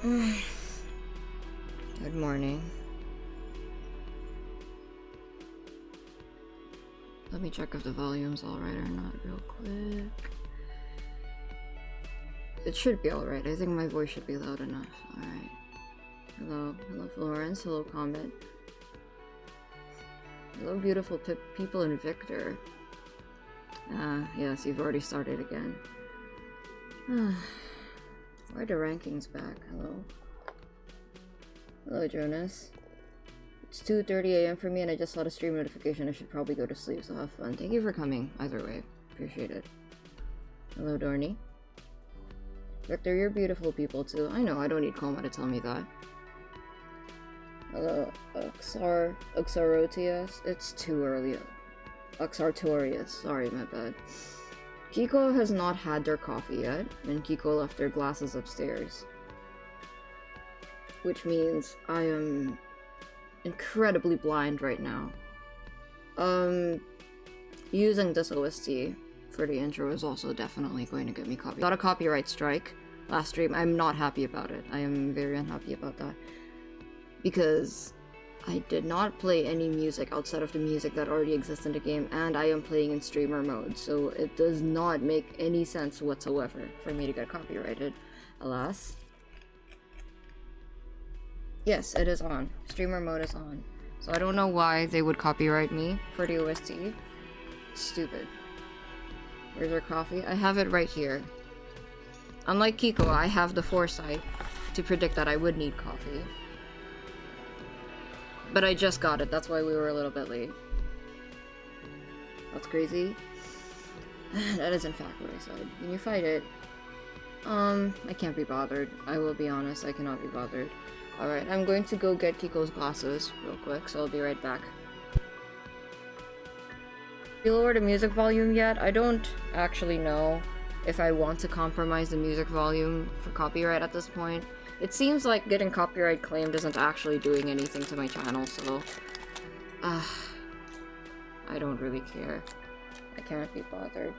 Good morning. Let me check if the volume's alright or not real quick. It should be alright. I think my voice should be loud enough. Alright. Hello. Hello, Florence. Hello, Comet. Hello, beautiful people in Victor. Yes, you've already started again. Why are the rankings back? Hello. Hello, Jonas. It's 2:30 a.m. for me and I just saw the stream notification. I should probably go to sleep, so have fun. Thank you for coming, either way. Appreciate it. Hello, Dorney. Victor, you're beautiful people too. I know, I don't need Coma to tell me that. Hello, Uxarotius. It's too early. Uxartorius. Sorry, my bad. Kiko has not had their coffee yet, and Kiko left their glasses upstairs. Which means I am incredibly blind right now. Using this OST for the intro is also definitely going to get me copyright. Got a copyright strike last stream. I'm not happy about it. I am very unhappy about that. Because I did not play any music outside of the music that already exists in the game, and I am playing in streamer mode, so it does not make any sense whatsoever for me to get copyrighted, alas. Yes, it is on. Streamer mode is on. So I don't know why they would copyright me for the OST. Stupid. Where's our coffee? I have it right here. Unlike Kiko, I have the foresight to predict that I would need coffee. But I just got it, that's why we were a little bit late. That's crazy. That is in fact what I said. Can you fight it? I can't be bothered. I will be honest, I cannot be bothered. Alright, I'm going to go get Kiko's glasses real quick, so I'll be right back. You lowered the music volume yet? I don't actually know if I want to compromise the music volume for copyright at this point. It seems like getting copyright claimed isn't actually doing anything to my channel, so... I don't really care. I can't be bothered.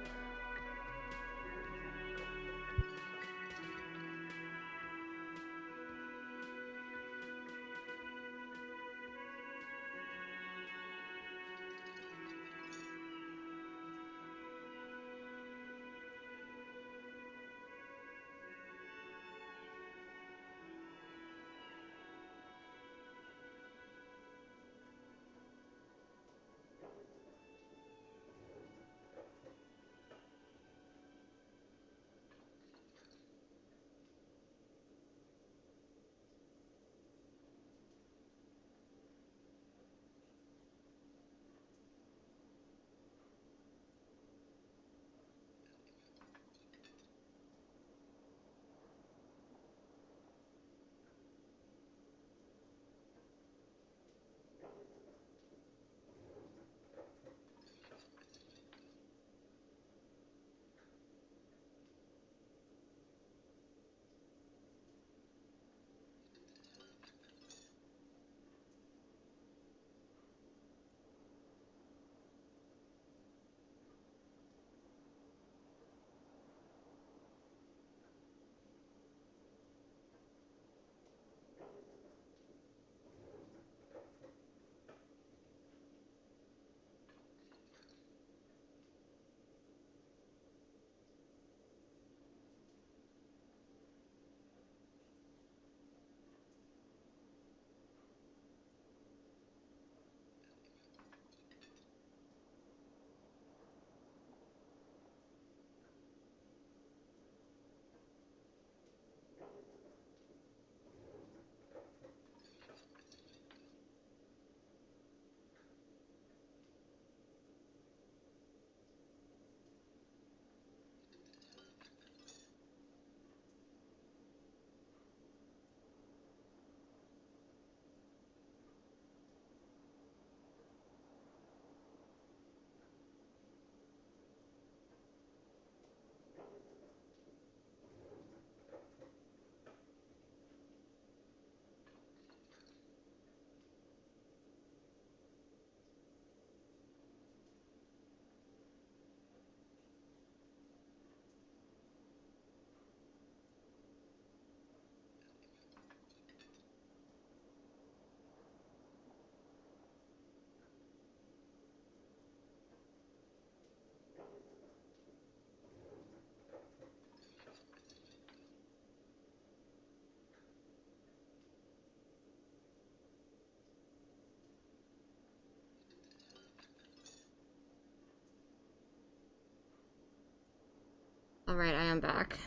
Alright, I am back.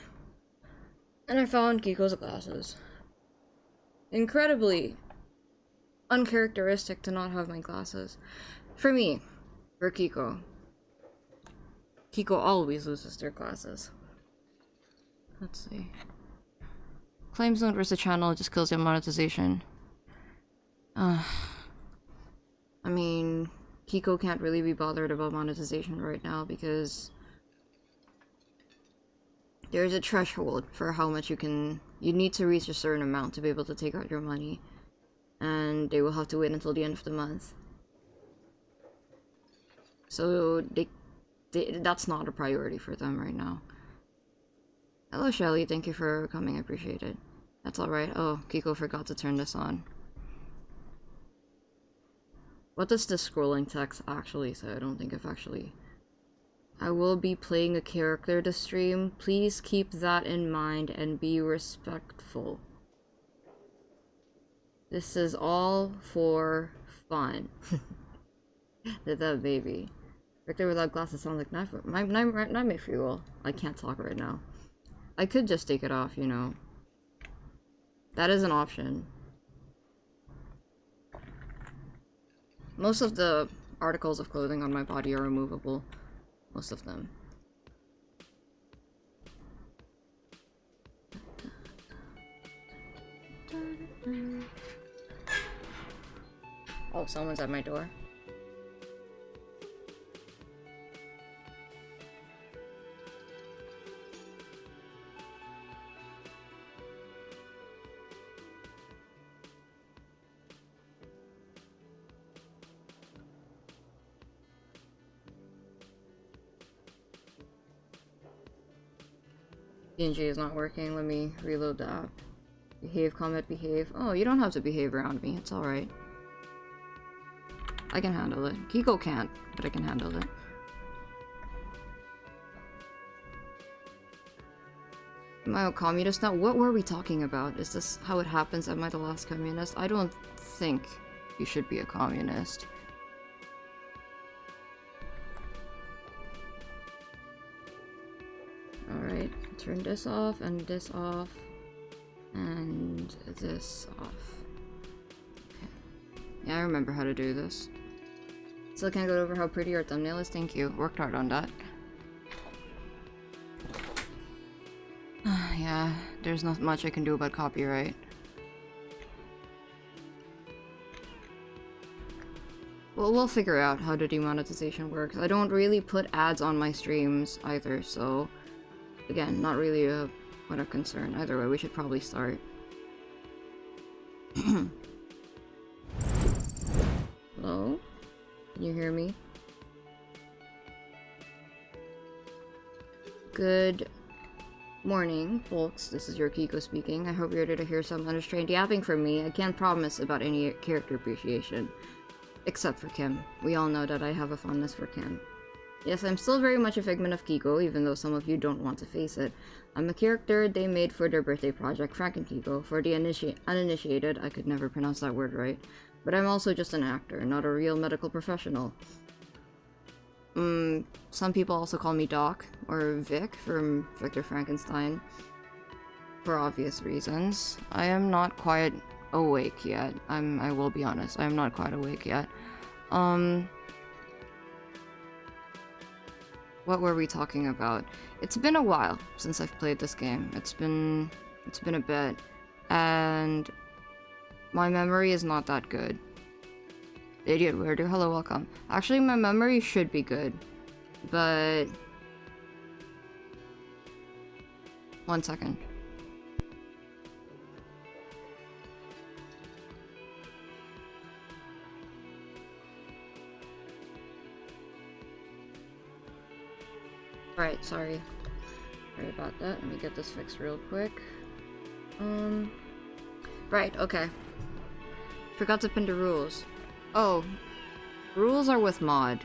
And I found Kiko's glasses. Incredibly uncharacteristic to not have my glasses. For me, for Kiko. Kiko always loses their glasses. Let's see. Claims don't versus channel just kills your monetization. I mean, Kiko can't really be bothered about monetization right now because there's a threshold for how much you need to reach a certain amount to be able to take out your money. And they will have to wait until the end of the month. So that's not a priority for them right now. Hello Shelly, thank you for coming, I appreciate it. That's alright. Oh, Kiko forgot to turn this on. What does the scrolling text actually say? I don't think I've actually... I will be playing a character to stream. Please keep that in mind and be respectful. This is all for fun. That baby. Victor without glasses sounds like nightmare fuel. I can't talk right now. I could just take it off, you know. That is an option. Most of the articles of clothing on my body are removable. Most of them. Oh, someone's at my door. PNG is not working. Let me reload the app. Behave, comment, behave. Oh, you don't have to behave around me. It's alright. I can handle it. Kiko can't, but I can handle it. Am I a communist now? What were we talking about? Is this how it happens? Am I the last communist? I don't think you should be a communist. Alright, turn this off, and this off, and this off. Okay. Yeah, I remember how to do this. Still can't get over how pretty your thumbnail is. Thank you. Worked hard on that. Yeah, there's not much I can do about copyright. Well, we'll figure out how the demonetization works. I don't really put ads on my streams either, so... Again, not really a point of concern. Either way, we should probably start. Hello? Can you hear me? Good morning, folks. This is your Kiko speaking. I hope you're ready to hear some unrestrained yapping from me. I can't promise about any character appreciation. Except for Kim. We all know that I have a fondness for Kim. Yes, I'm still very much a figment of Kiko, even though some of you don't want to face it. I'm a character they made for their birthday project, Frank and Kiko. For the uninitiated, I could never pronounce that word right. But I'm also just an actor, not a real medical professional. Some people also call me Doc, or Vic, from Victor Frankenstein. For obvious reasons. I am not quite awake yet. I will be honest, I am not quite awake yet. What were we talking about? It's been a while since I've played this game. It's been a bit. And my memory is not that good. Idiot weirdo, hello, welcome. Actually, my memory should be good. But... One second. Right, sorry. Sorry about that. Let me get this fixed real quick. Right, okay. Forgot to pin the rules. Oh. Rules are with Mod.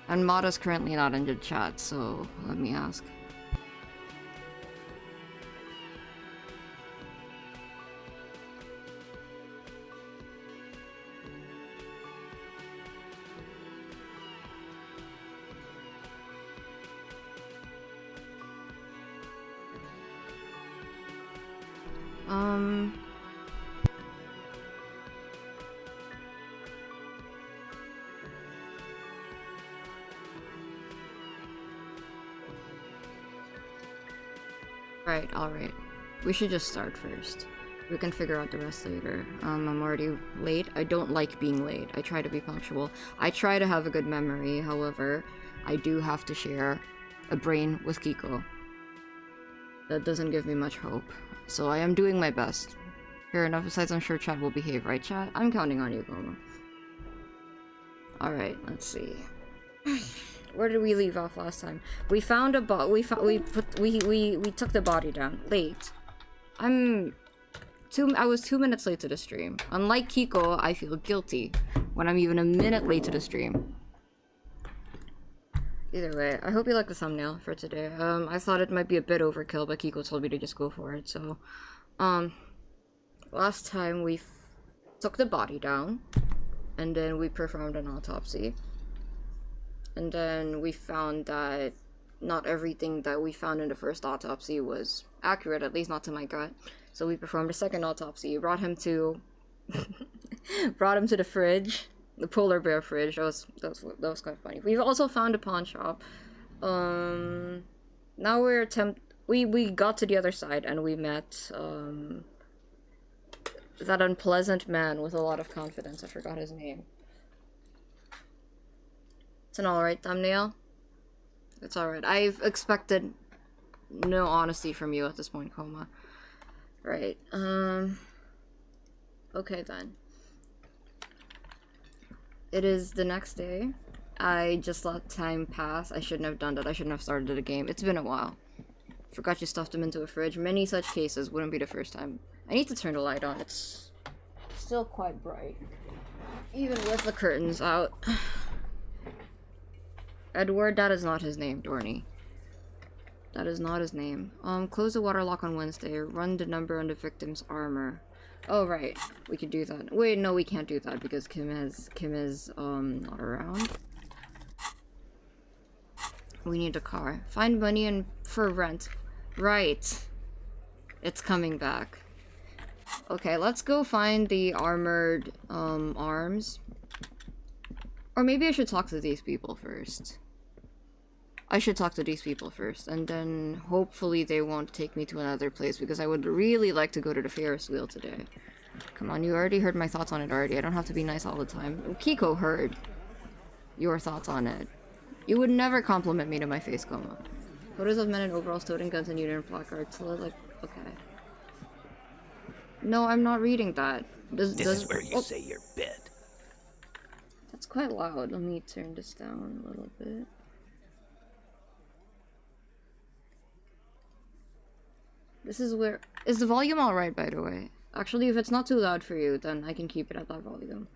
And Mod is currently not in the chat, so let me ask. Alright. We should just start first. We can figure out the rest later. I'm already late. I don't like being late. I try to be punctual. I try to have a good memory, however, I do have to share a brain with Kiko. That doesn't give me much hope. So I am doing my best. Fair enough, besides I'm sure chat will behave, right chat? I'm counting on you, Goma. Alright, let's see. Where did we leave off last time? We found a we took the body down. Late. I was 2 minutes late to the stream. Unlike Kiko, I feel guilty when I'm even a minute late to the stream. Either way, I hope you like the thumbnail for today. I thought it might be a bit overkill, but Kiko told me to just go for it, so... Last time we took the body down, and then we performed an autopsy. And then we found that not everything that we found in the first autopsy was accurate, at least not to my gut. So we performed a second autopsy, brought him to the fridge, the polar bear fridge. That was quite funny. We've also found a pawn shop. Now we got to the other side and we met that unpleasant man with a lot of confidence. I forgot his name. It's an alright thumbnail. It's alright. I've expected no honesty from you at this point, Coma. Right. Okay then. It is the next day. I just let time pass. I shouldn't have done that. I shouldn't have started a game. It's been a while. Forgot you stuffed him into a fridge. Many such cases. Wouldn't be the first time. I need to turn the light on. It's still quite bright. Even with the curtains out. Edward, that is not his name, Dorney. That is not his name. Close the water lock on Wednesday. Run the number on the victim's armor. Oh, right. We could do that. Wait, no, we can't do that because Kim is, not around. We need a car. Find money and for rent. Right. It's coming back. Okay, let's go find the armored, arms. Or maybe I should talk to these people first. I should talk to these people first, and then hopefully they won't take me to another place, because I would really like to go to the Ferris wheel today. Come on, you already heard my thoughts on it already. I don't have to be nice all the time. Kiko heard your thoughts on it. You would never compliment me to my face, Coma. Photos of men in overalls toting guns and union placards. Like, okay. No, I'm not reading that. This is where you say your bid. That's quite loud. Let me turn this down a little bit. This is where... Is the volume alright, by the way? Actually, if it's not too loud for you, then I can keep it at that volume.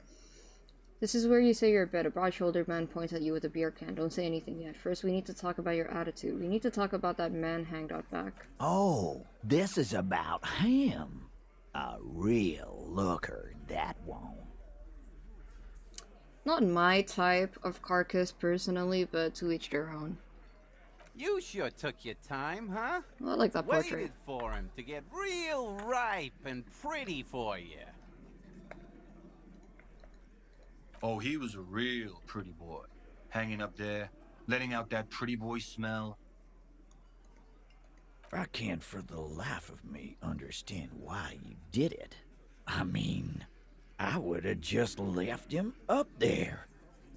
This is where you say your bid. A broad-shouldered man points at you with a beer can. Don't say anything yet. First, we need to talk about your attitude. We need to talk about that man hanged out back. Oh, this is about him. A real looker, that one. Not my type of carcass, personally, but to each their own. You sure took your time, huh? I like that portrait. Waited for him to get real ripe and pretty for you. Oh, he was a real pretty boy. Hanging up there, letting out that pretty boy smell. I can't for the life of me understand why you did it. I mean, I would have just left him up there.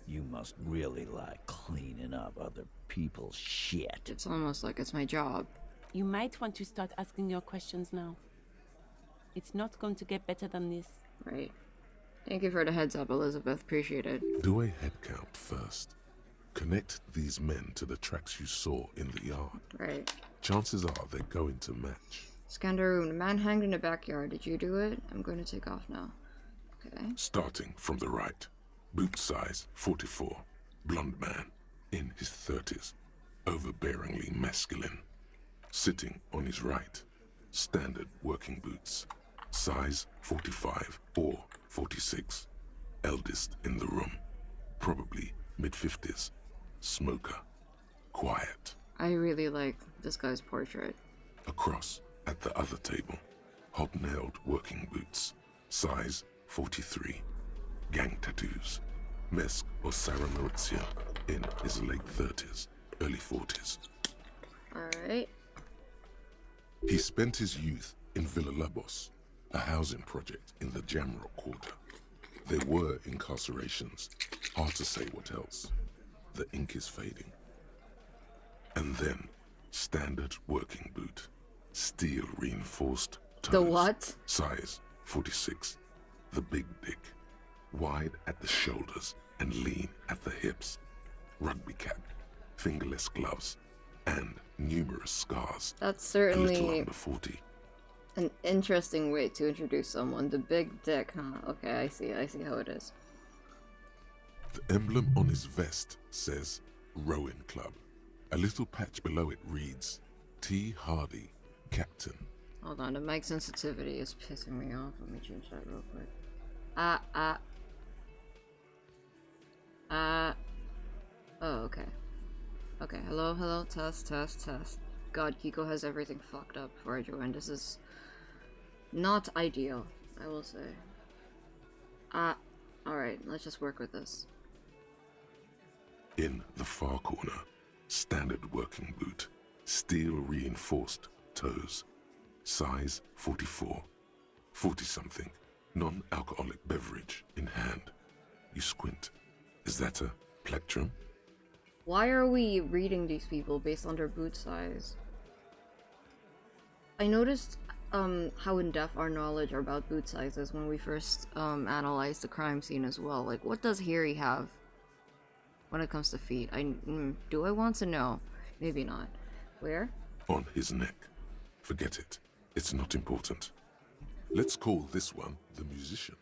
You must really like cleaning up other people's shit. It's almost like it's my job. You might want to start asking your questions now. It's not going to get better than this. Right. Thank you for the heads up, Elizabeth. Appreciate it. Do a head count first. Connect these men to the tracks you saw in the yard. Right. Chances are they're going to match. Scan the room. The man hanged in the backyard. Did you do it? I'm going to take off now. Okay. Starting from the right. Boot size 44. Blonde man. In his 30s. Overbearingly masculine. Sitting on his right. Standard working boots. Size 45 or 46. Eldest in the room. Probably mid-50s. Smoker. Quiet. I really like this guy's portrait. Across at the other table. hobnailed working boots, size 43, gang tattoos, Mesk or Sarah Maurizio in his late 30s, early 40s. Alright. He spent his youth in Villa Labos, a housing project in the Jamrock quarter. There were incarcerations, hard to say what else. The ink is fading. And then, standard working boot, steel reinforced toes. The what? Size 46, the big dick, wide at the shoulders and lean at the hips. Rugby cap, fingerless gloves, and numerous scars. That's A little certainly under 40. an interesting way to introduce someone. The big dick, huh? Okay, I see how it is. The emblem on his vest says Rowing Club. A little patch below it reads T. Hardy, Captain. Hold on, the mic sensitivity is pissing me off. Let me change that real quick. Oh, okay. Okay, hello, test. God, Kiko has everything fucked up before I joined. This is not ideal, I will say. Alright, let's just work with this. In the far corner, standard working boot, steel reinforced toes, size 44, 40-something, non-alcoholic beverage in hand. You squint. Is that a plectrum? Why are we reading these people based on their boot size? I noticed how in-depth our knowledge about boot sizes when we first analyzed the crime scene as well. Like, what does Harry have when it comes to feet? Do I want to know? Maybe not. Where? On his neck. Forget it. It's not important. Let's call this one the musician.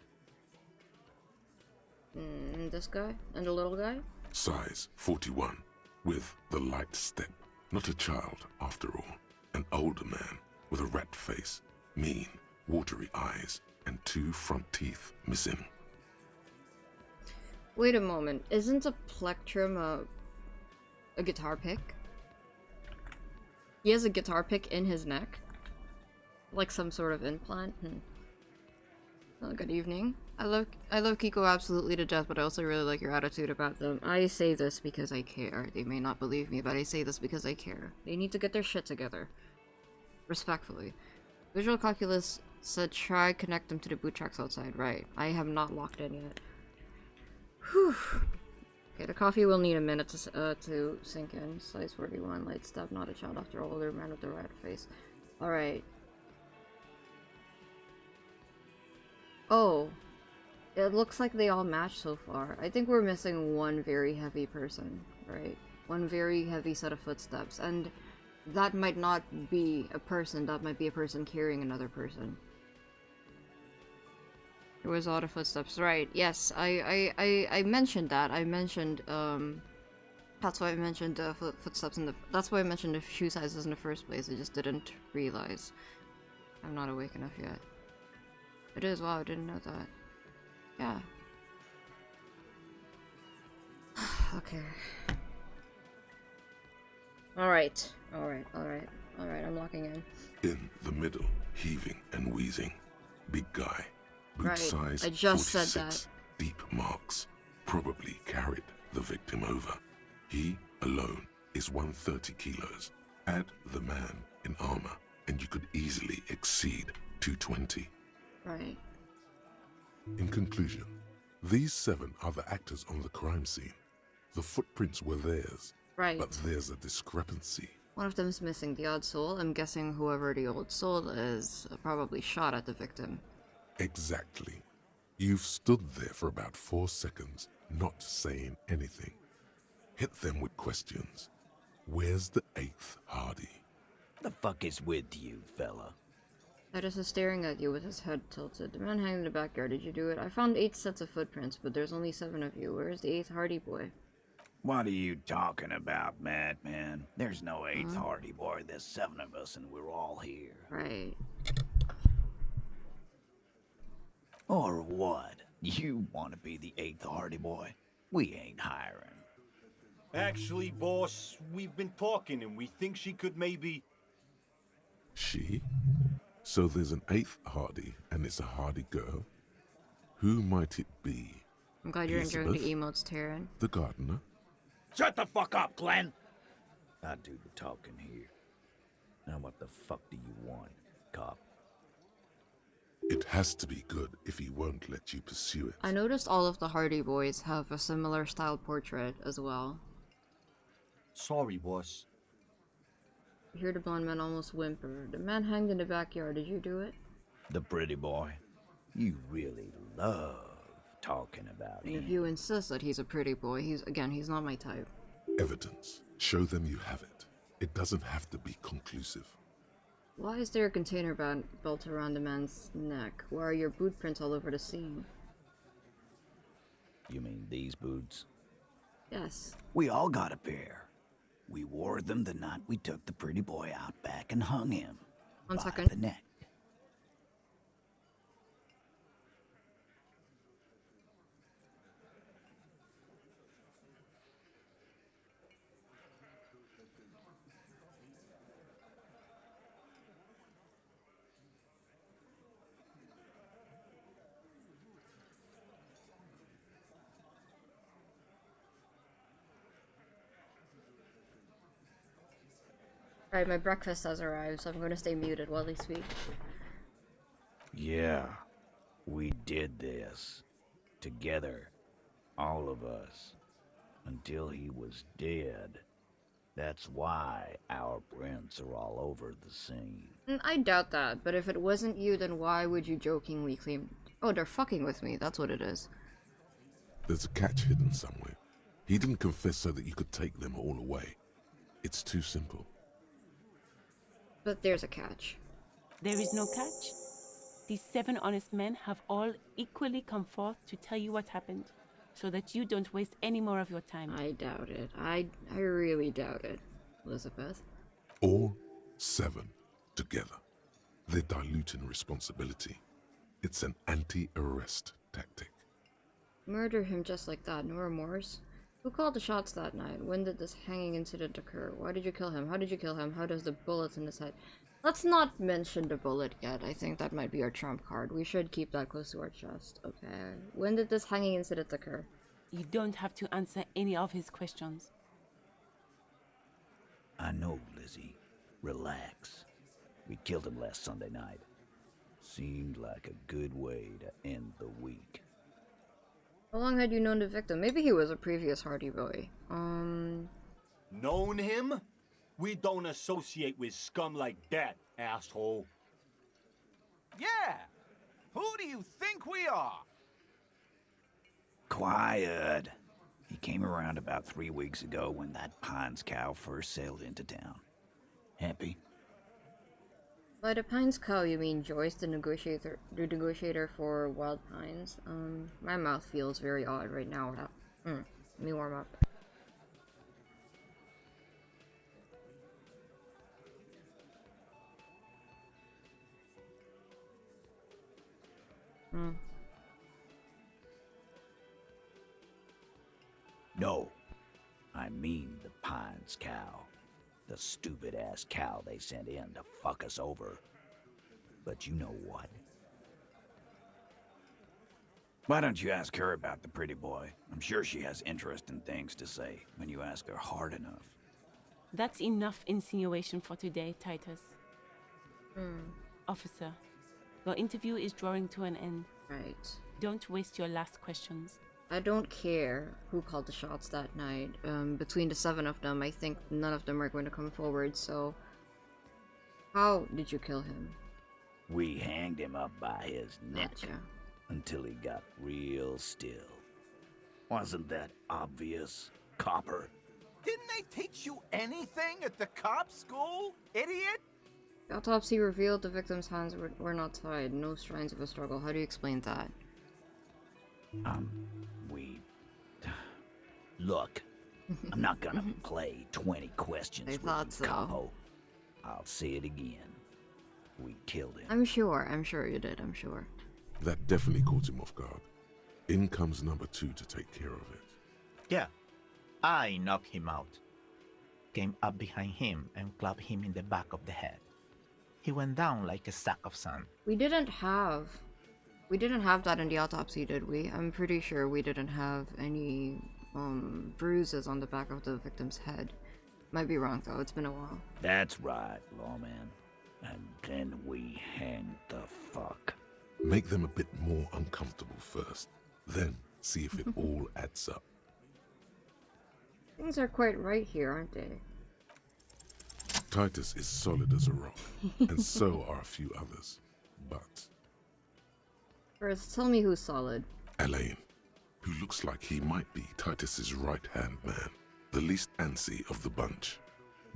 This guy? And the little guy? Size 41, with the light step. Not a child, after all. An older man with a rat face, mean, watery eyes, and 2 front teeth missing. Wait a moment. Isn't a plectrum a guitar pick? He has a guitar pick in his neck? Like some sort of implant? Oh, good evening. I love Kiko absolutely to death, but I also really like your attitude about them. I say this because I care. They may not believe me, but I say this because I care. They need to get their shit together. Respectfully. Visual Calculus said try connect them to the boot tracks outside. Right. I have not locked in yet. Whew. Okay, the coffee will need a minute to sink in. Size 41, light step, not a child after all, older man with the rat face. Alright. Oh. It looks like they all match so far. I think we're missing one very heavy person, right? One very heavy set of footsteps, and that might not be a person, that might be a person carrying another person. There was a lot of footsteps, right? Yes, I mentioned that. I mentioned, that's why I mentioned footsteps in the, that's why I mentioned the shoe sizes in the first place. I just didn't realize. I'm not awake enough yet. It is, wow, I didn't know that. Yeah. Okay. Alright, I'm locking in. In the middle, heaving and wheezing. Big guy. Boot Right, size I just 46, said that. deep marks. Probably carried the victim over. He alone is 130 kilos. Add the man in armor, and you could easily exceed 220. Right. In conclusion, these 7 are the actors on the crime scene. The footprints were theirs, Right. but there's a discrepancy. One of them's missing, the odd soul. I'm guessing whoever the old soul is probably shot at the victim. Exactly. You've stood there for about 4 seconds, not saying anything. Hit them with questions. Where's the 8th Hardy? The fuck is with you, fella? Titus is staring at you with his head tilted. The man hanging in the backyard, did you do it? I found 8 sets of footprints, but there's only 7 of you. Where's the 8th Hardy boy? What are you talking about, madman? There's no 8th Hardy boy. There's 7 of us, and we're all here. Right. Or what? You want to be the 8th Hardy boy? We ain't hiring. Actually, boss, we've been talking and we think she could maybe... She? So there's an 8th Hardy, and it's a Hardy girl. Who might it be? I'm glad you're enjoying the Elizabeth? emotes, Taryn. The gardener? Shut the fuck up, Glenn! I do the talking here. Now what the fuck do you want, cop? It has to be good if he won't let you pursue it. I noticed all of the Hardy Boys have a similar style portrait as well. Sorry, boss. You hear the blonde man almost whimper. The man hanged in the backyard. Did you do it? The pretty boy. You really love talking about If him. you insist that he's a pretty boy, he's not my type. Evidence. Show them you have it. It doesn't have to be conclusive. Why is there a container belt around the man's neck? Why are your boot prints all over the scene? You mean these boots? Yes. We all got a pair. We wore them the night we took the pretty boy out back and hung him. One by second. the neck. Alright, my breakfast has arrived, so I'm going to stay muted while they speak. Yeah, we did this. Together. All of us. Until he was dead. That's why our prints are all over the scene. I doubt that, but if it wasn't you, then why would you jokingly claim... Oh, they're fucking with me, that's what it is. There's a catch hidden somewhere. He didn't confess so that you could take them all away. It's too simple. But there's a catch. There is no catch. These 7 honest men have all equally come forth to tell you what happened, so that you don't waste any more of your time. I doubt it. I really doubt it, Elizabeth. All 7 together. They're diluting responsibility. It's an anti-arrest tactic. Murder him just like that, no remorse? Who called the shots that night? When did this hanging incident occur? Why did you kill him? How did you kill him? How does the bullet in his head? Let's not mention the bullet yet. I think that might be our trump card. We should keep that close to our chest. Okay. When did this hanging incident occur? You don't have to answer any of his questions. I know, Lizzie. Relax. We killed him last Sunday night. Seemed like a good way to end the week. How long had you known the victim? Maybe he was a previous Hardy Boy. Known him? We don't associate with scum like that, asshole. Yeah! Who do you think we are? Quiet. He came around about 3 weeks ago when that Pines cow first sailed into town. Happy? By the Pines cow, you mean Joyce, the negotiator for Wild Pines? My mouth feels very odd right now. Let me warm up. No. I mean the Pines cow. The stupid-ass cow they sent in to fuck us over. But you know what? Why don't you ask her about the pretty boy? I'm sure she has interesting things to say when you ask her hard enough. That's enough insinuation for today, Titus. Officer, your interview is drawing to an end. Right. Don't waste your last questions. I don't care who called the shots that night. Between the 7 of them, I think none of them are going to come forward, so... How did you kill him? We hanged him up by his neck Gotcha. until he got real still. Wasn't that obvious, copper? Didn't they teach you anything at the cop school, idiot? The autopsy revealed the victim's hands were not tied. No signs of a struggle. How do you explain that? Look, I'm not gonna play 20 questions I with thought you, so. capo. I'll say it again. We killed him. I'm sure you did, I'm sure. That definitely caught him off guard. In comes number 2 to take care of it. Yeah, I knocked him out. Came up behind him and clapped him in the back of the head. He went down like a sack of sand. We didn't have that in the autopsy, did we? I'm pretty sure we didn't have any bruises on the back of the victim's head. Might be wrong though, it's been a while. That's right, lawman. And then we hang the fuck. Make them a bit more uncomfortable first, then see if it all adds up. Things are quite right here, aren't they? Titus is solid as a rock, and so are a few others. But First, tell me who's solid. Elaine, who looks like he might be Titus's right-hand man, the least antsy of the bunch.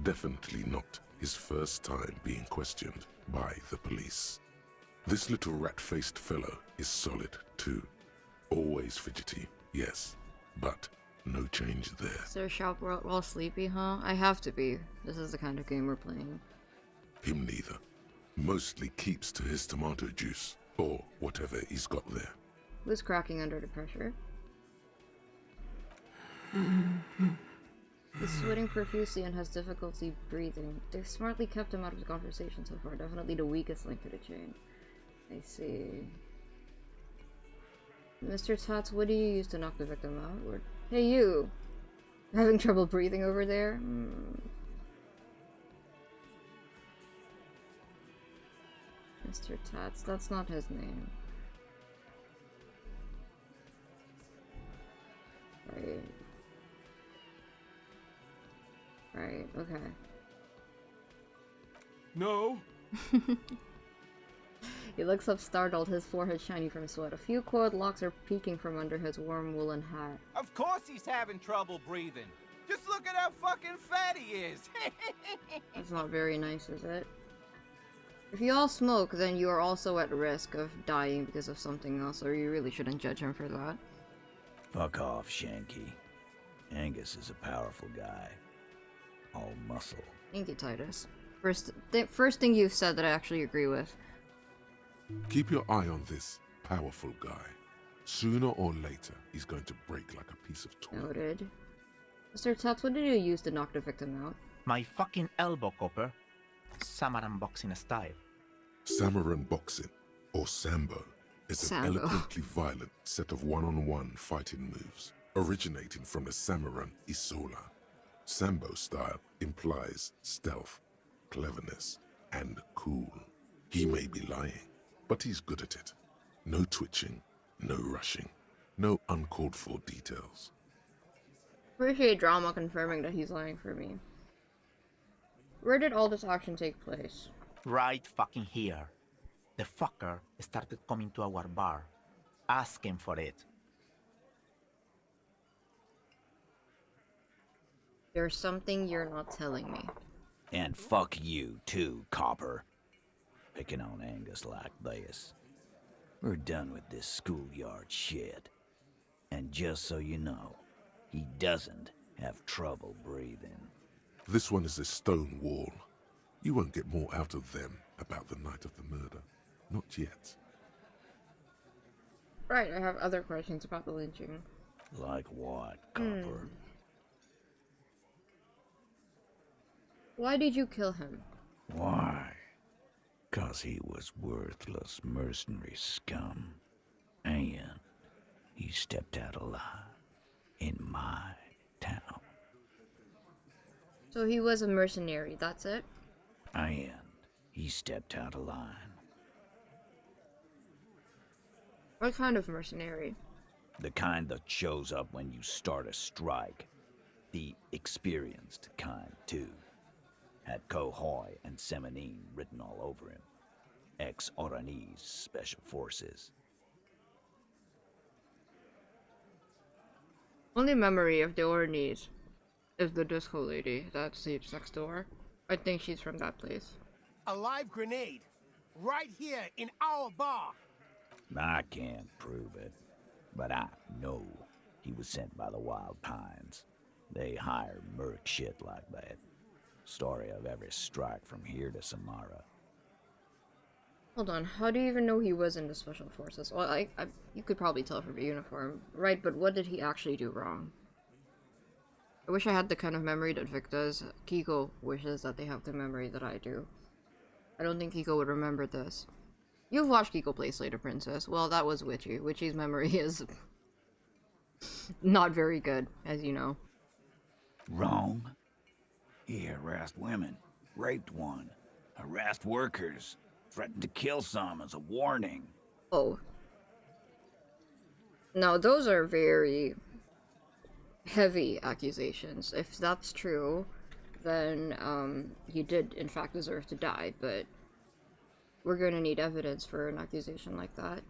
Definitely not his first time being questioned by the police. This little rat-faced fellow is solid too. Always fidgety, yes, but no change there. Is there a shop while sleepy, huh? I have to be. This is the kind of game we're playing. Him neither. Mostly keeps to his tomato juice, or whatever he's got there. Who's cracking under the pressure? He's sweating profusely and has difficulty breathing. They've smartly kept him out of the conversation so far. Definitely the weakest link to the chain. I see. Mr. Tots, what do you use to knock the victim out? Or, hey you! Having trouble breathing over there? Mr. Tots, that's not his name. Right. Right, okay. No. He looks up startled, his forehead shiny from sweat. A few coiled locks are peeking from under his warm woolen hat. Of course he's having trouble breathing. Just look at how fucking fat he is. That's not very nice, is it? If you all smoke, then you are also at risk of dying because of something else, or you really shouldn't judge him for that. Fuck off, Shanky. Angus is a powerful guy. All muscle. Thank you, Titus. First thing you've said that I actually agree with. Keep your eye on this powerful guy. Sooner or later, he's going to break like a piece of toy. Noted. Mr. Tots, what did you use to knock the victim out? My fucking elbow, Copper. Samaran boxing style. Samaran boxing, or Sambo, is Sambo. an eloquently violent set of one-on-one fighting moves, originating from the Samaran Isola. Sambo style implies stealth, cleverness, and cool. He may be lying, but he's good at it. No twitching, no rushing, no uncalled for details. Appreciate drama confirming that he's lying for me. Where did all this action take place? Right fucking here. The fucker started coming to our bar, asking for it. There's something you're not telling me. And fuck you too, Copper. Picking on Angus like this. We're done with this schoolyard shit. And just so you know, he doesn't have trouble breathing. This one is a stone wall. You won't get more out of them about the night of the murder. Not yet. Right, I have other questions about the lynching. Like what, Copper? Why did you kill him? Why? 'Cause he was worthless mercenary scum. And he stepped out alive in my town. So he was a mercenary, that's it? And he stepped out of line. What kind of mercenary? The kind that shows up when you start a strike. The experienced kind, too. Had Cohoy and Semenine written all over him. Ex-Oranese Special Forces. Only memory of the Ornese is the disco lady that sleeps next door. I think she's from that place. A live grenade. Right here in our bar. I can't prove it, but I know he was sent by the Wild Pines. They hire merc shit like that. Story of every strike from here to Samara. Hold on, how do you even know he was in the Special Forces? Well, you could probably tell from the uniform. Right, but what did he actually do wrong? I wish I had the kind of memory that Vic does. Kiko wishes that they have the memory that I do. I don't think Kiko would remember this. You've watched Kiko play Slater Princess. Well, that was Witchy. Witchy's memory is not very good, as you know. Wrong. He harassed women, raped one, harassed workers, threatened to kill some as a warning. Oh. No, those are very heavy accusations. If that's true, then he did in fact deserve to die, but we're gonna need evidence for an accusation like that.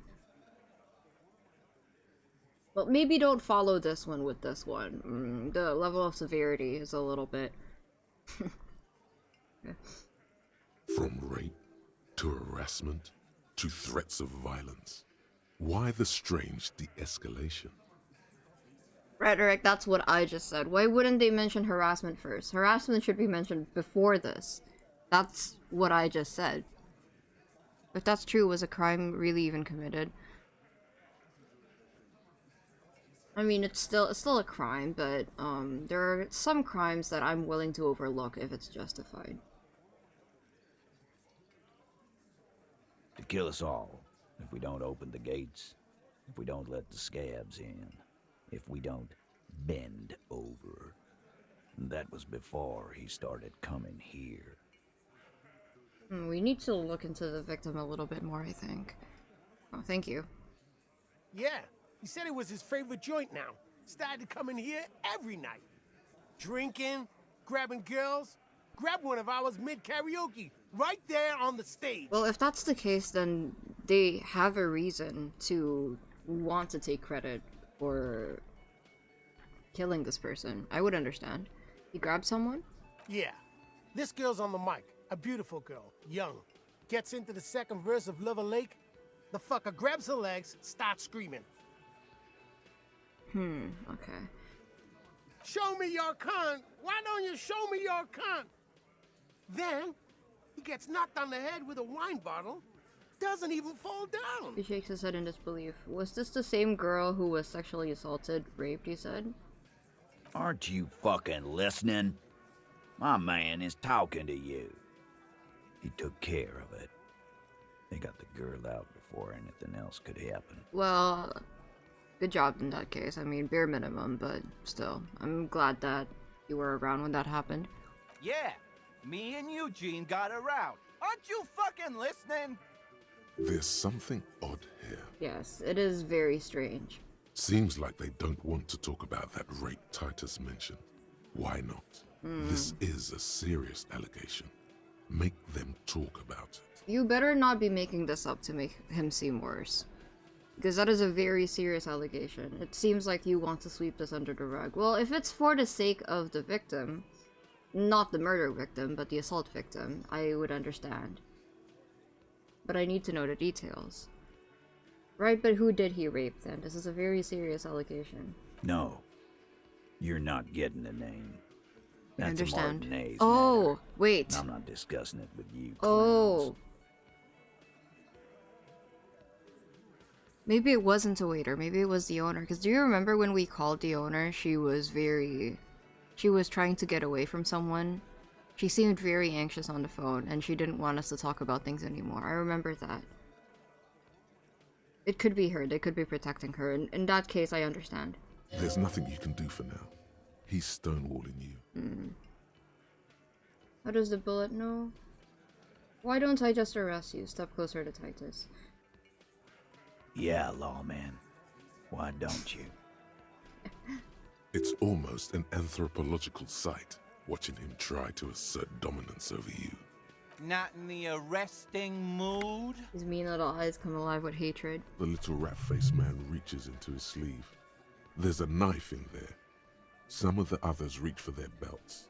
Well, maybe don't follow this one with this one. The level of severity is a little bit... From rape to harassment to threats of violence. Why the strange de-escalation? Rhetoric, that's what I just said. Why wouldn't they mention harassment first? Harassment should be mentioned before this. That's what I just said. If that's true, was a crime really even committed? I mean, it's still a crime, but there are some crimes that I'm willing to overlook if it's justified. To kill us all, if we don't open the gates, if we don't let the scabs in, if we don't bend over. That was before he started coming here. We need to look into the victim a little bit more, I think. Oh, thank you. Yeah, he said it was his favorite joint now. Started to come in here every night. Drinking, grabbing girls. Grab one of ours mid-karaoke, right there on the stage. Well, if that's the case, then they have a reason to want to take credit for killing this person. I would understand. He grabbed someone? Yeah. This girl's on the mic. A beautiful girl. Young. Gets into the second verse of Lover Lake. The fucker grabs her legs, starts screaming. Okay. Show me your cunt! Why don't you show me your cunt? Then, he gets knocked on the head with a wine bottle. Doesn't even fall down. He shakes his head in disbelief. Was this the same girl who was sexually assaulted, raped, he said? Aren't you fucking listening? My man is talking to you. He took care of it. They got the girl out before anything else could happen. Well, good job in that case. I mean, bare minimum, but still. I'm glad that you were around when that happened. Yeah, me and Eugene got around. Aren't you fucking listening? There's something odd here. Yes, it is very strange. Seems like they don't want to talk about that rape Titus mentioned. Why not? This is a serious allegation. Make them talk about it. You better not be making this up to make him seem worse. Because that is a very serious allegation. It seems like you want to sweep this under the rug. Well, if it's for the sake of the victim, not the murder victim, but the assault victim, I would understand. But I need to know the details. Right, but who did he rape then? This is a very serious allegation. No. You're not getting the name. I That's understand. a Martinez Oh, matter. wait. I'm not discussing it with you. Oh. clowns. Maybe it wasn't a waiter. Maybe it was the owner. Because do you remember when we called the owner? She was trying to get away from someone. She seemed very anxious on the phone, and she didn't want us to talk about things anymore. I remember that. It could be her. They could be protecting her. In that case, I understand. There's nothing you can do for now. He's stonewalling you. How does the bullet know? Why don't I just arrest you? Step closer to Titus. Yeah, lawman. Why don't you? It's almost an anthropological sight, watching him try to assert dominance over you. Not in the arresting mood? His mean little eyes come alive with hatred. The little rat-faced man reaches into his sleeve. There's a knife in there. Some of the others reach for their belts.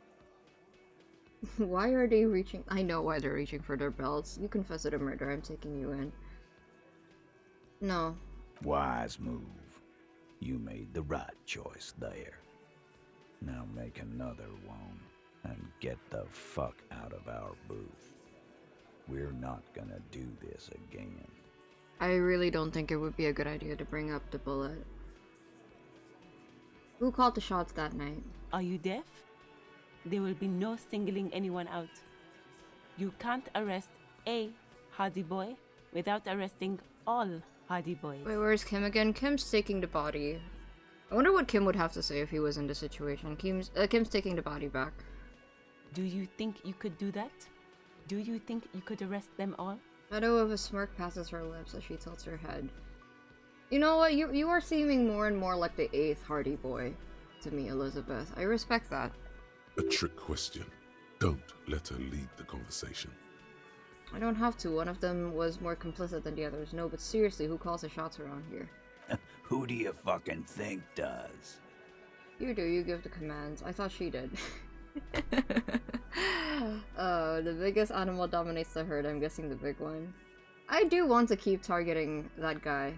Why are they reaching? I know why they're reaching for their belts. You confess it a murder. I'm taking you in. No. Wise move. You made the right choice there. Now make another one and get the fuck out of our booth. We're not gonna do this again. I really don't think it would be a good idea to bring up the bullet. Who called the shots that night? Are you deaf? There will be no singling anyone out. You can't arrest a hardy boy without arresting all hardy boys. Wait, where's Kim again? Kim's taking the body. I wonder what Kim would have to say if he was in the situation. Kim's taking the body back. Do you think you could do that? Do you think you could arrest them all? Shadow of a smirk passes her lips as she tilts her head. You know what? You are seeming more and more like the 8th hardy boy to me, Elizabeth. I respect that. A trick question. Don't let her lead the conversation. I don't have to. One of them was more complicit than the others. No, but seriously, who calls the shots around here? Who do you fucking think does? You do. You give the commands. I thought she did. Oh, the biggest animal dominates the herd. I'm guessing the big one. I do want to keep targeting that guy.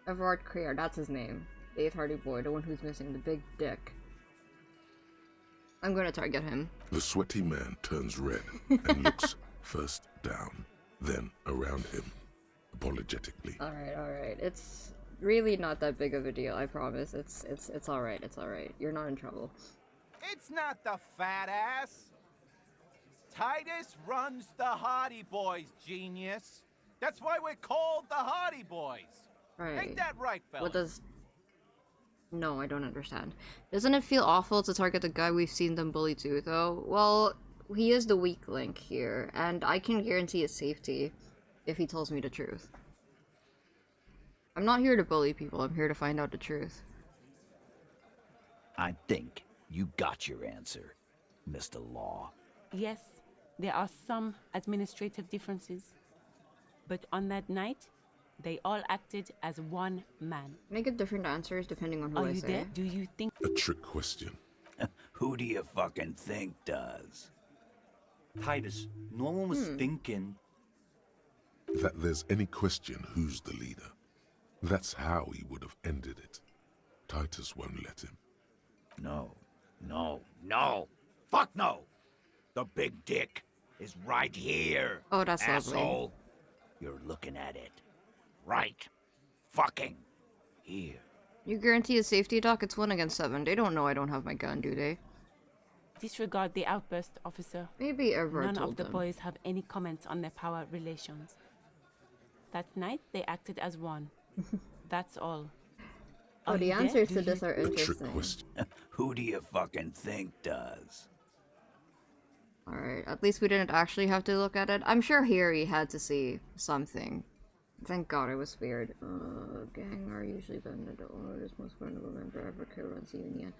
Everard Creer, that's his name. The 8th hardy boy, the one who's missing the big dick. I'm gonna target him. The sweaty man turns red and looks first down, then around him, apologetically. Alright. It's really not that big of a deal, I promise. It's alright, it's alright. You're not in trouble. It's not the fat ass. Titus runs the Hardy Boys, genius. That's why we're called the Hardy Boys. Right. Ain't that right, fellas? What does... No, I don't understand. Doesn't it feel awful to target the guy we've seen them bully too, though? Well, he is the weak link here, and I can guarantee his safety if he tells me the truth. I'm not here to bully people, I'm here to find out the truth. I think you got your answer, Mr. Law. Yes, there are some administrative differences. But on that night, they all acted as one man. Can I get different answers depending on who Are I you say? there? Do you think... A trick question. Who do you fucking think does? Titus, no one was thinking That there's any question who's the leader. That's how he would have ended it. Titus won't let him. No. Fuck no! The big dick is right here. Oh, that's asshole. lovely. You're looking at it. Right. Fucking here. You guarantee his safety, Doc? It's 1 against 7. They don't know I don't have my gun, do they? Disregard the outburst, officer. Maybe Everett None told of the them. boys have any comments on their power relations. That night, they acted as one. That's all. Oh, Are the you there? answers Do to you- this are A trick interesting. question. Who do you fucking think does? Alright, at least we didn't actually have to look at it. I'm sure Harry had to see something. Thank God it was spared. Gang are usually banned. The oldest, most vulnerable member ever could runs the union.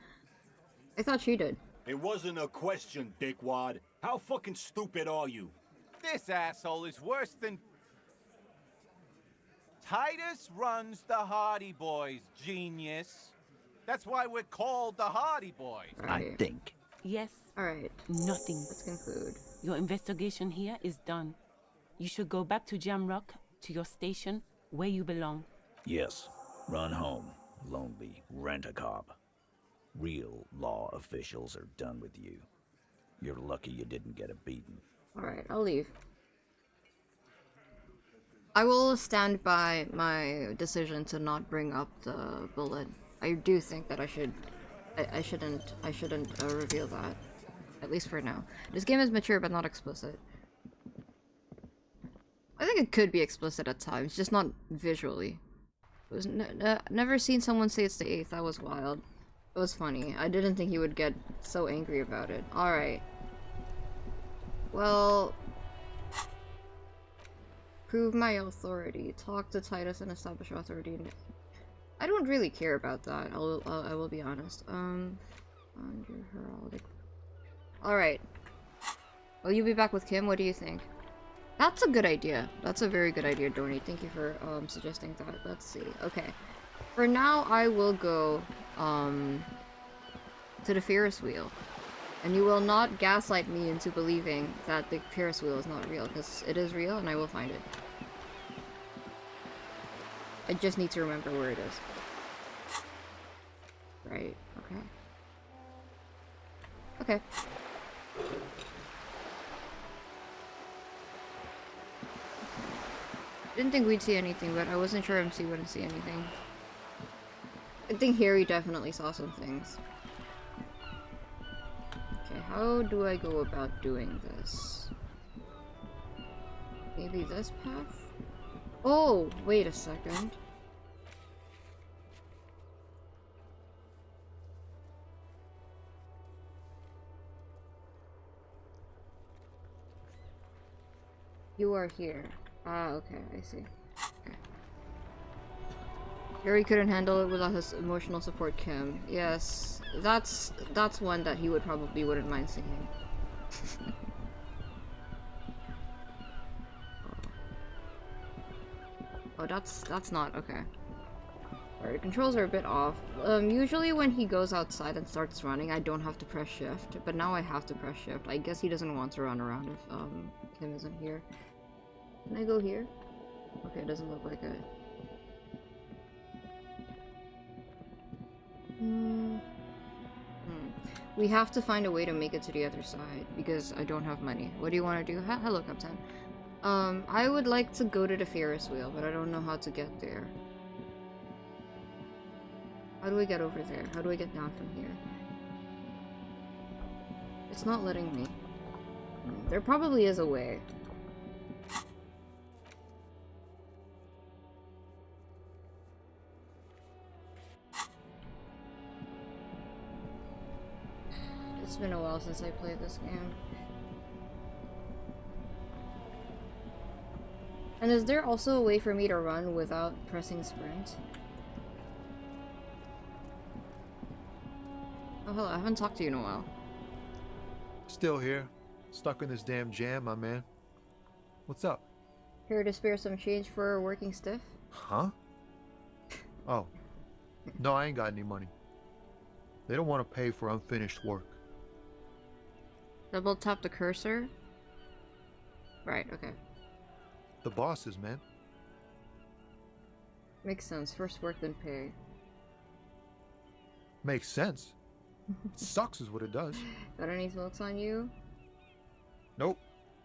I thought she did. it wasn't a question, dickwad. How fucking stupid are you? This asshole is worse than... Titus runs the Hardy Boys, genius. That's why we're called the Hardy Boys. I Right. think. Yes, Alright, nothing. let's conclude. Your investigation here is done. You should go back to Jamrock, to your station, where you belong. Yes. Run home. Lonely. Rent a cop. Real law officials are done with you. You're lucky you didn't get a beating. Alright, I'll leave. I will stand by my decision to not bring up the bullet. I do think that I shouldn't reveal that. At least for now. This game is mature but not explicit. I think it could be explicit at times, just not visually. It was never seen someone say it's the 8th, that was wild. It was funny. I didn't think he would get so angry about it. Alright. Well... Prove my authority. Talk to Titus and establish authority. I don't really care about that. I will be honest. Under heraldic. Alright. Will you be back with Kim? What do you think? That's a good idea. That's a very good idea, Dorney. Thank you for suggesting that. Let's see. Okay. For now, I will go to the Ferris wheel. And you will not gaslight me into believing that the Ferris wheel is not real, because it is real and I will find it. I just need to remember where it is. Right, okay. Okay. Didn't think we'd see anything, but I wasn't sure MC wouldn't see anything. I think Harry definitely saw some things. Okay, how do I go about doing this? Maybe this path? Oh, wait a second. You are here. Ah, okay, I see. Okay. Harry couldn't handle it without his emotional support, Kim. Yes, that's one that he wouldn't mind singing. Oh, that's not okay. Alright, the controls are a bit off. Usually when he goes outside and starts running, I don't have to press shift, but now I have to press shift. I guess he doesn't want to run around if Kim isn't here. Can I go here? Okay, it doesn't look like it. We have to find a way to make it to the other side because I don't have money. What do you want to do? Hello, Captain. I would like to go to the Ferris wheel, but I don't know how to get there. How do we get over there? How do I get down from here? It's not letting me. There probably is a way. It's been a while since I played this game. And is there also a way for me to run without pressing sprint? Oh, hello, I haven't talked to you in a while. Still here. Stuck in this damn jam, my man. What's up? Here to spare some change for a working stiff? Huh? Oh. No, I ain't got any money. They don't want to pay for unfinished work. Double tap the cursor? Right, okay. The bosses, man. Makes sense. First work, then pay. Makes sense. It sucks is what it does. Got any smokes on you? Nope.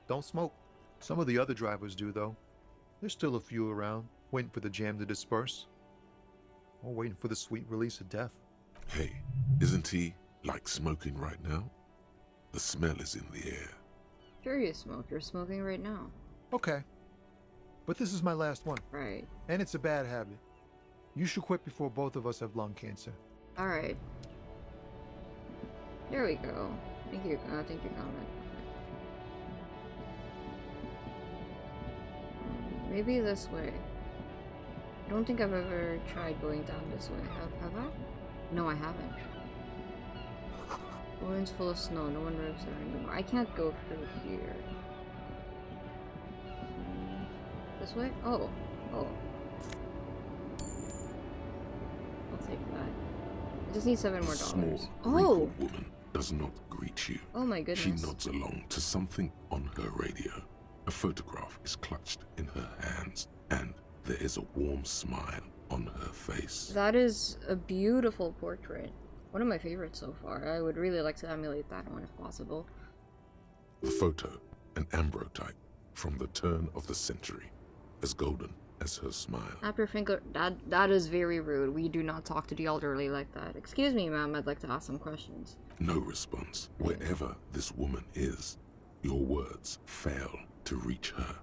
Don't smoke. Some of the other drivers do, though. There's still a few around, waiting for the jam to disperse. Or waiting for the sweet release of death. Hey, isn't he, like, smoking right now? The smell is in the air. Sure you smoke. You're smoking right now. Okay. But this is my last one. Right. And it's a bad habit. You should quit before both of us have lung cancer. Alright. There we go. Thank you, comment. Maybe this way. I don't think I've ever tried going down this way. Have I? No, I haven't. Ruins full of snow. No one lives there anymore. I can't go through here. This way? Oh. Oh. I'll take that. I just need $7 more. Small, Oh! wrinkled woman does not greet you. Oh my goodness. She nods along to something on her radio. A photograph is clutched in her hands, and there is a warm smile on her face. That is a beautiful portrait. One of my favorites so far. I would really like to emulate that one if possible. The photo, an ambrotype from the turn of the century, as golden as her smile. Snap your finger. That is very rude. We do not talk to the elderly like that. Excuse me, ma'am. I'd like to ask some questions. No response. Wherever this woman is, your words fail to reach her.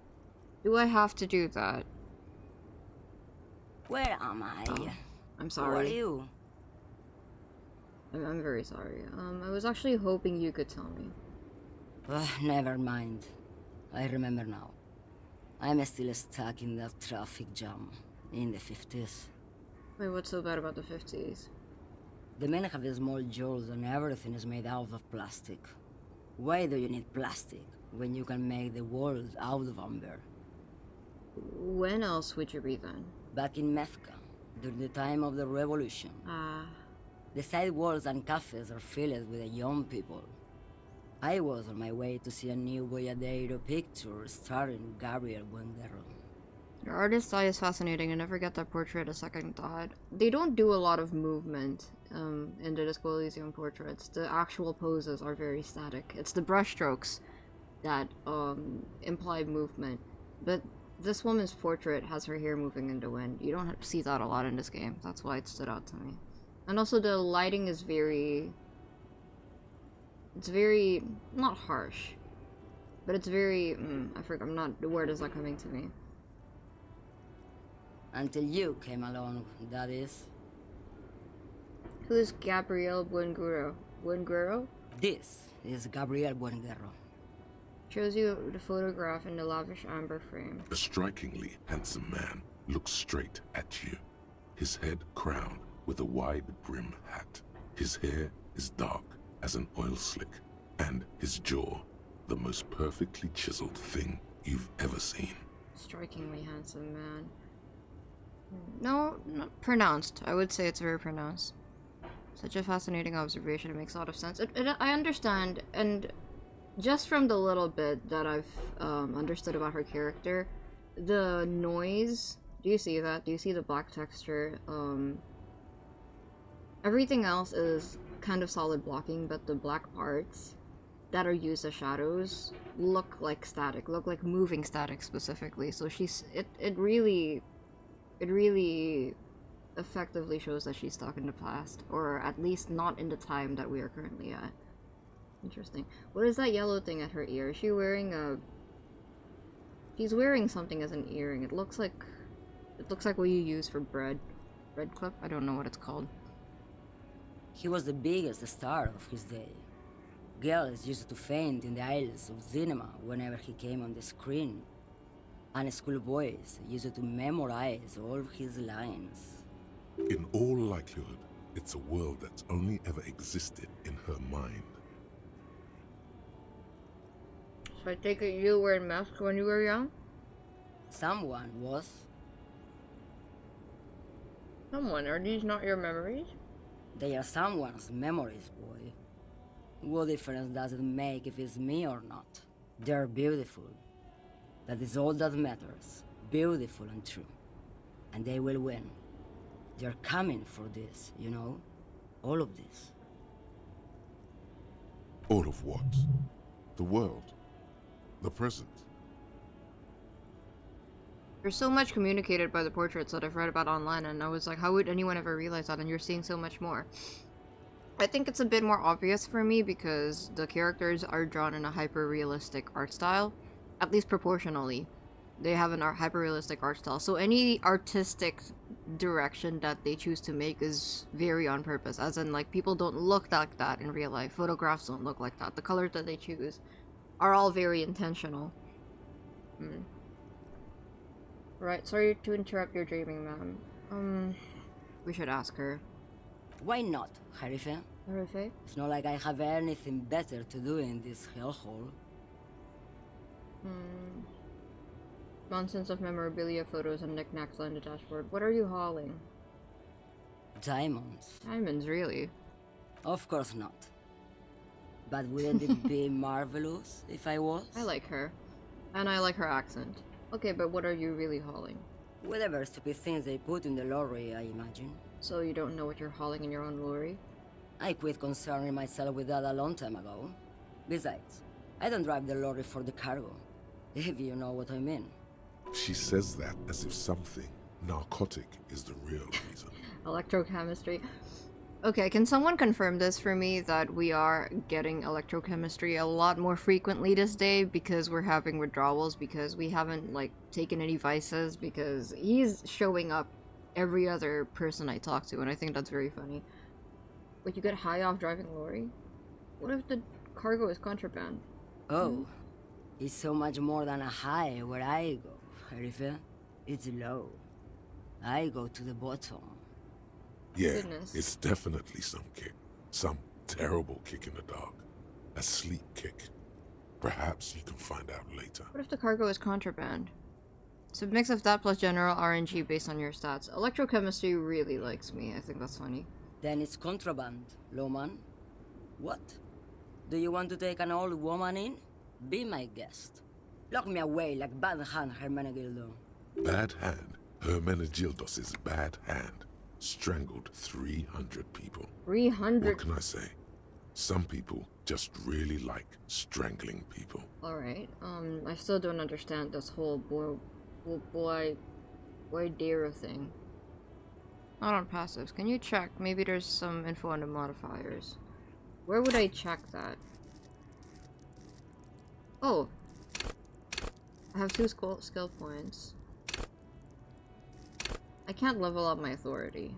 Do I have to do that? Where am I? Oh, I'm sorry. Who are you? I'm very sorry. I was actually hoping you could tell me. Never mind. I remember now. I'm still stuck in that traffic jam in the 50s. Wait, what's so bad about the 50s? The men have small jaws and everything is made out of plastic. Why do you need plastic when you can make the world out of amber? When else would you be then? Back in Mecca, during the time of the revolution. The sidewalks and cafes are filled with young people. I was on my way to see a new Boyadero picture starring Gabriel Buenguerro. Your artist's eye is fascinating. I never get that portrait a second thought. They don't do a lot of movement in the Disco Elysium portraits. The actual poses are very static. It's the brushstrokes that imply movement. But this woman's portrait has her hair moving in the wind. You don't see that a lot in this game. That's why it stood out to me. And also the lighting is very It's very, not harsh, but it's very, I forgot, I'm not, the word is not coming to me. Until you came along, that is. Who's Gabriel Buenguero? Buenguero? This is Gabriel Buenguero. Shows you the photograph in the lavish amber frame. A strikingly handsome man looks straight at you, his head crowned with a wide brim hat. His hair is dark as an oil slick, and his jaw the most perfectly chiseled thing you've ever seen. Strikingly handsome man. No, not pronounced. I would say it's very pronounced. Such a fascinating observation. It makes a lot of sense. I understand, and just from the little bit that I've understood about her character, the noise, do you see that? Do you see the black texture? Everything else is kind of solid blocking, but the black parts that are used as shadows look like static, look like moving static specifically. So it really effectively shows that she's stuck in the past, or at least not in the time that we are currently at. Interesting. What is that yellow thing at her ear? Is she wearing a... She's wearing something as an earring. It looks like what you use for bread. Bread clip? I don't know what it's called. He was the biggest star of his day. Girls used to faint in the aisles of cinema whenever he came on the screen. And schoolboys used to memorize all of his lines. In all likelihood, it's a world that's only ever existed in her mind. So I take it you were in masks when you were young? Someone was. Someone? Are these not your memories? They are someone's memories, boy. What difference does it make if it's me or not? They're beautiful. That is all that matters. Beautiful and true. And they will win. They're coming for this, you know? All of this. All of what? The world. The present. There's so much communicated by the portraits that I've read about online, and I was like, how would anyone ever realize that? And you're seeing so much more. I think it's a bit more obvious for me because the characters are drawn in a hyper-realistic art style, at least proportionally. They have an hyper-realistic art style, so any artistic direction that they choose to make is very on purpose, as in, like, people don't look like that in real life. Photographs don't look like that. The colors that they choose are all very intentional. Right, sorry to interrupt your dreaming, ma'am. We should ask her. Why not, Harife? Harife? It's not like I have anything better to do in this hellhole. Nonsense of memorabilia photos and knickknacks on the dashboard. What are you hauling? Diamonds. Diamonds, really? Of course not. But wouldn't it be marvelous if I was? I like her. And I like her accent. Okay, but what are you really hauling? Whatever stupid things they put in the lorry, I imagine. So you don't know what you're hauling in your own lorry? I quit concerning myself with that a long time ago. Besides, I don't drive the lorry for the cargo, if you know what I mean. She says that as if something narcotic is the real reason. Electrochemistry. Okay, can someone confirm this for me, that we are getting electrochemistry a lot more frequently this day because we're having withdrawals, because we haven't, like, taken any vices, because he's showing up every other person I talk to, and I think that's very funny. But you get high off driving lorry? What if the cargo is contraband? Oh, it's so much more than a high where I go, Harife. It's low. I go to the bottom. Yeah, Goodness. It's definitely some kick. Some terrible kick in the dark. A sleep kick. Perhaps you can find out later. What if the cargo is contraband? It's a mix of that plus general RNG based on your stats. Electrochemistry really likes me. I think that's funny. Then it's contraband, Lowman. What? Do you want to take an old woman in? Be my guest. Lock me away like bad hand Hermenegildo. Bad hand? Hermenegildos' bad hand. Strangled 300 people. 300? What can I say? Some people just really like strangling people. Alright, I still don't understand this whole boy Dara thing. Not on passives. Can you check? Maybe there's some info on the modifiers. Where would I check that? Oh. I have 2 skill points. I can't level up my authority.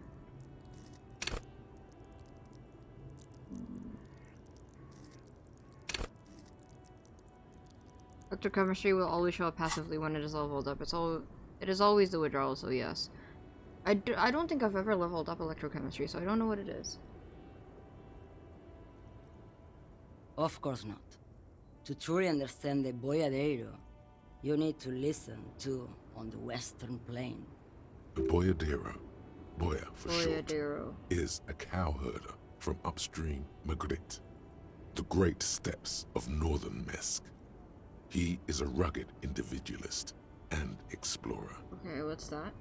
Electrochemistry will always show up passively when it is leveled up. It is always the withdrawal, so yes. I don't think I've ever leveled up electrochemistry, so I don't know what it is. Of course not. To truly understand the boyadero, you need to listen to On the Western Plain. The boyadero, boya for Boyadero. short, is a cowherder from upstream Magritte, the great steppes of northern Mesk. He is a rugged individualist and explorer. Okay, what's that?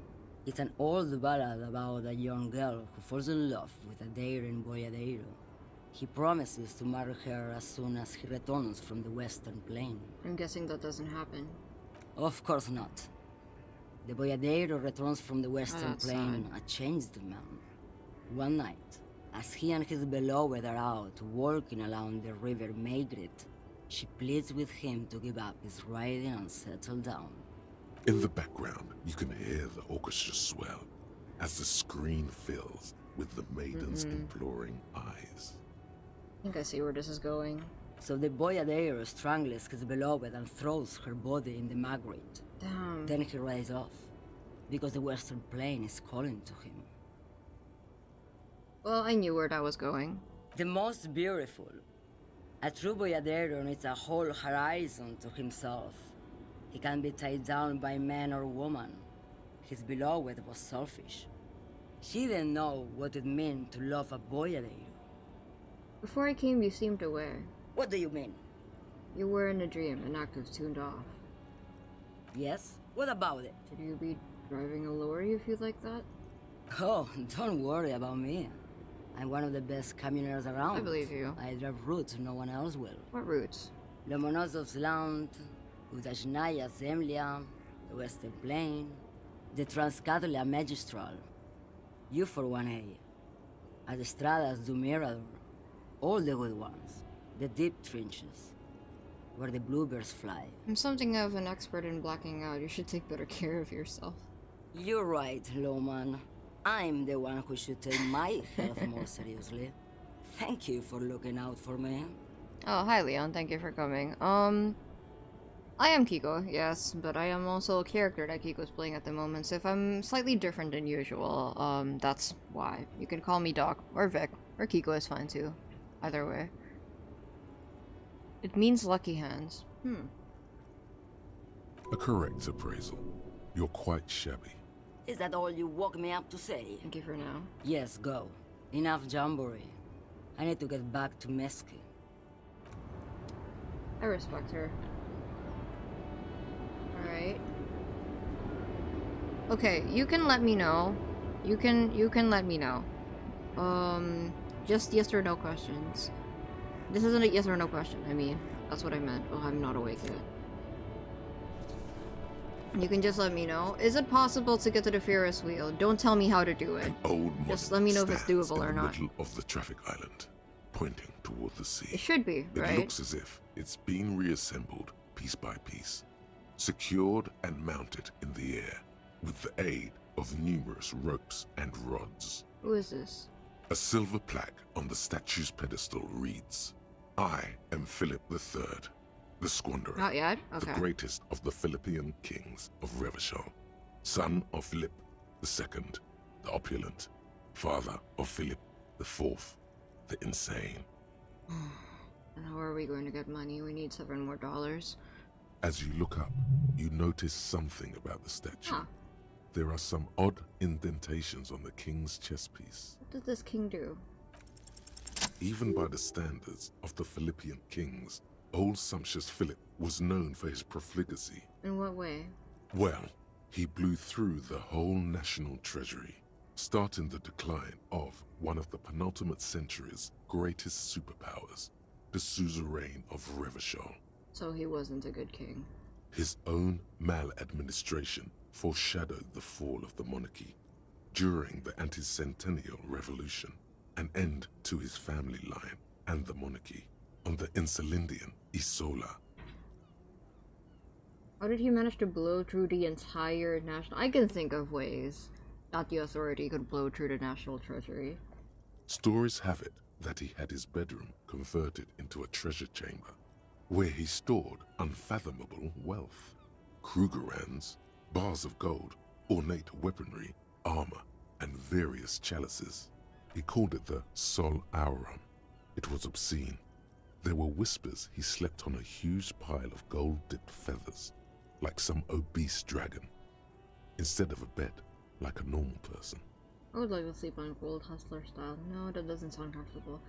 It's an old ballad about a young girl who falls in love with a daring boyadero. He promises to marry her as soon as he returns from the Western Plain. I'm guessing that doesn't happen. Of course not. The boyadero returns from the Western Plain a changed man. One night, as he and his beloved are out walking along the river Maigret, she pleads with him to give up his riding and settle down. In the background, you can hear the orchestra swell as the screen fills with the maiden's imploring eyes. I think I see where this is going. So the boyadero strangles his beloved and throws her body in the Magritte. Damn. Then he rides off, because the Western Plain is calling to him. Well, I knew where that was going. The most beautiful. A true boyadero needs a whole horizon to himself. He can be tied down by man or woman. His beloved was selfish. She didn't know what it meant to love a boyadero. Before I came, you seemed aware. What do you mean? You were in a dream, an active tuned off. Yes? What about it? Could you be driving a lorry if you like that? Oh, don't worry about me. I'm one of the best camioners around. I believe you. I drive routes no one else will. What routes? Lomonosov's Land, Udajnaya Zemlya, the Western Plain, the Transcatalia Magistral, U418, Adestradas du Mirador, all the good ones, the deep trenches, where the bluebirds fly. I'm something of an expert in blacking out. You should take better care of yourself. You're right, Lowman. I'm the one who should take my health more seriously. Thank you for looking out for me. Oh, hi Leon, thank you for coming. I am Kiko, yes, but I am also a character that Kiko's playing at the moment, so if I'm slightly different than usual, that's why. You can call me Doc, or Vic, or Kiko is fine too. Either way. It means lucky hands. A correct appraisal. You're quite shabby. Is that all you woke me up to say? Thank you for now. Yes, go. Enough jamboree. I need to get back to Meski. I respect her. Alright. Okay, you can let me know. You can let me know. Just yes or no questions. This isn't a yes or no question, I mean. That's what I meant. Oh, I'm not awake yet. You can just let me know. Is it possible to get to the Ferris wheel? Don't tell me how to do it. Just let me know if it's doable or not. In the middle of the traffic island, pointing toward the sea. It should be, right? It looks as if it's been reassembled piece by piece, secured and mounted in the air, with the aid of numerous ropes and rods. Who is this? A silver plaque on the statue's pedestal reads, "I am Philip III, the Squanderer, Not yet? Okay. the greatest of the Philippian kings of Revachol, son of Philip II, the opulent, father of Philip IV, the insane." And how are we going to get money? We need $7 more. As you look up, you notice something about the statue. Huh. There are some odd indentations on the king's chest piece. What did this king do? Even by the standards of the Philippian kings, old sumptuous Philip was known for his profligacy. In what way? Well, he blew through the whole national treasury, starting the decline of one of the penultimate century's greatest superpowers, the suzerain of Revachol. So he wasn't a good king. His own maladministration foreshadowed the fall of the monarchy. During the anti-centennial revolution, an end to his family line and the monarchy on the Insulindian Isola. How did he manage to blow through the entire national... I can think of ways that the authority could blow through the national treasury. Stories have it that he had his bedroom converted into a treasure chamber, where he stored unfathomable wealth. Krugerrands, bars of gold, ornate weaponry, armor, and various chalices. He called it the Sol Aurum. It was obscene. There were whispers he slept on a huge pile of gold-dipped feathers, like some obese dragon, instead of a bed, like a normal person. I would like to sleep on gold hustler style. No, that doesn't sound comfortable.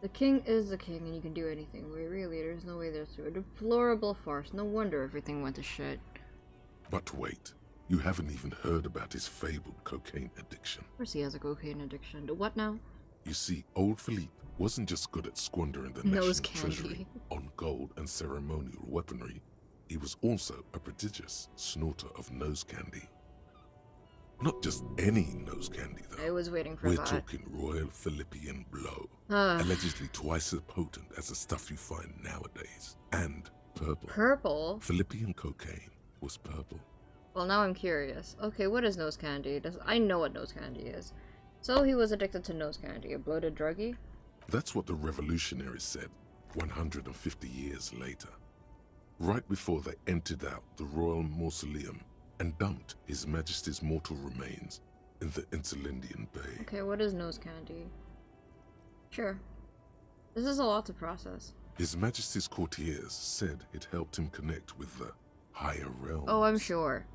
The king is the king and you can do anything. Wait, really? There's no way there's a deplorable farce. No wonder everything went to shit. But wait, you haven't even heard about his fabled cocaine addiction. Of course he has a cocaine addiction. The what now? You see, old Philippe wasn't just good at squandering the Nose national candy. treasury on gold and ceremonial weaponry, he was also a prodigious snorter of nose candy. Not just any nose candy, though. I was waiting for We're that. talking Royal Philippian Blow, allegedly twice as potent as the stuff you find nowadays, and purple. Purple? Philippian cocaine was purple. Well, now I'm curious. Okay, what is nose candy? I know what nose candy is. So he was addicted to nose candy, a bloated druggie? That's what the revolutionaries said 150 years later, right before they emptied out the royal mausoleum and dumped His Majesty's mortal remains in the Insulindian Bay. Okay, what is nose candy? Sure. This is a lot to process. His Majesty's courtiers said it helped him connect with the higher realms. Oh, I'm sure.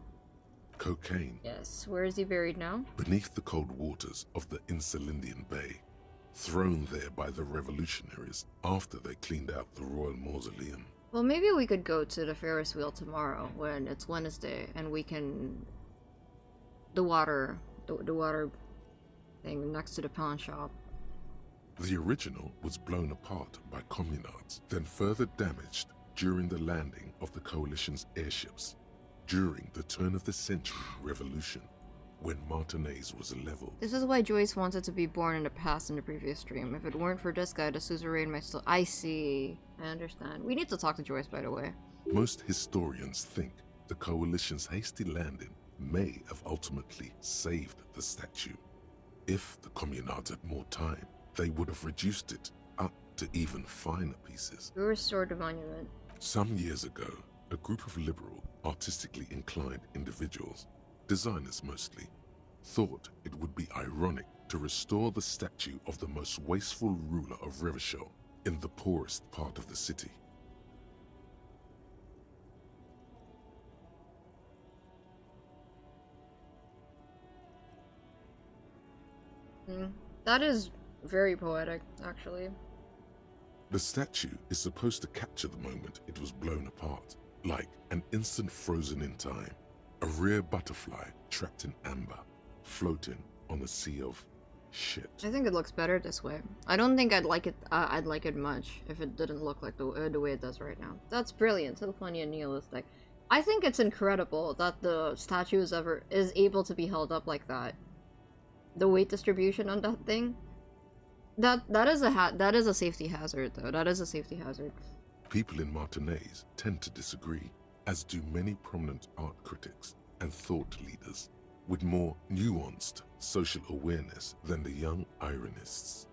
Cocaine. Yes, where is he buried now? Beneath the cold waters of the Insulindian Bay, thrown there by the revolutionaries after they cleaned out the royal mausoleum. Well, maybe we could go to the Ferris wheel tomorrow when it's Wednesday and we can... The water thing next to the pawn shop. The original was blown apart by communards, then further damaged during the landing of the coalition's airships during the turn of the century revolution, when Martinez was leveled. This is why Joyce wanted to be born in the past in the previous stream. If it weren't for this guy, the suzerain might still... I see. I understand. We need to talk to Joyce, by the way. Most historians think the coalition's hasty landing may have ultimately saved the statue. If the communards had more time, they would have reduced it up to even finer pieces. Who restored the monument? Some years ago, a group of liberal, artistically inclined individuals, designers mostly, thought it would be ironic to restore the statue of the most wasteful ruler of Revachol in the poorest part of the city. That is very poetic, actually. The statue is supposed to capture the moment it was blown apart, like an instant frozen in time, a rare butterfly trapped in amber, floating on a sea of shit. I think it looks better this way. I don't think I'd like it much if it didn't look like the way it does right now. That's brilliant, so funny and nihilistic. I think it's incredible that the statue is able to be held up like that. The weight distribution on that thing. That is a safety hazard, though. That is a safety hazard. People in Martinez tend to disagree, as do many prominent art critics and thought leaders with more nuanced social awareness than the young ironists.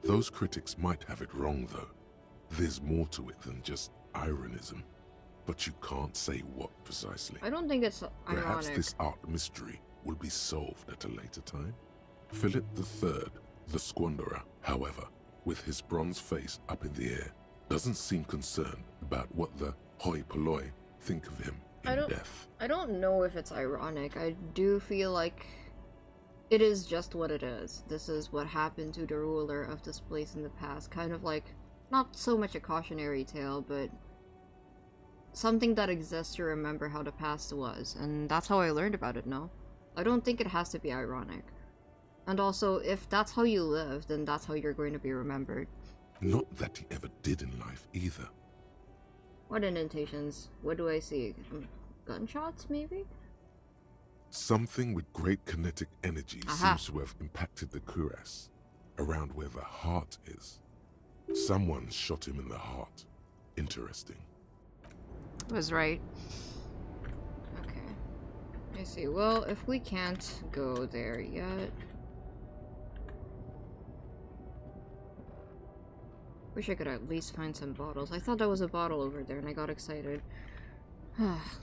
Those critics might have it wrong, though. There's more to it than just ironism, but you can't say what precisely. I don't think it's ironic. Perhaps this art mystery will be solved at a later time. Philip III, the Squanderer, however, with his bronze face up in the air, doesn't seem concerned about what the hoi polloi think of him in death. I don't know if it's ironic. I do feel like it is just what it is. This is what happened to the ruler of this place in the past. Kind of like, not so much a cautionary tale, but something that exists to remember how the past was. And that's how I learned about it now. I don't think it has to be ironic. And also, if that's how you live, then that's how you're going to be remembered. Not that he ever did in life, either. What indentations? What do I see? Gunshots, maybe? Something with great kinetic energy seems to have impacted the cuirass, around where the heart is. Someone shot him in the heart. Interesting. Was right. Okay. I see. Well, if we can't go there yet... Wish I could at least find some bottles. I thought there was a bottle over there and I got excited.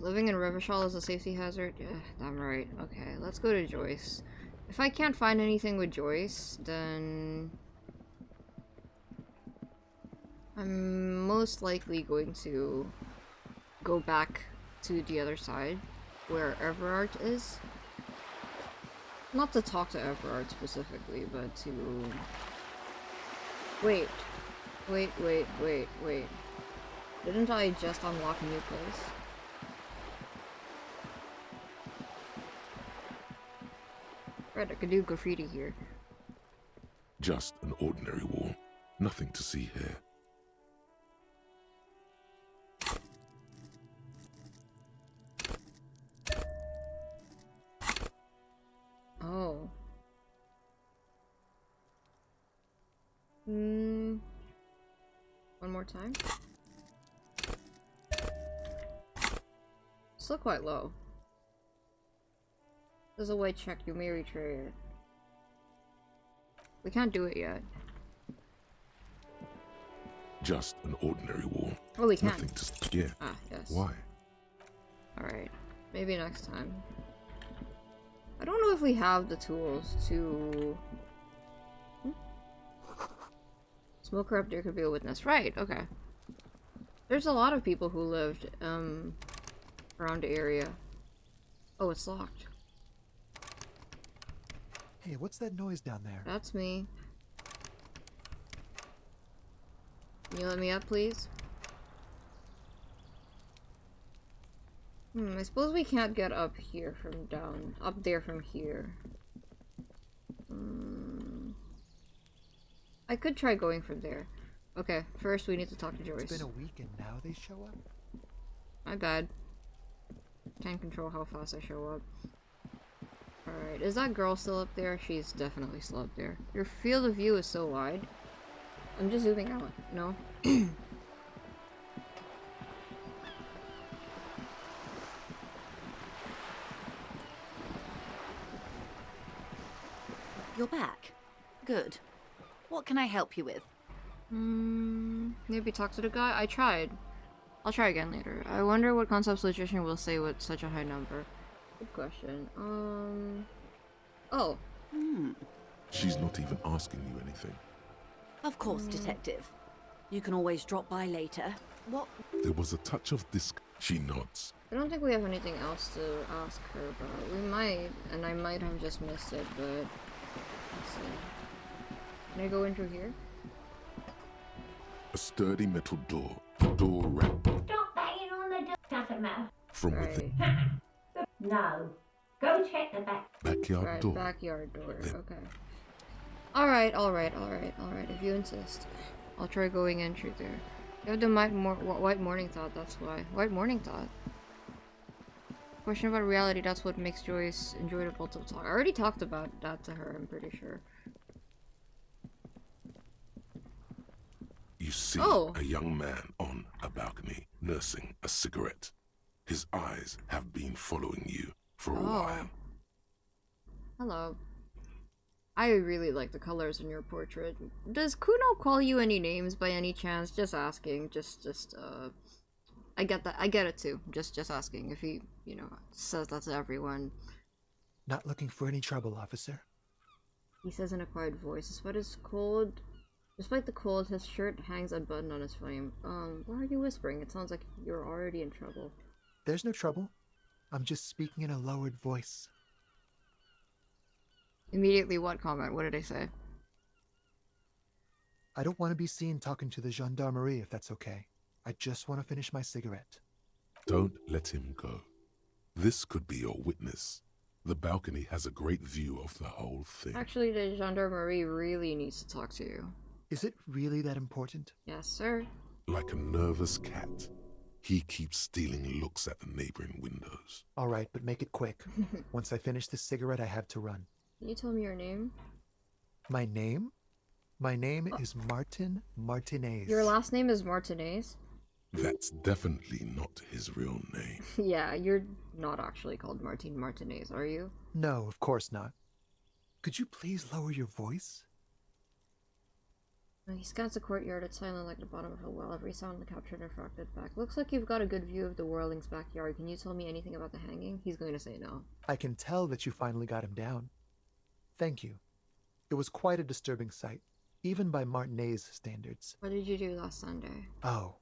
Living in Rivershall is a safety hazard? Yeah, I'm right. Okay, let's go to Joyce. If I can't find anything with Joyce, then... I'm most likely going to go back to the other side, where Everard is. Not to talk to Everard specifically, but to... Wait. Wait. Didn't I just unlock a new place? Right, I could do graffiti here. Just an ordinary wall. Nothing to see here. Oh. One more time. Still quite low. There's a white check, you may retray it. We can't do it yet. Just an ordinary wall. Oh, we can. Nothing to... Yeah. Ah, yes. Why? Alright. Maybe next time. I don't know if we have the tools to... Smoker up there could be a witness. Right, okay. There's a lot of people who lived, around the area. Oh, it's locked. Hey, what's that noise down there? That's me. Can you let me up, please? I suppose we can't get up here from down... up there from here. I could try going from there. Okay, first we need to talk to Joyce. It's been a week and now they show up? My bad. Can't control how fast I show up. Alright, is that girl still up there? She's definitely still up there. Your field of view is so wide. I'm just zooming out. No? You're back. Good. What can I help you with? Maybe talk to the guy? I tried. I'll try again later. I wonder what concepts logician will say with such a high number. Good question. Oh. She's not even asking you anything. Of course, Detective. You can always drop by later. What? There was a touch of this. She nods. I don't think we have anything else to ask her about. We might, and I might have just missed it, but... Let's see. Can I go in through here? A sturdy metal door. The door wrapped. Stop banging on the door, doesn't matter. From within. No. Go check the backyard door. Backyard door, okay. Alright. If you insist. I'll try going in through there. You have the white morning thought, that's why. White morning thought? Question about reality, that's what makes Joyce enjoyable to talk. I already talked about that to her, I'm pretty sure. You see a young man on a balcony, nursing a cigarette. His eyes have been following you for a while. Hello. I really like the colors in your portrait. Does Kuno call you any names by any chance? Just asking. I get that. I get it too. Just asking if he, says that to everyone. Not looking for any trouble, officer. He says in a quiet voice. Despite the cold, his shirt hangs unbuttoned on his frame. Why are you whispering? It sounds like you're already in trouble. There's no trouble. I'm just speaking in a lowered voice. Immediately what comment? What did I say? I don't want to be seen talking to the gendarmerie if that's okay. I just want to finish my cigarette. Don't let him go. This could be your witness. The balcony has a great view of the whole thing. Actually, the gendarmerie really needs to talk to you. Is it really that important? Yes, sir. Like a nervous cat, he keeps stealing looks at the neighboring windows. All right, but make it quick. Once I finish this cigarette, I have to run. Can you tell me your name? My name? My name is Martin Martinez. Your last name is Martinez? That's definitely not his real name. Yeah, you're not actually called Martin Martinez, are you? No, of course not. Could you please lower your voice? He scans the courtyard. It's silent like the bottom of a well. Every sound captured and refracted back. Looks like you've got a good view of the whirling's backyard. Can you tell me anything about the hanging? He's going to say no. I can tell that you finally got him down. Thank you. It was quite a disturbing sight, even by Martinez standards. What did you do last Sunday? Oh.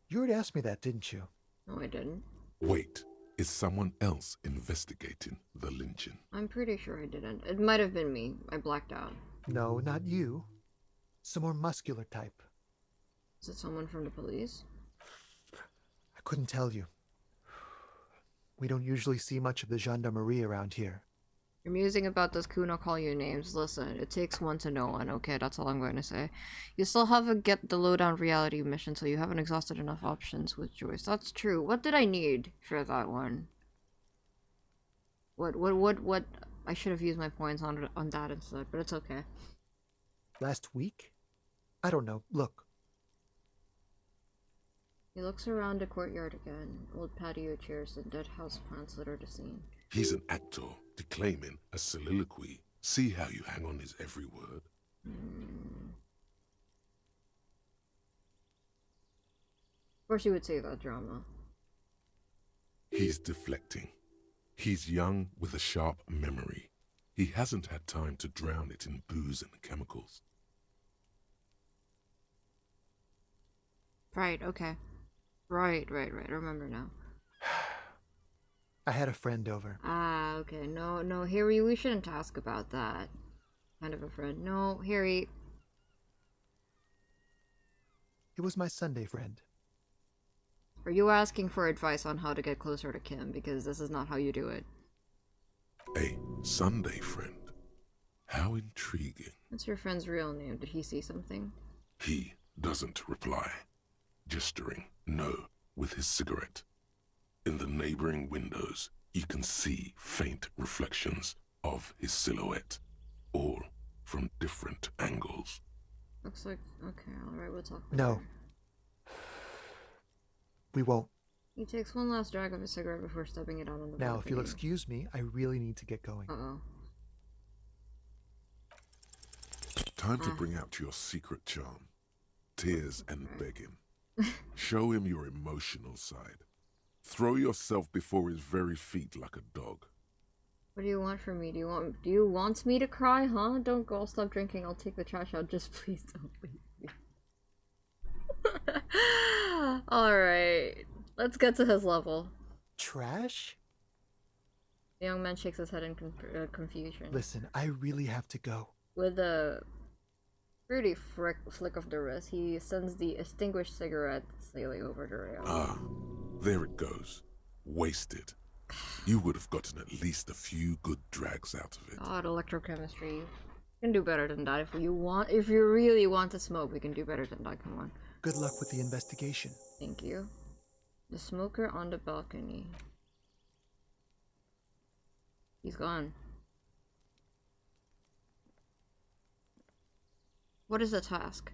You already asked me that, didn't you? No, I didn't. Wait, is someone else investigating the lynching? I'm pretty sure I didn't. It might have been me. I blacked out. No, not you. Some more muscular type. Is it someone from the police? I couldn't tell you. We don't usually see much of the gendarmerie around here. You're musing about this Kuno call you names. Listen, it takes one to know one, okay? That's all I'm going to say. You still have a get the lowdown reality mission, so you haven't exhausted enough options with Joyce. That's true. What did I need for that one? What? I should have used my points on that instead, but it's okay. Last week? I don't know. Look. He looks around the courtyard again. Old patio chairs and dead house plants litter the scene. He's an actor, declaiming a soliloquy. See how you hang on his every word? Of course you would say that, drama. He's deflecting. He's young with a sharp memory. He hasn't had time to drown it in booze and chemicals. Right, okay. Right. I remember now. I had a friend over. Ah, okay. No, Harry, we shouldn't ask about that. Kind of a friend. No, Harry. It was my Sunday friend. Are you asking for advice on how to get closer to Kim? Because this is not how you do it. A Sunday friend? How intriguing. What's your friend's real name? Did he see something? He doesn't reply, gesturing no with his cigarette. In the neighboring windows, you can see faint reflections of his silhouette, all from different angles. Looks like... Okay, alright, we'll talk later. No. We won't. He takes one last drag of his cigarette before stepping it out on the balcony. Now, if you'll excuse me, I really need to get going. Uh-oh. Time to bring out your secret charm. Tears and begging. Show him your emotional side. Throw yourself before his very feet like a dog. What do you want from me? Do you want me to cry, huh? Don't go, I'll stop drinking, I'll take the trash out. Just please don't leave me. Alright. Let's get to his level. Trash? The young man shakes his head in confusion. Listen, I really have to go. With a fruity flick of the wrist, he sends the extinguished cigarette sailing over the rail. Ah, there it goes. Wasted. You would have gotten at least a few good drags out of it. God, electrochemistry. You can do better than that if you really want to smoke, we can do better than that, come on. Good luck with the investigation. Thank you. The smoker on the balcony. He's gone. What is the task?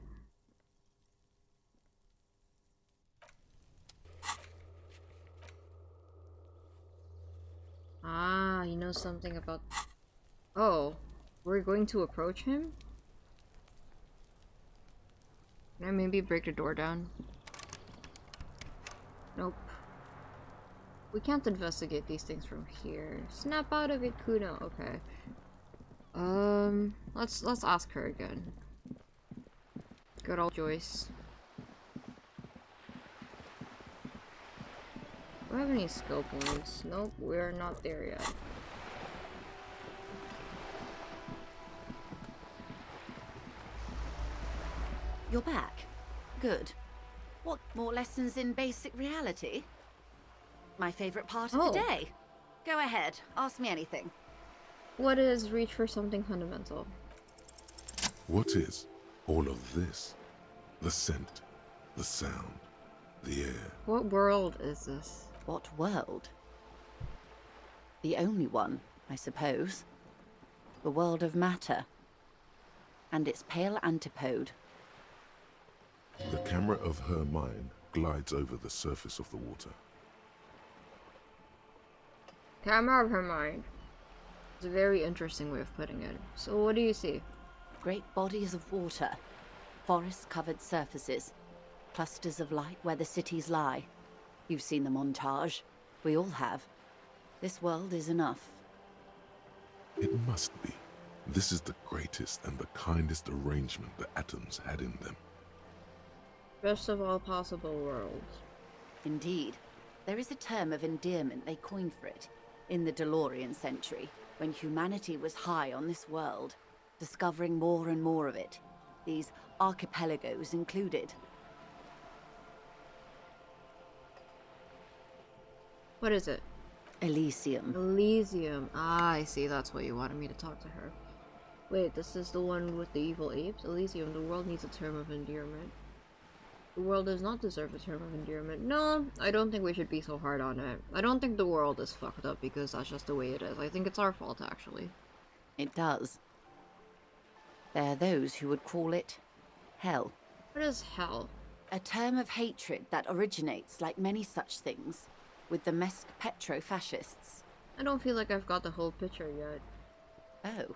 Ah, he knows something about... Oh, we're going to approach him? Can I maybe break the door down? Nope. We can't investigate these things from here. Snap out of it, Kuno. Okay. Let's ask her again. Good old Joyce. Do I have any skill points? Nope, we're not there yet. You're back. Good. What, more lessons in basic reality? My favorite part of the day. Go ahead, ask me anything. What is reach for something fundamental? What is all of this? The scent, the sound, the air. What world is this? What world? The only one, I suppose. The world of matter. And its pale antipode. The camera of her mind glides over the surface of the water. Camera of her mind. It's a very interesting way of putting it. So what do you see? Great bodies of water, forest-covered surfaces, clusters of light where the cities lie. You've seen the montage. We all have. This world is enough. It must be. This is the greatest and the kindest arrangement the atoms had in them. Best of all possible worlds. Indeed. There is a term of endearment they coined for it in the DeLorean century, when humanity was high on this world, discovering more and more of it, these archipelagos included. What is it? Elysium. Elysium. Ah, I see. That's why you wanted me to talk to her. Wait, this is the one with the evil apes? Elysium, the world needs a term of endearment. The world does not deserve a term of endearment. No, I don't think we should be so hard on it. I don't think the world is fucked up because that's just the way it is. I think it's our fault, actually. It does. There are those who would call it hell. What is hell? A term of hatred that originates, like many such things, with the Mesk petro-fascists. I don't feel like I've got the whole picture yet. Oh,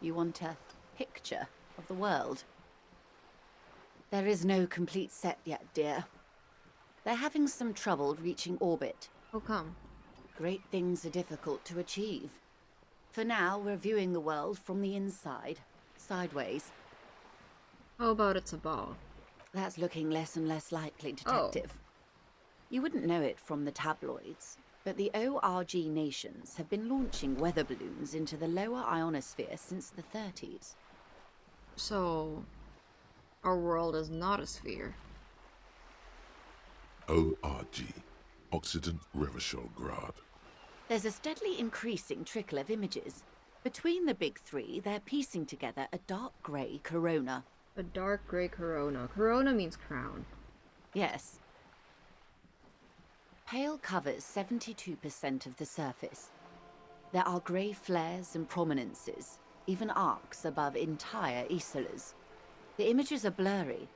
you want a picture of the world? There is no complete set yet, dear. They're having some trouble reaching orbit. How come? Great things are difficult to achieve. For now, we're viewing the world from the inside, sideways. How about it's a ball? That's looking less and less likely, Detective. Oh. You wouldn't know it from the tabloids, but the ORG nations have been launching weather balloons into the lower ionosphere since the 30s. So, our world is not a sphere. ORG, Occident Revolgrad. There's a steadily increasing trickle of images. Between the big three, they're piecing together a dark grey corona. A dark grey corona. Corona means crown. Yes. Pale covers 72% of the surface. There are grey flares and prominences, even arcs above entire isolas. The images are blurry,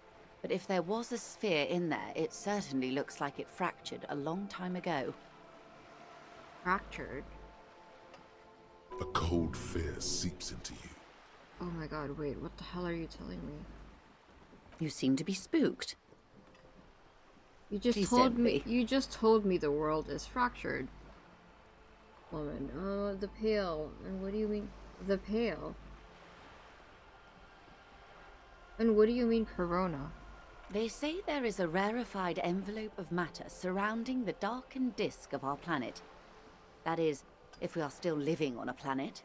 but if there was a sphere in there, it certainly looks like it fractured a long time ago. Fractured? A cold fear seeps into you. Oh my god, wait, what the hell are you telling me? You seem to be spooked. You just told me the world is fractured. Woman, the pale. And what do you mean? The pale? And what do you mean corona? They say there is a rarefied envelope of matter surrounding the darkened disk of our planet. That is, if we are still living on a planet.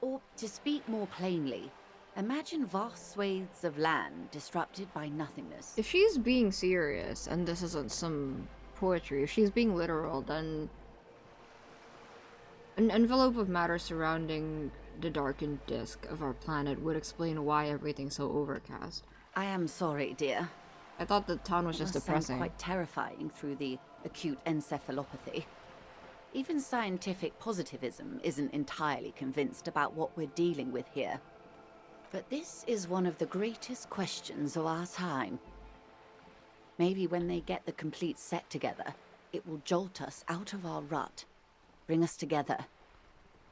Or, to speak more plainly, imagine vast swathes of land disrupted by nothingness. If she's being serious, and this isn't some poetry, if she's being literal, then an envelope of matter surrounding the darkened disk of our planet would explain why everything's so overcast. I am sorry, dear. I thought the town was just depressing. Quite terrifying through the acute encephalopathy. Even scientific positivism isn't entirely convinced about what we're dealing with here. But this is one of the greatest questions of our time. Maybe when they get the complete set together, it will jolt us out of our rut, bring us together,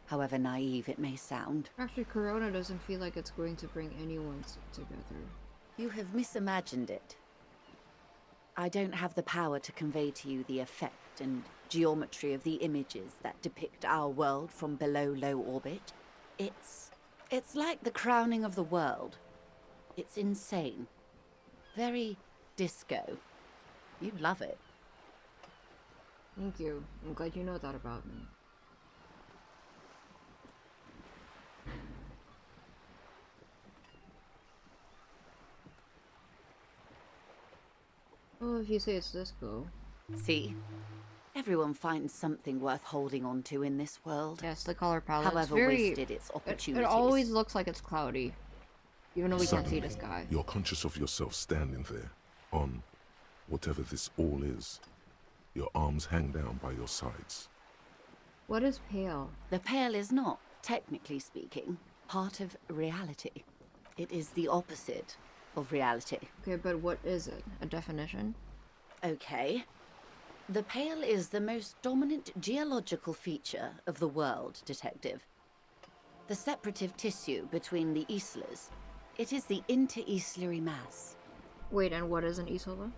however naive it may sound. Actually, Corona doesn't feel like it's going to bring anyone together. You have misimagined it. I don't have the power to convey to you the effect and geometry of the images that depict our world from below low orbit. It's like the crowning of the world. It's insane. Very disco. You'd love it. Thank you. I'm glad you know that about me. Oh, if you say it's disco. See? Everyone finds something worth holding on to in this world. Yes, the color palette. However wasted its opportunities. It always looks like it's cloudy. Even though we can't see the sky. You're conscious of yourself standing there, on whatever this all is. Your arms hang down by your sides. What is pale? The pale is not, technically speaking, part of reality. It is the opposite. of reality. Okay, but what is it? A definition? Okay. The Pale is the most dominant geological feature of the world, Detective. The separative tissue between the islas. It is the inter-islary mass. Wait, and what is an isla?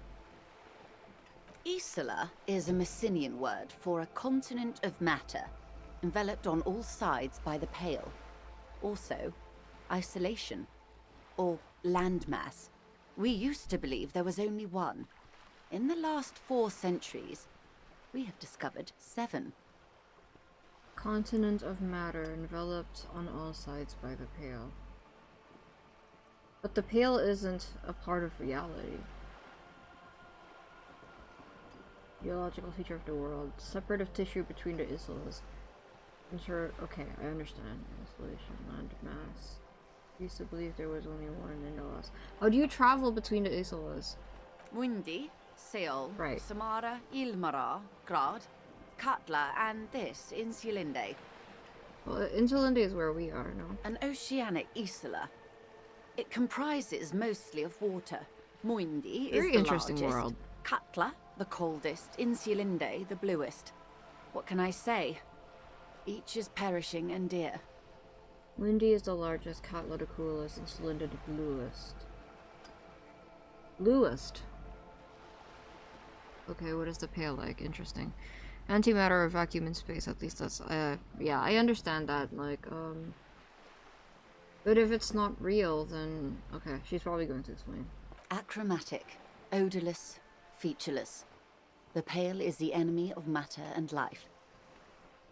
Isla is a Messinian word for a continent of matter, enveloped on all sides by the Pale. Also, isolation, or landmass. We used to believe there was only one. In the last 4 centuries, we have discovered 7. Continent of matter enveloped on all sides by the Pale. But the Pale isn't a part of reality. Geological feature of the world. Separative tissue between the islas. Okay, I understand. Isolation, land mass. Used to believe there was only one in the last. How do you travel between the islas? Windy, Seol, Right. Samara, Ilmara, Grad, Katla, and this, Insulinde. Well, Insulinde is where we are now. An oceanic isla. It comprises mostly of water. Muindi is Very the interesting largest. world. Katla, the coldest. Insulinde, the bluest. What can I say? Each is perishing and dear. Windy is the largest, Katla the coolest, and Insulinde the bluest. Bluest? Okay, what is the Pale like? Interesting. Antimatter or vacuum in space, at least that's, yeah, I understand that, like, but if it's not real, then, okay, she's probably going to explain. Achromatic, odorless, featureless. The Pale is the enemy of matter and life.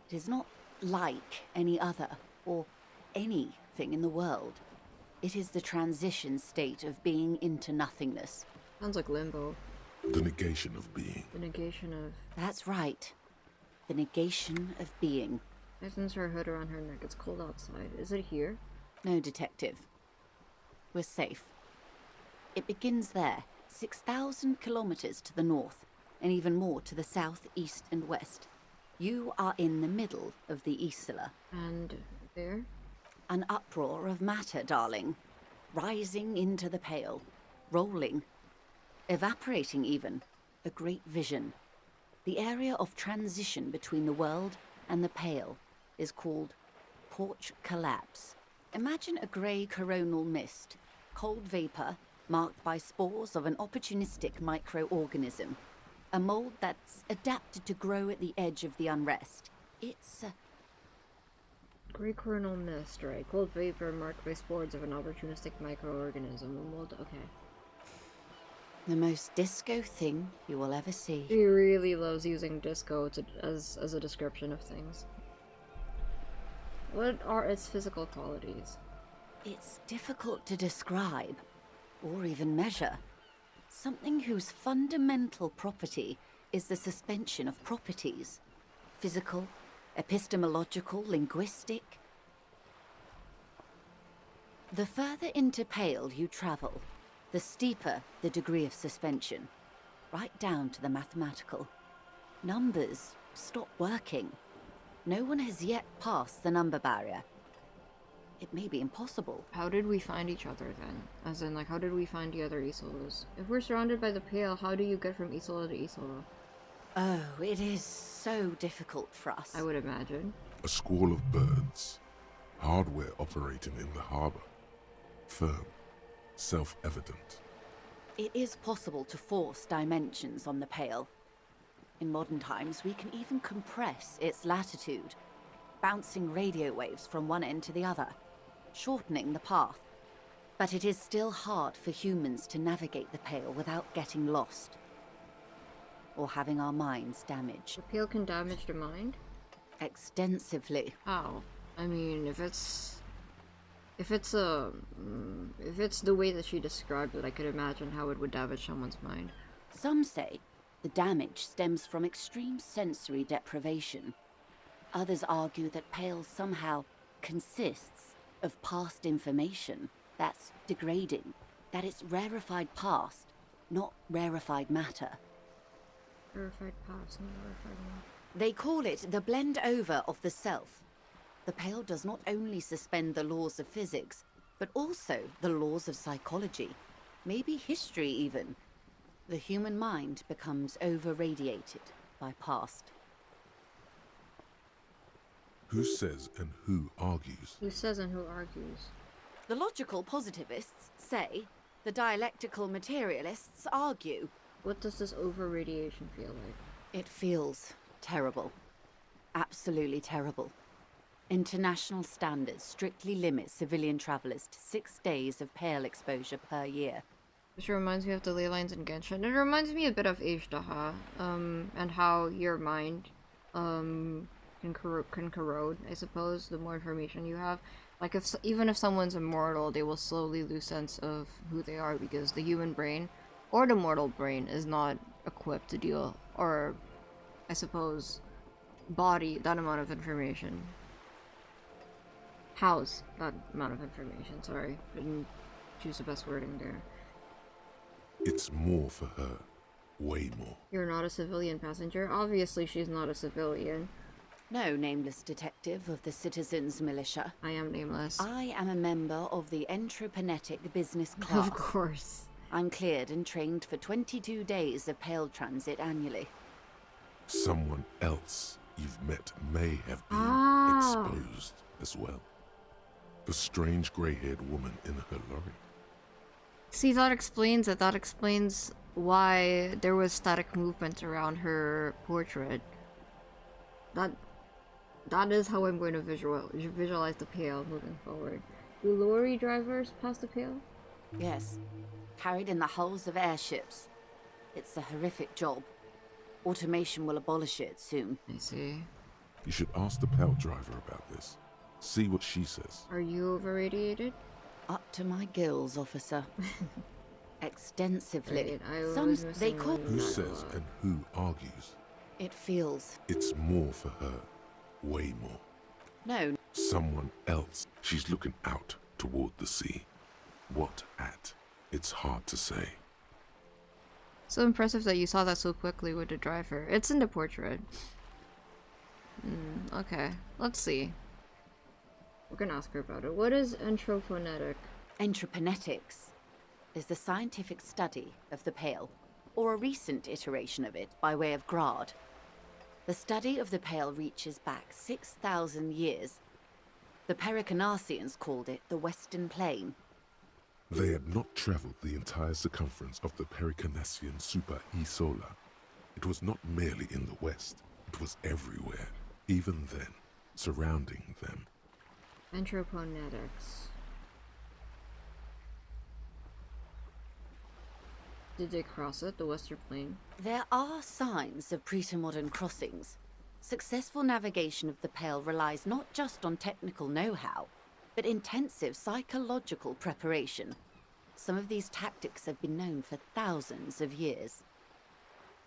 It is not like any other, or anything in the world. It is the transition state of being into nothingness. Sounds like limbo. The negation of being. The negation of... That's right. The negation of being. I sense her hood around her neck. It's cold outside. Is it here? No, Detective. We're safe. It begins there, 6,000 kilometers to the north, and even more to the south, east, and west. You are in the middle of the Isla. And there? An uproar of matter, darling. Rising into the Pale. Rolling. Evaporating even. A great vision. The area of transition between the world and the Pale is called Porch Collapse. Imagine a grey coronal mist, cold vapor marked by spores of an opportunistic microorganism, a mold that's adapted to grow at the edge of the unrest. It's Grey coronal mist, right? Cold vapor marked by spores of an opportunistic microorganism. A mold, okay. the most disco thing you will ever see. She really loves using disco as a description of things. What are its physical qualities? It's difficult to describe, or even measure. Something whose fundamental property is the suspension of properties. Physical, epistemological, linguistic. The further into Pale you travel, the steeper the degree of suspension, right down to the mathematical. Numbers stop working. No one has yet passed the number barrier. It may be impossible. How did we find each other then? As in, like, how did we find the other Isolas? If we're surrounded by the Pale, how do you get from Isola to Isola? Oh, it is so difficult for us. I would imagine. A squall of birds. Hardware operating in the harbor. Firm. Self-evident. It is possible to force dimensions on the Pale. In modern times, we can even compress its latitude, bouncing radio waves from one end to the other, shortening the path. But it is still hard for humans to navigate the Pale without getting lost, or having our minds damaged. The Pale can damage the mind? Extensively. How? I mean, if it's the way that she described it, I could imagine how it would damage someone's mind. Some say the damage stems from extreme sensory deprivation. Others argue that Pale somehow consists of past information that's degrading, that it's rarefied past, not rarefied matter. Rarefied past, not rarefied matter. They call it the blend over of the self. The Pale does not only suspend the laws of physics, but also the laws of psychology. maybe history even. The human mind becomes over-radiated by past. Who says and who argues? Who says and who argues? The logical positivists say, the dialectical materialists argue. What does this over-radiation feel like? It feels terrible. Absolutely terrible. International standards strictly limit civilian travelers to 6 days of pale exposure per year. This reminds me of the ley lines in Genshin. It reminds me a bit of Ishtaha, and how your mind, can corrode, I suppose, the more information you have. Like, even if someone's immortal, they will slowly lose sense of who they are, because the human brain, or the mortal brain, is not equipped to deal, or, I suppose, body that amount of information. House that amount of information, sorry. Didn't choose the best wording there. It's more for her. Way more. You're not a civilian passenger? Obviously she's not a civilian. No, nameless detective of the Citizens Militia. I am nameless. I am a member of the Entropanetic Business Class. Of course. I'm cleared and trained for 22 days of pale transit annually. Someone else you've met may have been exposed as well. The strange grey-haired woman in her lorry. See, that explains it. That explains why there was static movement around her portrait. That is how I'm going to visualize the Pale moving forward. Do lorry drivers pass the Pale? Yes. Carried in the hulls of airships. It's a horrific job. Automation will abolish it soon. I see. You should ask the Pale driver about this. See what she says. Are you over-radiated? Up to my gills, officer. Extensively. Right, Some they call. Who says and who argues? It feels. It's more for her. Way more. No. Someone else. She's looking out toward the sea. What at? It's hard to say. So impressive that you saw that so quickly with the driver. It's in the portrait. Okay, let's see. We're gonna ask her about it. What is entrophonetic? Entroponetics is the scientific study of the Pale, or a recent iteration of it by way of grad. The study of the Pale reaches back 6,000 years. The Pericarnassians called it the Western Plain. They had not traveled the entire circumference of the Pericarnassian Super E-Solar. It was not merely in the west, it was everywhere, even then, surrounding them. Entroponetics. Did they cross it, the Western Plain? There are signs of pre-modern crossings. Successful navigation of the Pale relies not just on technical know-how, but intensive psychological preparation. Some of these tactics have been known for thousands of years.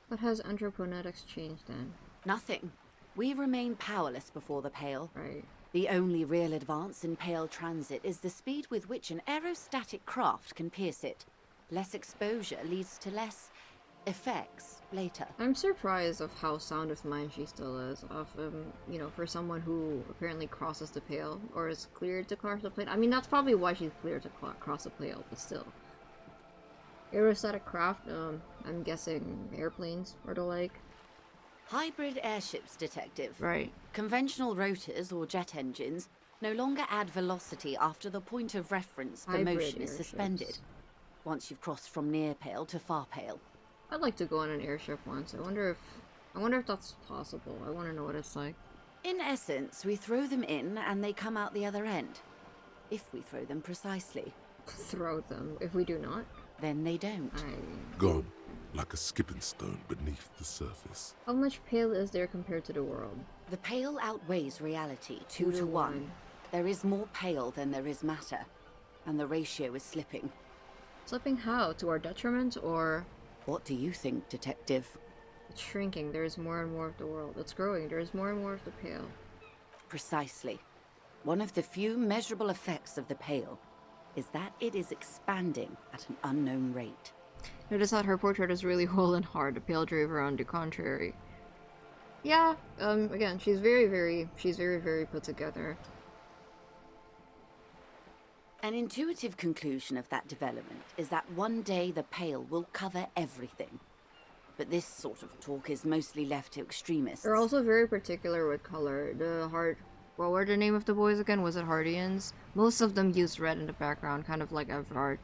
What has entroponetics changed then? Nothing. We remain powerless before the Pale. Right. The only real advance in Pale transit is the speed with which an aerostatic craft can pierce it. Less exposure leads to less effects later. I'm surprised of how sound of mind she still is. You know, for someone who apparently crosses the Pale, or is cleared to cross the Pale. I mean, that's probably why she's cleared to cross the Pale, but still. Aerostatic craft, I'm guessing airplanes or the like. Hybrid airships, detective. Right. Conventional rotors or jet engines no longer add velocity after the point of reference for Hybrid motion is airships. suspended. Once you've crossed from near Pale to far Pale. I'd like to go on an airship once. I wonder if that's possible. I want to know what it's like. In essence, we throw them in and they come out the other end. If we throw them precisely. Throw them. If we do not, then they don't. Gone, like a skipping stone beneath the surface. How much Pale is there compared to the world? The Pale outweighs reality 2 to 1. There is more Pale than there is matter, and the ratio is slipping. Slipping how? To our detriment, or? What do you think, detective? It's shrinking. There's more and more of the world. It's growing. There's more and more of the Pale. Precisely. One of the few measurable effects of the Pale is that it is expanding at an unknown rate. Notice that her portrait is really whole and hard. The Pale driver, on the contrary. Yeah, again, she's very, very put together. An intuitive conclusion of that development is that one day the Pale will cover everything. But this sort of talk is mostly left to extremists. They're also very particular with color. What were the name of the boys again? Was it Hardians? Most of them use red in the background, kind of like Everard.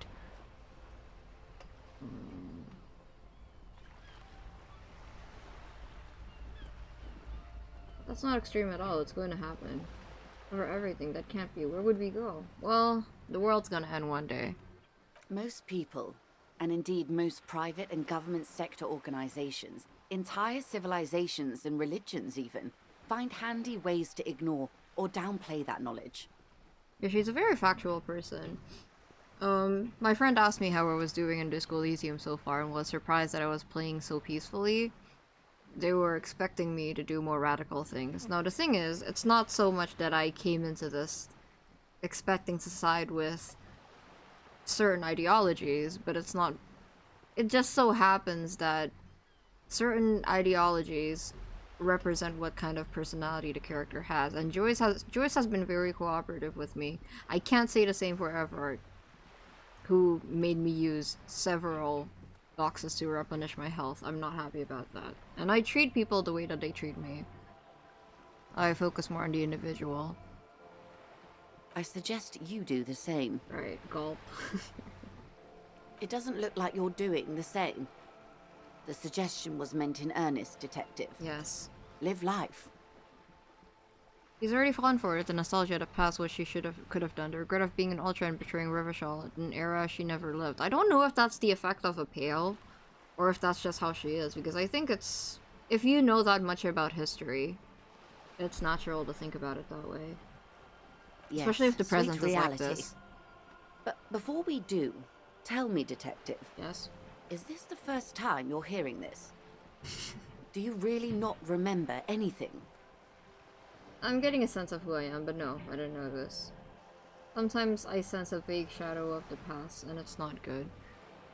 That's not extreme at all. It's going to happen. Over everything. That can't be. Where would we go? Well, the world's gonna end one day. Most people, and indeed most private and government sector organizations, entire civilizations and religions even, find handy ways to ignore or downplay that knowledge. Yeah, she's a very factual person. My friend asked me how I was doing in Disco Elysium so far and was surprised that I was playing so peacefully. They were expecting me to do more radical things. Now the thing is, it's not so much that I came into this expecting to side with certain ideologies, but it's not... It just so happens that certain ideologies represent what kind of personality the character has, and Joyce has been very cooperative with me. I can't say the same for Everard, who made me use several boxes to replenish my health. I'm not happy about that. And I treat people the way that they treat me. I focus more on the individual. I suggest you do the same. Right, gulp. It doesn't look like you're doing the same. The suggestion was meant in earnest, Detective. Yes. Live life. He's already fallen for it, the nostalgia of the past, what she could have done, the regret of being an ultra and betraying Revachol, an era she never lived. I don't know if that's the effect of a Pale, or if that's just how she is, because I think it's... If you know that much about history, it's natural to think about it that way. Yes, especially if the present is like reality. this. But before we do, tell me, Detective. Yes? Is this the first time you're hearing this? Do you really not remember anything? I'm getting a sense of who I am, but no, I don't know this. Sometimes I sense a vague shadow of the past, and it's not good.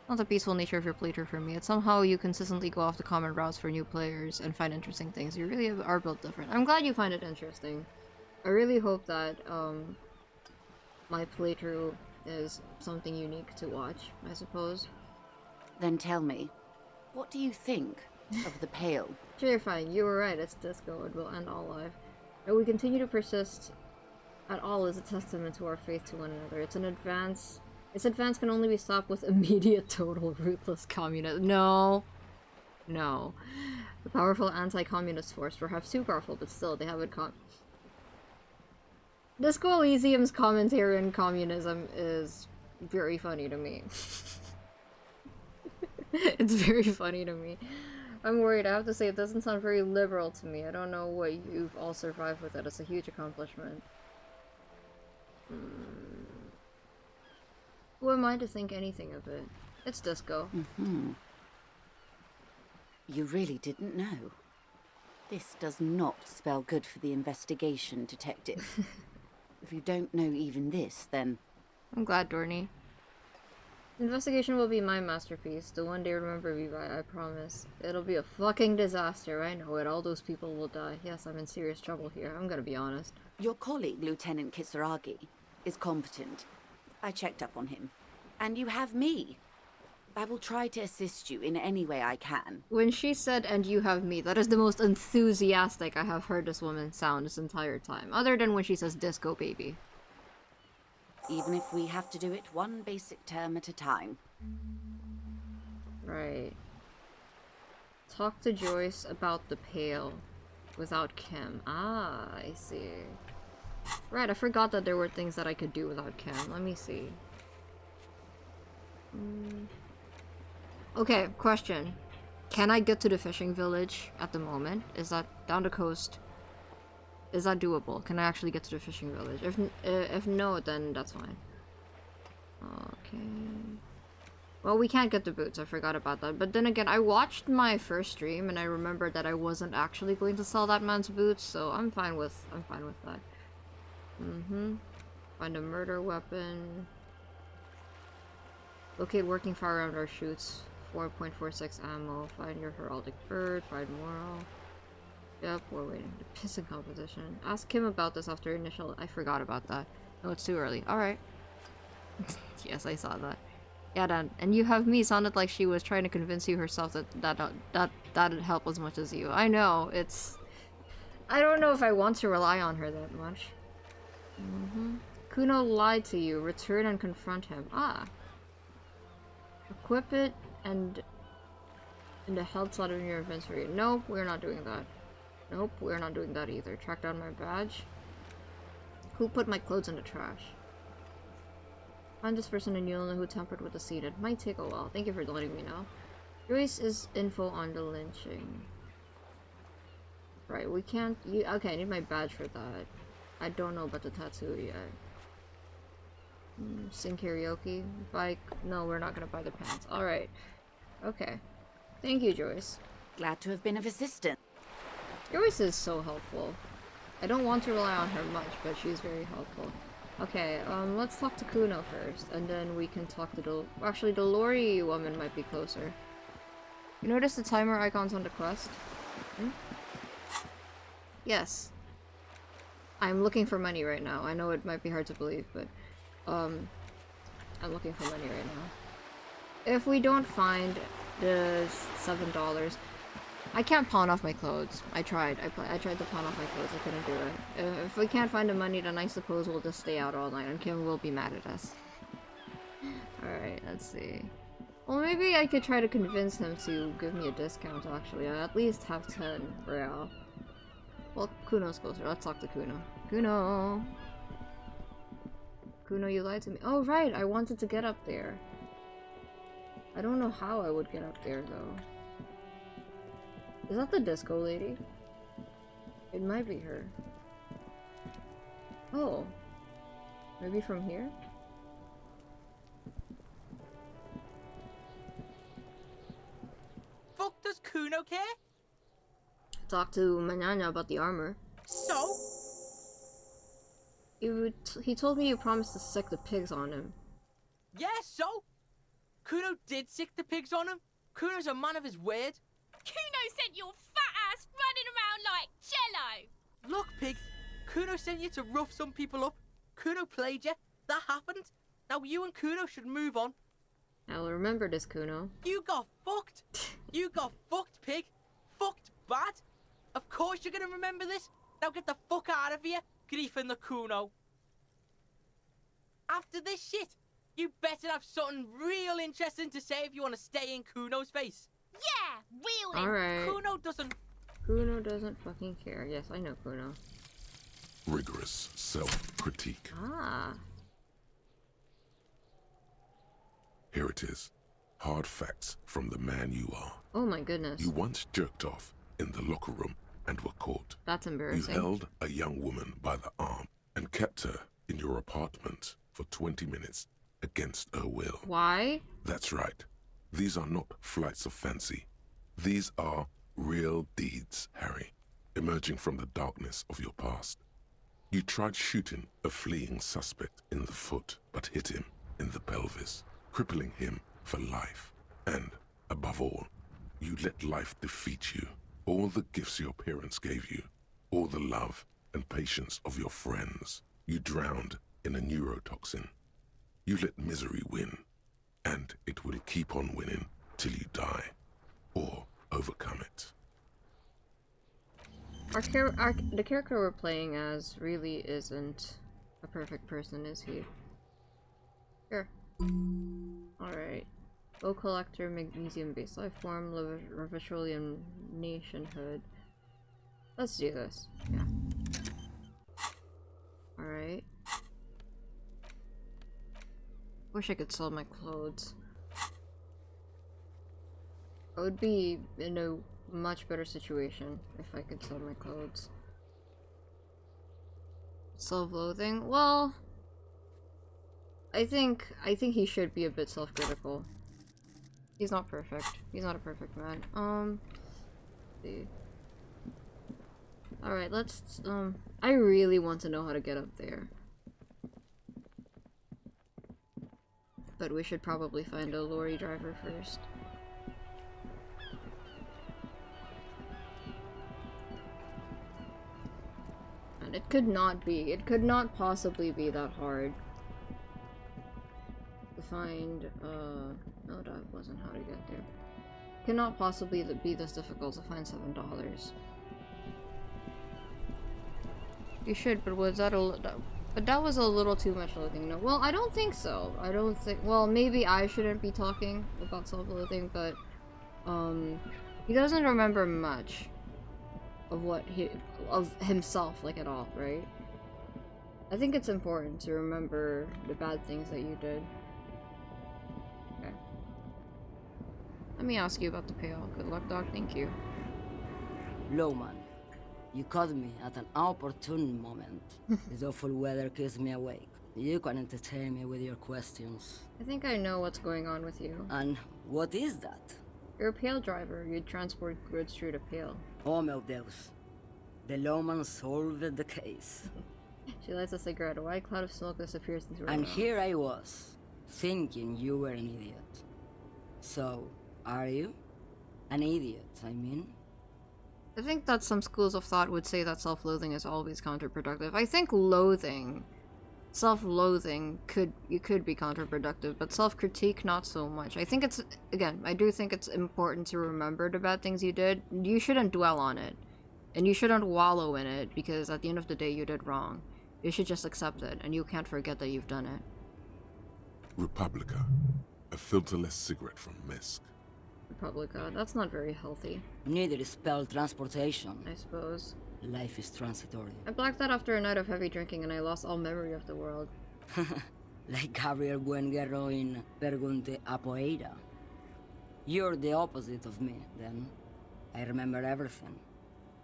Not the peaceful nature of your playthrough for me. It's somehow you consistently go off the common routes for new players and find interesting things. You really are built different. I'm glad you find it interesting. I really hope that my playthrough is something unique to watch, I suppose. Then tell me, what do you think of the Pale? Sure, fine. You were right. It's disco. It will end all life. That we continue to persist at all is a testament to our faith to one another. Its advance can only be stopped with immediate, total, ruthless communism. No. No. The powerful anti-communist force, perhaps too powerful, but still, they have it Disco Elysium's commentary on communism is very funny to me. It's very funny to me. I'm worried. I have to say, it doesn't sound very liberal to me. I don't know what you've all survived with it. It's a huge accomplishment. Who am I to think anything of it? It's disco. You really didn't know. This does not spell good for the investigation, Detective. If you don't know even this, then... I'm glad, Dorney. Investigation will be my masterpiece. The one day remember me by, I promise. It'll be a fucking disaster, I know it. All those people will die. Yes, I'm in serious trouble here. I'm gonna be honest. Your colleague, Lieutenant Kisaragi, is competent. I checked up on him. And you have me. I will try to assist you in any way I can. When she said, and you have me, that is the most enthusiastic I have heard this woman sound this entire time. Other than when she says disco baby. Even if we have to do it one basic term at a time. Right. Talk to Joyce about the Pale without Kim. Ah, I see. Right, I forgot that there were things that I could do without Kim. Let me see. Okay, question. Can I get to the fishing village at the moment? Is that down the coast? Is that doable? Can I actually get to the fishing village? If no, then that's fine. Okay. Well, we can't get the boots. I forgot about that. But then again, I watched my first stream and I remembered that I wasn't actually going to sell that man's boots, so I'm fine with that. Find a murder weapon. Locate working firearm or shoots. 4.46 ammo. Find your heraldic bird. Find moral. Yep, we're waiting. The pissing competition. Ask him about this after initial... I forgot about that. No, it's too early. Alright. Yes, I saw that. Yeah, Dad. And you have me sounded like she was trying to convince you herself that'd help as much as you. I know, it's... I don't know if I want to rely on her that much. Kuno lied to you. Return and confront him. Ah. Equip it and in the health slot in your inventory. Nope, we're not doing that. Nope, we're not doing that either. Track down my badge. Who put my clothes in the trash? Find this person and you'll know who tampered with the seed. It might take a while. Thank you for letting me know. Joyce is info on the lynching. Right, we can't... okay, I need my badge for that. I don't know about the tattoo yet. Sing karaoke? Bike? No, we're not gonna buy the pants. Alright. Okay. Thank you, Joyce. Glad to have been of assistance. Joyce is so helpful. I don't want to rely on her much, but she's very helpful. Okay, let's talk to Kuno first, and then we can talk to the... Actually, the Lori woman might be closer. You notice the timer icons on the quest? Yes. I'm looking for money right now. I know it might be hard to believe, but... I'm looking for money right now. If we don't find the $7... I can't pawn off my clothes. I tried. I tried to pawn off my clothes. I couldn't do it. If we can't find the money, then I suppose we'll just stay out all night and Kim will be mad at us. Alright, let's see. Well, maybe I could try to convince him to give me a discount, actually. I at least have 10 real. Well, Kuno's closer. Let's talk to Kuno. Kuno! Kuno, you lied to me. Oh, right! I wanted to get up there. I don't know how I would get up there, though. Is that the disco lady? It might be her. Oh. Maybe from here? Fuck does Kuno care? Talk to Manana about the armor. So? He told me you promised to sick the pigs on him. Yeah, so? Kuno did sick the pigs on him. Kuno's a man of his word. Kuno sent your fat ass running around like jello! Look, pig. Kuno sent you to rough some people up. Kuno played you. That happened. Now you and Kuno should move on. I'll remember this, Kuno. You got fucked. You got fucked, pig. Fucked bad. Of course you're gonna remember this. Now get the fuck out of here, griefing the Kuno. After this shit, you better have something real interesting to say if you want to stay in Kuno's face. Yeah, wheel him. Alright. Kuno doesn't fucking care. Yes, I know Kuno. Rigorous self-critique. Ah. Here it is. Hard facts from the man you are. Oh my goodness. You once jerked off in the locker room and were caught. That's embarrassing. You held a young woman by the arm and kept her in your apartment for 20 minutes against her will. Why? That's right. These are not flights of fancy. These are real deeds, Harry, emerging from the darkness of your past. You tried shooting a fleeing suspect in the foot, but hit him in the pelvis, crippling him for life. And, above all, you let life defeat you. All the gifts your parents gave you, all the love and patience of your friends, you drowned in a neurotoxin. You let misery win, and it will keep on winning till you die, or overcome it. The character we're playing as really isn't a perfect person, is he? Sure. Alright. Bow collector, magnesium-based life form, Revitalian nationhood. Let's do this. Yeah. Alright. Wish I could sell my clothes. I would be in a much better situation if I could sell my clothes. Self-loathing? Well, I think he should be a bit self-critical. He's not perfect. He's not a perfect man. Let's see. Alright, let's, I really want to know how to get up there. But we should probably find a lorry driver first. And it could not possibly be that hard. find, no, that wasn't how to get there. Cannot possibly be this difficult to find $7. You should, but was that but that was a little too much loathing. No, well, I don't think so. I don't think, well, maybe I shouldn't be talking about self-loathing, but, he doesn't remember much of himself, like, at all, right? I think it's important to remember the bad things that you did. Okay. Let me ask you about the pail. Good luck, Doc. Thank you. Lowman, you caught me at an opportune moment. This awful weather keeps me awake. You can entertain me with your questions. I think I know what's going on with you. And what is that? You're a pail driver. You transport goods through the pail. Oh, meu Deus. The lawman solved the case. She lights a cigarette. A white cloud of smoke disappears into her And mouth. here I was, thinking you were an idiot. So, are you? An idiot, I mean? I think that some schools of thought would say that self-loathing is always counterproductive. I think self-loathing could be counterproductive, but self-critique not so much. I think it's, again, I do think it's important to remember the bad things you did. You shouldn't dwell on it. And you shouldn't wallow in it, because at the end of the day you did wrong. You should just accept it, and you can't forget that you've done it. Republica. A filterless cigarette from Misk. Republica, that's not very healthy. Neither is spelled transportation. I suppose. Life is transitory. I blacked out after a night of heavy drinking and I lost all memory of the world. Like Gabriel Buenguerro in Pergunte a Poeira. You're the opposite of me, then. I remember everything.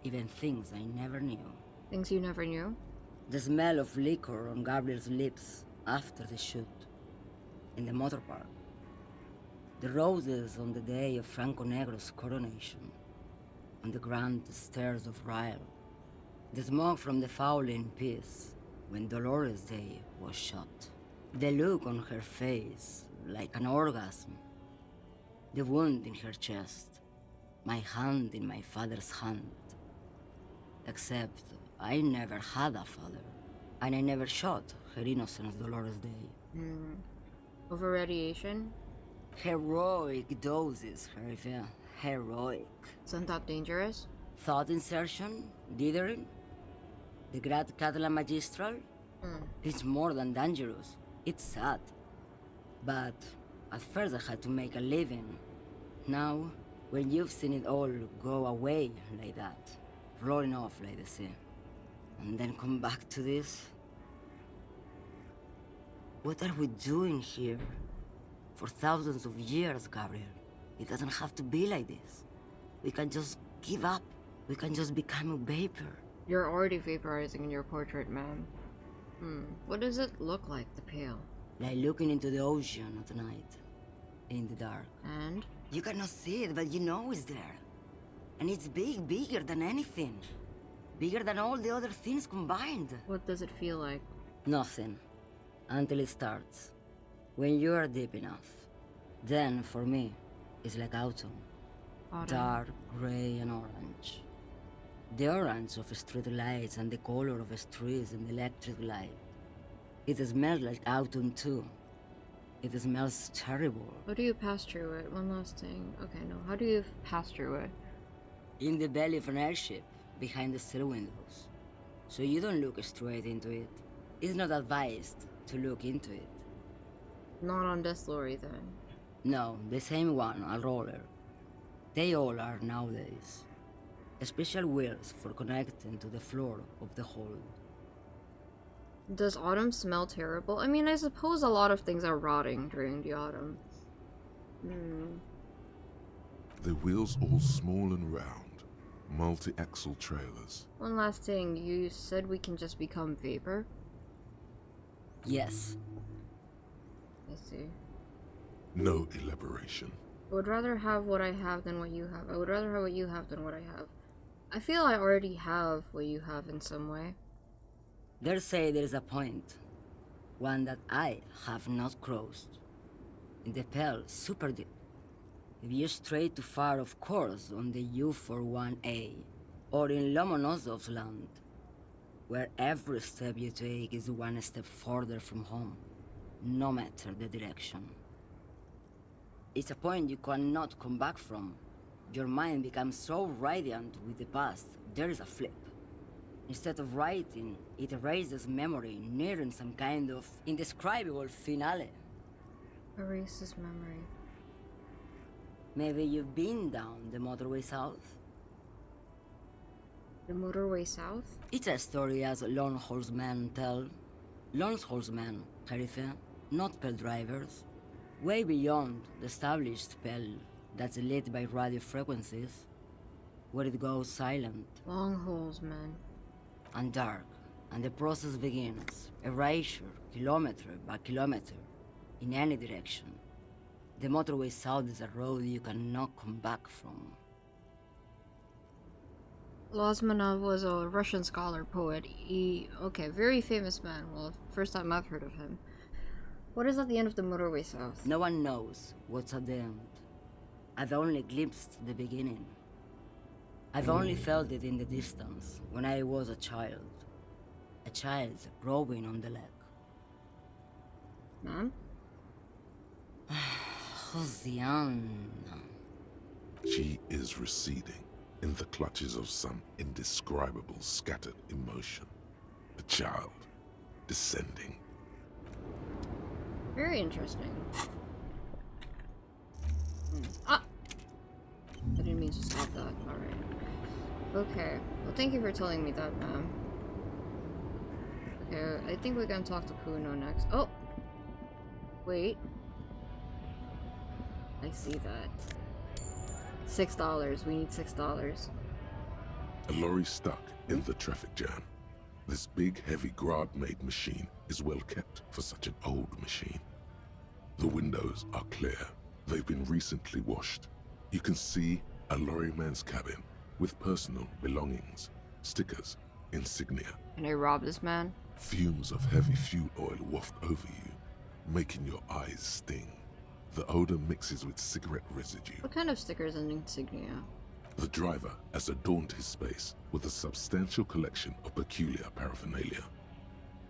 Even things I never knew. Things you never knew? The smell of liquor on Gabriel's lips after the shoot. In the motor park. The roses on the day of Franco Negro's coronation. On the grand stairs of Ryle. The smoke from the Fowling piece when Dolores Day was shot. The look on her face, like an orgasm. The wound in her chest. My hand in my father's hand. Except I never had a father. And I never shot her innocent Dolores Day. Over radiation? Heroic doses, Herifia. Heroic. Isn't that dangerous? Thought insertion? Dithering? The Grad Catalan Magistral? It's more than dangerous. It's sad. But at first I had to make a living. Now, when you've seen it all go away like that, rolling off like the sea, and then come back to this? What are we doing here? For thousands of years, Gabriel. It doesn't have to be like this. We can just give up. We can just become a vapor. You're already vaporizing in your portrait, ma'am. What does it look like, the pail? Like looking into the ocean at night. In the dark. And? You cannot see it, but you know it's there. And it's big, bigger than anything. Bigger than all the other things combined. What does it feel like? Nothing. Until it starts. When you are deep enough. Then, for me, it's like autumn. Dark, gray, and orange. The orange of street lights and the color of streets and electric light. It smells like autumn too. It smells terrible. How do you pass through it? One last thing. Okay, no. How do you pass through it? In the belly of an airship, behind the steel windows. So you don't look straight into it. It's not advised to look into it. Not on this lorry, then. No, the same one, a roller. They all are nowadays. Special wheels for connecting to the floor of the hold. Does autumn smell terrible? I mean, I suppose a lot of things are rotting during the autumn. The wheels all small and round. Multi-axle trailers. One last thing. You said we can just become vapor? Yes. I see. No elaboration. I would rather have what I have than what you have. I would rather have what you have than what I have. I feel I already have what you have in some way. They say there is a point. One that I have not crossed. In the Pale, super deep. If you stray too far, of course, on the U41A, or in Lomonosov's land, where every step you take is one step further from home. no matter the direction. It's a point you cannot come back from. Your mind becomes so radiant with the past, there is a flip. Instead of writing, it erases memory, nearing some kind of indescribable finale. Erases memory. Maybe you've been down the motorway south? The motorway south? It's a story as lone horsemen tell. Lone horsemen, Jerife, not pale drivers. Way beyond the established pale that's lit by radio frequencies, where it goes silent. Long holes, man. And dark, and the process begins. Erasure, kilometer by kilometer, in any direction. The motorway south is a road you cannot come back from. Lozmanov was a Russian scholar, poet. Okay, very famous man. Well, first time I've heard of him. What is at the end of the motorway south? No one knows what's at the end. I've only glimpsed the beginning. I've only felt it in the distance, when I was a child. A child growing on the leg. Ma'am? Josiana. She is receding in the clutches of some indescribable scattered emotion. The child descending. Very interesting. Ah! I didn't mean to stop that. Alright. Okay. Well, thank you for telling me that, ma'am. Okay, I think we can talk to Kuno next. Oh! Wait. I see that. $6. We need $6. A lorry stuck in the traffic jam. This big, heavy Grad-made machine is well kept for such an old machine. The windows are clear. They've been recently washed. You can see a lorryman's cabin with personal belongings, stickers, insignia. Can I rob this man? Fumes of heavy fuel oil waft over you, making your eyes sting. The odor mixes with cigarette residue. What kind of stickers and insignia? The driver has adorned his space with a substantial collection of peculiar paraphernalia.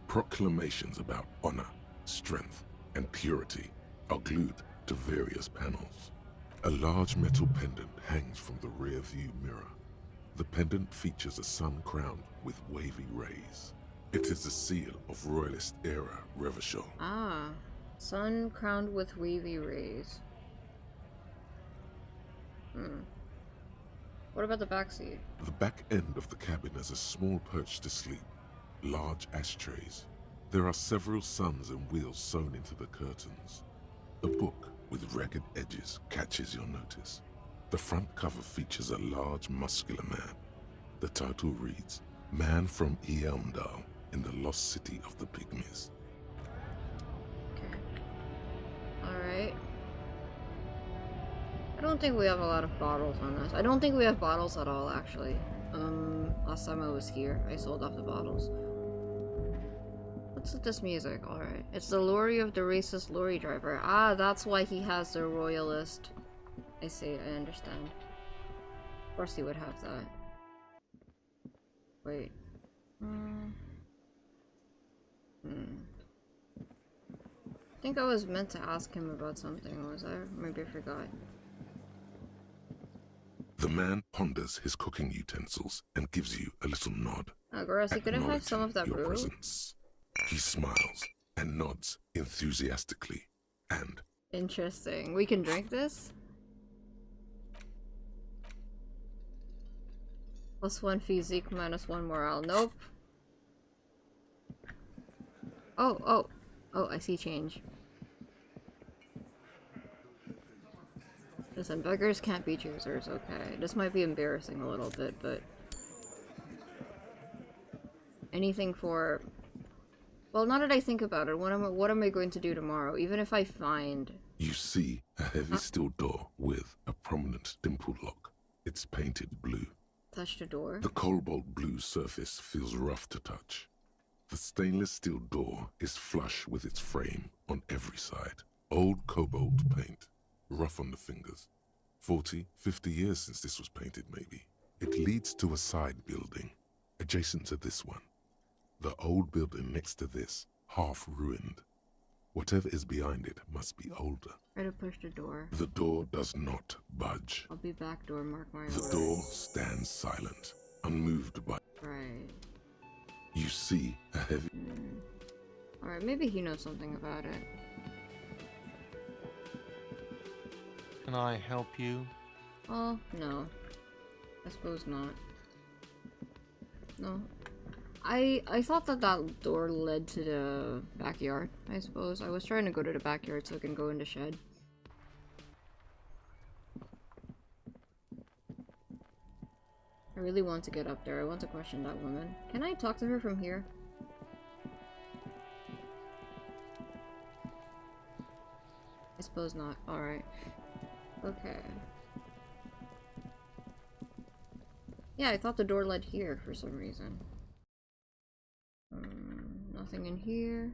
Proclamations about honor, strength, and purity are glued to various panels. A large metal pendant hangs from the rear view mirror. The pendant features a sun crowned with wavy rays. It is the seal of Royalist era Revachol. Ah, sun crowned with wavy rays. What about the backseat? The back end of the cabin has a small perch to sleep, large ashtrays. There are several suns and wheels sewn into the curtains. A book with ragged edges catches your notice. The front cover features a large, muscular man. The title reads, Man from Eamdal in the Lost City of the Pygmies. Alright. I don't think we have a lot of bottles on us. I don't think we have bottles at all, actually. Last time I was here, I sold off the bottles. What's with this music? Alright. It's the lorry of the racist lorry driver. Ah, that's why he has the royalist. I see, I understand. Of course he would have that. Wait. I think I was meant to ask him about something, was I? Maybe I forgot. The man ponders his cooking utensils and gives you a little nod. Oh, Garasi, could I have some of that your brew? presence. He smiles and nods enthusiastically, and... Interesting. We can drink this? +1 physique, -1 morale. Nope. Oh, I see change. Listen, beggars can't be choosers, okay. This might be embarrassing a little bit, but... anything for... Well, now that I think about it, what am I going to do tomorrow? Even if I find... You see a heavy steel door with a prominent dimple lock. It's painted blue. Touch the door. The cobalt blue surface feels rough to touch. The stainless steel door is flush with its frame on every side. Old cobalt paint, rough on the fingers. 40, 50 years since this was painted, maybe. It leads to a side building, adjacent to this one. The old building next to this, half ruined. Whatever is behind it must be older. Try to push the door. The door does not budge. I'll be back door, mark my words. The door stands silent, unmoved by... Right. You see a heavy... Alright, maybe he knows something about it. Can I help you? Oh, no. I suppose not. No. I thought that that door led to the backyard, I suppose. I was trying to go to the backyard so I can go in the shed. I really want to get up there. I want to question that woman. Can I talk to her from here? I suppose not. Alright. Okay. Yeah, I thought the door led here for some reason. Nothing in here.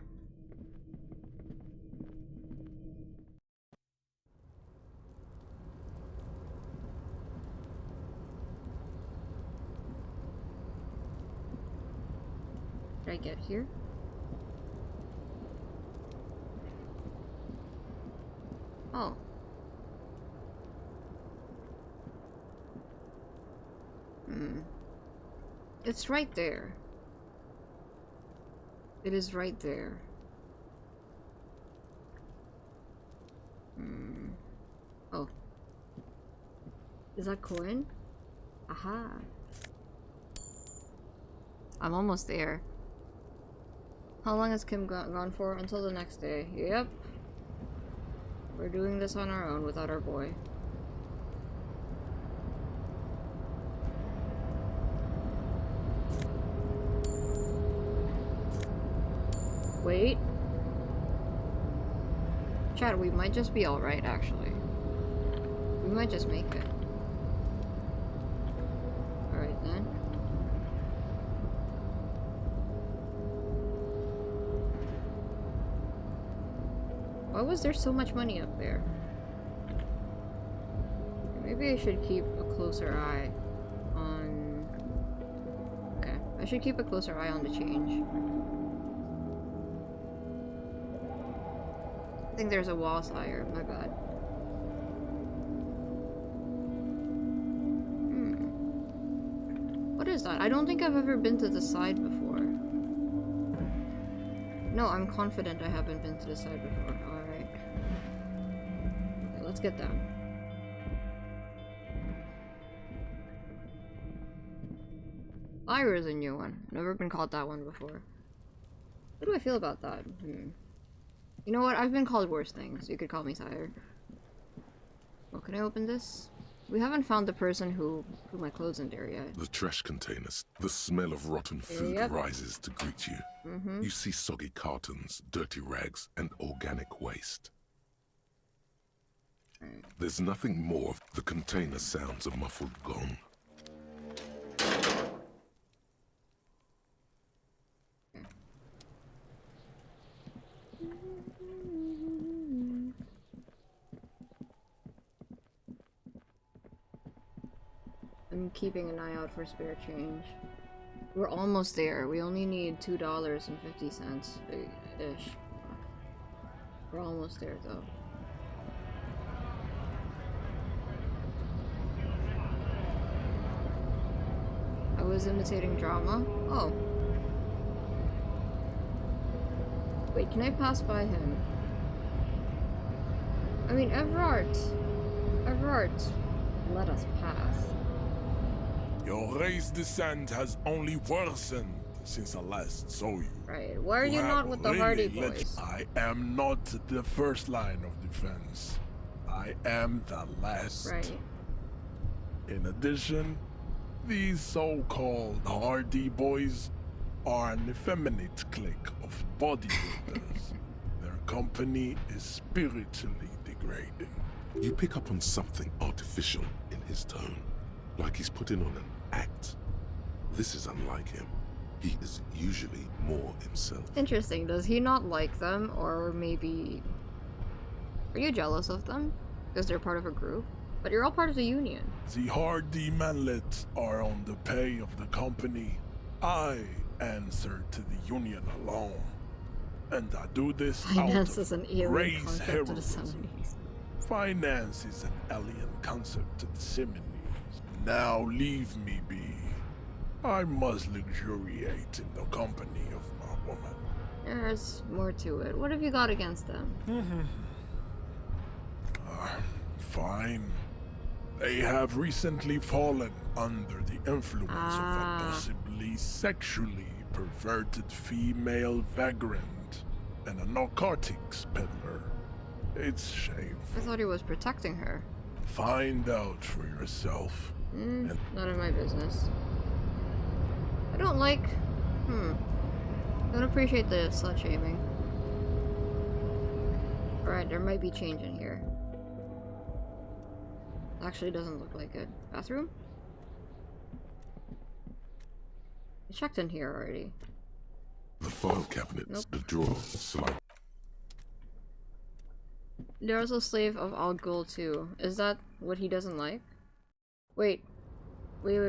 Did I get here? Oh. It's right there. It is right there. Oh. Is that coin? Aha. I'm almost there. How long has Kim gone for? Until the next day. Yep. We're doing this on our own without our boy. Wait. Chad, we might just be alright, actually. We might just make it. Alright then. Why was there so much money up there? Maybe I should keep a closer eye on... Okay, I should keep a closer eye on the change. I think there's a wall sire, my bad. What is that? I don't think I've ever been to the side before. No, I'm confident I haven't been to the side before. Alright. Okay, let's get down. Fire is a new one. Never been called that one before. What do I feel about that? You know what? I've been called worse things. You could call me sire. Well, can I open this? We haven't found the person who put my clothes in there yet. The trash containers. The smell of rotten food rises to greet you. You see soggy cartons, dirty rags, and organic waste. There's nothing more. The container sounds a muffled gong. I'm keeping an eye out for spare change. We're almost there. We only need $2.50-ish. We're almost there, though. I was imitating drama? Oh. Wait, can I pass by him? I mean, Everard, let us pass. Your race descent has only worsened since I last saw you. Right. Why are you not with the Hardy Boys? I am not the first line of defense. I am the last. Right. In addition, these so-called Hardy Boys are an effeminate clique of bodybuilders. Their company is spiritually degrading. You pick up on something artificial in his tone, like he's putting on an act. This is unlike him. He is usually more himself. Interesting. Does he not like them, or maybe... Are you jealous of them? Because they're part of a group? But you're all part of the union. The Hardy manlets are on the pay of the company. I answer to the union alone. And I do this Finance out is of an alien race concept to the heroism. 70s. Finance is an alien concept to the 70s. Now leave me be. I must luxuriate in the company of my woman. There's more to it. What have you got against them? Fine. They have recently fallen under the influence of a possibly sexually perverted female vagrant and a narcotics peddler. It's shameful. I thought he was protecting her. Find out for yourself. None of my business. I don't like... Don't appreciate the slut shaming. Alright, there might be change in here. Actually, doesn't look like it. Bathroom? I checked in here already. The file cabinets, the drawer, slide. There's a slave of Al Ghul too. Is that what he doesn't like? Wait. Wait.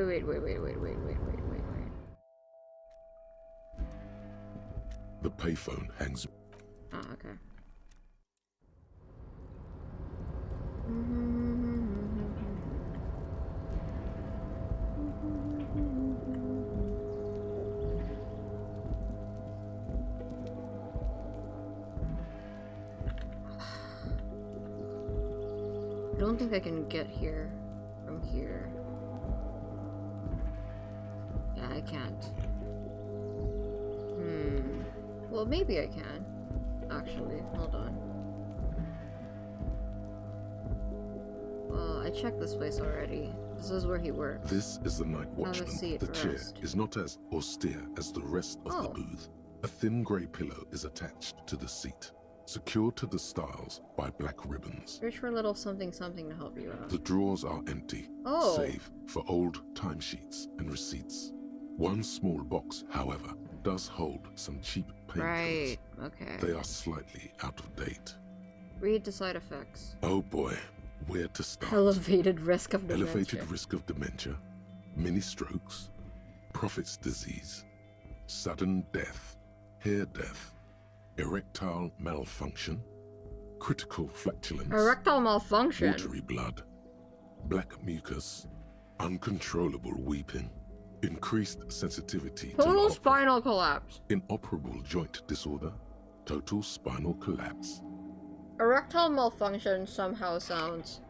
The payphone hangs. Ah, okay. I don't think I can get here from here. Yeah, I can't. Well, maybe I can. Actually, hold on. Well, I checked this place already. This is where he works. This is the night watchman. seat, The chair rest. is not as austere as the rest of the booth. A thin grey pillow is attached to the seat, secured to the stiles by black ribbons. Search for a little something something to help you out. The drawers are empty, save for old timesheets and receipts. One small box, however, does hold some cheap painkillers. Right, okay. They are slightly out of date. Read the side effects. Oh boy, where to start? Elevated risk of dementia. Elevated risk of dementia, mini strokes, Prophet's disease, sudden death, hair death, erectile malfunction, critical flatulence, Erectile malfunction. watery blood, black mucus, uncontrollable weeping, increased sensitivity Total to spinal collapse. inoperable joint disorder, total spinal collapse. Erectile malfunction somehow sounds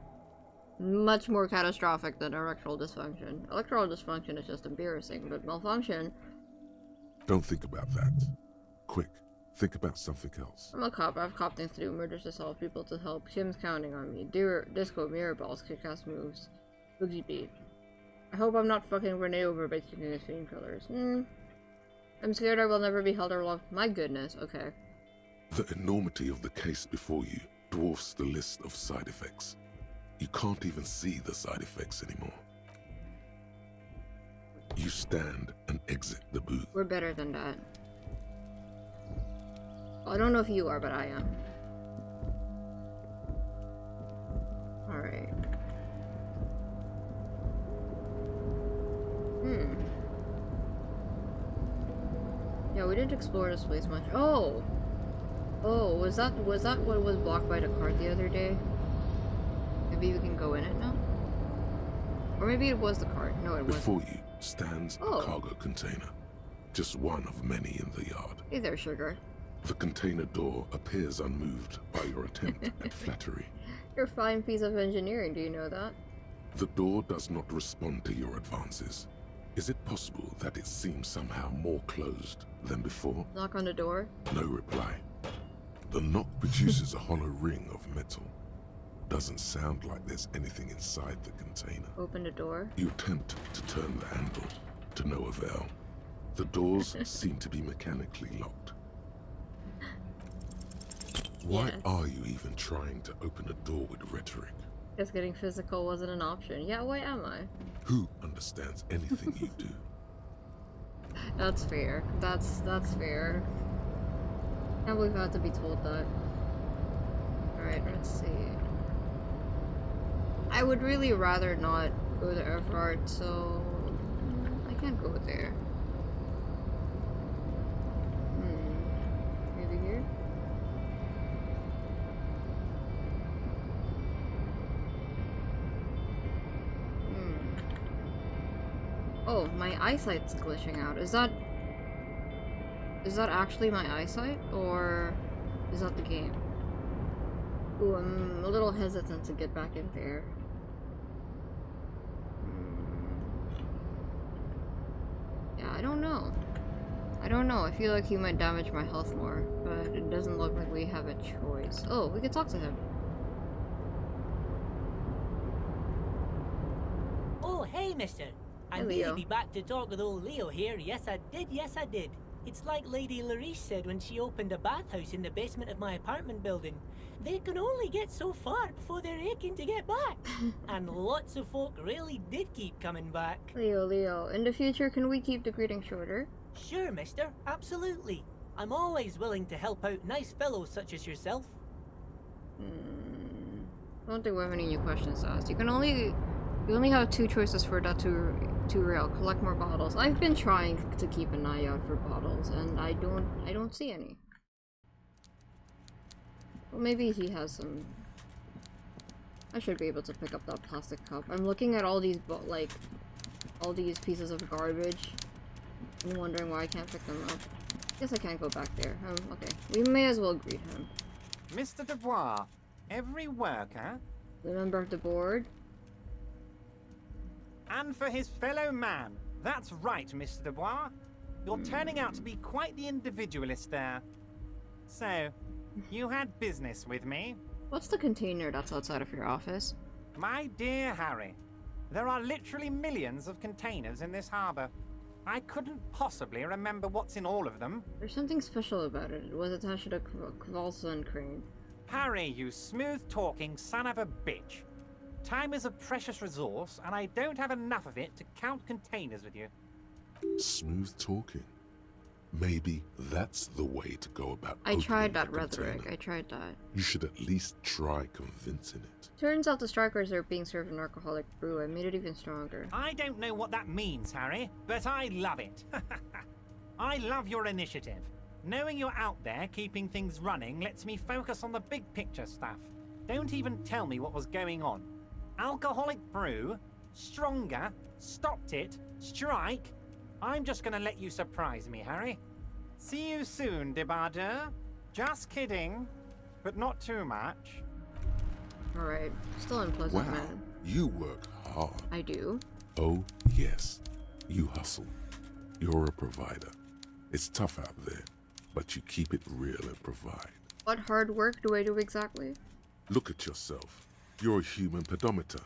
much more catastrophic than erectile dysfunction. Erectile dysfunction is just embarrassing, but malfunction... Don't think about that. Quick, think about something else. I'm a cop. I have cop things to do. Murders to solve. People to help. Kim's counting on me. Disco, mirror balls, kick-ass moves. Boogie beat. I hope I'm not fucking Renee over by keeping his painkillers. I'm scared I will never be held along. My goodness, okay. The enormity of the case before you dwarfs the list of side effects. You can't even see the side effects anymore. You stand and exit the booth. We're better than that. I don't know if you are, but I am. Alright. Yeah, we didn't explore this place much. Oh! Oh, was that what was blocked by the cart the other day? Maybe we can go in it now? Or maybe it was the cart. No, it wasn't. Before you stands a cargo container. Just one of many in the yard. Hey there, sugar. The container door appears unmoved by your attempt at flattery. You're a fine piece of engineering, do you know that? The door does not respond to your advances. Is it possible that it seems somehow more closed than before? Knock on the door. No reply. The knock produces a hollow ring of metal. Doesn't sound like there's anything inside the container. Open the door. You attempt to turn the handle, to no avail. The doors seem to be mechanically locked. Why are you even trying to open a door with rhetoric? Guess getting physical wasn't an option. Yeah, why am I? Who understands anything you do? That's fair. That's fair. Can't believe I had to be told that. Alright, let's see. I would really rather not go to Everard, so I can't go there. Maybe here? Oh, my eyesight's glitching out. Is that actually my eyesight, or is that the game? Ooh, I'm a little hesitant to get back in there. Yeah, I don't know. I feel like he might damage my health more, but it doesn't look like we have a choice. Oh, we could talk to him. Oh, hey, mister. I'm Leo. really back to talk with old Leo here. Yes, I did. It's like Lady Larice said when she opened a bathhouse in the basement of my apartment building. They can only get so far before they're aching to get back. And lots of folk really did keep coming back. Leo, in the future, can we keep the greeting shorter? Sure, mister. Absolutely. I'm always willing to help out nice fellows such as yourself. I don't think we have any new questions to ask. You only have 2 choices for that tutorial. Collect more bottles. I've been trying to keep an eye out for bottles, and I don't see any. Well, maybe he has some. I should be able to pick up that plastic cup. I'm looking at all these all these pieces of garbage and wondering why I can't pick them up. Guess I can't go back there. Okay. We may as well greet him. Mr. Dubois, every worker... The member of the board? And for his fellow man. That's right, Mr. Dubois. You're turning out to be quite the individualist there. So, you had business with me? What's the container that's outside of your office? My dear Harry, there are literally millions of containers in this harbor. I couldn't possibly remember what's in all of them. There's something special about it. It was attached to the Kvalson crane. Harry, you smooth-talking son of a bitch. Time is a precious resource, and I don't have enough of it to count containers with you. Smooth talking. Maybe that's the way to go about. I tried that rhetoric. I tried that. You should at least try convincing it. Turns out the strikers are being served an alcoholic brew. I made it even stronger. I don't know what that means, Harry, but I love it. I love your initiative. Knowing you're out there keeping things running lets me focus on the big picture stuff. Don't even tell me what was going on. Alcoholic brew? Stronger? Stopped it? Strike? I'm just gonna let you surprise me, Harry. See you soon, debardeur. Just kidding, but not too much. Alright, still unpleasant, wow, man. You work hard. I do. Oh, yes. You hustle. You're a provider. It's tough out there, but you keep it real and provide. What hard work do I do exactly? Look at yourself. You're a human pedometer.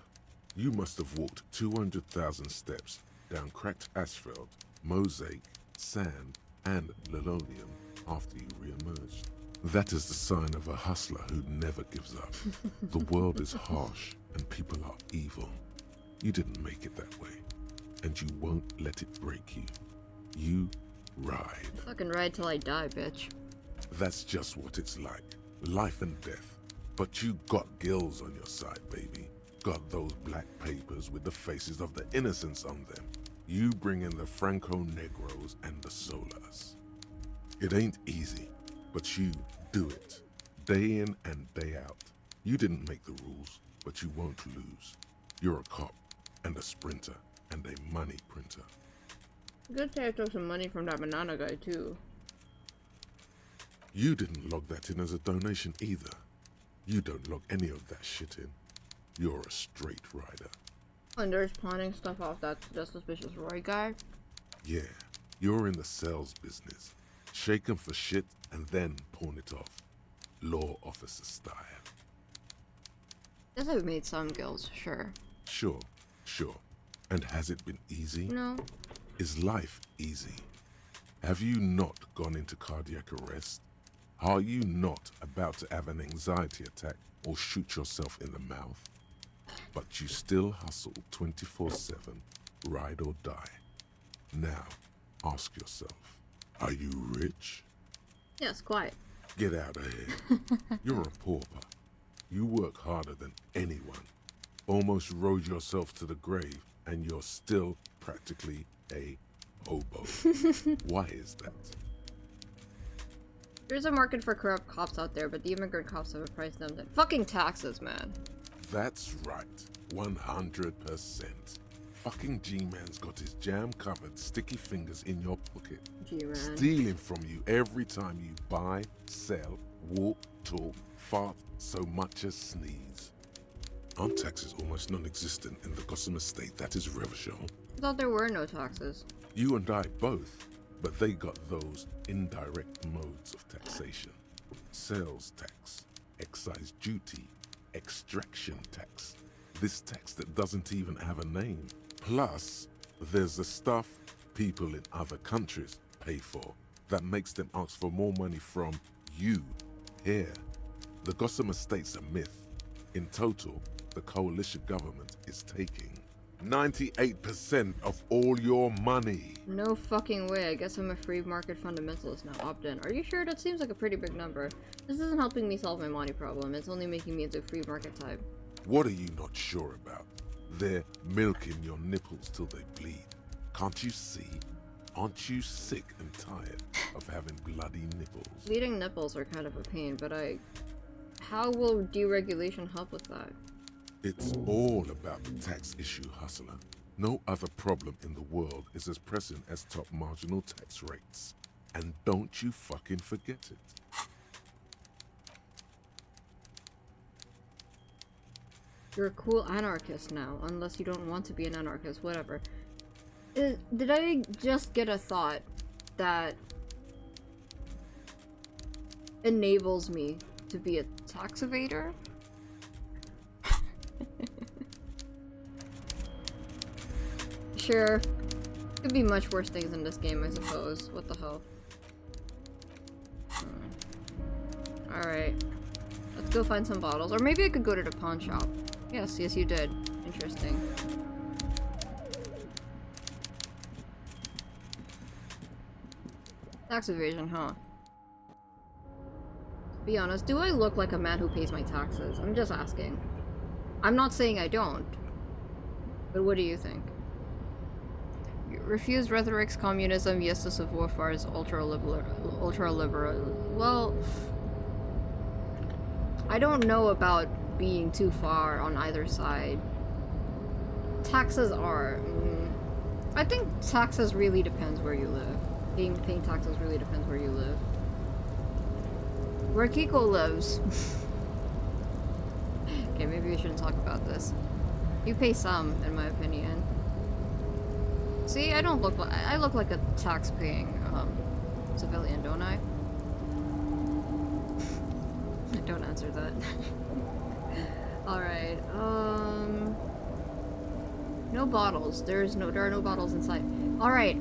You must have walked 200,000 steps down cracked asphalt, mosaic, sand, and linoleum after you re-emerged. That is the sign of a hustler who never gives up. The world is harsh and people are evil. You didn't make it that way, and you won't let it break you. You ride. Fucking ride till I die, bitch. That's just what it's like. Life and death. But you got gills on your side, baby. Got those black papers with the faces of the innocents on them. You bring in the Franco-Negros and the Solas. It ain't easy, but you do it. Day in and day out. You didn't make the rules, but you won't lose. You're a cop, and a sprinter, and a money printer. Good thing I took some money from that banana guy, too. You didn't log that in as a donation either. You don't log any of that shit in. You're a straight rider. And there's pawning stuff off that suspicious Roy guy? Yeah, you're in the sales business. Shake 'em for shit and then pawn it off. Law officer style. Guess I've made some gills, sure. Sure. And has it been easy? No. Is life easy? Have you not gone into cardiac arrest? Are you not about to have an anxiety attack or shoot yourself in the mouth? But you still hustle 24/7, ride or die. Now, ask yourself, are you rich? Yes, quite. Get out of here. You're a pauper. You work harder than anyone. Almost rode yourself to the grave, and you're still practically a hobo. Why is that? There's a market for corrupt cops out there, but the immigrant cops have a price them than fucking taxes, man. That's right. 100%. fucking G-Man's got his jam-covered sticky fingers in your pocket, G-Man. stealing from you every time you buy, sell, walk, talk, fart, so much as sneeze. Aren't taxes almost non-existent in the Gotham estate that is Revachol? I thought there were no taxes. You and I both, but they got those indirect modes of taxation. Sales tax, excise duty, extraction tax. This tax that doesn't even have a name. Plus, there's the stuff people in other countries pay for that makes them ask for more money from you here. The Gotham estate's a myth. In total, the coalition government is taking 98% of all your money. No fucking way. I guess I'm a free market fundamentalist now. Opt in. Are you sure? That seems like a pretty big number. This isn't helping me solve my money problem. It's only making me into a free market type. What are you not sure about? They're milking your nipples till they bleed. Can't you see? Aren't you sick and tired of having bloody nipples? Bleeding nipples are kind of a pain, but how will deregulation help with that? It's all about the tax issue, hustler. No other problem in the world is as pressing as top marginal tax rates. And don't you fucking forget it. You're a cool anarchist now, unless you don't want to be an anarchist, whatever. Did I just get a thought that enables me to be a tax evader? Sure. Could be much worse things in this game, I suppose. What the hell? Alright. Let's go find some bottles. Or maybe I could go to the pawn shop. Yes, you did. Interesting. Tax evasion, huh? Be honest, do I look like a man who pays my taxes? I'm just asking. I'm not saying I don't. But what do you think? Refuse rhetoric's communism, yes to civil warfare's ultra-liberal. Well, I don't know about being too far on either side. Taxes are... I think taxes really depends where you live. Paying taxes really depends where you live. Where Kiko lives... Okay, maybe we shouldn't talk about this. You pay some, in my opinion. See, I don't look like... I look like a tax-paying, civilian, don't I? Don't answer that. Alright, no bottles. There are no bottles inside. Alright.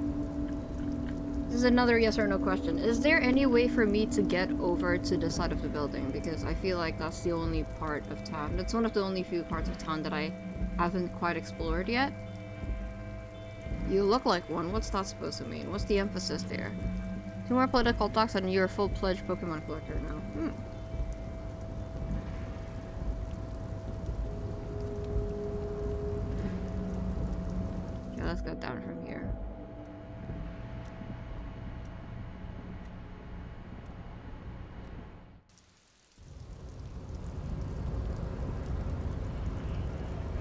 This is another yes or no question. Is there any way for me to get over to the side of the building? Because I feel like that's the only part of town. That's one of the only few parts of town that I haven't quite explored yet. You look like one. What's that supposed to mean? What's the emphasis there? 2 more political talks and you're a full-fledged Pokemon collector now. Okay, let's go down from here.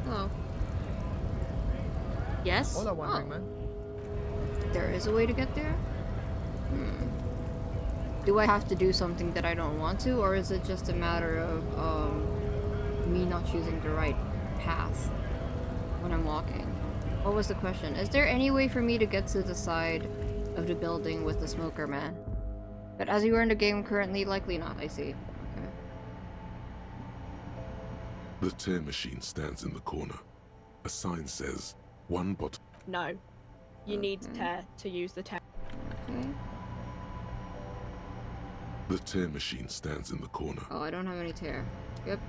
Hello. Yes? Hola, wandering man. There is a way to get there? Do I have to do something that I don't want to, or is it just a matter of me not choosing the right path when I'm walking? What was the question? Is there any way for me to get to the side of the building with the smoker man? But as you are in the game currently, likely not, I see. Okay. The tear machine stands in the corner. A sign says, 1 bottle. No. You need tear to use the tear. Okay. The tear machine stands in the corner. Oh, I don't have any tear. Yep.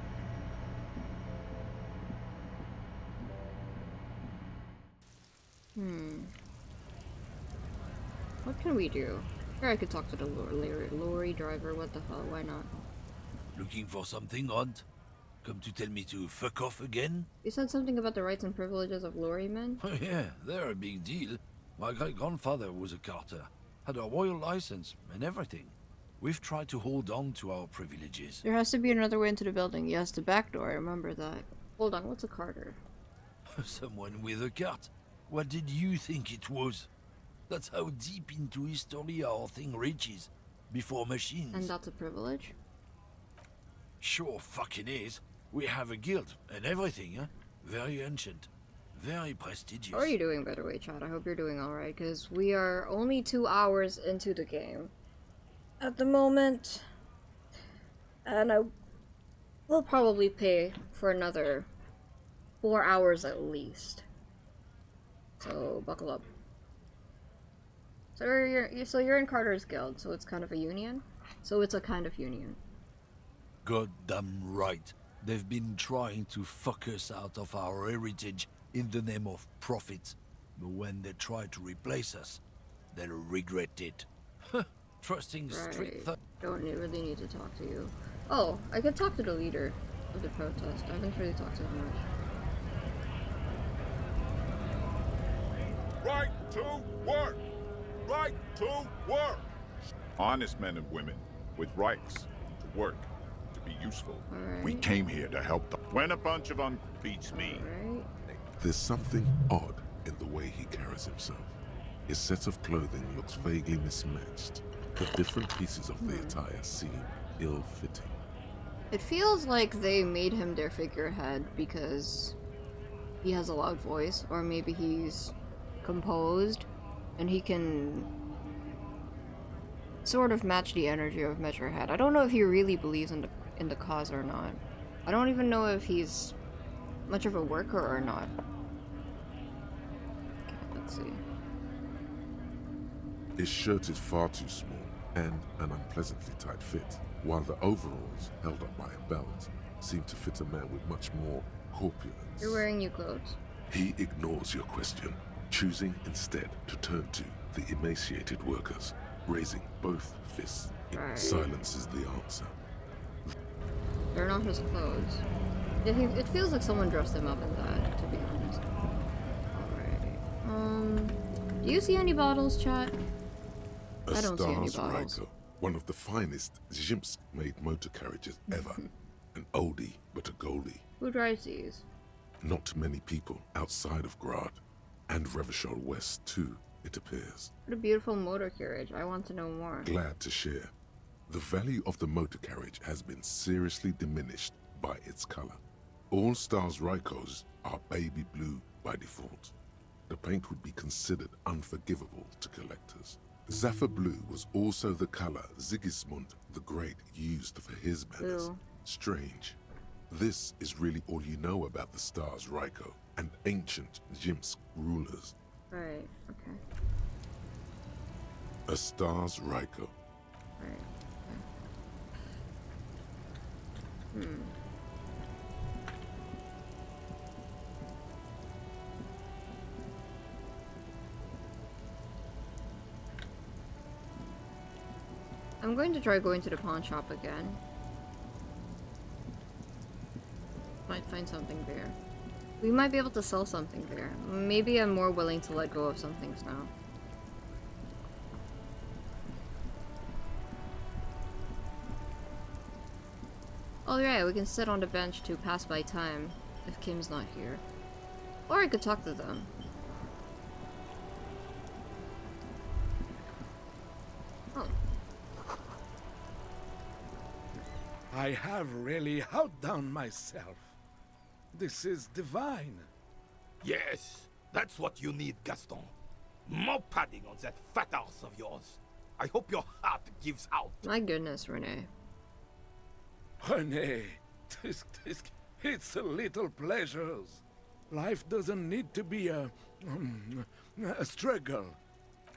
What can we do? Or I could talk to the lorry driver. What the hell? Why not? Looking for something odd? Come to tell me to fuck off again? You said something about the rights and privileges of lorrymen? Oh yeah, they're a big deal. My great-grandfather was a carter, had a royal license and everything. We've tried to hold on to our privileges. There has to be another way into the building. Yes, the back door. I remember that. Hold on, what's a carter? Someone with a cart. What did you think it was? That's how deep into history our thing reaches, before machines. And that's a privilege? Sure fucking is. We have a guild and everything, huh? Very ancient. Very prestigious. How are you doing, by the way, chat? I hope you're doing alright, because we are only 2 hours into the game at the moment. And I will probably pay for another 4 hours at least. So, buckle up. So you're in Carter's Guild, so it's kind of a union? So it's a kind of union. Goddamn right. They've been trying to fuck us out of our heritage in the name of profit. But when they try to replace us, they'll regret it. Trusting street Don't really need to talk to you. Oh, I could talk to the leader of the protest. I haven't really talked to him much. Right to work! Right to work! Honest men and women with rights to work, to be useful. We came here to help them. When a bunch of beats me. There's something odd in the way he carries himself. His set of clothing looks vaguely mismatched. The different pieces of the attire seem ill-fitting. It feels like they made him their figurehead because he has a loud voice, or maybe he's composed and he can sort of match the energy of Measurehead. I don't know if he really believes in the cause or not. I don't even know if he's much of a worker or not. Okay, let's see. His shirt is far too small and an unpleasantly tight fit, while the overalls, held up by a belt, seem to fit a man with much more corpulence. You're wearing new clothes. He ignores your question, choosing instead to turn to the emaciated workers, raising both fists. Silence is the answer. They're not his clothes. Yeah, it feels like someone dressed him up in that, to be honest. Alrighty. Do you see any bottles, chat? I don't see any bottles. Rhetorical, one of the finest Zhimsk-made motor carriages ever. An oldie, but a goldie. Who drives these? Not many people outside of Grad, and Revachol West too, it appears. What a beautiful motor carriage. I want to know more. Glad to share. The value of the motor carriage has been seriously diminished by its color. All Stars Rykos are baby blue by default. The paint would be considered unforgivable to collectors. Zephyr blue was also the color Sigismund the Great used for his banners. Ew. Strange. This is really all you know about the Stars Ryko and ancient Zhimsk rulers. Right, okay. A Stars Ryko. Right, okay. I'm going to try going to the pawn shop again. Might find something there. We might be able to sell something there. Maybe I'm more willing to let go of some things now. Oh yeah, we can sit on the bench to pass by time if Kim's not here. Or I could talk to them. Oh. I have really outdone myself. This is divine. Yes, that's what you need, Gaston. More padding on that fat arse of yours. I hope your heart gives out. My goodness, Renee. Renee, it's a little pleasures. Life doesn't need to be a struggle.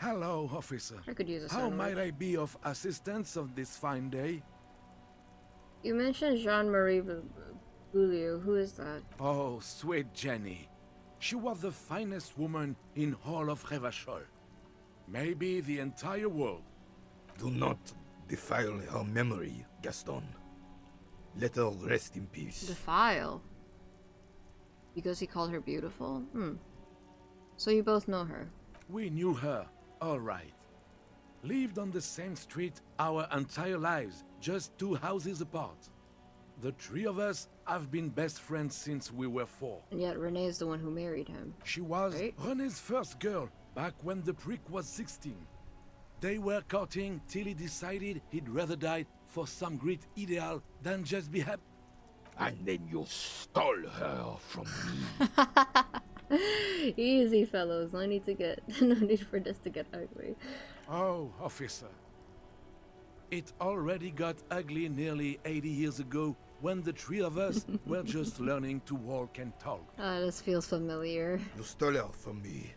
Hello, officer. I could use a How sandwich. might I be of assistance on this fine day? You mentioned Jean-Marie Boulieu. Who is that? Oh, sweet Jenny. She was the finest woman in all of Revachol. Maybe the entire world. Do not defile her memory, Gaston. Let her rest in peace. Defile? Because he called her beautiful? So you both know her. We knew her, all right. Lived on the same street our entire lives, just 2 houses apart. The three of us have been best friends since we were 4. And yet Renee is the one who married him. She was right? Renee's first girl back when the prick was 16. They were courting till he decided he'd rather die for some great ideal than just be happy. And then you stole her from me. Easy, fellows. No need for this to get ugly. Oh, officer. It already got ugly nearly 80 years ago when the three of us were just learning to walk and talk. This feels familiar. You stole her from me.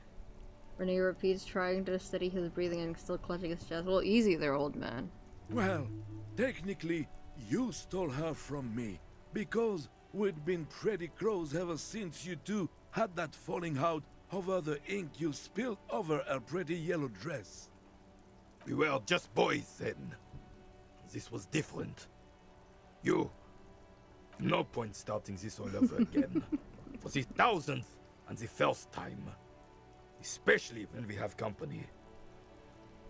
Renee repeats, trying to steady his breathing and still clutching his chest. Well, easy there, old man. Well, technically, you stole her from me, because we'd been pretty close ever since you two had that falling out over the ink you spilled over her pretty yellow dress. We were just boys then. This was different. No point starting this all over again. For the 1000th and the first time. Especially when we have company.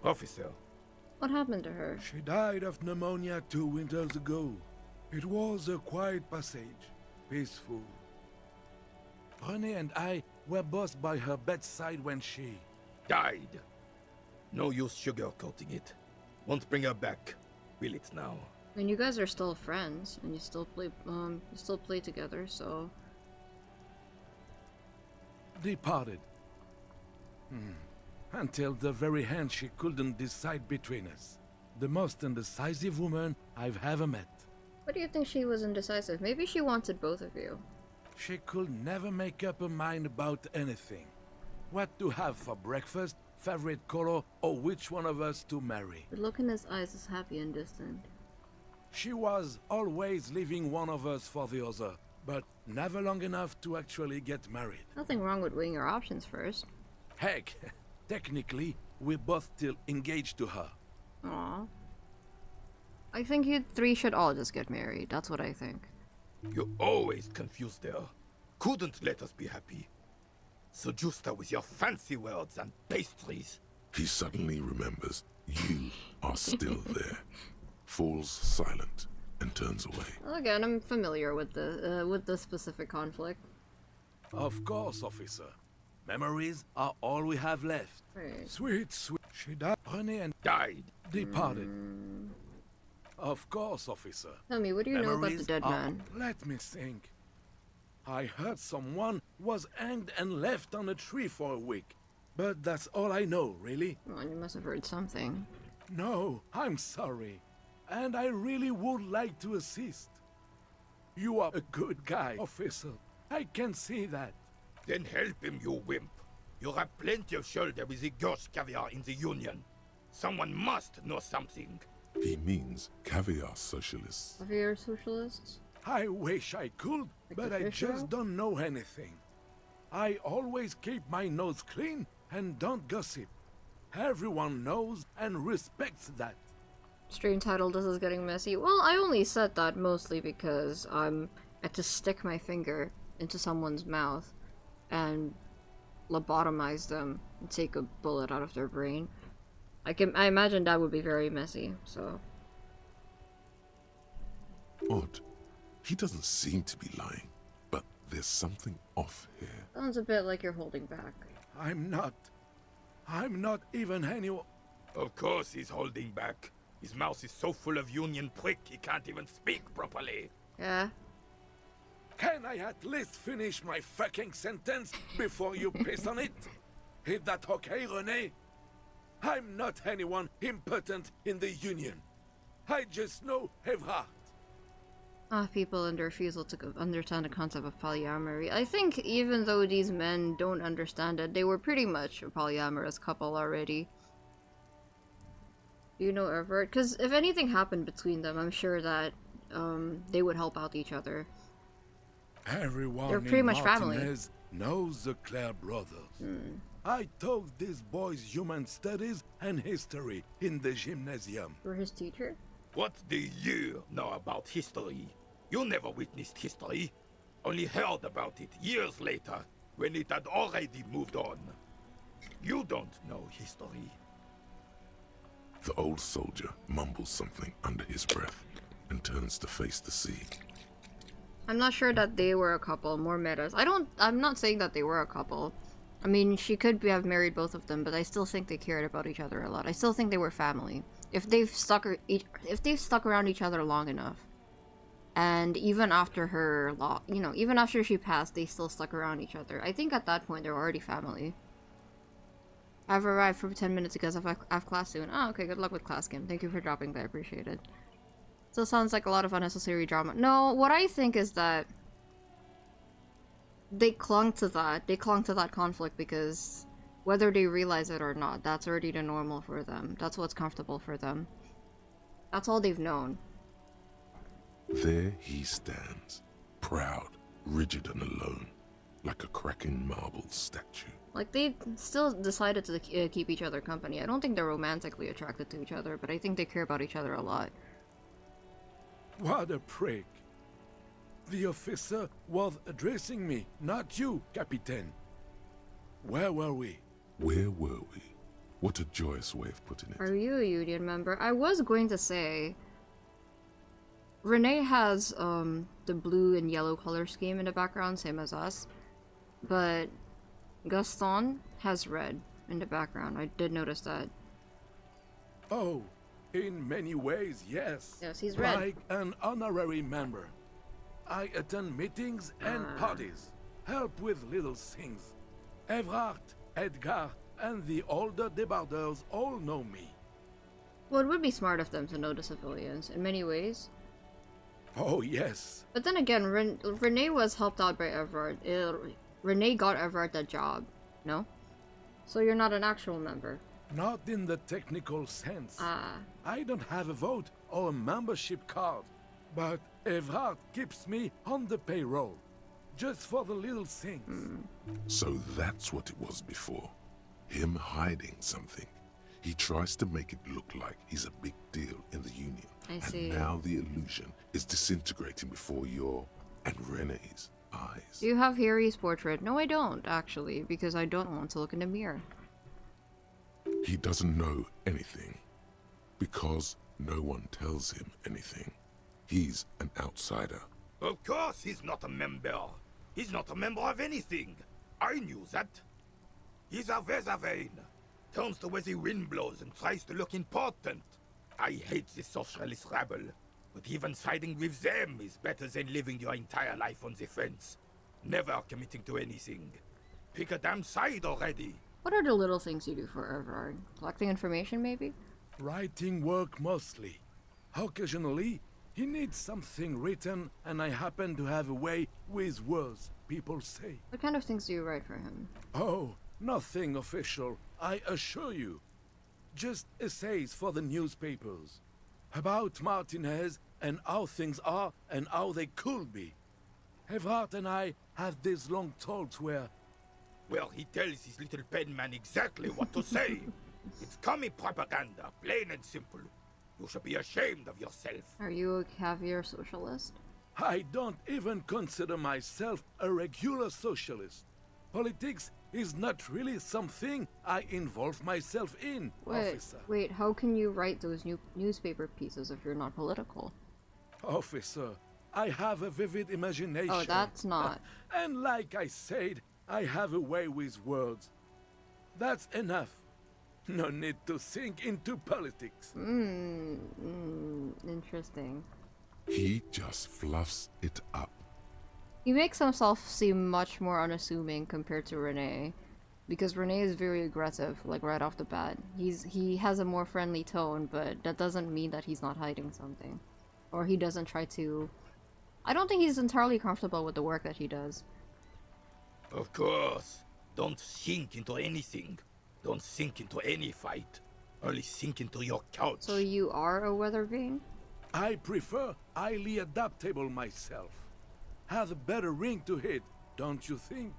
Officer. What happened to her? She died of pneumonia 2 winters ago. It was a quiet passage. Peaceful. Renee and I were both by her bedside when she... died. No use sugarcoating it. Won't bring her back. Will it now? I mean, you guys are still friends, and you still play together, so... Departed. Until the very end she couldn't decide between us. The most indecisive woman I've ever met. What do you think she was indecisive? Maybe she wanted both of you. She could never make up her mind about anything. What to have for breakfast, favorite color, or which one of us to marry. The look in his eyes is happy and distant. She was always leaving one of us for the other, but never long enough to actually get married. Nothing wrong with weighing your options first. Heck, technically, we're both still engaged to her. Aww. I think you three should all just get married. That's what I think. You always confused her. Couldn't let us be happy. Seduced her with your fancy words and pastries. He suddenly remembers you are still there, falls silent, and turns away. Well, again, I'm familiar with the specific conflict. Of course, officer. Memories are all we have left. Right. Sweet. She died. Renee and died. Departed. Of course, officer. Tell me, what do you know about the dead man? Let me think. I heard someone was hanged and left on a tree for a week. But that's all I know, really. Well, you must have heard something. No, I'm sorry. And I really would like to assist. You are a good guy, officer. I can see that. Then help him, you wimp. You have plenty of shoulder with the ghost caviar in the Union. Someone must know something. He means caviar socialists. Caviar socialists? I wish I could, but I just don't know anything. I always keep my nose clean and don't gossip. Everyone knows and respects that. Stream title, this is getting messy. Well, I only said that mostly because I had to stick my finger into someone's mouth and lobotomize them and take a bullet out of their brain. I imagine that would be very messy, so... Odd. He doesn't seem to be lying, but there's something off here. Sounds a bit like you're holding back. I'm not even anyone. Of course he's holding back. His mouth is so full of Union prick he can't even speak properly. Yeah? Can I at least finish my fucking sentence before you piss on it? Is that okay, Renee? I'm not anyone impotent in the Union. I just know Evrard. People and their refusal to understand the concept of polyamory. I think even though these men don't understand it, they were pretty much a polyamorous couple already. Do you know Everett? Because if anything happened between them, I'm sure that they would help out each other. Everyone They're pretty much family. Knows the Clare brothers. I taught these boys human studies and history in the gymnasium. You were his teacher? What do you know about history? You never witnessed history. Only heard about it years later, when it had already moved on. You don't know history. The old soldier mumbles something under his breath and turns to face the sea. I'm not sure that they were a couple. More metas. I'm not saying that they were a couple. I mean, she could have married both of them, but I still think they cared about each other a lot. I still think they were family. If they've stuck around each other long enough, and even after her even after she passed, they still stuck around each other. I think at that point they were already family. I've arrived for 10 minutes because I have class soon. Oh, okay. Good luck with class, Kim. Thank you for dropping by. I appreciate it. Still sounds like a lot of unnecessary drama. No, what I think is that they clung to that. They clung to that conflict because whether they realize it or not, that's already the normal for them. That's what's comfortable for them. That's all they've known. There he stands, proud, rigid and alone, like a cracking marble statue. Like, they still decided to keep each other company. I don't think they're romantically attracted to each other, but I think they care about each other a lot. What a prick. The officer was addressing me, not you, Captain. Where were we? Where were we? What a joyous way of putting it. Are you a union member? I was going to say... Renee has, the blue and yellow color scheme in the background, same as us. But Gaston has red in the background. I did notice that. Oh, in many ways, yes. Yes, he's red. Like an honorary member. I attend meetings and parties, help with little things. Everard, Edgar, and the older debarders all know me. Well, it would be smart of them to know the civilians, in many ways. Oh, yes. But then again, Renee was helped out by Everard. Renee got Everard that job, no? So you're not an actual member. Not in the technical sense. I don't have a vote or a membership card, but Everard keeps me on the payroll, just for the little things. So that's what it was before. Him hiding something. He tries to make it look like he's a big deal in the Union. I see. And now the illusion is disintegrating before your and Renee's eyes. Do you have Harry's portrait? No, I don't, actually, because I don't want to look in the mirror. He doesn't know anything, because no one tells him anything. He's an outsider. Of course he's not a member. He's not a member of anything. I knew that. He's a Weservein. Turns to where the wind blows and tries to look important. I hate this socialist rabble, but even siding with them is better than living your entire life on the fence. Never committing to anything. Pick a damn side already. What are the little things you do for Everard? Collecting information, maybe? Writing work mostly. Occasionally, he needs something written, and I happen to have a way with words, people say. What kind of things do you write for him? Oh, nothing official, I assure you. Just essays for the newspapers. About Martinez and how things are and how they could be. Everard and I had these long talks where... Well, he tells his little pen man exactly what to say. It's commie propaganda, plain and simple. You should be ashamed of yourself. Are you a caviar socialist? I don't even consider myself a regular socialist. Politics is not really something I involve myself in, officer. Wait, how can you write those newspaper pieces if you're not political? Officer, I have a vivid imagination. Oh, that's not. And like I said, I have a way with words. That's enough. No need to sink into politics. Interesting. He just fluffs it up. He makes himself seem much more unassuming compared to Renee. Because Renee is very aggressive, like right off the bat. He has a more friendly tone, but that doesn't mean that he's not hiding something. Or he doesn't try to... I don't think he's entirely comfortable with the work that he does. Of course. Don't sink into anything. Don't sink into any fight. Only sink into your couch. So you are a weather vane? I prefer highly adaptable myself. Has a better ring to hit, don't you think?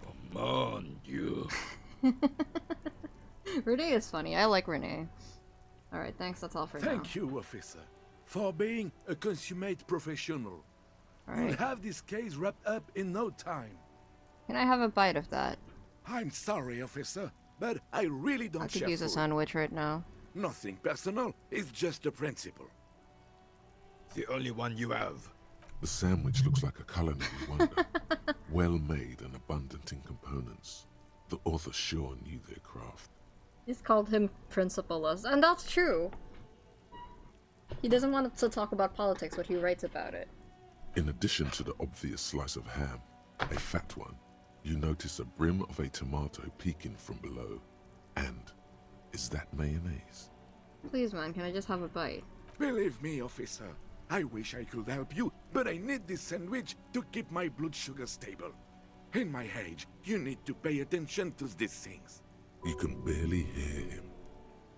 Come on, you. Renee is funny. I like Renee. Alright, thanks. That's all for now. Thank you, officer, for being a consummate professional. Alright. You'll have this case wrapped up in no time. Can I have a bite of that? I'm sorry, officer, but I really don't I could share use a food. sandwich right now. Nothing personal, it's just a principle. The only one you have. The sandwich looks like a culinary wonder. Well made and abundant in components. The author sure knew their craft. He's called him principleless, and that's true. He doesn't want to talk about politics, but he writes about it. In addition to the obvious slice of ham, a fat one, you notice a brim of a tomato peeking from below. And is that mayonnaise? Please, man, can I just have a bite? Believe me, officer. I wish I could help you, but I need this sandwich to keep my blood sugar stable. In my age, you need to pay attention to these things. You can barely hear him.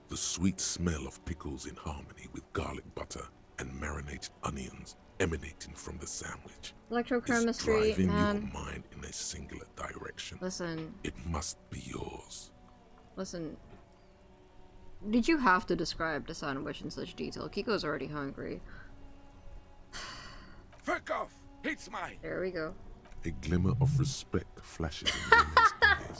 The sweet smell of pickles in harmony with garlic butter and marinated onions emanating from the sandwich. Electrochemistry, is driving man. your mind in a singular direction. Listen. It must be yours. Listen. Did you have to describe the sandwich in such detail? Kiko's already hungry. Fuck off! It's mine! There we go. A glimmer of respect flashes in Renee's eyes.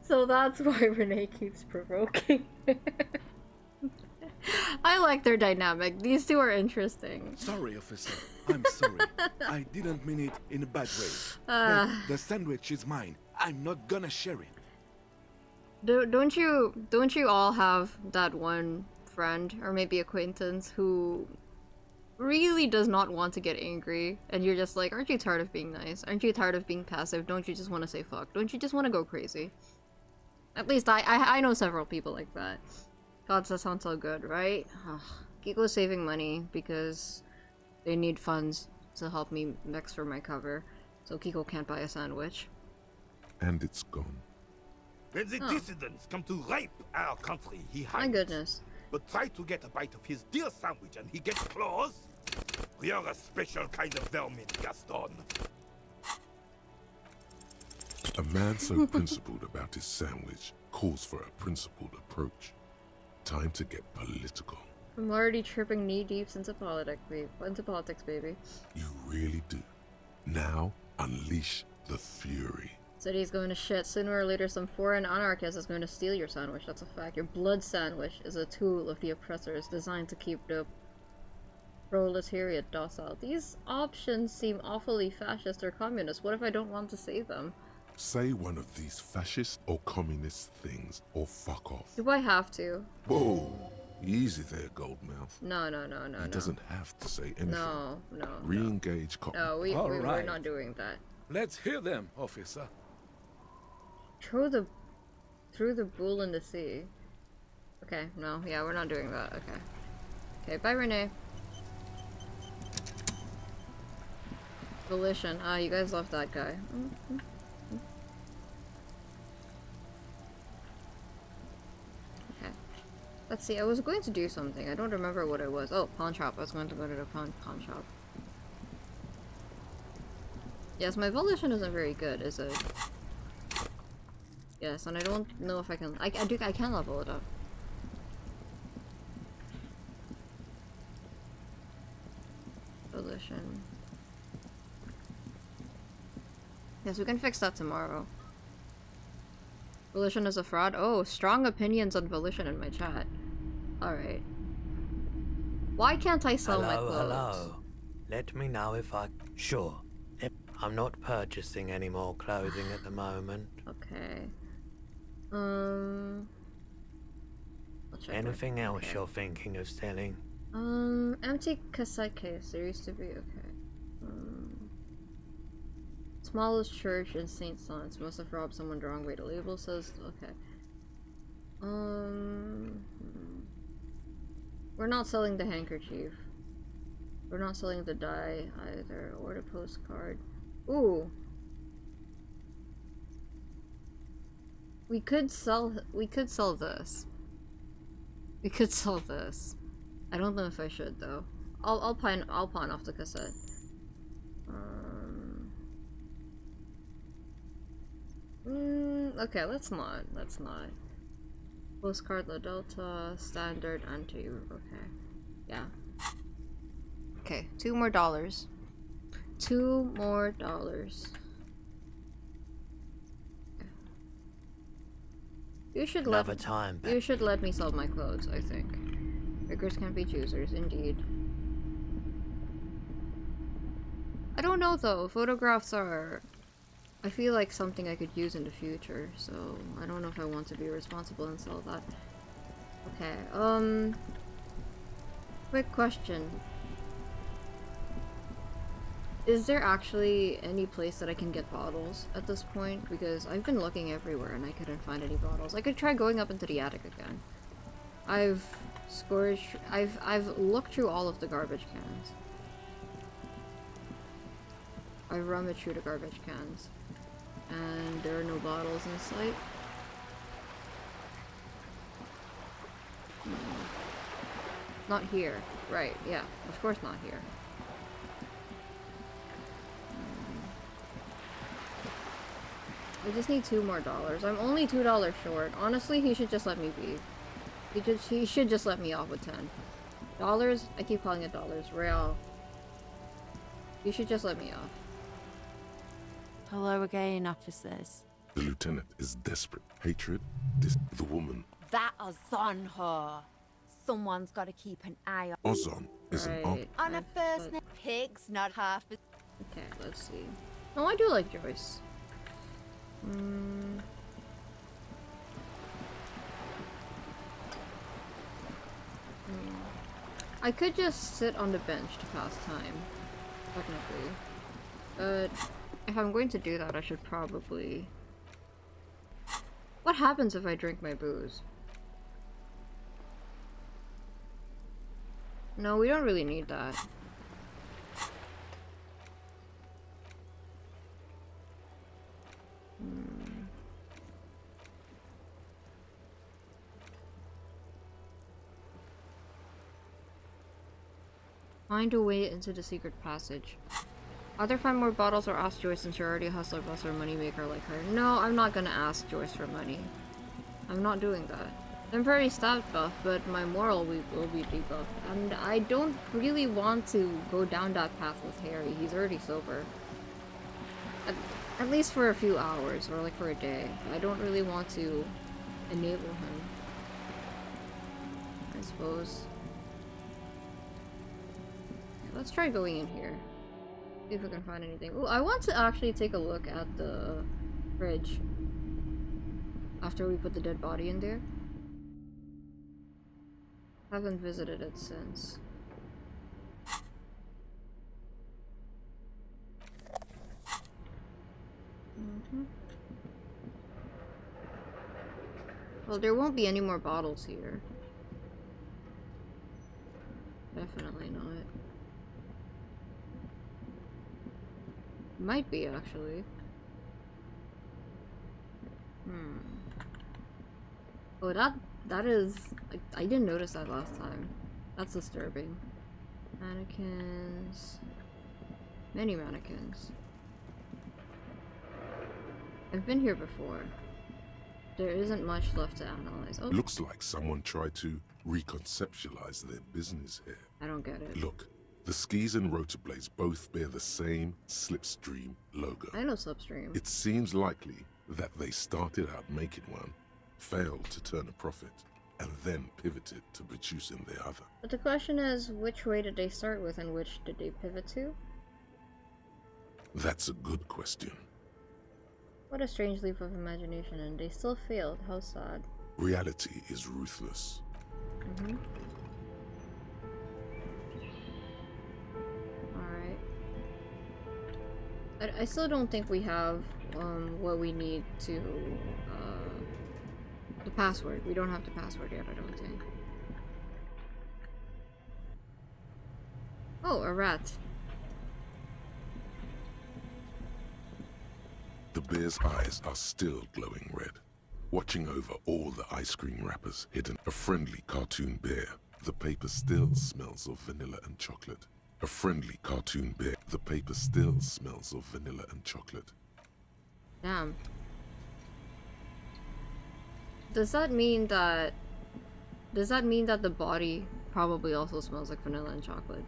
So that's why Renee keeps provoking. I like their dynamic. These two are interesting. Sorry, officer. I'm sorry. I didn't mean it in a bad way. But the sandwich is mine. I'm not gonna share it. Don't you all have that one friend or maybe acquaintance who really does not want to get angry, and you're just like, aren't you tired of being nice? Aren't you tired of being passive? Don't you just want to say fuck? Don't you just want to go crazy? At least I know several people like that. God, that sounds so good, right? Kiko's saving money because they need funds to help me next for my cover, so Kiko can't buy a sandwich. And it's gone. When the dissidents come to rape our country, he hides. My goodness. But try to get a bite of his dear sandwich and he gets claws? You're a special kind of vermin, Gaston. A man so principled about his sandwich calls for a principled approach. Time to get political. I'm already tripping knee-deep into politics, baby. You really do. Now, unleash the fury. City's going to shit. Sooner or later, some foreign anarchist is going to steal your sandwich. That's a fact. Your blood sandwich is a tool of the oppressors designed to keep the proletariat docile. These options seem awfully fascist or communist. What if I don't want to say them? Say one of these fascist or communist things, or fuck off. Do I have to? Whoa! Easy there, Goldmouth. No. He doesn't have to say anything. No. Re-engage Cotton. No, we're not doing that. Let's hear them, officer. Throw the bull in the sea. Okay, no, yeah, we're not doing that. Okay, bye, Renee. Volition. You guys love that guy. Okay. Let's see, I was going to do something. I don't remember what it was. Oh, pawn shop. I was going to go to the pawn shop. Yes, my volition isn't very good, is it? Yes, and I don't know if I can. I can level it up. Volition. Yes, we can fix that tomorrow. Volition is a fraud. Oh, strong opinions on Volition in my chat. Alright. Why can't I sell my clothes? Hello. Let me know if I... Sure. I'm not purchasing any more clothing at the moment. Okay. Anything else you're thinking of selling? Empty cassette case. There used to be, okay. Smallest church in St. Sons. Must have robbed someone the wrong way. The label says, okay. We're not selling the handkerchief. We're not selling the die either, or the postcard. Ooh. We could sell this. We could sell this. I don't know if I should though. I'll pawn off the cassette. Okay, let's not. Postcard La Delta, standard, anti. Okay. Yeah. Okay, $2 more. $2 more. You should let me sell my clothes, I think. Pickers can't be choosers, indeed. I don't know though, photographs are... I feel like something I could use in the future, so I don't know if I want to be responsible and sell that. Okay, quick question. Is there actually any place that I can get bottles at this point? Because I've been looking everywhere and I couldn't find any bottles. I could try going up into the attic again. I've looked through all of the garbage cans. I've rummaged through the garbage cans. And there are no bottles in sight. Not here. Right, yeah. Of course not here. I just need $2 more. I'm only $2 short. Honestly, he should just let me be. He should just let me off with $10. I keep calling it dollars. Real. You should just let me off. Hello again, officers. The lieutenant is desperate. Hatred, the woman. That is on her. Someone's got to keep an eye on. Ozon is an op. On a first name. Pig's not half. Okay, let's see. No, I do like Joyce. I could just sit on the bench to pass time, technically. But if I'm going to do that, I should probably... What happens if I drink my booze? No, we don't really need that. Find a way into the secret passage. Either find more bottles or ask Joyce since you're already a hustler, bustler, moneymaker like her. No, I'm not gonna ask Joyce for money. I'm not doing that. I'm very stat buff, but my moral will be debuffed. And I don't really want to go down that path with Harry. He's already sober. At least for a few hours, or like for a day. I don't really want to enable him, I suppose. Let's try going in here. See if we can find anything. Ooh, I want to actually take a look at the fridge after we put the dead body in there. Haven't visited it since. Well, there won't be any more bottles here. Definitely not. Might be, actually. Oh, that is... I didn't notice that last time. That's disturbing. Mannequins... Many mannequins. I've been here before. There isn't much left to analyze. Oh. Looks like someone tried to reconceptualize their business here. I don't get it. Look, the skis and rotor blades both bear the same Slipstream logo. I know Slipstream. It seems likely that they started out making one, failed to turn a profit, and then pivoted to producing the other. But the question is, which way did they start with and which did they pivot to? That's a good question. What a strange leap of imagination, and they still failed. How sad. Reality is ruthless. Alright. I still don't think we have what we need to the password. We don't have the password yet, I don't think. Oh, a rat. The bear's eyes are still glowing red, watching over all the ice cream wrappers hidden. A friendly cartoon bear. The paper still smells of vanilla and chocolate. A friendly cartoon bear. The paper still smells of vanilla and chocolate. Damn. Does that mean that the body probably also smells like vanilla and chocolate?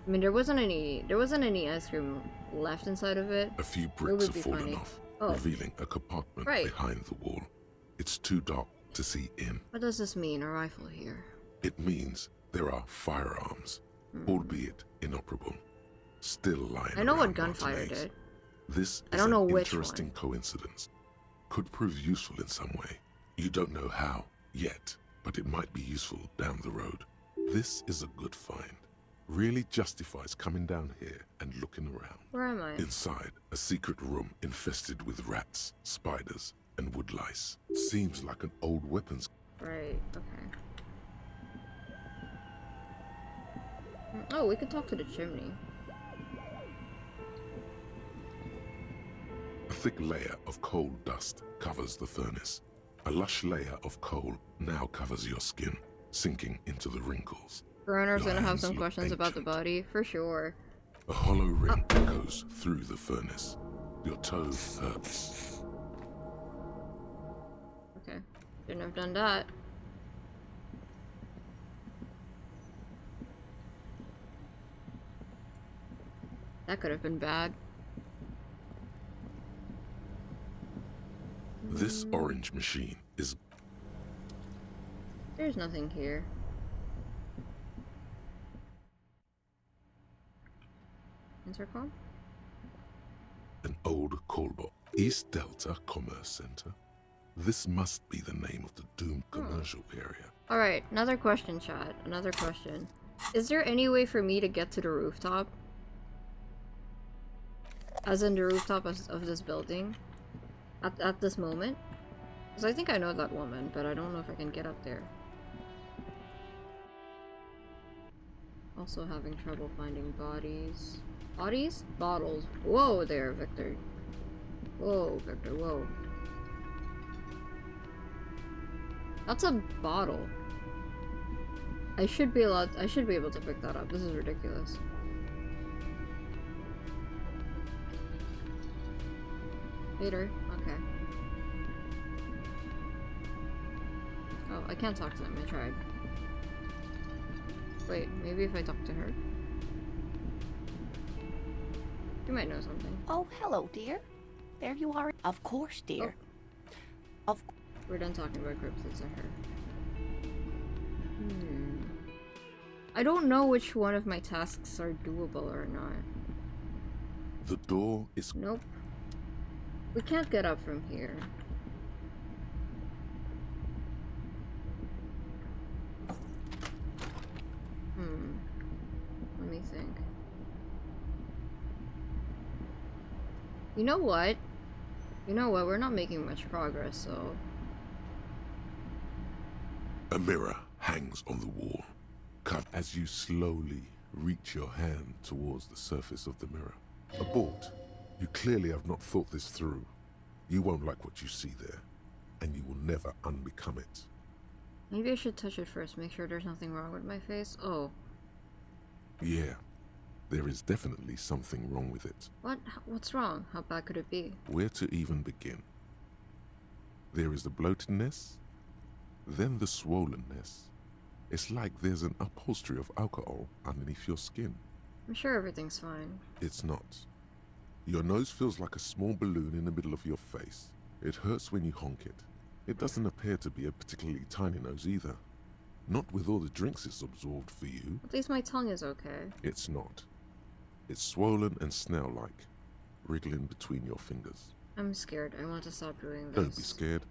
I mean, there wasn't any ice cream left inside of it. A few bricks have fallen off, revealing a compartment behind the wall. It's too dark to see in. What does this mean, a rifle here? It means There are firearms, albeit inoperable, still lying I know what around gunfire Martinez. did. This I is don't know an which interesting one. coincidence. Could prove useful in some way. You don't know how yet, but it might be useful down the road. This is a good find. Really justifies coming down here and looking around. Where am I? Inside, a secret room infested with rats, spiders, and woodlice. Seems like an old weapons. Right, okay. Oh, we could talk to the chimney. A thick layer of coal dust covers the furnace. A lush layer of coal now covers your skin, sinking into the wrinkles. Coroner's Your gonna have hands some look questions about the body, for sure. A hollow ring echoes through the furnace. Your toe hurts. Okay, shouldn't have done that. That could have been bad. This orange machine is... There's nothing here. Intercom? an old call box. East Delta Commerce Center. This must be the name of the doomed commercial area. Alright, another question, chat. Another question. Is there any way for me to get to the rooftop? As in the rooftop of this building? At this moment? Because I think I know that woman, but I don't know if I can get up there. Also having trouble finding bodies. Bodies? Bottles. Whoa there, Victor. Whoa, Victor, whoa. That's a bottle. I should be able to pick that up. This is ridiculous. Later. Okay. Oh, I can't talk to them. I tried. Wait, maybe if I talk to her? You might know something. Oh, hello, dear. There you are. Of course, dear. Oh. We're done talking about cryptids to her. I don't know which one of my tasks are doable or not. The door is... Nope. We can't get up from here. Let me think. You know what? We're not making much progress, so... A mirror hangs on the wall. Cut as you slowly reach your hand towards the surface of the mirror. Abort. You clearly have not thought this through. You won't like what you see there, and you will never unbecome it. Maybe I should touch it first, make sure there's nothing wrong with my face. Oh. Yeah, there is definitely something wrong with it. What? What's wrong? How bad could it be? Where to even begin? There is the bloatedness, then the swollenness. It's like there's an upholstery of alcohol underneath your skin. I'm sure everything's fine. It's not. Your nose feels like a small balloon in the middle of your face. It hurts when you honk it. It doesn't appear to be a particularly tiny nose either. Not with all the drinks it's absorbed for you. At least my tongue is okay. It's not. It's swollen and snail-like, wriggling between your fingers. I'm scared. I want to stop doing this. Don't be scared.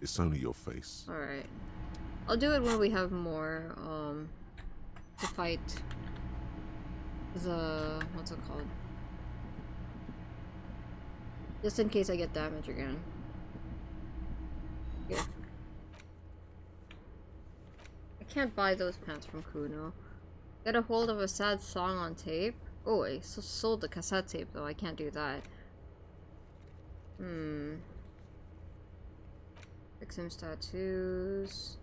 It's only your face. Alright. I'll do it when we have more, to fight the... what's it called? Just in case I get damage again. Here. I can't buy those pants from Kuno. Get a hold of a sad song on tape? Oh, I sold the cassette tape though. I can't do that. Victim's tattoos.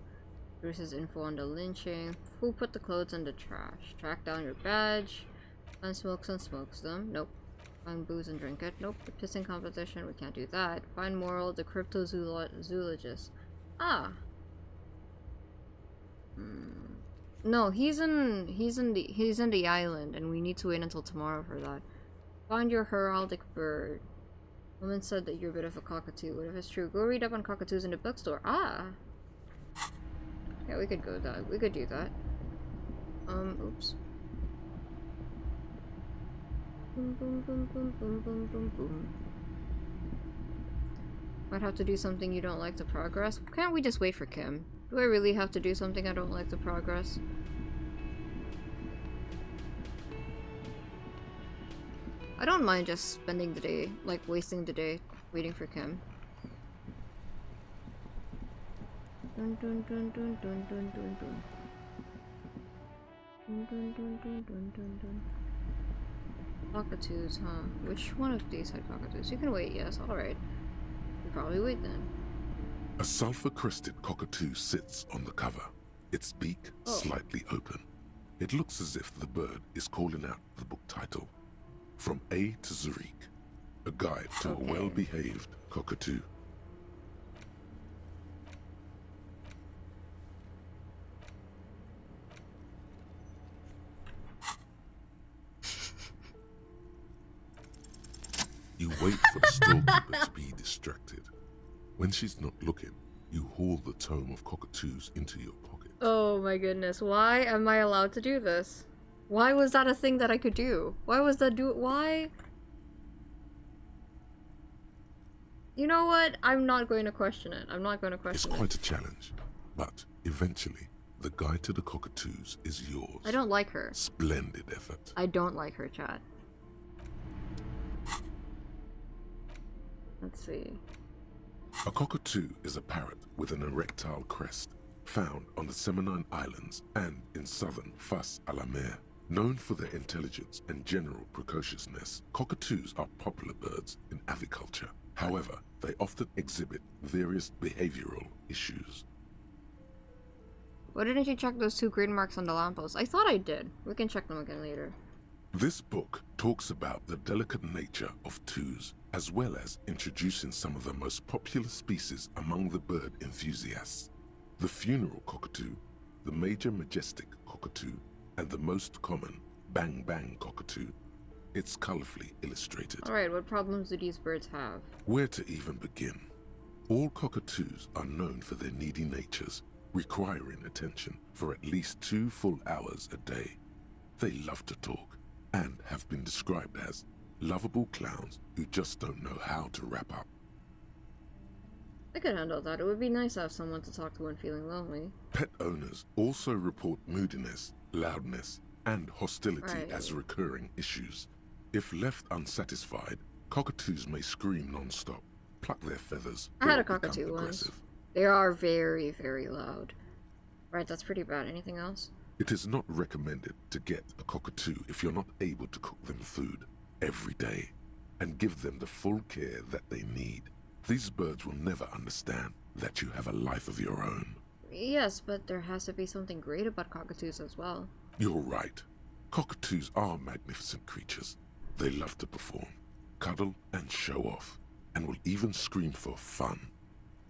Bruce's info on the lynching. Who put the clothes in the trash? Track down your badge. Find smokes and smokes them. Nope. Find booze and drink it. Nope. The pissing competition. We can't do that. Find moral. The cryptozoologist. Ah. No, he's in the island, and we need to wait until tomorrow for that. Find your heraldic bird. Woman said that you're a bit of a cockatoo. What if it's true? Go read up on cockatoos in the bookstore. Ah. Yeah, we could go that. We could do that. Oops. Boom, boom, boom, boom, boom, boom, boom, boom. Might have to do something you don't like to progress. Can't we just wait for Kim? Do I really have to do something I don't like to progress? I don't mind just spending the day, like wasting the day waiting for Kim. Dun dun dun dun dun dun dun dun. Dun dun dun dun dun dun dun. Cockatoos, huh? Which one of these had cockatoos? You can wait, yes, alright. You probably wait then. A sulfur-crested cockatoo sits on the cover, its beak slightly open. It looks as if the bird is calling out the book title, From A to Zurich, a guide to a well-behaved cockatoo. You wait for the storekeeper to be distracted. When she's not looking, you haul the tome of cockatoos into your pocket. Oh my goodness, why am I allowed to do this? Why was that a thing that I could do? Why was that why? You know what? I'm not going to question it. I'm not going to question it. It's quite a challenge, but eventually, the guide to the cockatoos is yours. I don't like her. Splendid effort. I don't like her, chat. Let's see. A cockatoo is a parrot with an erectile crest, found on the Seminine Islands and in southern Fas a la Mer. Known for their intelligence and general precociousness, cockatoos are popular birds in aviculture. However, they often exhibit various behavioral issues. Why didn't you check those 2 grid marks on the lamppost? I thought I did. We can check them again later. This book talks about the delicate nature of toos, as well as introducing some of the most popular species among the bird enthusiasts. The funeral cockatoo, the major majestic cockatoo, and the most common bang bang cockatoo. It's colorfully illustrated. Alright, what problems do these birds have? Where to even begin? All cockatoos are known for their needy natures, requiring attention for at least 2 full hours a day. They love to talk, and have been described as lovable clowns who just don't know how to wrap up. I could handle that. It would be nice to have someone to talk to when feeling lonely. Pet owners also report moodiness, loudness, and hostility as recurring issues. If left unsatisfied, cockatoos may scream non-stop, pluck their feathers, I had a cockatoo once. They are very, very loud. Right, that's pretty bad. Anything else? It is not recommended to get a cockatoo if you're not able to cook them food every day and give them the full care that they need. These birds will never understand that you have a life of your own. Yes, but there has to be something great about cockatoos as well. You're right. Cockatoos are magnificent creatures. They love to perform, cuddle and show off, and will even scream for fun,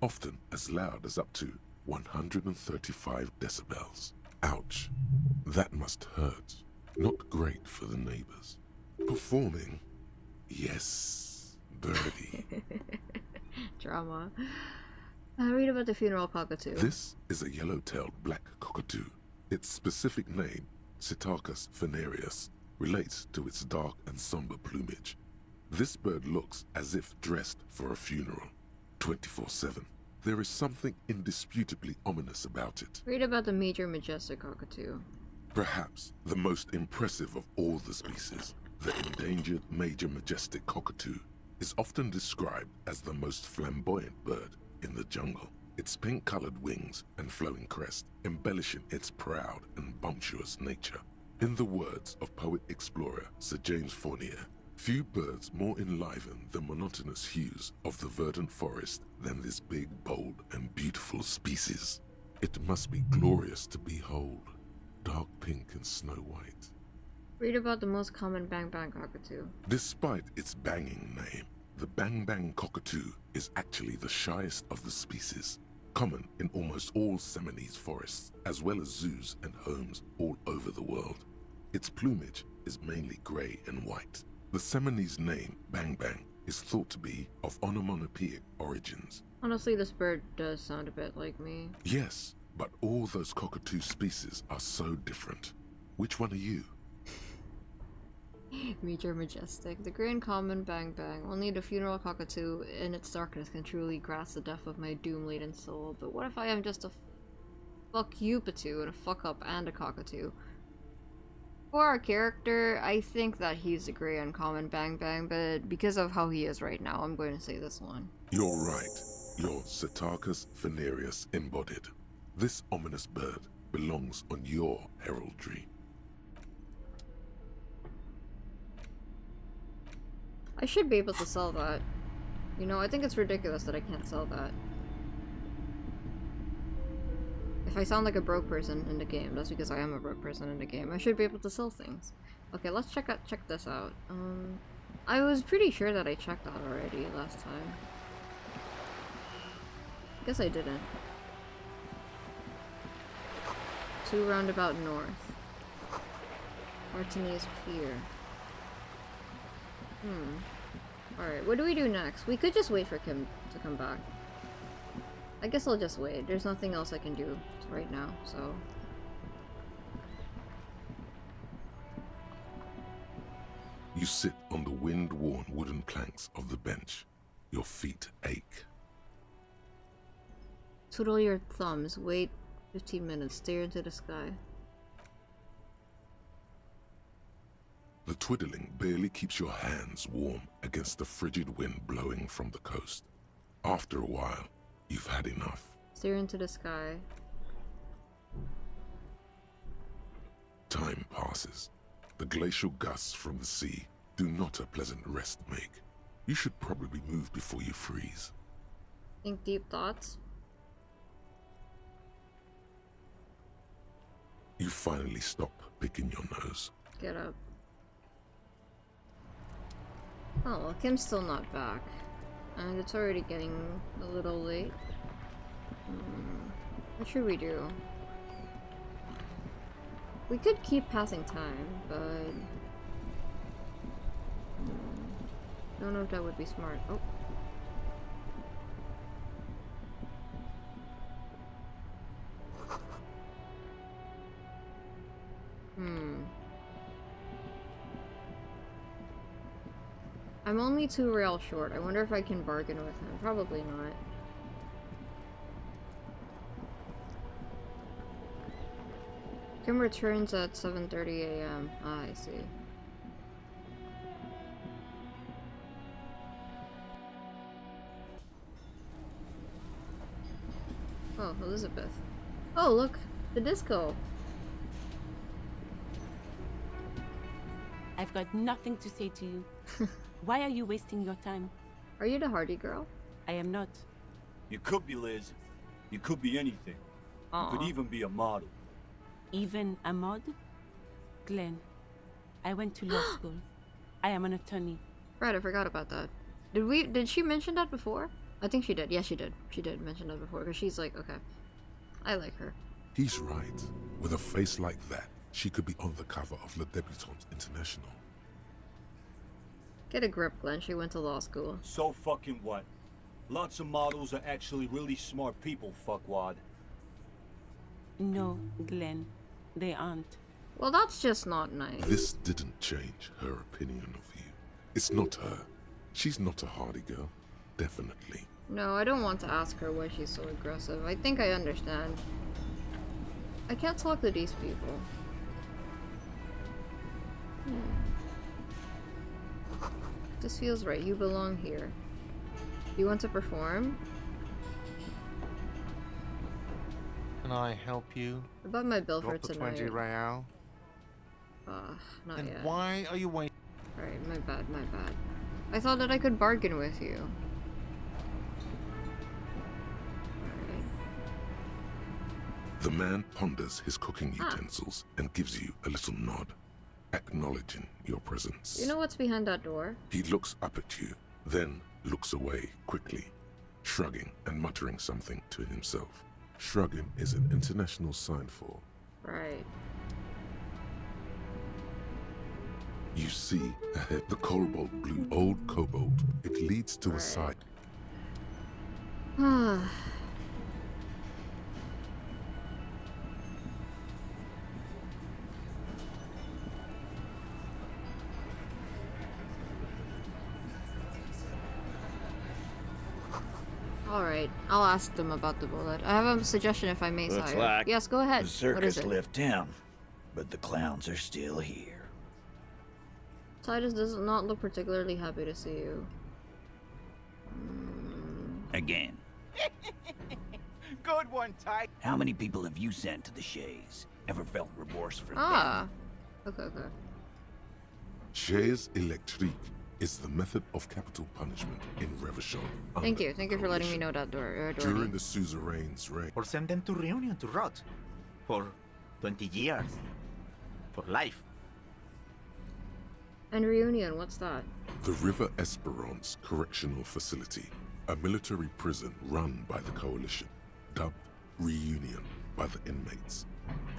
often as loud as up to 135 decibels. Ouch. That must hurt. Not great for the neighbors. Performing? Yes, birdie. Drama. Read about the funeral cockatoo. This is a yellow-tailed black cockatoo. Its specific name, Psittacus venereus, relates to its dark and somber plumage. This bird looks as if dressed for a funeral, 24/7. There is something indisputably ominous about it. Read about the major majestic cockatoo. Perhaps the most impressive of all the species, the endangered major majestic cockatoo, is often described as the most flamboyant bird in the jungle. Its pink-colored wings and flowing crest embellishing its proud and bumptious nature. In the words of poet-explorer Sir James Fournier, few birds more enliven the monotonous hues of the verdant forest than this big, bold, and beautiful species. It must be glorious to behold, dark pink and snow white. Read about the most common bang bang cockatoo. Despite its banging name, the bang bang cockatoo is actually the shyest of the species, common in almost all Seminoles forests, as well as zoos and homes all over the world. Its plumage is mainly gray and white. The Seminoles name, bang bang, is thought to be of onomatopoeic origins. Honestly, this bird does sound a bit like me. Yes, but all those cockatoo species are so different. Which one are you? Major Majestic. The Grand Common Bang Bang. Only the funeral cockatoo in its darkness can truly grasp the depth of my doom-laden soul. But what if I am just a fuck you patoo and a fuck up and a cockatoo? For our character, I think that he's the Grey Uncommon Bang Bang, but because of how he is right now, I'm going to say this one. You're right. You're Cetarchus Venerius embodied. This ominous bird belongs on your heraldry. I should be able to sell that. You know, I think it's ridiculous that I can't sell that. If I sound like a broke person in the game, that's because I am a broke person in the game. I should be able to sell things. Okay, let's check this out. I was pretty sure that I checked that already last time. Guess I didn't. 2 roundabout north. Martinez Pier. Alright, what do we do next? We could just wait for Kim to come back. I guess I'll just wait. There's nothing else I can do right now, so... You sit on the wind-worn wooden planks of the bench. Your feet ache. Twiddle your thumbs. Wait 15 minutes. Stare into the sky. The twiddling barely keeps your hands warm against the frigid wind blowing from the coast. After a while, you've had enough. Stare into the sky. Time passes. The glacial gusts from the sea do not a pleasant rest make. You should probably move before you freeze. Think deep thoughts. You finally stop picking your nose. Get up. Oh, well, Kim's still not back. And it's already getting a little late. What should we do? We could keep passing time, but... don't know if that would be smart. Oh. I'm only 2 rail short. I wonder if I can bargain with him. Probably not. Kim returns at 7:30 a.m. Ah, I see. Oh, Elizabeth. Oh, look! The disco! I've got nothing to say to you. Why are you wasting your time? Are you the Hardy girl? I am not. You could be, Liz. You could be anything. You could even be a model. Even a mod? Glenn, I went to law school. I am an attorney. Right, I forgot about that. Did she mention that before? I think she did. Yeah, she did. She did mention that before, because she's like, okay. I like her. He's right. With a face like that, she could be on the cover of Le Debutante International. Get a grip, Glenn. She went to law school. So fucking what? Lots of models are actually really smart people, fuckwad. No, Glenn. They aren't. Well, that's just not nice. This didn't change her opinion of you. It's not her. She's not a Hardy girl. Definitely. No, I don't want to ask her why she's so aggressive. I think I understand. I can't talk to these people. This feels right. You belong here. Do you want to perform? Can I help you? About my bill for Drop the tonight. 20 real. Not And yet. why are you waiting? Right, my bad, my bad. I thought that I could bargain with you. Alright. The man ponders his cooking utensils and gives you a little nod, acknowledging your presence. You know what's behind that door? He looks up at you, then looks away quickly, shrugging and muttering something to himself. Shrugging is an international sign for... Right. You see ahead the cobalt blue old cobalt. It leads to a side. Alright, I'll ask them about the bullet. I have a suggestion if I may, Looks sire. like Yes, go ahead. the circus What is it? left town, but the clowns are still here. Titus does not look particularly happy to see you. Again. Good one, Ty. How many people have you sent to the Shays? Ever felt remorse for them? Ah. Okay. Chaise électrique is the method of capital punishment in Revachol. Thank you for letting me know that, During the suzerain's reign. Or send them to Reunion to rot. For 20 years. For life. And Reunion, what's that? The River Esperance Correctional Facility, a military prison run by the Coalition, dubbed Reunion by the inmates.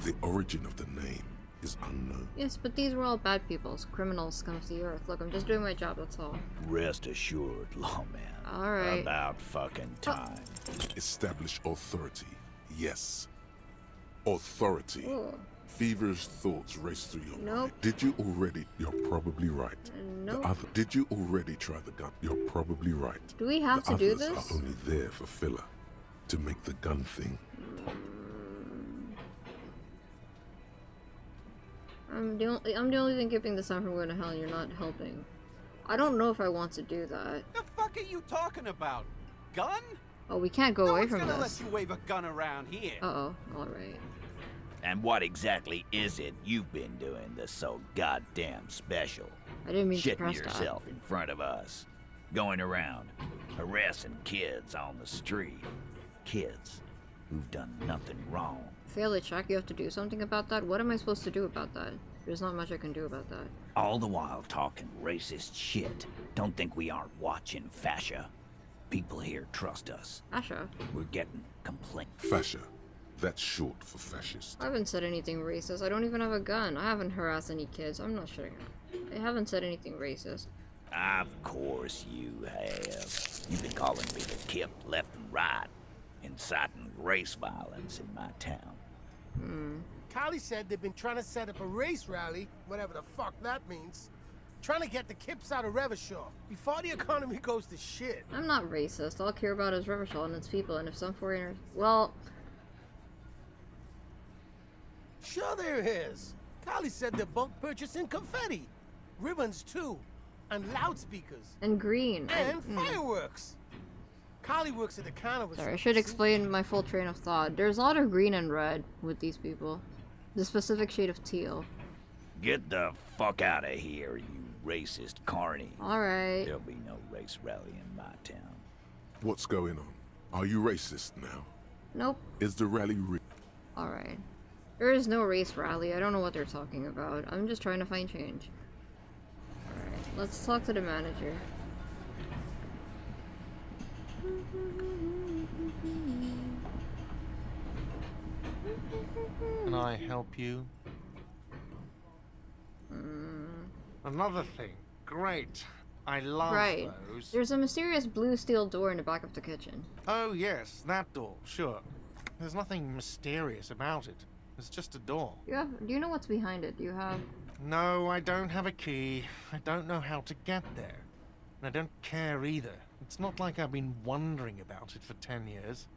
The origin of the name is unknown. Yes, but these were all bad peoples, criminals scum of the earth. Look, I'm just doing my job, that's all. Rest assured, lawman. Alright. About fucking time. Establish authority. Yes. Authority. Ooh. Feverish thoughts race through your Nope. mind. Did you already? You're probably right. Nope. Did you already try the gun? You're probably right. Do we have the to do others this? are only there for filler. To make the gun thing. I'm the only thing keeping the sun from going to hell, and you're not helping. I don't know if I want to do that. The fuck are you talking about? Gun? Oh, we can't go away from No one's gonna this. let you wave a gun around here. Uh-oh, alright. And what exactly is it you've been doing that's so goddamn special? I didn't mean to Shitting press that. yourself in front of us. Going around, harassing kids on the street. Kids who've done nothing wrong. Fail a check, you have to do something about that? What am I supposed to do about that? There's not much I can do about that. All the while talking racist shit. Don't think we aren't watching, Fascia. People here trust us. Fascia? We're getting complaints. Fascia. That's short for fascist. I haven't said anything racist. I don't even have a gun. I haven't harassed any kids. I'm not shitting up. I haven't said anything racist. Of course you have. You've been calling people kip left and right, inciting race violence in my town. Kylie said they've been trying to set up a race rally, whatever the fuck that means. Trying to get the kips out of Revachol before the economy goes to shit. I'm not racist. All I care about is Revachol and its people, and if some foreigners... Well... Sure there is. Kylie said they're bulk purchasing confetti. Ribbons too. And loudspeakers. And green. And fireworks. Kylie works at the carnival. Sorry, I should explain my full train of thought. There's a lot of green and red with these people. The specific shade of teal. Get the fuck out of here, you racist carny. Alright. There'll be no race rally in my town. What's going on? Are you racist now? Nope. Is the rally Alright. There is no race rally. I don't know what they're talking about. I'm just trying to find change. Alright, let's talk to the manager. Can I help you? Another thing. Great. I love those. There's a mysterious blue steel door in the back of the kitchen. Oh yes, that door, sure. There's nothing mysterious about it. It's just a door. Do you know what's behind it? Do you have... No, I don't have a key. I don't know how to get there. And I don't care either. It's not like I've been wondering about it for 10 years.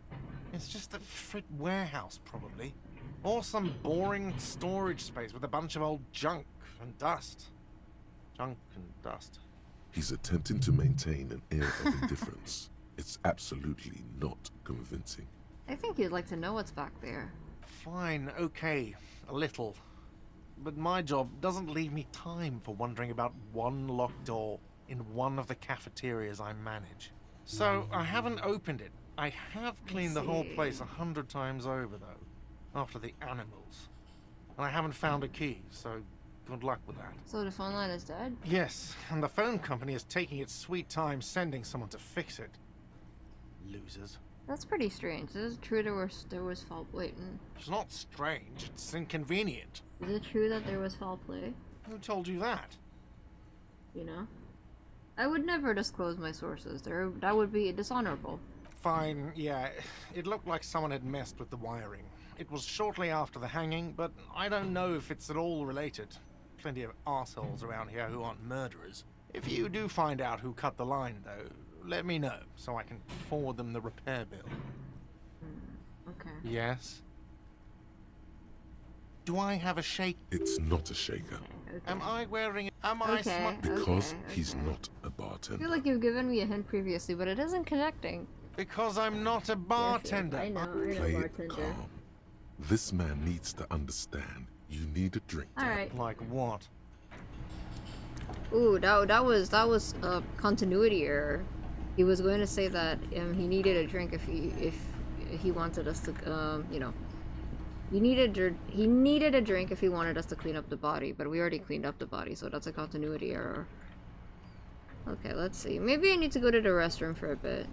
It's just a frit warehouse, probably. Or some boring storage space with a bunch of old junk and dust. Junk and dust. He's attempting to maintain an air of indifference. It's absolutely not convincing. I think you'd like to know what's back there. Fine, okay, a little. But my job doesn't leave me time for wondering about one locked door in one of the cafeterias I manage. So I haven't opened it. I have cleaned the whole place 100 times over, though, after the animals. And I haven't found a key, so good luck with that. So the phone line is dead? Yes, and the phone company is taking its sweet time sending someone to fix it. Losers. That's pretty strange. Is it true there was foul play? It's not strange, it's inconvenient. Is it true that there was foul play? Who told you that? You know? I would never disclose my sources. That would be dishonorable. Fine, yeah. It looked like someone had messed with the wiring. It was shortly after the hanging, but I don't know if it's at all related. Plenty of assholes around here who aren't murderers. If you do find out who cut the line, though, let me know so I can forward them the repair bill. Okay. Yes? Do I have a shake? It's not a shaker. Am I wearing... Am I smart? Because he's not a I bartender. feel like you've given me a hint previously, but it isn't connecting. Because I'm not a bartender. I know, Play it bartender. calm. This man needs to understand you need a drink. Alright. Like what? Ooh, that was a continuity error. He was going to say that he needed a drink if he wanted us to you know, he needed a drink if he wanted us to clean up the body, but we already cleaned up the body, so that's a continuity error. Okay, let's see. Maybe I need to go to the restroom for a bit.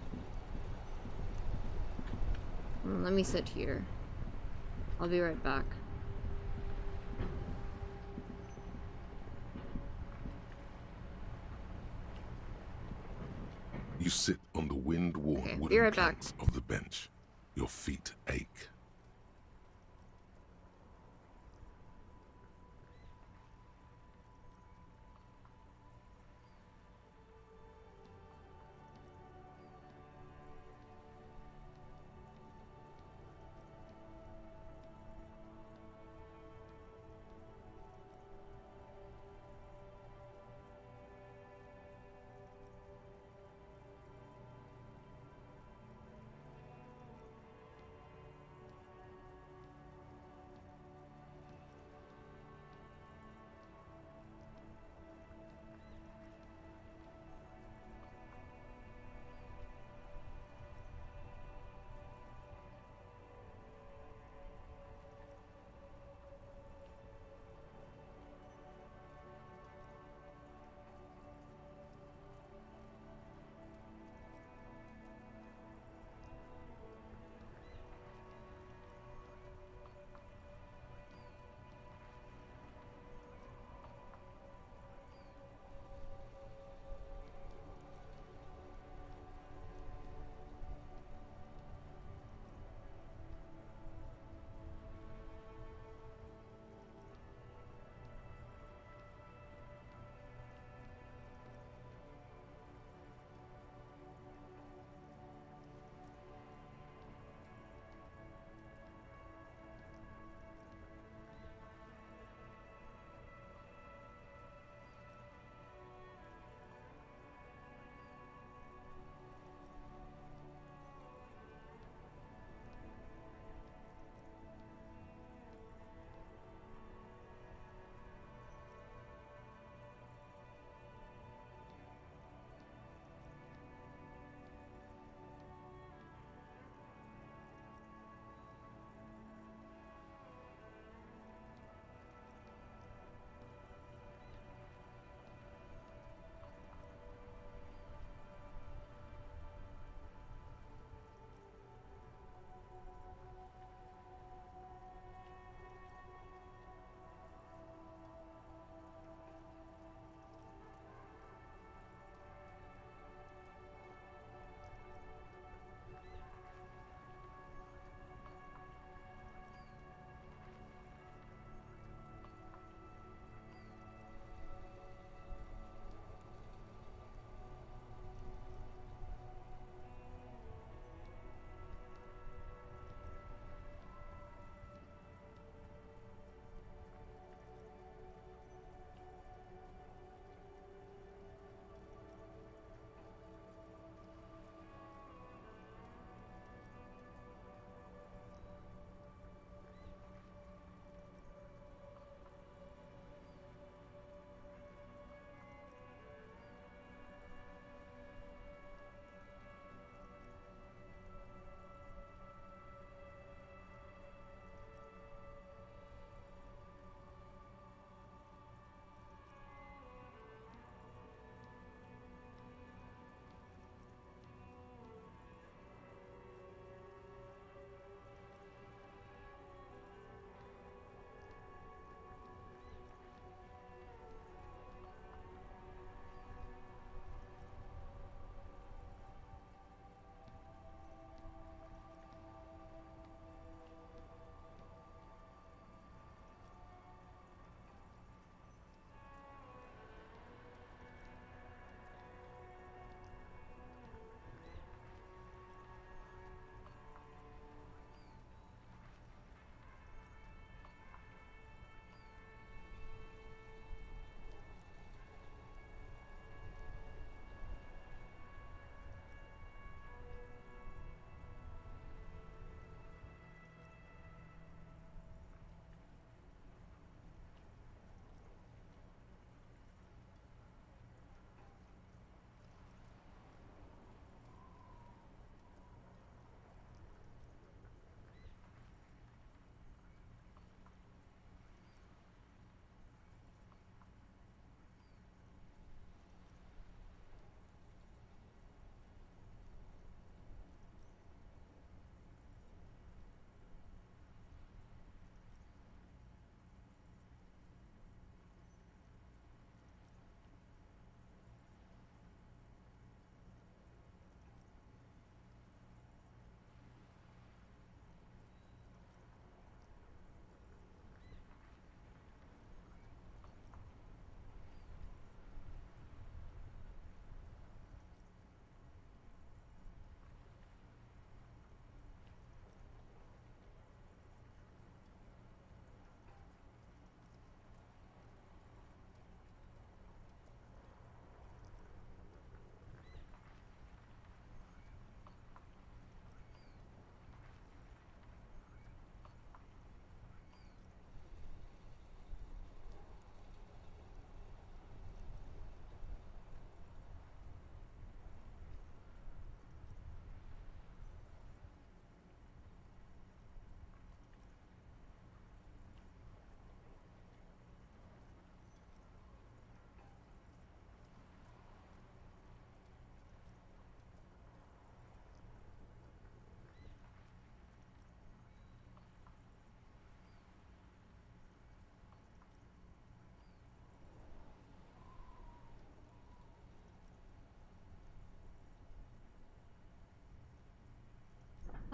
Let me sit here. I'll be right back. You sit on the wind-worn be wooden right back. planks of the bench. Your feet ache.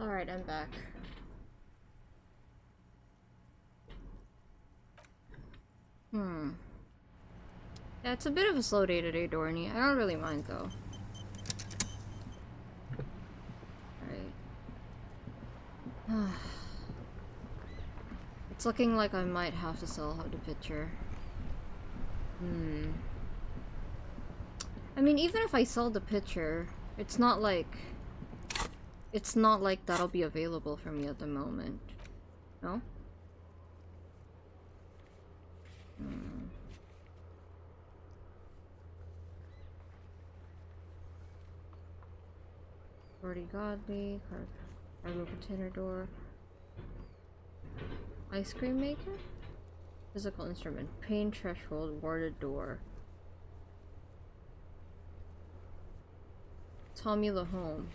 Alright, I'm back. Yeah, it's a bit of a slow day today, Dorney. I don't really mind, though. Alright. It's looking like I might have to sell the picture. I mean, even if I sell the picture, it's not like that'll be available for me at the moment. No? Already godly, cargo container door. Ice cream maker? Physical instrument. Pain threshold, warded door. Tommy Lahome.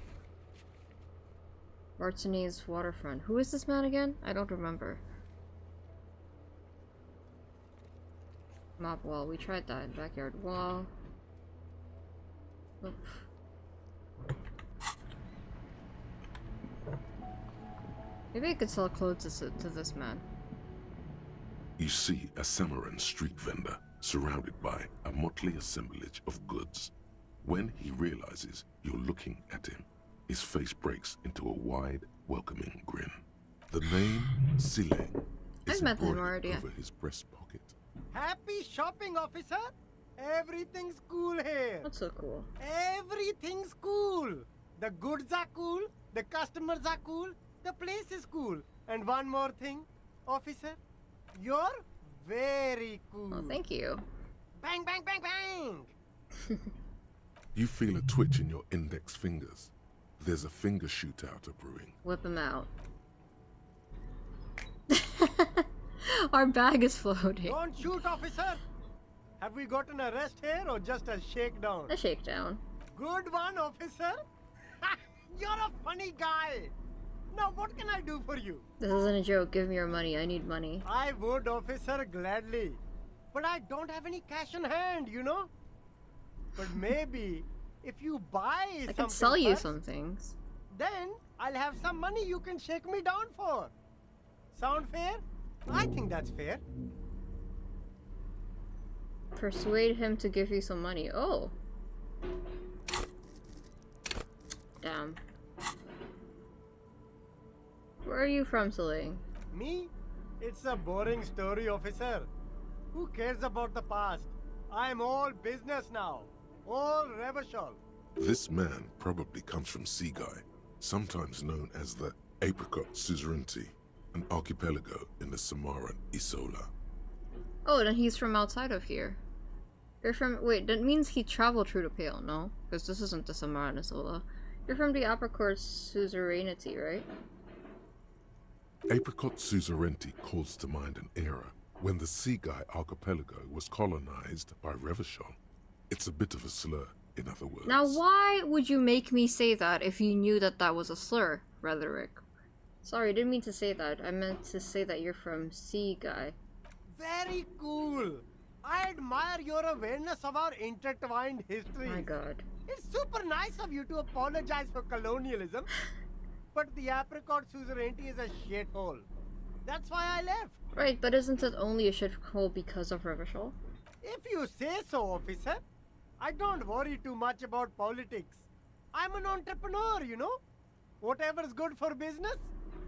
Martinez waterfront. Who is this man again? I don't remember. Mop wall. We tried that. Backyard wall. Oop. Maybe I could sell clothes to this man. You see a Samaran street vendor surrounded by a motley assemblage of goods. When he realizes you're looking at him, his face breaks into a wide, welcoming grin. The name Sileng is embroidered over his breast pocket. Happy shopping, officer! Everything's cool here. That's so cool. Everything's cool. The goods are cool, the customers are cool, the place is cool. And one more thing, officer, you're very cool. Oh, thank you. Bang, bang, bang, bang! You feel a twitch in your index fingers. There's a finger shootout brewing. Whip him out. Our bag is floating. Don't shoot, officer! Have we got an arrest here or just a shakedown? A shakedown. Good one, officer! You're a funny guy! Now what can I do for you? This isn't a joke. Give me your money. I need money. I would, officer, gladly. But I don't have any cash in hand, you know? But maybe if you buy something I can sell you first, some things. then I'll have some money you can shake me down for. Sound fair? I think that's fair. Persuade him to give you some money. Oh. Damn. Where are you from, Sileng? Me? It's a boring story, officer. Who cares about the past? I'm all business now. All Revachol. This man probably comes from Seaguy, sometimes known as the Apricot Suzerainty, an archipelago in the Samaran Isola. Oh, then he's from outside of here. You're from— wait, that means he traveled through the Pale, no? Because this isn't the Samaran Isola. You're from the Apricot Suzerainty, right? Apricot Suzerainty calls to mind an era when the Seaguy archipelago was colonized by Revachol. It's a bit of a slur, in other words. Now, why would you make me say that if you knew that that was a slur, Rhetoric? Sorry, I didn't mean to say that. I meant to say that you're from Seaguy. Very cool. I admire your awareness of our intertwined history. My god. It's super nice of you to apologize for colonialism. But the Apricot Suzerainty is a shithole. That's why I left. Right, but isn't it only a shithole because of Revachol? If you say so, officer. I don't worry too much about politics. I'm an entrepreneur, you know? Whatever's good for business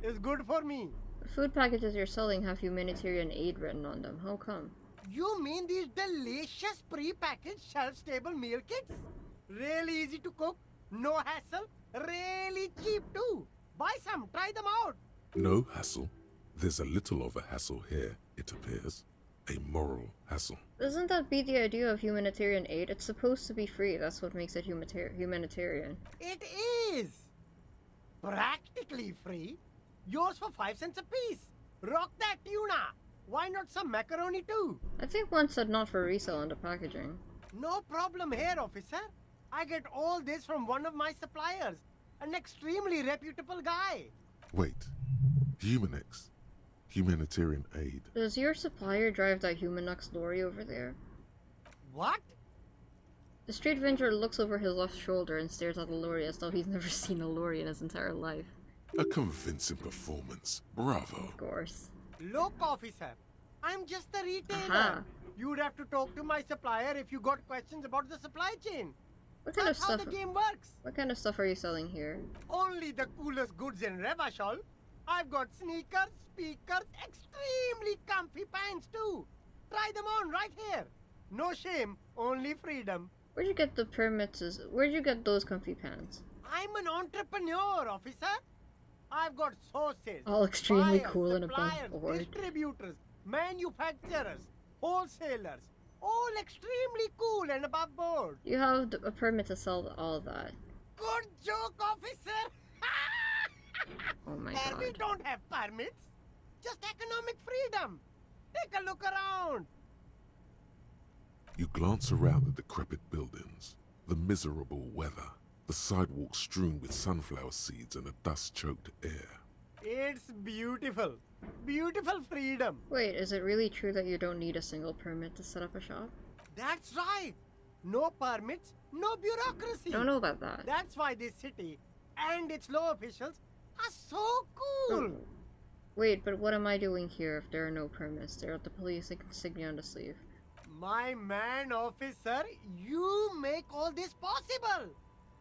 is good for me. The food packages you're selling have humanitarian aid written on them. How come? You mean these delicious pre-packaged shelf-stable meal kits? Really easy to cook, no hassle, really cheap too. Buy some, try them out. No hassle. There's a little of a hassle here, it appears. A moral hassle. Doesn't that be the idea of humanitarian aid? It's supposed to be free. That's what makes it humanitarian. It is! Practically free. Yours for 5 cents a piece. Rock that tuna. Why not some macaroni too? I think one said not for resale on the packaging. No problem here, officer. I get all this from one of my suppliers. An extremely reputable guy. Wait. Humanex. Humanitarian aid. Does your supplier drive that Humanux lorry over there? What? The street vendor looks over his left shoulder and stares at the lorry as though he's never seen a lorry in his entire life. A convincing performance. Bravo. Of course. Look, officer, I'm just a retailer. You'd have to talk to my supplier if you got questions about the supply chain. What kind That's of stuff? how the game works. What kind of stuff are you selling here? Only the coolest goods in Revachol. I've got sneakers, speakers, extremely comfy pants too. Try them on right here. No shame, only freedom. Where'd you get the permits? Where'd you get those comfy pants? I'm an entrepreneur, officer. I've got sources. All extremely buyers, cool and above suppliers, board. distributors, manufacturers, wholesalers. All extremely cool and above board. You have a permit to sell all of that. Good joke, officer. Oh my There god. we don't have permits. Just economic freedom. Take a look around. You glance around the decrepit buildings, the miserable weather, the sidewalks strewn with sunflower seeds and a dust-choked air. It's beautiful. Beautiful freedom. Wait, is it really true that you don't need a single permit to set up a shop? That's right. No permits, no bureaucracy. Don't know about that. That's why this city and its law officials are so cool. Oh. Wait, but what am I doing here if there are no permits? They're at the police insignia on the sleeve. My man, officer, you make all this possible.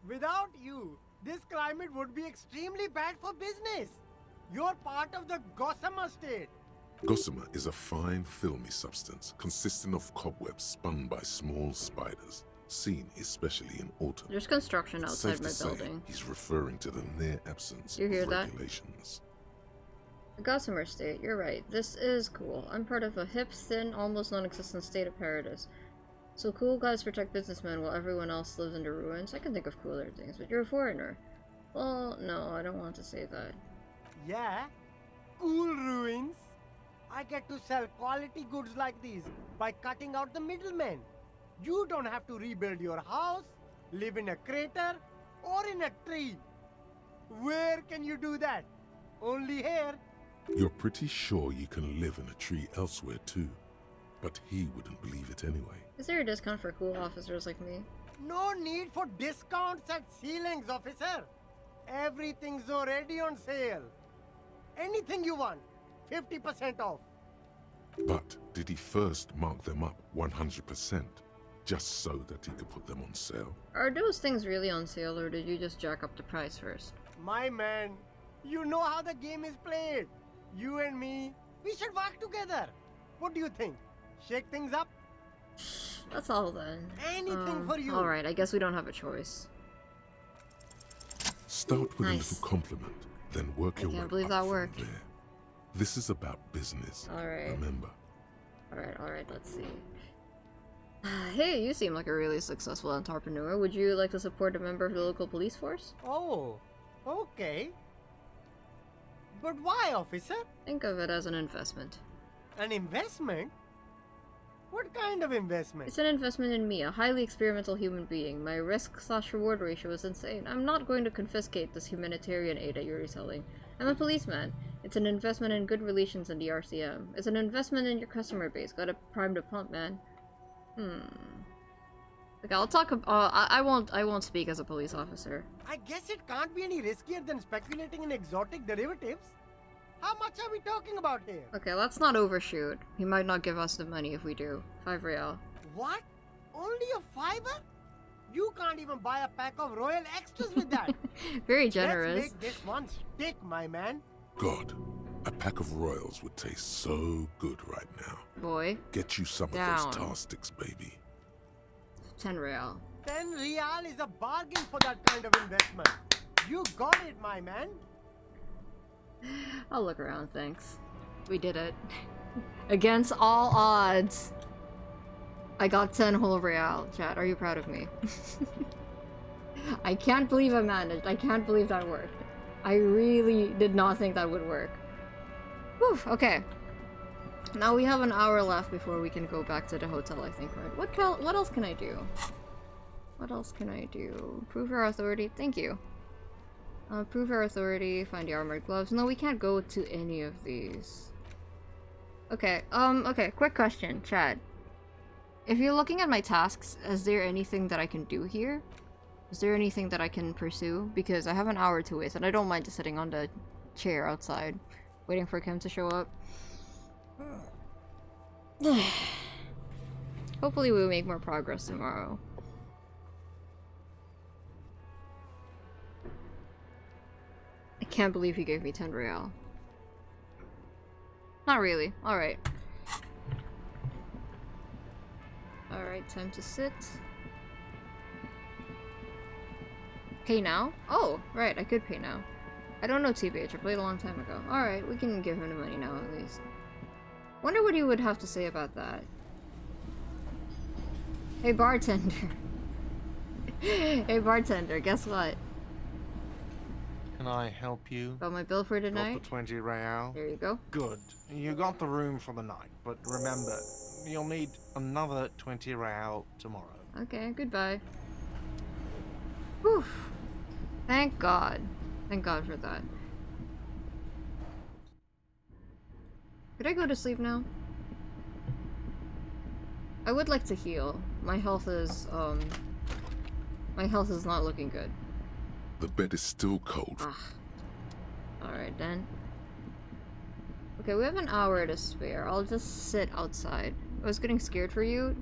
Without you, this climate would be extremely bad for business. You're part of the gossamer state. Gossamer is a fine, filmy substance consisting of cobwebs spun by small spiders, seen especially in autumn. There's construction It's outside safe my to say building. he's referring to the near absence Do you hear of that? regulations. The Gossamer State, you're right. This is cool. I'm part of a hip, thin, almost non-existent state of paradise. So cool guys protect businessmen while everyone else lives in the ruins. I can think of cooler things, but you're a foreigner. Well, no, I don't want to say that. Yeah, cool ruins. I get to sell quality goods like these by cutting out the middlemen. You don't have to rebuild your house, live in a crater, or in a tree. Where can you do that? Only here. You're pretty sure you can live in a tree elsewhere too, but he wouldn't believe it anyway. Is there a discount for cool officers like me? No need for discounts at ceilings, officer. Everything's already on sale. Anything you want, 50% off. But did he first mark them up 100%, just so that he could put them on sale? Are those things really on sale, or did you just jack up the price first? My man, you know how the game is played. You and me, we should work together. What do you think? Shake things up? That's all then. Anything for you. Alright, I guess we don't have a choice. Start with Nice. a little compliment, then work your way Can't believe up that from worked. there. This is about business. Alright. Remember. Alright, let's see. Hey, you seem like a really successful entrepreneur. Would you like to support a member of the local police force? Oh, okay. But why, officer? Think of it as an investment. An investment? What kind of investment? It's an investment in me, a highly experimental human being. My risk/reward ratio is insane. I'm not going to confiscate this humanitarian aid that you're reselling. I'm a policeman. It's an investment in good relations in the RCM. It's an investment in your customer base. Gotta prime the pump, man. Okay, I'll talk about. I won't speak as a police officer. I guess it can't be any riskier than speculating in exotic derivatives. How much are we talking about here? Okay, let's not overshoot. He might not give us the money if we do. 5 real. What? Only a fiver? You can't even buy a pack of Royal Extras with that. Very generous. Let's make this one stick, my man. God, a pack of Royals would taste so good right now. Boy. Get you some Down. of those tar sticks, baby. 10 real. 10 real is a bargain for that kind of investment. You got it, my man. I'll look around, thanks. We did it. Against all odds. I got 10 whole real. Chat, are you proud of me? I can't believe I managed. I can't believe that worked. I really did not think that would work. Whew, okay. Now we have an hour left before we can go back to the hotel, I think, right? What else can I do? What else can I do? Prove our authority. Thank you. Prove our authority. Find the armored gloves. No, we can't go to any of these. Okay, okay, quick question, Chad. If you're looking at my tasks, is there anything that I can do here? Is there anything that I can pursue? Because I have an hour to waste, and I don't mind just sitting on the chair outside, waiting for Kim to show up. Hopefully we'll make more progress tomorrow. I can't believe he gave me 10 real. Not really. Alright. Alright, time to sit. Pay now? Oh, right, I could pay now. I don't know TBH, I played a long time ago. Alright, we can give him the money now at least. Wonder what he would have to say about that. Hey bartender. Hey bartender, guess what? Can I help you? Got my bill for tonight? Got the 20 real. There you go. Good. You got the room for the night, but remember, you'll need another 20 real tomorrow. Okay, goodbye. Whew. Thank God. Thank God for that. Could I go to sleep now? I would like to heal. My health is not looking good. The bed is still cold. Alright then. Okay, we have an hour to spare. I'll just sit outside. I was getting scared for you.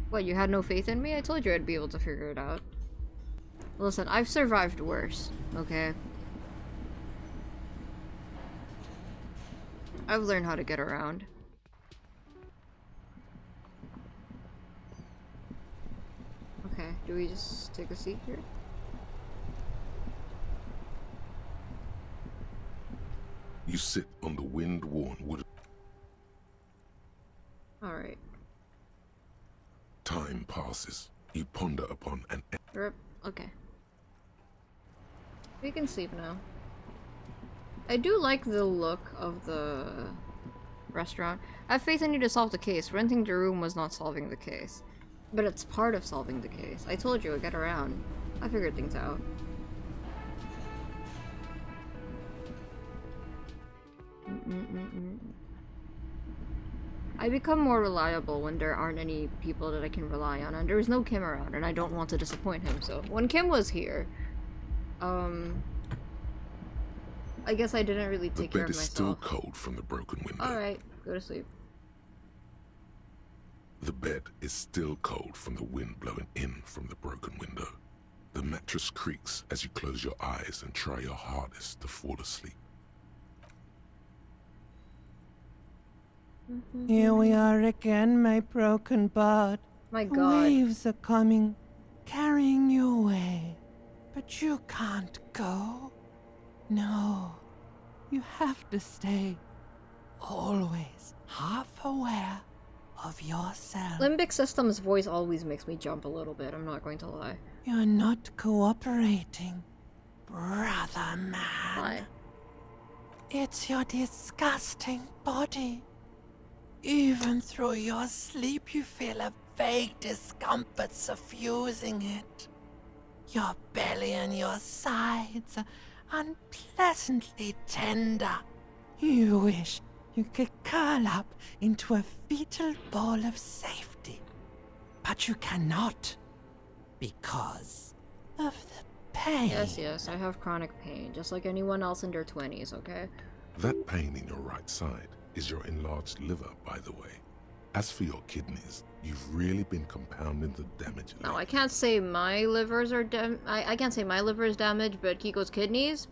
What, you had no faith in me? I told you I'd be able to figure it out. Listen, I've survived worse, okay? I've learned how to get around. Okay, do we just take a seat here? You sit on the wind-worn wood. Alright. Time passes. You ponder upon an... Okay. We can sleep now. I do like the look of the restaurant. I have faith in you to solve the case. Renting the room was not solving the case. But it's part of solving the case. I told you I'd get around. I figured things out. I become more reliable when there aren't any people that I can rely on, and there's no Kim around, and I don't want to disappoint him, so when Kim was here, I guess I didn't really take care of myself. The bed is still cold from the broken window. Alright, go to sleep. The bed is still cold from the wind blowing in from the broken window. The mattress creaks as you close your eyes and try your hardest to fall asleep. Here we are again, my broken bud. My God. Waves are coming, carrying you away. But you can't go. No, you have to stay. Always half aware of yourself. Limbic System's voice always makes me jump a little bit, I'm not going to lie. You're not cooperating, brother man. Why? It's your disgusting body. Even through your sleep, you feel a vague discomfort suffusing it. Your belly and your sides are unpleasantly tender. You wish you could curl up into a fetal ball of safety. But you cannot, because of the pain. Yes, I have chronic pain, just like anyone else in their 20s, okay? That pain in your right side is your enlarged liver, by the way. As for your kidneys, you've really been compounding the damage. No, I can't say my livers are I can't say my liver is damaged, but Kiko's kidneys?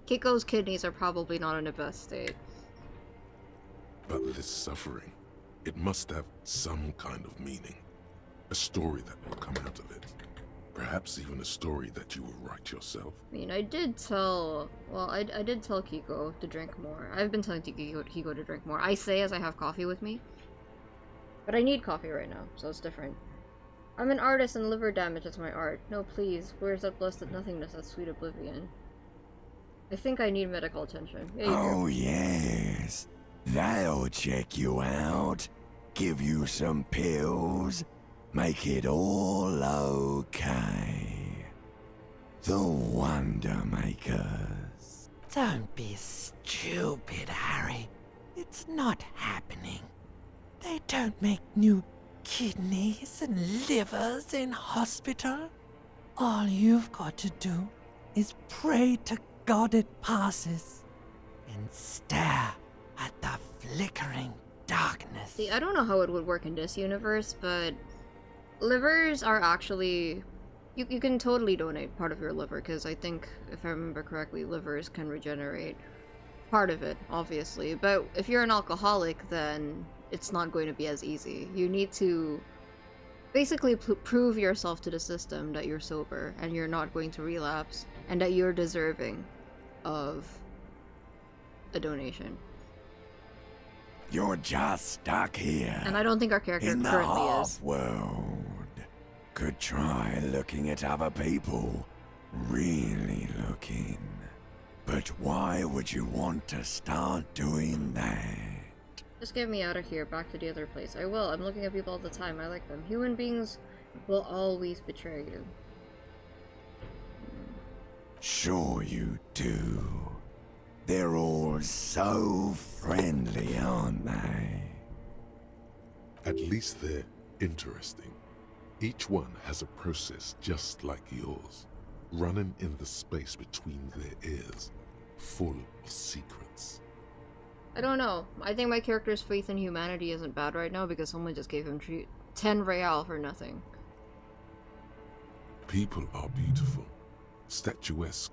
Kiko's kidneys are probably not in the best state. But this suffering, it must have some kind of meaning. A story that will come out of it. Perhaps even a story that you will write yourself. I mean, I did tell Kiko to drink more. I've been telling Kiko to drink more. I say as I have coffee with me. But I need coffee right now, so it's different. I'm an artist and liver damage is my art. No, please. Where's that blessed nothingness, that sweet oblivion? I think I need medical attention. Yeah, oh, yes. That'll check you out. Give you some pills. Make it all okay. The Wonder Makers. Don't be stupid, Harry. It's not happening. They don't make new kidneys and livers in hospital. All you've got to do is pray to God it passes and stare at the flickering darkness. See, I don't know how it would work in this universe, but livers are actually... You can totally donate part of your liver, because I think, if I remember correctly, livers can regenerate part of it, obviously. But if you're an alcoholic, then it's not going to be as easy. You need to basically prove yourself to the system that you're sober, and you're not going to relapse, and that you're deserving of a donation. You're just stuck here. And I don't think our character in the currently is. half-world. Could try looking at other people. Really looking. But why would you want to start doing that? Just get me out of here, back to the other place. I will. I'm looking at people all the time. I like them. Human beings will always betray you. Sure you do. They're all so friendly, aren't they? At least they're interesting. Each one has a process just like yours, running in the space between their ears, full of secrets. I don't know. I think my character's faith in humanity isn't bad right now because someone just gave him 10 real for nothing. People are beautiful, statuesque,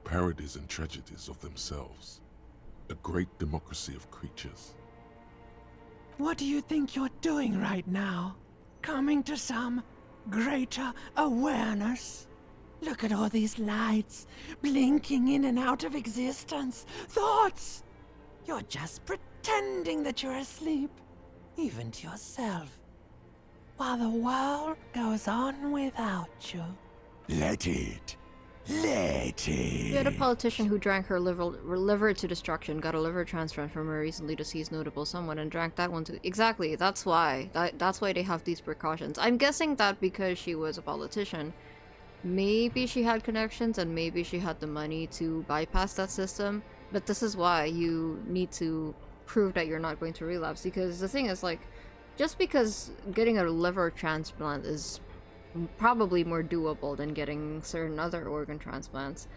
parodies and tragedies of themselves. A great democracy of creatures. What do you think you're doing right now? Coming to some greater awareness? Look at all these lights, blinking in and out of existence. Thoughts! You're just pretending that you're asleep, even to yourself, while the world goes on without you. Let it. Let it. You had a politician who drank her liver to destruction, got a liver transplant from a recently deceased notable someone, and drank that one too. Exactly, that's why. That's why they have these precautions. I'm guessing that because she was a politician, maybe she had connections and maybe she had the money to bypass that system. But this is why you need to prove that you're not going to relapse. Because the thing is, like, just because getting a liver transplant is probably more doable than getting certain other organ transplants,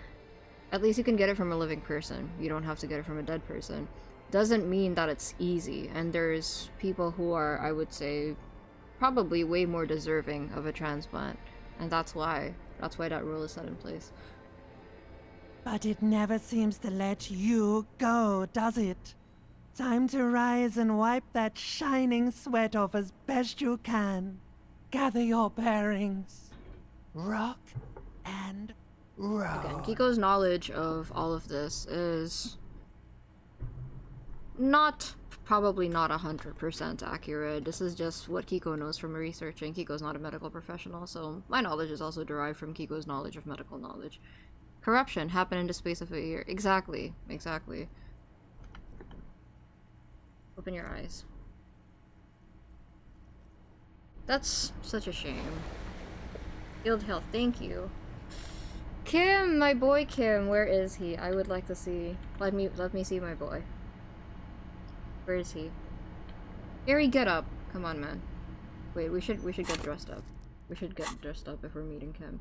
at least you can get it from a living person. You don't have to get it from a dead person. Doesn't mean that it's easy, and there's people who are, I would say, probably way more deserving of a transplant, and that's why that rule is set in place. But it never seems to let you go, does it? Time to rise and wipe that shining sweat off as best you can. Gather your bearings. Rock and roll. Again, Kiko's knowledge of all of this is probably not 100% accurate. This is just what Kiko knows from researching. Kiko's not a medical professional, so my knowledge is also derived from Kiko's knowledge of medical knowledge. Corruption happened in the space of a year. Exactly. Open your eyes. That's such a shame. Field health, thank you. Kim, my boy Kim, where is he? I would like to see. Let me see my boy. Where is he? Harry, get up. Come on, man. Wait, we should get dressed up. We should get dressed up if we're meeting Kim.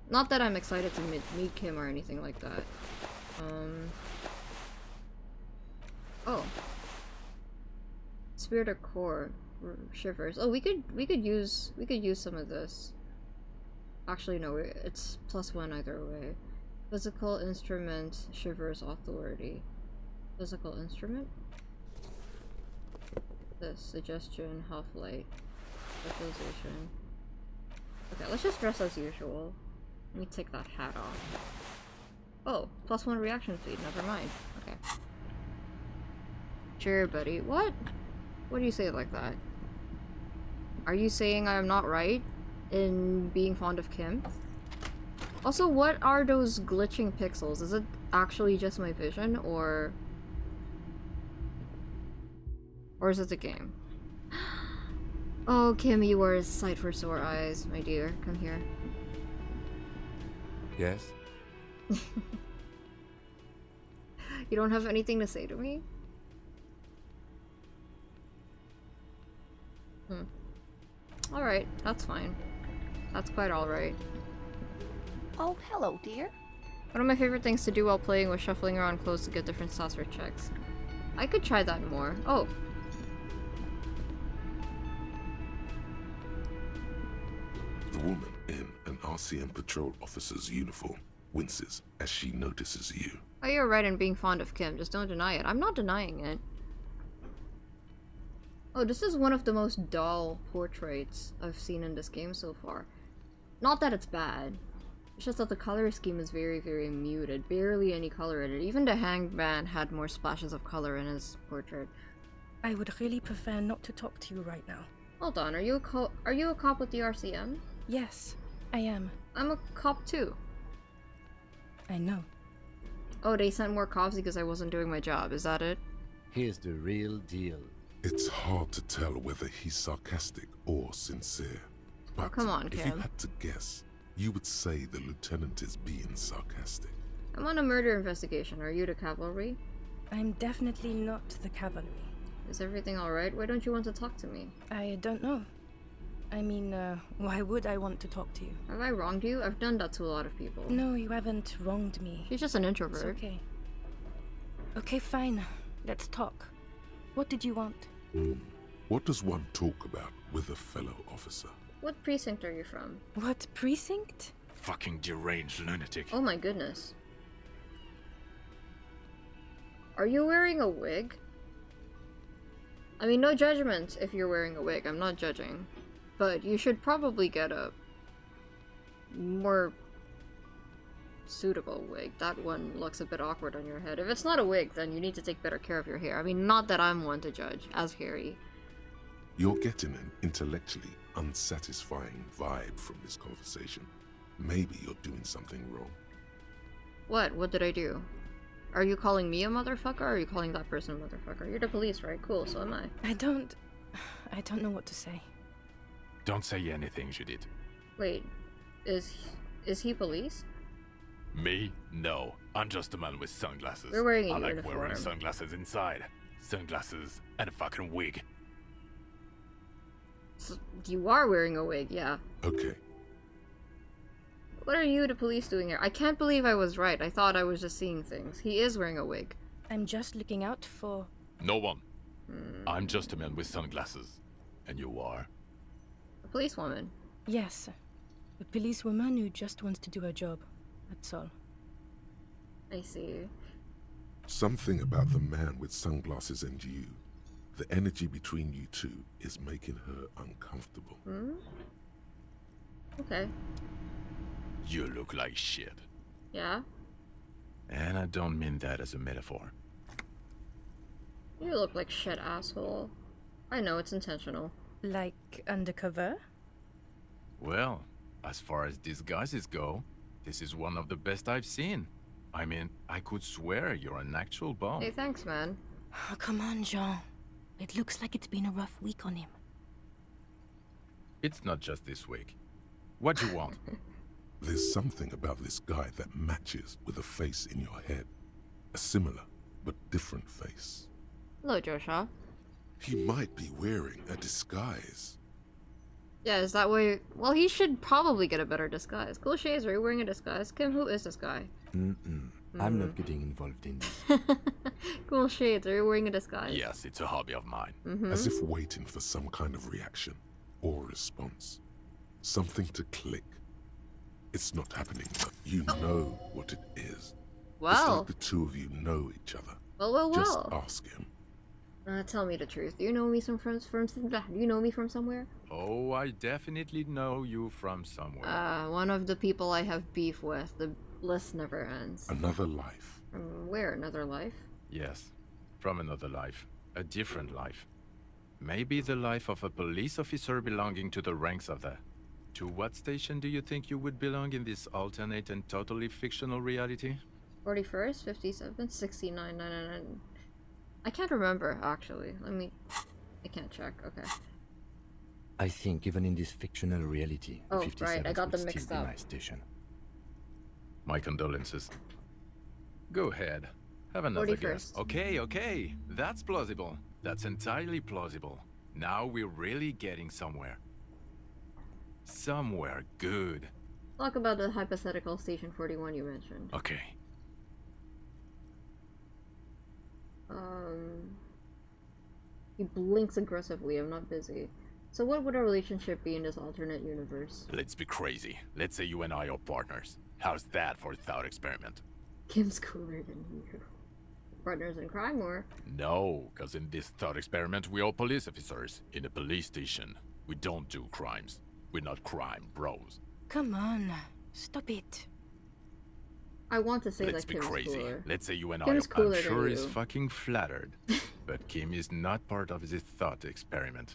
Not that I'm excited to meet Kim or anything like that. Oh. Spirit of Core. Shivers. Oh, we could use some of this. Actually, no, it's +1 either way. Physical instrument, Shivers Authority. Physical instrument? This, suggestion, half-light, specialization. Okay, let's just dress as usual. Let me take that hat off. Oh, +1 reaction speed, never mind. Okay. Sure, buddy. What? What do you say it like that? Are you saying I am not right in being fond of Kim? Also, what are those glitching pixels? Is it actually just my vision, or is it the game? Oh, Kim, you are a sight for sore eyes, my dear. Come here. Yes? You don't have anything to say to me? Alright, that's fine. That's quite alright. Oh, hello, dear. One of my favorite things to do while playing was shuffling around clothes to get different stats or checks. I could try that more. Oh. The woman in an RCM patrol officer's uniform winces as she notices you. Oh, you're right in being fond of Kim. Just don't deny it. I'm not denying it. Oh, this is one of the most dull portraits I've seen in this game so far. Not that it's bad. It's just that the color scheme is very, very muted. Barely any color in it. Even the hanged man had more splashes of color in his portrait. I would really prefer not to talk to you right now. Hold on, are you a cop with the RCM? Yes, I am. I'm a cop too. I know. Oh, they sent more cops because I wasn't doing my job. Is that it? Here's the real deal. It's hard to tell whether he's sarcastic or sincere. But oh, come on, if Kim. you had to guess, you would say the lieutenant is being sarcastic. I'm on a murder investigation. Are you the cavalry? I'm definitely not the cavalry. Is everything alright? Why don't you want to talk to me? I don't know. I mean, why would I want to talk to you? Have I wronged you? I've done that to a lot of people. No, you haven't wronged me. She's just an introvert. It's okay. Okay, fine. Let's talk. What did you want? What does one talk about with a fellow officer? What precinct are you from? What precinct? Fucking deranged lunatic. Oh my goodness. Are you wearing a wig? I mean, no judgment if you're wearing a wig. I'm not judging. But you should probably get a more suitable wig. That one looks a bit awkward on your head. If it's not a wig, then you need to take better care of your hair. I mean, not that I'm one to judge, as Harry. You're getting an intellectually unsatisfying vibe from this conversation. Maybe you're doing something wrong. What? What did I do? Are you calling me a motherfucker, or are you calling that person a motherfucker? You're the police, right? Cool, so am I. I don't know what to say. Don't say anything, Judith. Wait, is he police? Me? No. I'm just a man with sunglasses. We're wearing a I like uniform. wearing sunglasses inside. Sunglasses and a fucking wig. So you are wearing a wig, yeah. Okay. What are you, the police, doing here? I can't believe I was right. I thought I was just seeing things. He is wearing a wig. I'm just looking out for... No one. I'm just a man with sunglasses. And you are? A policewoman. Yes. A policewoman who just wants to do her job. That's all. I see. Something about the man with sunglasses and you, the energy between you two, is making her uncomfortable. Okay. You look like shit. Yeah? And I don't mean that as a metaphor. You look like shit, asshole. I know, it's intentional. Like undercover? Well, as far as disguises go, this is one of the best I've seen. I mean, I could swear you're an actual bomb. Hey, thanks, man. Oh, come on, Jean. It looks like it's been a rough week on him. It's not just this week. What do you want? There's something about this guy that matches with a face in your head. A similar, but different face. Hello, Joshua. He might be wearing a disguise. Yeah, is that way? Well, he should probably get a better disguise. Cool shades, are you wearing a disguise? Kim, who is this guy? I'm not getting involved in this. Cool shades, are you wearing a disguise? Yes, it's a hobby of mine. As if waiting for some kind of reaction or response. Something to click. It's not happening, but you know what it is. Well. It's like the two of you know each other. Well. Just ask him. Tell me the truth. Do you know me from you know me from somewhere? Oh, I definitely know you from somewhere. One of the people I have beef with. The list never ends. Another life. From where? Another life? Yes, from another life. A different life. Maybe the life of a police officer belonging to the ranks of the... To what station do you think you would belong in this alternate and totally fictional reality? 41st, 57, 69, 99... I can't remember, actually. I can't check, okay. I think even in this fictional reality, oh, right, I got them would mixed still be up. my station. My condolences. Go ahead. Have another guess. Okay. That's plausible. That's entirely plausible. Now we're really getting somewhere. Somewhere good. Talk about the hypothetical Station 41 you mentioned. Okay. He blinks aggressively. I'm not busy. So what would our relationship be in this alternate universe? Let's be crazy. Let's say you and I are partners. How's that for a thought experiment? Kim's cooler than you. Partners in crime, or? No, because in this thought experiment, we are police officers in a police station. We don't do crimes. We're not crime bros. Come on, stop it. I want to say Let's that be Kim's crazy. cooler. Let's say you and Kim's I are. I'm cooler sure than he's you. fucking flattered. But Kim is not part of this thought experiment.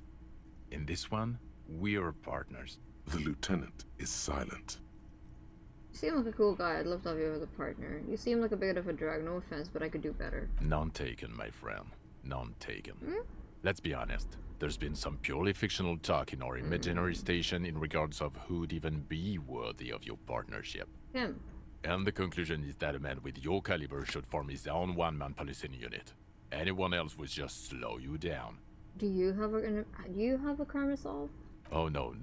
In this one, we are partners. The lieutenant is silent. You seem like a cool guy. I'd love to have you as a partner. You seem like a bit of a drag. No offense, but I could do better. None taken, my friend. None taken. Let's be honest. There's been some purely fictional talk in our imaginary station in regards of who'd even be worthy of your partnership. Him. And the conclusion is that a man with your caliber should form his own one-man policing unit. Anyone else would just slow you down. Do you have a crime to solve? Oh no.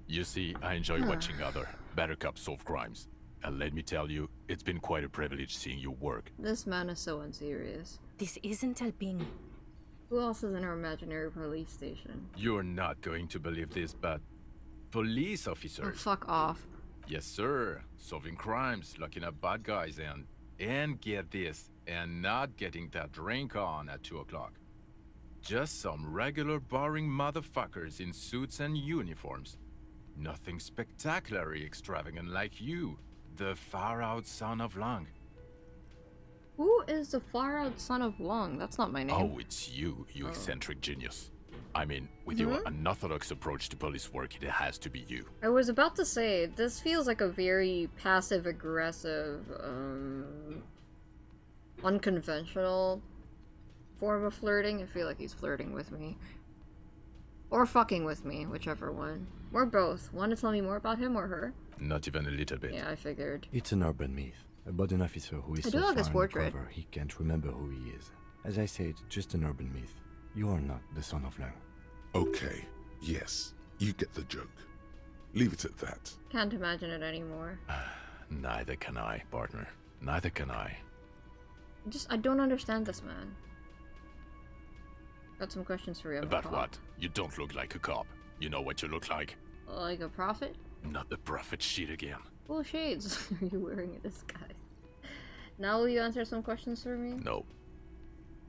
You see, I enjoy watching other better cops solve crimes. And let me tell you, it's been quite a privilege seeing you work. This man is so unserious. This isn't helping. Who else is in our imaginary police station? You're not going to believe this, but police officers. Oh, fuck off. Yes, sir. Solving crimes, locking up bad guys, and get this, and not getting that drink on at 2 o'clock. Just some regular boring motherfuckers in suits and uniforms. Nothing spectacularly extravagant like you, the far-out son of Long. Who is the far-out son of Long? That's not my name. Oh, it's you, you eccentric genius. I mean, with your unorthodox approach to police work, it has to be you. I was about to say, this feels like a very passive-aggressive, unconventional form of flirting. I feel like he's flirting with me. Or fucking with me, whichever one. Or both. Want to tell me more about him or her? Not even a little bit. Yeah, I figured. It's an urban myth about an officer who is I so do like his far portrait. undercover he can't remember who he is. As I said, just an urban myth. You are not the son of Lang. Okay, yes, you get the joke. Leave it at that. Can't imagine it anymore. Neither can I, partner. Neither can I. I don't understand this man. Got some questions for you. About what? You don't look like a cop. You know what you look like? Like a prophet? Not the prophet shit again. Full shades are you wearing in disguise? Now will you answer some questions for me? No.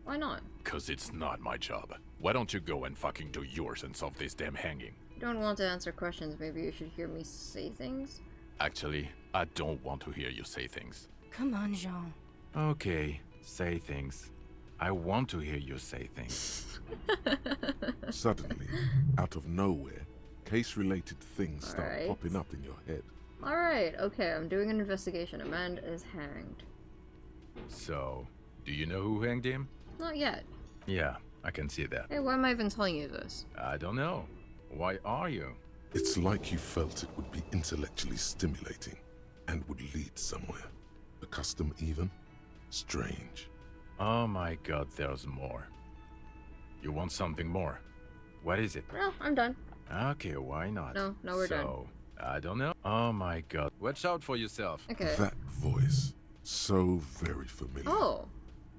Why not? Cause it's not my job. Why don't you go and fucking do yours and solve this damn hanging? You don't want to answer questions, maybe you should hear me say things? Actually, I don't want to hear you say things. Come on, Jean. Okay, say things. I want to hear you say things. Suddenly, out of nowhere, case-related things start popping up in your head. Alright, okay, I'm doing an investigation. A man is hanged. So, do you know who hanged him? Not yet. Yeah, I can see that. Hey, why am I even telling you this? I don't know. Why are you? It's like you felt it would be intellectually stimulating and would lead somewhere. A custom even? Strange. Oh my god, there's more. You want something more? What is it? No, I'm done. Okay, why not? No, we're done. So, I don't know. Oh my god. Watch out for yourself. Okay. That voice. So very familiar. Oh.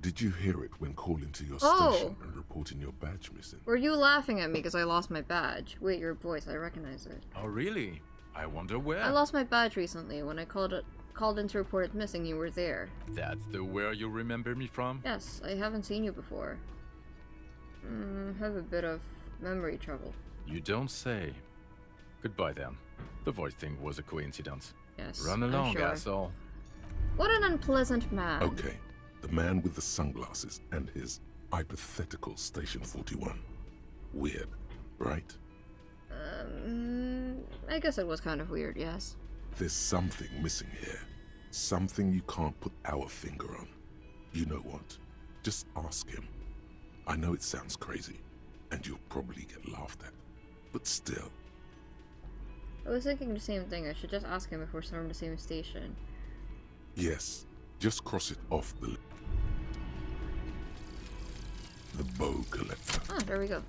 Did you hear it when calling to your Oh. station and reporting your badge missing? Were you laughing at me because I lost my badge? Wait, your voice, I recognize it. Oh really? I wonder where. I lost my badge recently. When I called in to report it missing, you were there. That's the where you remember me from? Yes, I haven't seen you before. Have a bit of memory trouble. You don't say. Goodbye then. The voice thing was a coincidence. Yes, Run I'm along, sure. asshole. What an unpleasant man. Okay, the man with the sunglasses and his hypothetical Station 41. Weird, right? I guess it was kind of weird, yes. There's something missing here. Something you can't put our finger on. You know what? Just ask him. I know it sounds crazy, and you'll probably get laughed at. But still. I was thinking the same thing. I should just ask him if we're still in the same station. Yes, just cross it off the bow collector. Ah, there we go.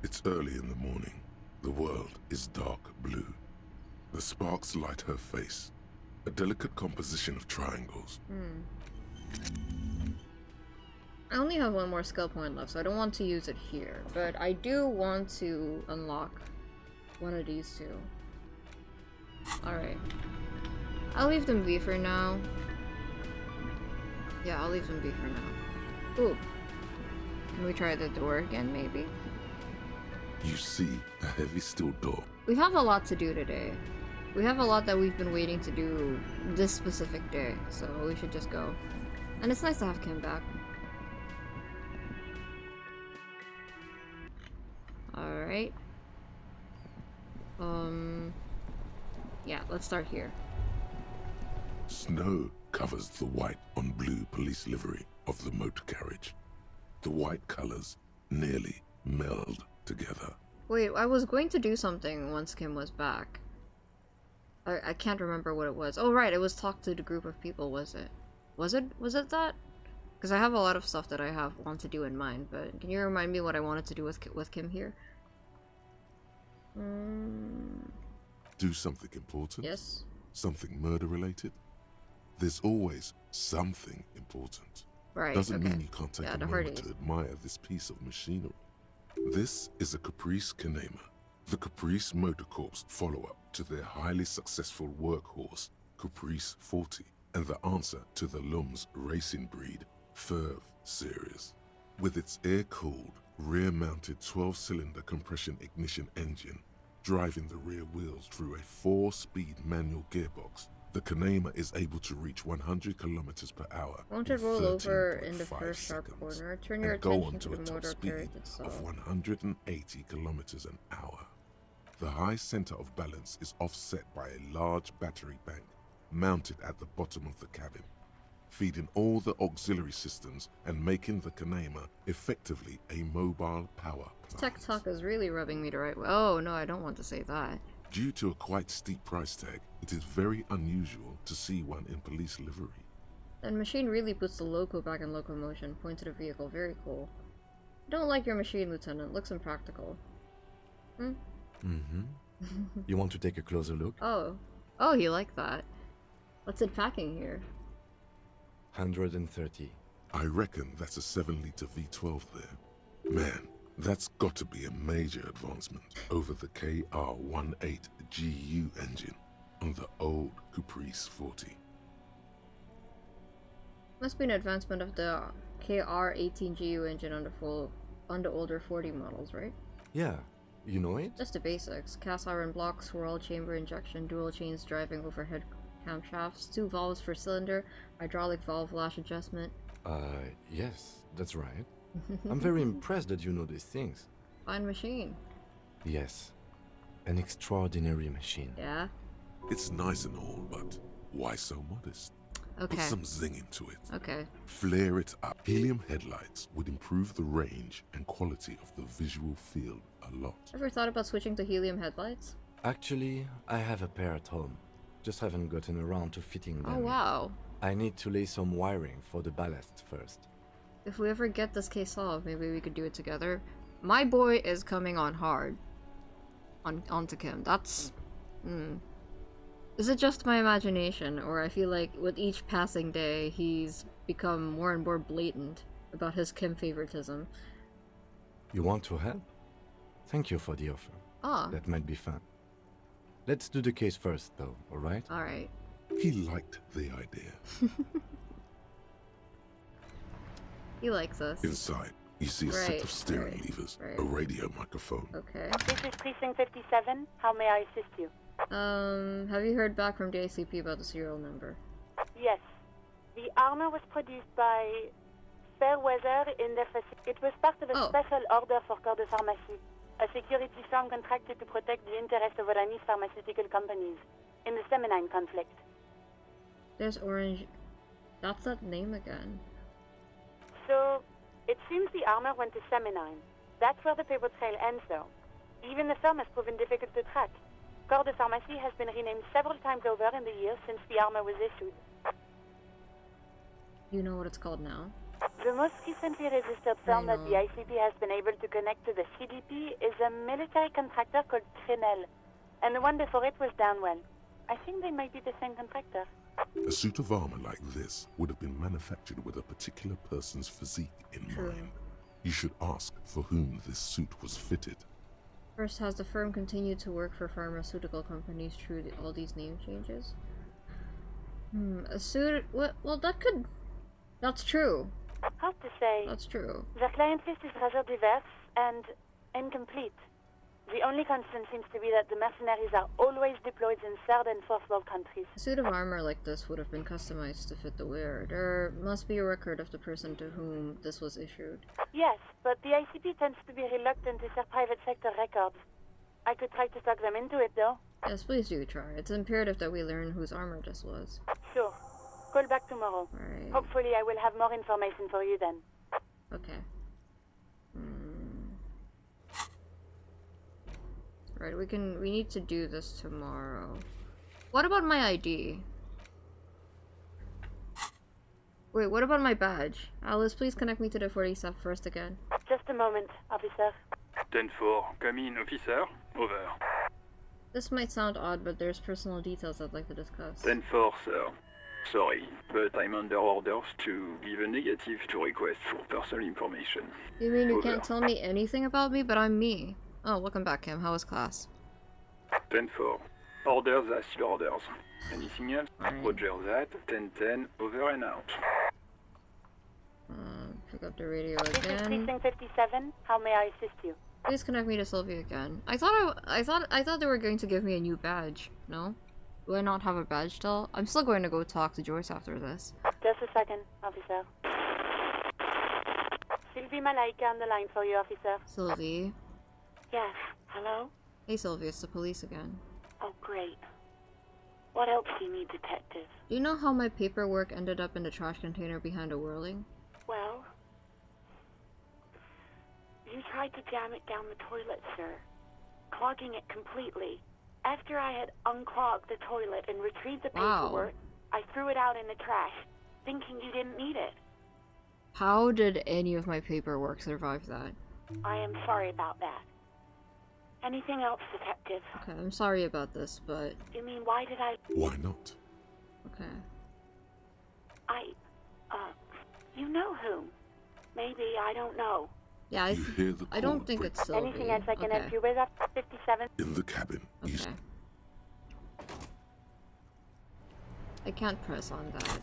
It's early in the morning. The The world is dark blue. The sparks light her face, a delicate composition of triangles. I only have one more skill point left, so I don't want to use it here, but I do want to unlock one of these two. Alright. I'll leave them be for now. Yeah, I'll leave them be for now. Ooh. Can we try the door again, maybe? You see a heavy steel door. We have a lot to do today. We have a lot that we've been waiting to do this specific day, so we should just go. And it's nice to have Kim back. Alright. Yeah, let's start here. Snow covers the white on blue police livery of the motor carriage. The white colors nearly meld together. Wait, I was going to do something once Kim was back. I can't remember what it was. Oh right, it was talk to the group of people, was it? Was it that? Because I have a lot of stuff that I want to do in mind, but can you remind me what I wanted to do with Kim here? Do something important? Yes. Something murder related? There's always something important. Right, Doesn't okay. mean you can't take a moment to admire this piece of machinery. This is a Caprice Kanema, the Caprice Motor Corps follow-up to their highly successful workhorse, Caprice 40, and the answer to the Lum's racing breed, Ferv series. With its air-cooled, rear-mounted 12-cylinder compression ignition engine, driving the rear wheels through a 4-speed manual gearbox, the Kanema is able to reach 100 kilometers per hour. Won't it roll over in the first sharp corner? Turn your attention to the motor carriage itself. Of 180 kilometers an hour. The high center of balance is offset by a large battery bank mounted at the bottom of the cabin, feeding all the auxiliary systems and making the Kanema effectively a mobile power plant. Tech talk is really rubbing me the right way. Oh no, I don't want to say that. Due to a quite steep price tag, it is very unusual to see one in police livery. That machine really puts the loco back in locomotion. Point to the vehicle. Very cool. I don't like your machine, Lieutenant. Looks impractical. You want to take a closer look? Oh, you like that. What's it packing here? 130. I reckon that's a 7-liter V12 there. Man, that's got to be a major advancement over the KR-18 GU engine on the old Caprice 40. Must be an advancement of the KR-18 GU engine on the older 40 models, right? Yeah, you know it? Just the basics. Cast iron blocks, swirl chamber injection, dual chains driving overhead camshafts, 2 valves per cylinder, hydraulic valve lash adjustment. Yes, that's right. I'm very impressed that you know these things. Fine machine. Yes, an extraordinary machine. Yeah? It's nice and all, but why so modest? Okay. Put some zing into it. Okay. Flare it up. Helium headlights would improve the range and quality of the visual field a lot. Ever thought about switching to helium headlights? Actually, I have a pair at home. Just haven't gotten around to fitting them. Oh wow. I need to lay some wiring for the ballast first. If we ever get this case solved, maybe we could do it together. My boy is coming on hard. Onto Kim. That's... Is it just my imagination, or I feel like with each passing day, he's become more and more blatant about his Kim favoritism? You want to help? Thank you for the offer. Ah. That might be fun. Let's do the case first, though, alright? Alright. He liked the idea. He likes us. Inside, you see a set of steering levers, a radio microphone. Okay. This is Precinct 57. How may I assist you? Have you heard back from the ACP about the serial number? Yes. The armor was produced by Fairweather in the facility. It was part of a special order for Corps de Pharmacie, a security firm contracted to protect the interests of Oranese pharmaceutical companies in the Seminine conflict. There's Orange. That's that name again. So, it seems the armor went to Seminine. That's where the paper trail ends, though. Even the firm has proven difficult to track. Corps de Pharmacie has been renamed several times over in the years since the armor was issued. You know what it's called now? The most recently registered firm that the ICP has been able to connect to the CDP is a military contractor called Trinell, and the one before it was Downwell. I think they might be the same contractor. A suit of armor like this would have been manufactured with a particular person's physique in mind. You should ask for whom this suit was fitted. First, has the firm continued to work for pharmaceutical companies through all these name changes? A suit... Well, that's true. Hard to say. That's true. The client list is rather diverse and incomplete. The only constant seems to be that the mercenaries are always deployed in third and fourth world countries. A suit of armor like this would have been customized to fit the wearer. There must be a record of the person to whom this was issued. Yes, but the ICP tends to be reluctant to share private sector records. I could try to talk them into it, though. Yes, please do try. It's imperative that we learn whose armor this was. Sure. Call back tomorrow. Right. Hopefully I will have more information for you then. Okay. Right, we need to do this tomorrow. What about my ID? Wait, what about my badge? Alice, please connect me to the 41st again. Just a moment, officer. 10-4, come in, officer. Over. This might sound odd, but there's personal details I'd like to discuss. 10-4, sir. Sorry, but I'm under orders to give a negative to request for personal information. You mean you Over. can't tell me anything about me, but I'm me? Oh, welcome back, Kim. How was class? 10-4. Orders as your orders. Anything else? Roger that. 10-10, over and out. Pick up the radio This is again. Precinct 57. How may I assist you? Please connect me to Sylvia again. I thought they were going to give me a new badge. No? Do I not have a badge still? I'm still going to go talk to Joyce after this. Just a second, officer. Sylvie Malaika on the line for you, officer. Sylvie. Yes. Hello? Hey Sylvie, it's the police again. Oh, great. What else do you need, detective? Do you know how my paperwork ended up in the trash container behind a whirling? Well, you tried to jam it down the toilet, sir, clogging it completely. After I had unclogged the toilet and retrieved the paperwork, I threw it out in the trash, thinking you didn't need it. How did any of my paperwork survive that? I am sorry about that. Anything else, detective? Okay, I'm sorry about this, but... You mean, why did I... Why not? Okay. You know whom? Maybe, I don't know. Yeah, I don't think it's Sylvie. Anything else I can help you with after 57? In the cabin. Okay. I can't press on that.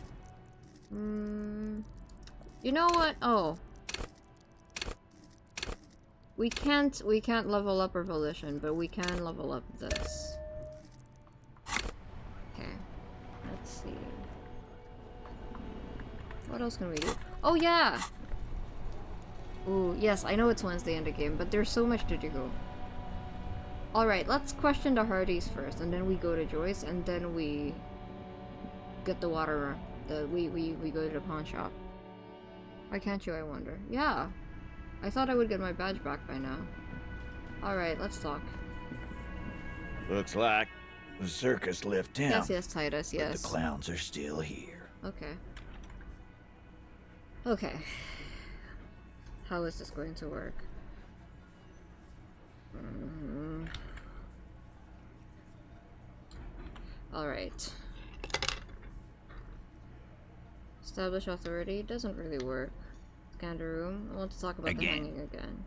You know what? Oh. We can't level up our volition, but we can level up this. Okay. Let's see. What else can we do? Oh yeah! Ooh, yes, I know it's Wednesday in the game, but there's so much to do. Alright, let's question the Hardys first, and then we go to Joyce, and then we get the water. We go to the pawn shop. Why can't you, I wonder? Yeah. I thought I would get my badge back by now. Alright, let's talk. Looks like the circus left town. Yes, Titus, yes. But the clowns are still here. Okay. Okay. How is this going to work? Alright. Establish authority doesn't really work. Scan the room. I want to talk about the hanging again.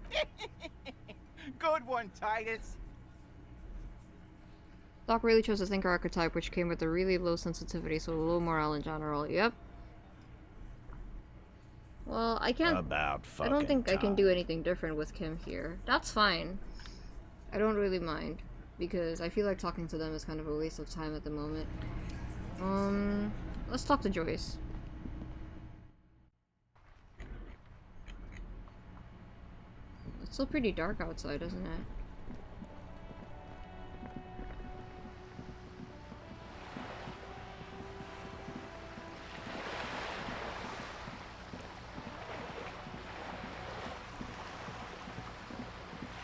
Good one, Titus. Doc really chose a thinker archetype, which came with a really low sensitivity, so low morale in general. Yep. Well, I can't... I don't think I can do anything different with Kim here. That's fine. I don't really mind, because I feel like talking to them is kind of a waste of time at the moment. Let's talk to Joyce. It's still pretty dark outside, isn't it?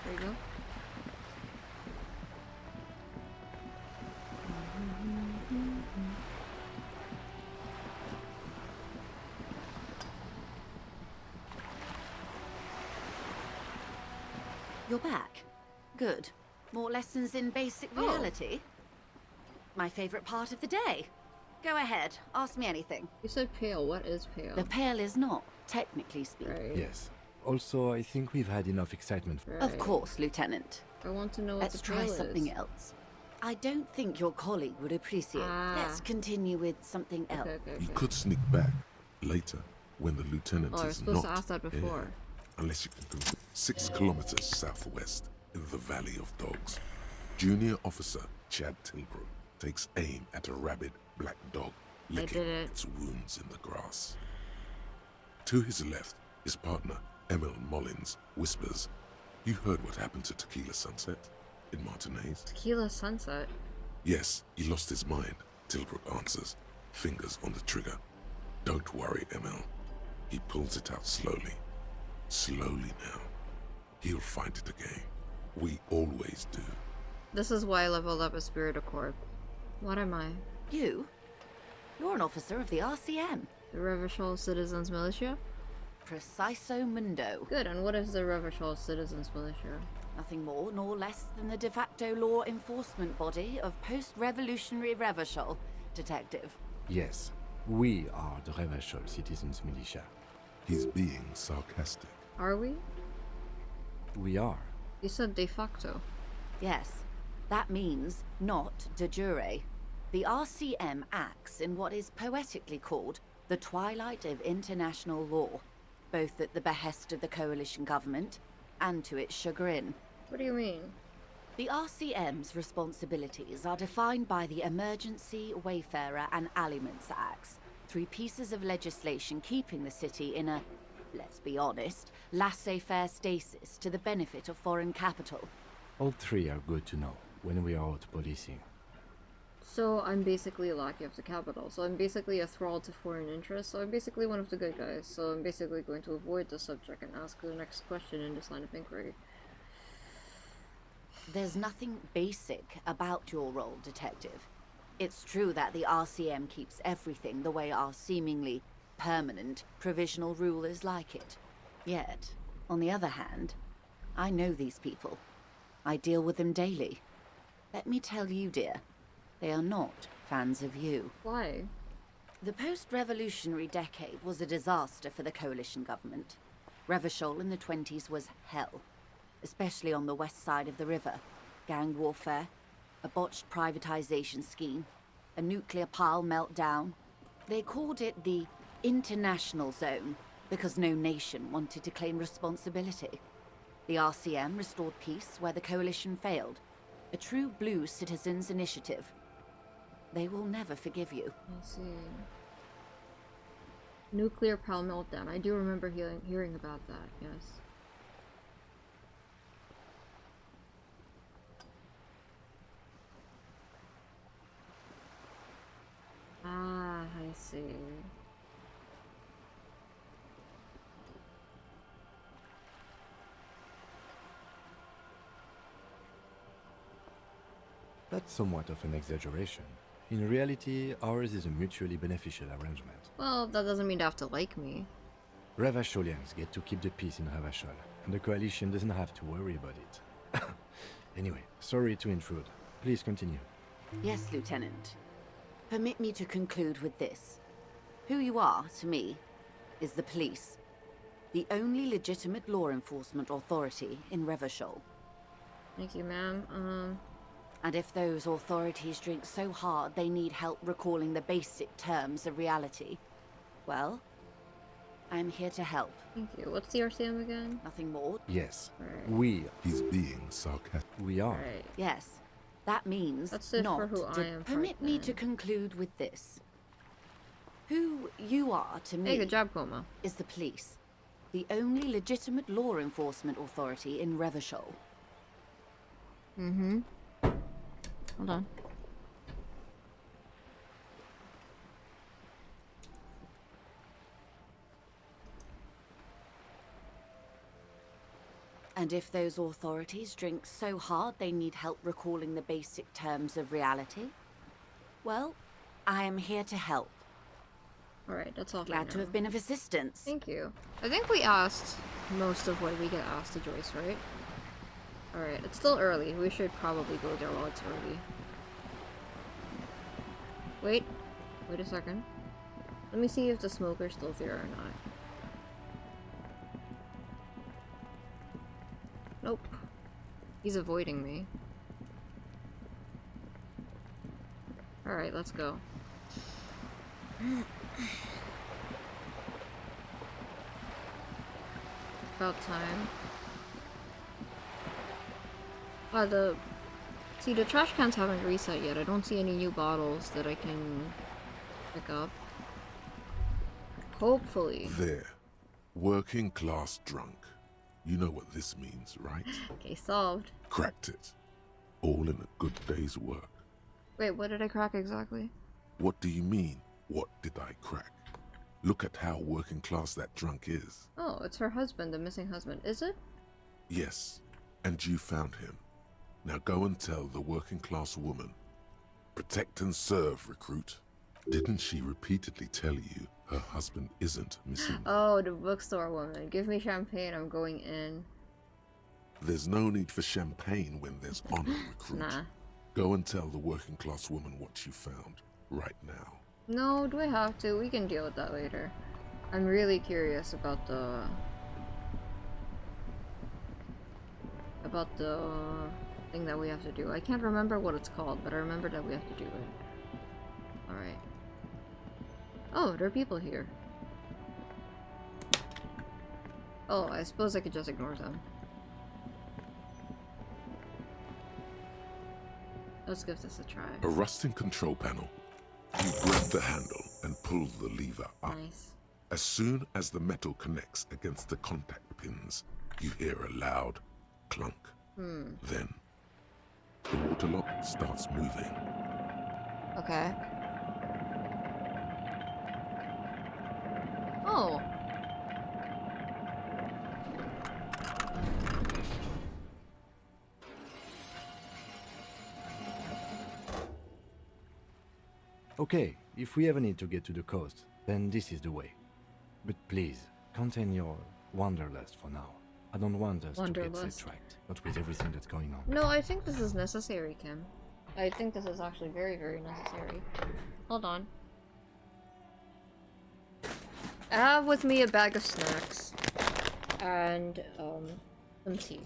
There you go. You're back. Good. More lessons in basic reality? My favorite part of the day. Go ahead, ask me anything. You said pale. What is pale? The pale is not, technically speaking. Right. Yes. Also, I think we've had enough excitement. Of course, Lieutenant. I want to know what Let's the pale try is. something else. I don't think your colleague would appreciate. Let's continue with something else. You could sneak back later when the lieutenant Oh, I was is supposed not to ask that before. here. Unless you can go 6 kilometers southwest in the Valley of Dogs. Junior Officer Chad Tilbrook takes aim at a rabid black dog licking its wounds in the grass. To his left, his partner, Emil Mullins, whispers, "You heard what happened to Tequila Sunset in Martinez?" Tequila Sunset? "Yes, he lost his mind," Tilbrook answers, fingers on the trigger. "Don't worry, Emil." He pulls it out slowly. Slowly now. He'll find it again. We always do. This is why I leveled up a Spirit Accord. What am I? You? You're an officer of the RCM. The Revachol Citizens Militia? Preciso mundo. Good, and what is the Revachol Citizens Militia? Nothing more nor less than the de facto law enforcement body of post-revolutionary Revachol, Detective. Yes, we are the Revachol Citizens Militia. He's being sarcastic. Are we? We are. You said de facto. Yes, that means not de jure. The RCM acts in what is poetically called the twilight of international law, both at the behest of the coalition government and to its chagrin. What do you mean? The RCM's responsibilities are defined by the Emergency, Wayfarer and Aliments Acts, 3 pieces of legislation keeping the city in a, let's be honest, laissez-faire stasis to the benefit of foreign capital. All 3 are good to know when we are out policing. So I'm basically a lackey of the capital. So I'm basically a thrall to foreign interests. So I'm basically one of the good guys. So I'm basically going to avoid the subject and ask the next question in this line of inquiry. There's nothing basic about your role, Detective. It's true that the RCM keeps everything the way our seemingly permanent provisional rulers like it. Yet, on the other hand, I know these people. I deal with them daily. Let me tell you, dear, they are not fans of you. Why? The post-revolutionary decade was a disaster for the coalition government. Revachol in the 20s was hell, especially on the west side of the river. Gang warfare, a botched privatization scheme, a nuclear pile meltdown. They called it the international zone because no nation wanted to claim responsibility. The RCM restored peace where the coalition failed. A true blue citizens' initiative. They will never forgive you. I see. Nuclear pile meltdown. I do remember hearing about that, yes. Ah, I see. That's somewhat of an exaggeration. In reality, ours is a mutually beneficial arrangement. Well, that doesn't mean they have to like me. Revacholians get to keep the peace in Revachol, and the coalition doesn't have to worry about it. Anyway, sorry to intrude. Please continue. Yes, Lieutenant. Permit me to conclude with this. Who you are, to me, is the police. The only legitimate law enforcement authority in Revachol. Thank you, ma'am. And if those authorities drink so hard they need help recalling the basic terms of reality, well, I'm here to help. Thank you. What's the RCM again? Nothing more. Yes, right. we. He's being sarcastic. We are. Right. Yes, that means That's it not. for who I am. Permit me to conclude with this. Who you are to me. Hey, good job, Coma. Is the police, the only legitimate law enforcement authority in Revachol. Mm-hmm. Hold on. And if those authorities drink so hard they need help recalling the basic terms of reality, well, I am here to help. Alright, that's all. Glad to have been of assistance. Thank you. I think we asked most of what we get asked to Joyce, right? Alright, it's still early. We should probably go there while it's early. Wait. Wait a second. Let me see if the smoker's still there or not. Nope. He's avoiding me. Alright, let's go. About time. See, the trash cans haven't reset yet. I don't see any new bottles that I can pick up. Hopefully. There. Working class drunk. You know what this means, right? Okay, solved. Cracked it. All in a good day's work. Wait, what did I crack exactly? What do you mean, what did I crack? Look at how working class that drunk is. Oh, it's her husband, the missing husband. Is it? Yes, and you found him. Now go and tell the working class woman. Protect and serve, recruit. Didn't she repeatedly tell you her husband isn't missing? Oh, the bookstore woman. Give me champagne, I'm going in. There's no need for champagne when there's honor, recruit. Nah. Go and tell the working class woman what you found, right now. No, do I have to? We can deal with that later. I'm really curious about the thing that we have to do. I can't remember what it's called, but I remember that we have to do it. Alright. Oh, there are people here. Oh, I suppose I could just ignore them. Let's give this a try. A rusting control panel. You grab the handle and pull the lever up. Nice. As soon as the metal connects against the contact pins, you hear a loud clunk. Then, the water lock starts moving. Okay. Oh. Okay, if we ever need to get to the coast, then this is the way. But please, contain your wanderlust for now. I don't want us to get sidetracked, not with everything that's going on. No, I think this is necessary, Kim. I think this is actually very, very necessary. Hold on. I have with me a bag of snacks and some tea.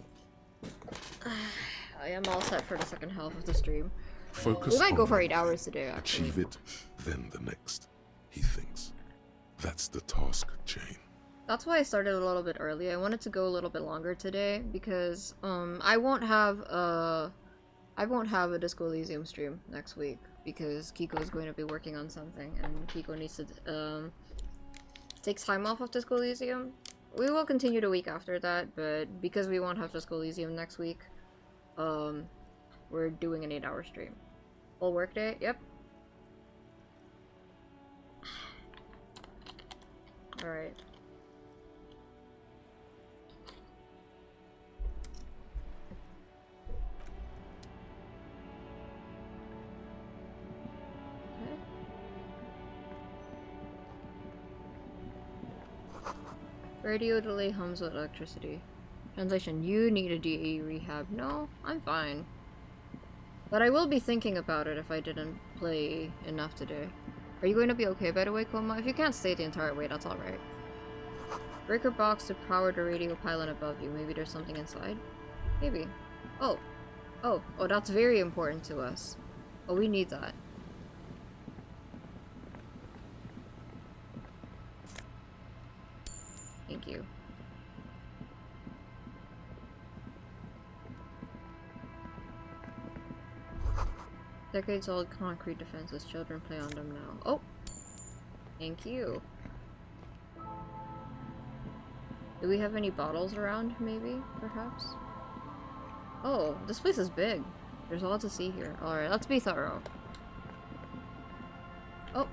I am all set for the second half of the stream. Focus we might go on for 8 hours today, actually. Achieve it, then the next, he thinks. That's the task chain. That's why I started a little bit early. I wanted to go a little bit longer today because I won't have a Disco Elysium stream next week because Kiko is going to be working on something and Kiko needs to take time off of Disco Elysium. We will continue the week after that, but because we won't have Disco Elysium next week, we're doing an 8-hour stream. Full work day? Yep. Alright. Radio delay hums with electricity. Translation, you need a DE rehab. No, I'm fine. But I will be thinking about it if I didn't play enough today. Are you going to be okay, by the way, Koma? If you can't stay the entire way, that's alright. Breaker box to power the radio pylon above you. Maybe there's something inside? Maybe. Oh. Oh, that's very important to us. Oh, we need that. Thank you. Decades-old concrete defenses. Children play on them now. Oh! Thank you. Do we have any bottles around, maybe? Perhaps? Oh, this place is big. There's a lot to see here. Alright, let's be thorough. Oh!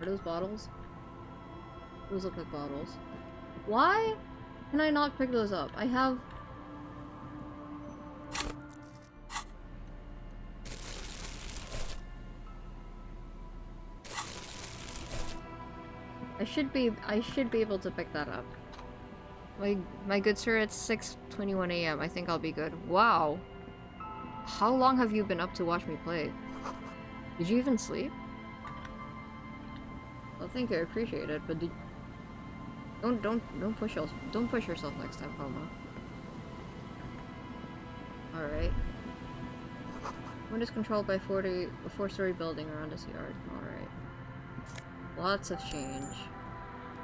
Are those bottles? Those look like bottles. Why can I not pick those up? I have... I should be able to pick that up. My good sir, it's 6:21 a.m. I think I'll be good. Wow. How long have you been up to watch me play? Did you even sleep? Well, thank you, I appreciate it, but don't push yourself next time, Homo. All right. Wind is controlled by a 4-story building around this yard. All right. Lots of change.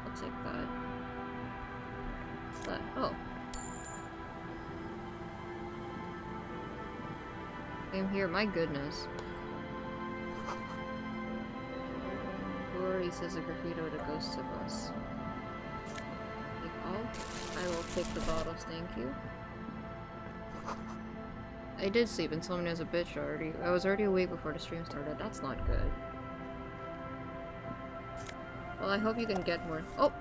I'll take that. What's that? Oh. I'm here. My goodness. He says a graffito to Ghost of Us. Take all. I will take the bottles, thank you. I did sleep and someone was a bitch already. I was already awake before the stream started. That's not good. Well, I hope you can get more. Oh!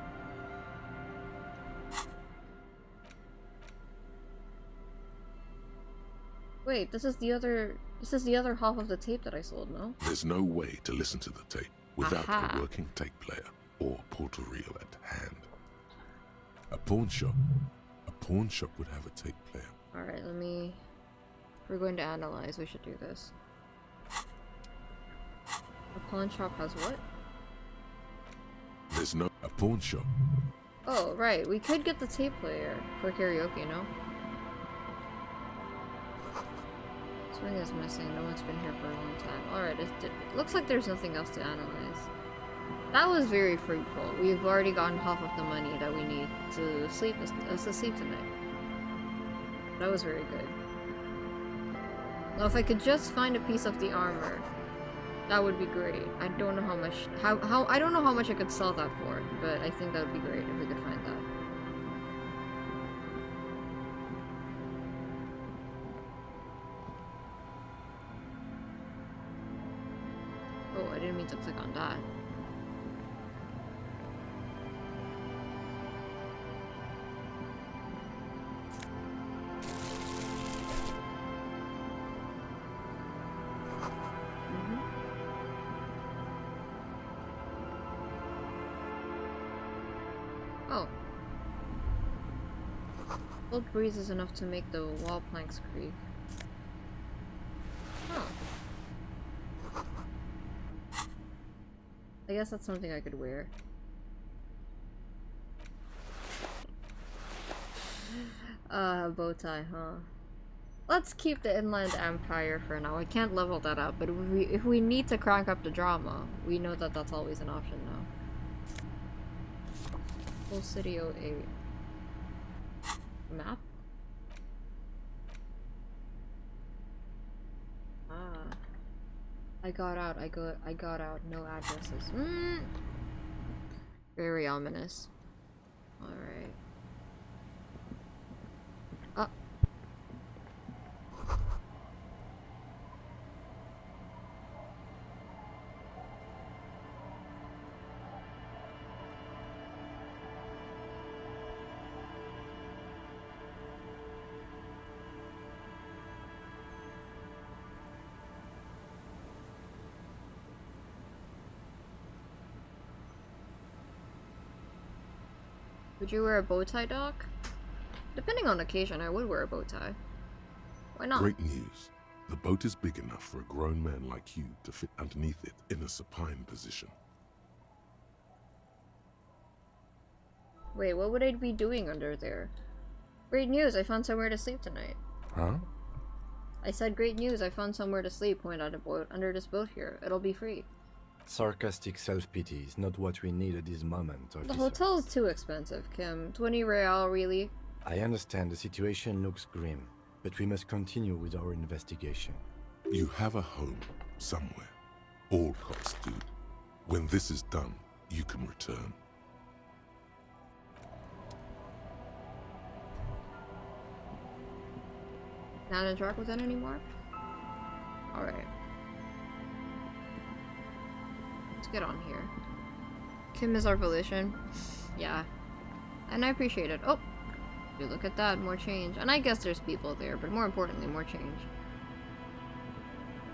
Wait, this is the other half of the tape that I sold, no? There's no way to listen to the tape without a working tape player or portal reel at hand. A pawn shop would have a tape player. Alright, if we're going to analyze, we should do this. A pawn shop has what? There's no a pawn shop. Oh, right, we could get the tape player for karaoke, no? Swing is missing, no one's been here for a long time. Alright, it looks like there's nothing else to analyze. That was very fruitful. We've already gotten half of the money that we need to sleep tonight. That was very good. Now if I could just find a piece of the armor, that would be great. I don't know how much I don't know how much I could sell that for, but I think that would be great if we could find that. Oh, I didn't mean to click on that. Oh. Cold breeze is enough to make the wall planks creak. Huh. I guess that's something I could wear. Bow tie, huh? Let's keep the Inland Empire for now. I can't level that up, but if we need to crank up the drama, we know that that's always an option now. Full City 08. Map? Ah. I got out, I got out, no addresses. Very ominous. Alright. Ah. Would you wear a bow tie, Doc? Depending on occasion, I would wear a bow tie. Why not? Great news. The boat is big enough for a grown man like you to fit underneath it in a supine position. Wait, what would I be doing under there? Great news, I found somewhere to sleep tonight. Huh? I said great news, I found somewhere to sleep. Point at a boat under this boat here. It'll be free. Sarcastic self-pity is not what we need at this moment, officer. The hotel is too expensive, Kim. 20 real, really? I understand the situation looks grim, but we must continue with our investigation. You have a home somewhere. All cops do. When this is done, you can return. Not interact with it anymore? Alright. Let's get on here. Kim is our volition. Yeah. And I appreciate it. Oh! You look at that, more change. And I guess there's people there, but more importantly, more change.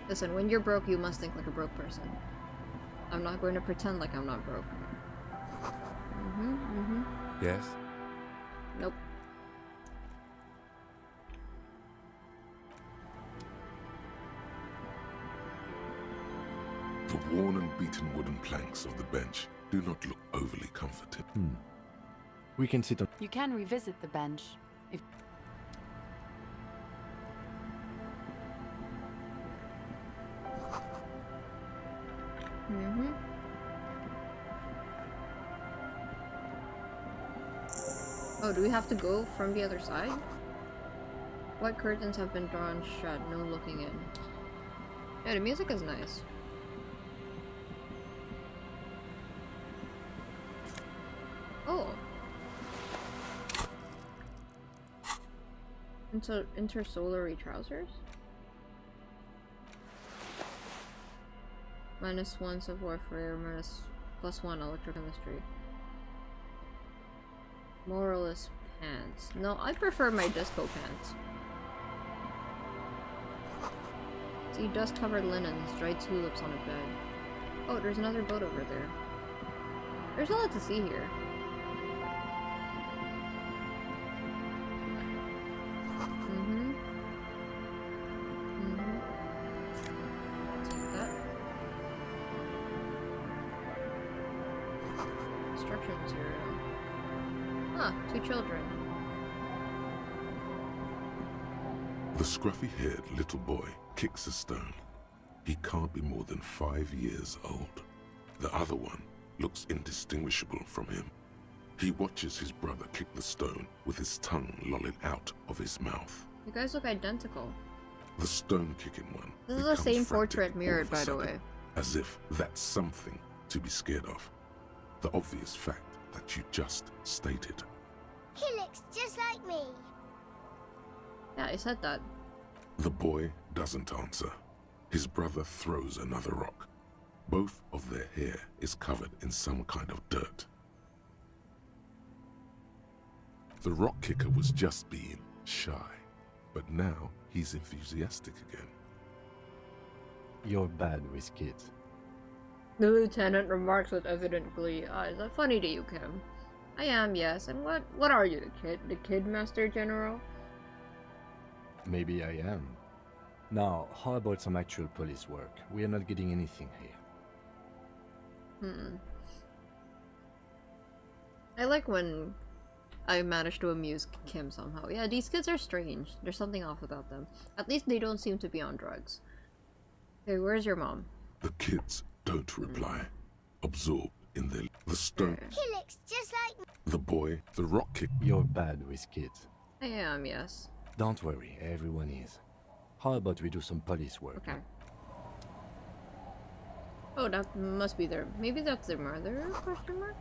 Listen, when you're broke, you must think like a broke person. I'm not going to pretend like I'm not broke. Yes? Nope. The worn and beaten wooden planks of the bench do not look overly comforting. We can sit on... You can revisit the bench if... Oh, do we have to go from the other side? White curtains have been drawn shut, no looking in. Yeah, the music is nice. Oh. Intersolary trousers? -1 of warfare, +1 electrochemistry. Moralist pants. No, I prefer my disco pants. See dust-covered linens, dried tulips on a bed. Oh, there's another boat over there. There's a lot to see here. Construction material. Ah, 2 children. The scruffy-haired little boy kicks a stone. He can't be more than 5 years old. The other one looks indistinguishable from him. He watches his brother kick the stone with his tongue lolling out of his mouth. You guys look identical. The stone-kicking one This is the same portrait mirrored, by the way. as if that's something to be scared of. The obvious fact that you just stated. He looks just like me. Yeah, I said that. The boy doesn't answer. His brother throws another rock. Both of their hair is covered in some kind of dirt. The rock kicker was just being shy, but now he's enthusiastic again. You're bad with kids. The lieutenant remarks with evident glee. Ah, is that funny to you, Kim? I am, yes. And what are you, the kid? The kid master general? Maybe I am. Now, how about some actual police work? We are not getting anything here. I like when I manage to amuse Kim somehow. Yeah, these kids are strange. There's something off about them. At least they don't seem to be on drugs. Okay, where's your mom? The kids don't reply. Absorbed in the stone. He looks just like me. The boy, the rock kick. You're bad with kids. I am, yes. Don't worry, everyone is. How about we do some police work? Okay. Oh, that must be their... Maybe that's their mother? Question mark?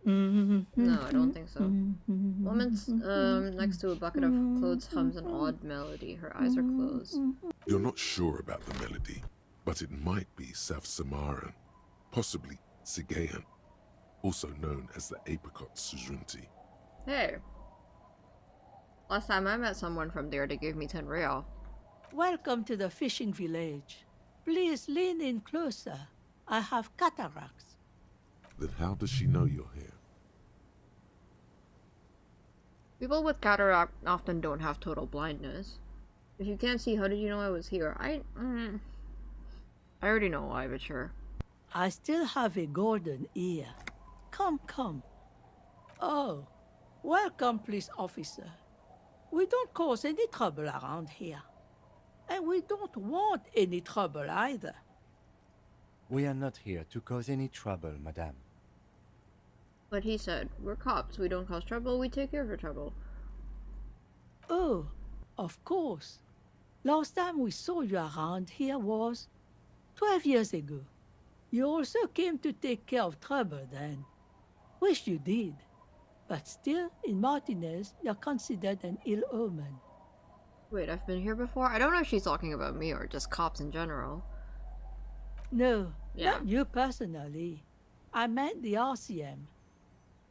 No, I don't think so. Woman's next to a bucket of clothes hums an odd melody. Her eyes are closed. You're not sure about the melody, but it might be South Samaran, possibly Sigayan, also known as the apricot suzunti. Hey. Last time I met someone from there, they gave me 10 real. Welcome to the fishing village. Please lean in closer. I have cataracts. Then how does she know you're here? People with cataract often don't have total blindness. If you can't see, how did you know I was here? I already know why, but sure. I still have a golden ear. Come, come. Oh, welcome, police officer. We don't cause any trouble around here. And we don't want any trouble either. We are not here to cause any trouble, madame. But he said, we're cops, we don't cause trouble, we take care of your trouble. Oh, of course. Last time we saw you around here was 12 years ago. You also came to take care of trouble then. Wish you did. But still, in Martinez, you're considered an ill omen. Wait, I've been here before? I don't know if she's talking about me or just cops in general. No, not you personally. I meant the RCM.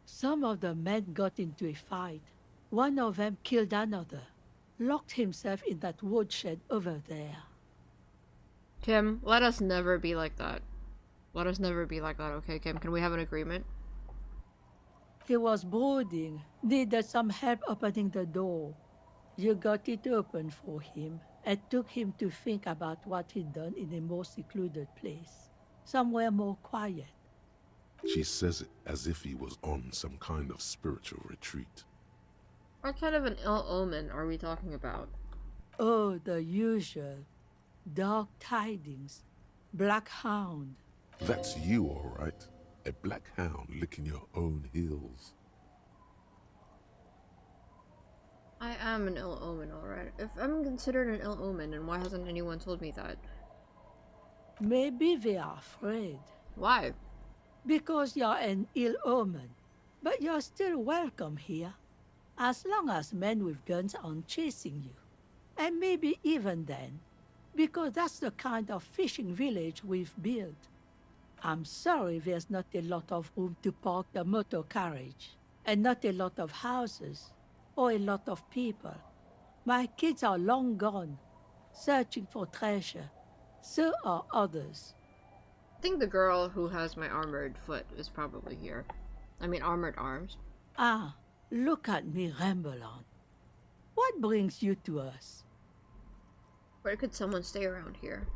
Some of the men got into a fight. One of them killed another. Locked himself in that woodshed over there. Kim, let us never be like that. Let us never be like that, okay, Kim? Can we have an agreement? He was brooding, needed some help opening the door. You got it open for him and took him to think about what he'd done in a more secluded place, somewhere more quiet. She says it as if he was on some kind of spiritual retreat. What kind of an ill omen are we talking about? Oh, the usual. Dark tidings. Black hound. That's you, all right. A black hound licking your own heels. I am an ill omen, alright. If I'm considered an ill omen, then why hasn't anyone told me that? Maybe they are afraid. Why? Because you're an ill omen. But you're still welcome here. As long as men with guns aren't chasing you. And maybe even then. Because that's the kind of fishing village we've built. I'm sorry there's not a lot of room to park the motor carriage. And not a lot of houses. Or a lot of people. My kids are long gone. Searching for treasure. So are others. I think the girl who has my armored foot is probably here. I mean, armored arms. Ah, look at me ramble on. What brings you to us? Where could someone stay around here?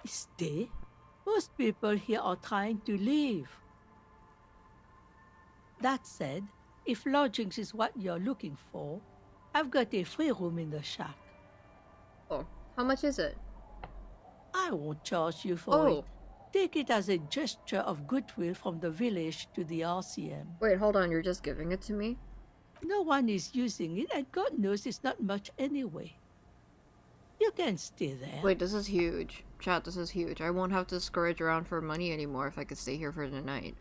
Stay? Most people here are trying to leave. That said, if lodgings is what you're looking for, I've got a free room in the shack. Oh, how much is it? I won't charge you for it. Take it as a gesture of goodwill from the village to the RCM. Wait, hold on, you're just giving it to me? No one is using it, and God knows it's not much anyway. You can stay there. Wait, this is huge. Chat, this is huge. I won't have to scrounge around for money anymore if I could stay here for the night.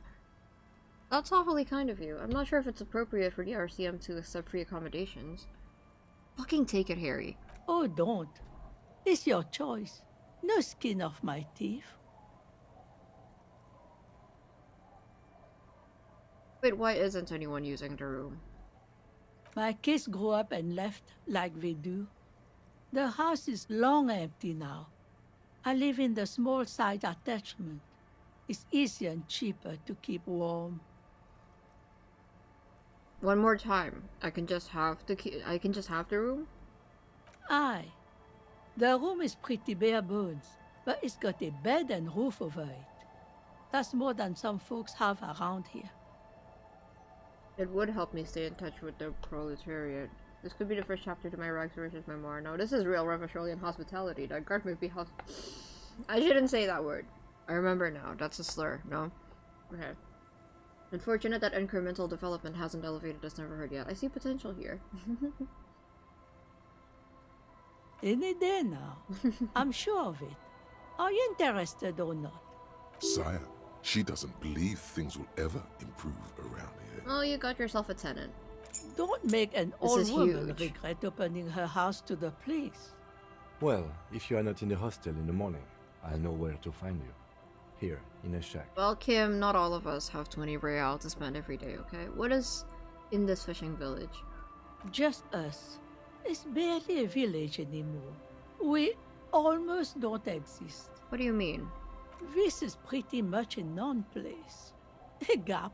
That's awfully kind of you. I'm not sure if it's appropriate for the RCM to accept free accommodations. Fucking take it, Harry. Oh, don't. It's your choice. No skin off my teeth. Wait, why isn't anyone using the room? My kids grew up and left like they do. The house is long empty now. I live in the small side attachment. It's easier and cheaper to keep warm. One more time. I can just have the room? Aye. The room is pretty bare bones, but it's got a bed and roof over it. That's more than some folks have around here. It would help me stay in touch with the proletariat. This could be the first chapter to my Rags versus memoir. No, this is real Revacholian hospitality. That guard may be I shouldn't say that word. I remember now. That's a slur, no? Okay. Unfortunate that incremental development hasn't elevated us never heard yet. I see potential here. Any day now. I'm sure of it. Are you interested or not? Sire, she doesn't believe things will ever improve around here. Oh, you got yourself a tenant. Don't make an old woman regret opening her house to the police. Well, if you are not in the hostel in the morning, I'll know where to find you. Here, in a shack. Well, Kim, not all of us have 20 real to spend every day, okay? What is in this fishing village? Just us. It's barely a village anymore. We almost don't exist. What do you mean? This is pretty much a non-place. A gap.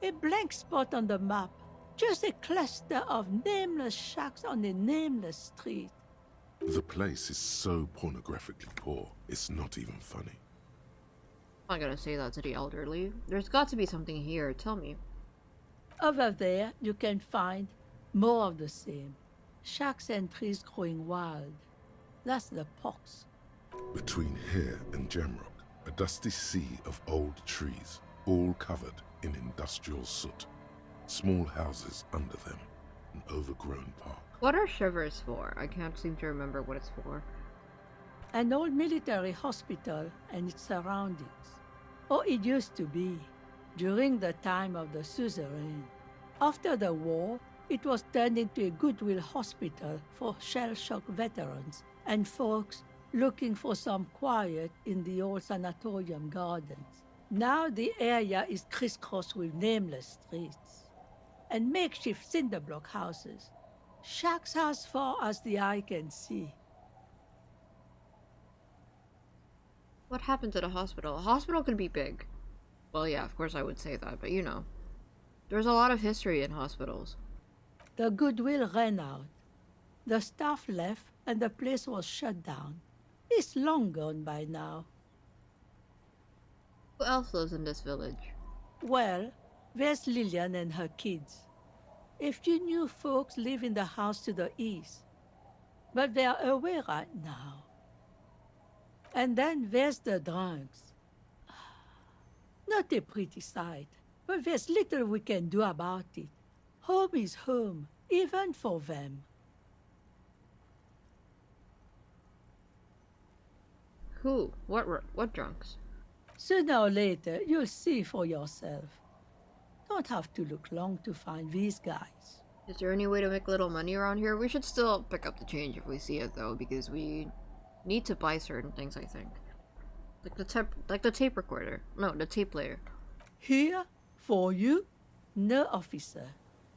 A blank spot on the map. Just a cluster of nameless shacks on a nameless street. The place is so pornographically poor, it's not even funny. I'm not gonna say that to the elderly. There's got to be something here, tell me. Over there, you can find more of the same. Shacks and trees growing wild. That's the pox. Between here and Jamrock, a dusty sea of old trees, all covered in industrial soot. Small houses under them, an overgrown park. What are shivers for? I can't seem to remember what it's for. An old military hospital and its surroundings. Or it used to be, during the time of the suzerain. After the war, it was turned into a goodwill hospital for shell-shock veterans and folks looking for some quiet in the old sanatorium gardens. Now the area is crisscrossed with nameless streets and makeshift cinder block houses. Shacks as far as the eye can see. What happened to the hospital? A hospital could be big. Well, yeah, of course I would say that, but you know. There's a lot of history in hospitals. The goodwill ran out. The staff left and the place was shut down. It's long gone by now. Who else lives in this village? Well, there's Lillian and her kids. A few new folks live in the house to the east, but they are away right now. And then there's the drunks. Not a pretty sight, but there's little we can do about it. Home is home, even for them. Who? What drunks? Sooner or later, you'll see for yourself. Don't have to look long to find these guys. Is there any way to make little money around here? We should still pick up the change if we see it, though, because we need to buy certain things, I think. Like the tape recorder. No, the tape player. Here? For you? No, officer.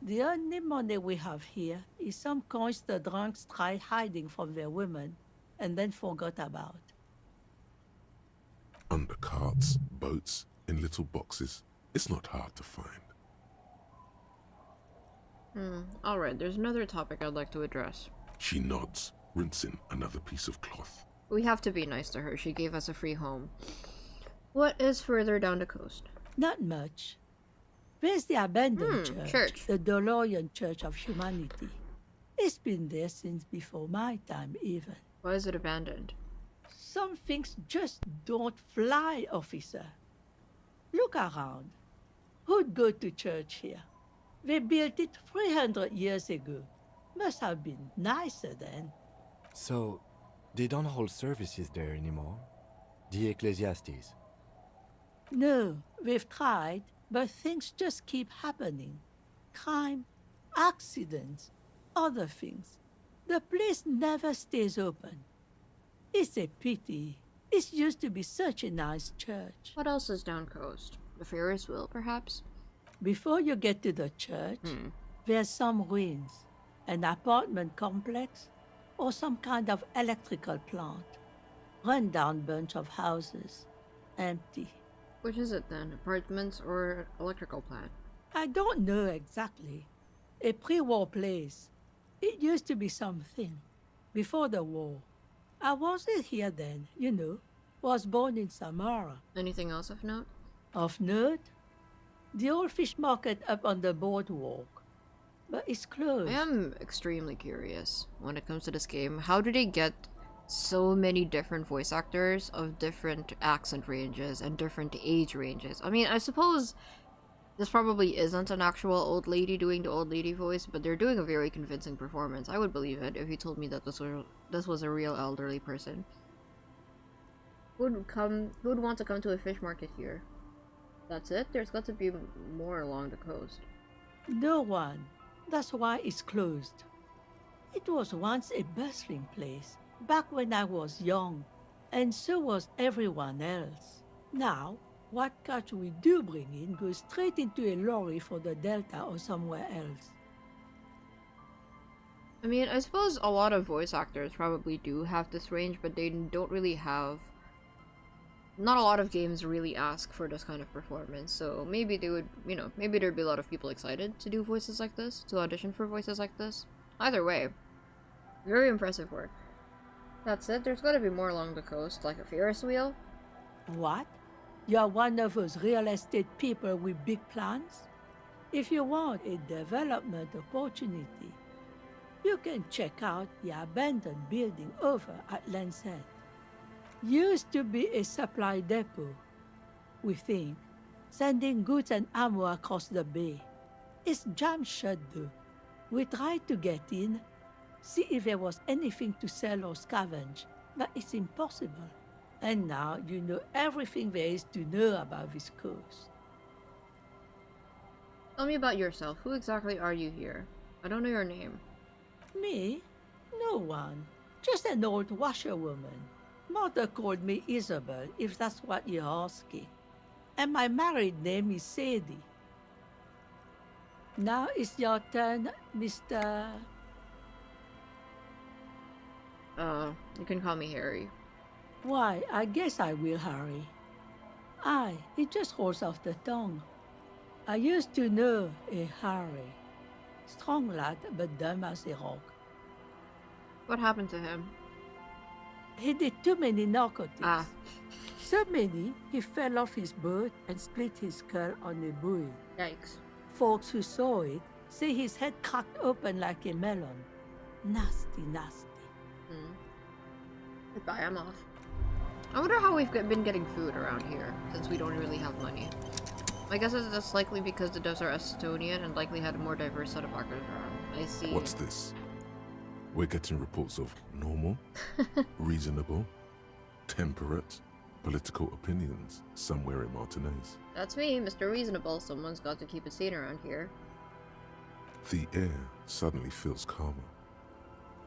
The only money we have here is some coins the drunks tried hiding from their women and then forgot about. Under carts, boats, in little boxes. It's not hard to find. Alright, there's another topic I'd like to address. She nods, rinsing another piece of cloth. We have to be nice to her. She gave us a free home. What is further down the coast? Not much. There's the abandoned church. The DeLorean Church of Humanity. It's been there since before my time, even. Why is it abandoned? Some things just don't fly, officer. Look around. Who'd go to church here? They built it 300 years ago. Must have been nicer then. So, they don't hold services there anymore? The Ecclesiastes? No, we've tried, but things just keep happening. Crime, accidents, other things. The place never stays open. It's a pity. It used to be such a nice church. What else is down coast? The Ferris wheel, perhaps? Before you get to the church, there's some ruins. An apartment complex, or some kind of electrical plant. Run-down bunch of houses. Empty. Which is it then? Apartments or electrical plant? I don't know exactly. A pre-war place. It used to be something. Before the war. I wasn't here then, you know. Was born in Samara. Anything else of note? Of note? The old fish market up on the boardwalk. But it's closed. I am extremely curious when it comes to this game. How do they get so many different voice actors of different accent ranges and different age ranges? I mean, I suppose this probably isn't an actual old lady doing the old lady voice, but they're doing a very convincing performance. I would believe it if you told me that this was a real elderly person. Who would want to come to a fish market here? That's it? There's got to be more along the coast. No one. That's why it's closed. It was once a bustling place, back when I was young, and so was everyone else. Now, what catch we do bring in goes straight into a lorry for the Delta or somewhere else. I mean, I suppose a lot of voice actors probably do have this range, but they don't really have... Not a lot of games really ask for this kind of performance, so maybe they would, you know, maybe there'd be a lot of people excited to do voices like this, to audition for voices like this. Either way, very impressive work. That's it, there's gotta be more along the coast, like a Ferris wheel. What? You're one of those real estate people with big plans? If you want a development opportunity, you can check out the abandoned building over at Land's End. Used to be a supply depot, we think, sending goods and ammo across the bay. It's jammed shut though. We tried to get in, see if there was anything to sell or scavenge, but it's impossible. And now you know everything there is to know about this coast. Tell me about yourself. Who exactly are you here? I don't know your name. Me? No one. Just an old washerwoman. Mother called me Isabel, if that's what you're asking. And my married name is Sadie. Now it's your turn, Mr... You can call me Harry. Why, I guess I will, Harry. Aye, it just rolls off the tongue. I used to know a Harry. Strong lad, but dumb as a rock. What happened to him? He did too many narcotics. Ah. So many, he fell off his boat and split his skull on a buoy. Yikes. Folks who saw it say his head cracked open like a melon. Nasty, nasty. Goodbye, I'm off. I wonder how we've been getting food around here, since we don't really have money. I guess it's just likely because the devs are Estonian and likely had a more diverse set of markets around. I see. What's this? We're getting reports of normal, reasonable, temperate, political opinions somewhere in Martinez. That's me, Mr. Reasonable. Someone's got to keep it sane around here. The air suddenly feels calmer,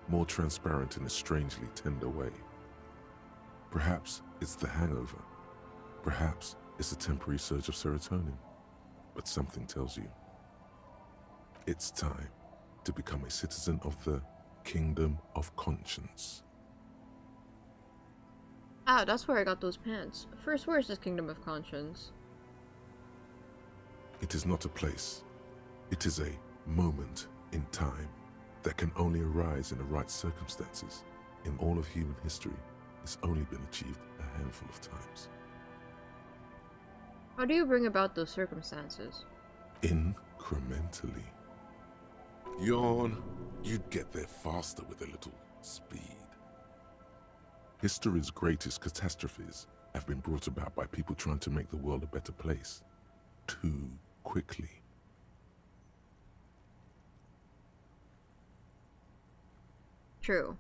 more transparent in a strangely tender way. Perhaps it's the hangover. Perhaps it's a temporary surge of serotonin. But something tells you it's time to become a citizen of the Kingdom of Conscience. Ah, that's where I got those pants. First, where's this Kingdom of Conscience? It is not a place. It is a moment in time that can only arise in the right circumstances. In all of human history, it's only been achieved a handful of times. How do you bring about those circumstances? Incrementally. Yawn. You'd get there faster with a little speed. History's greatest catastrophes have been brought about by people trying to make the world a better place. Too quickly. True.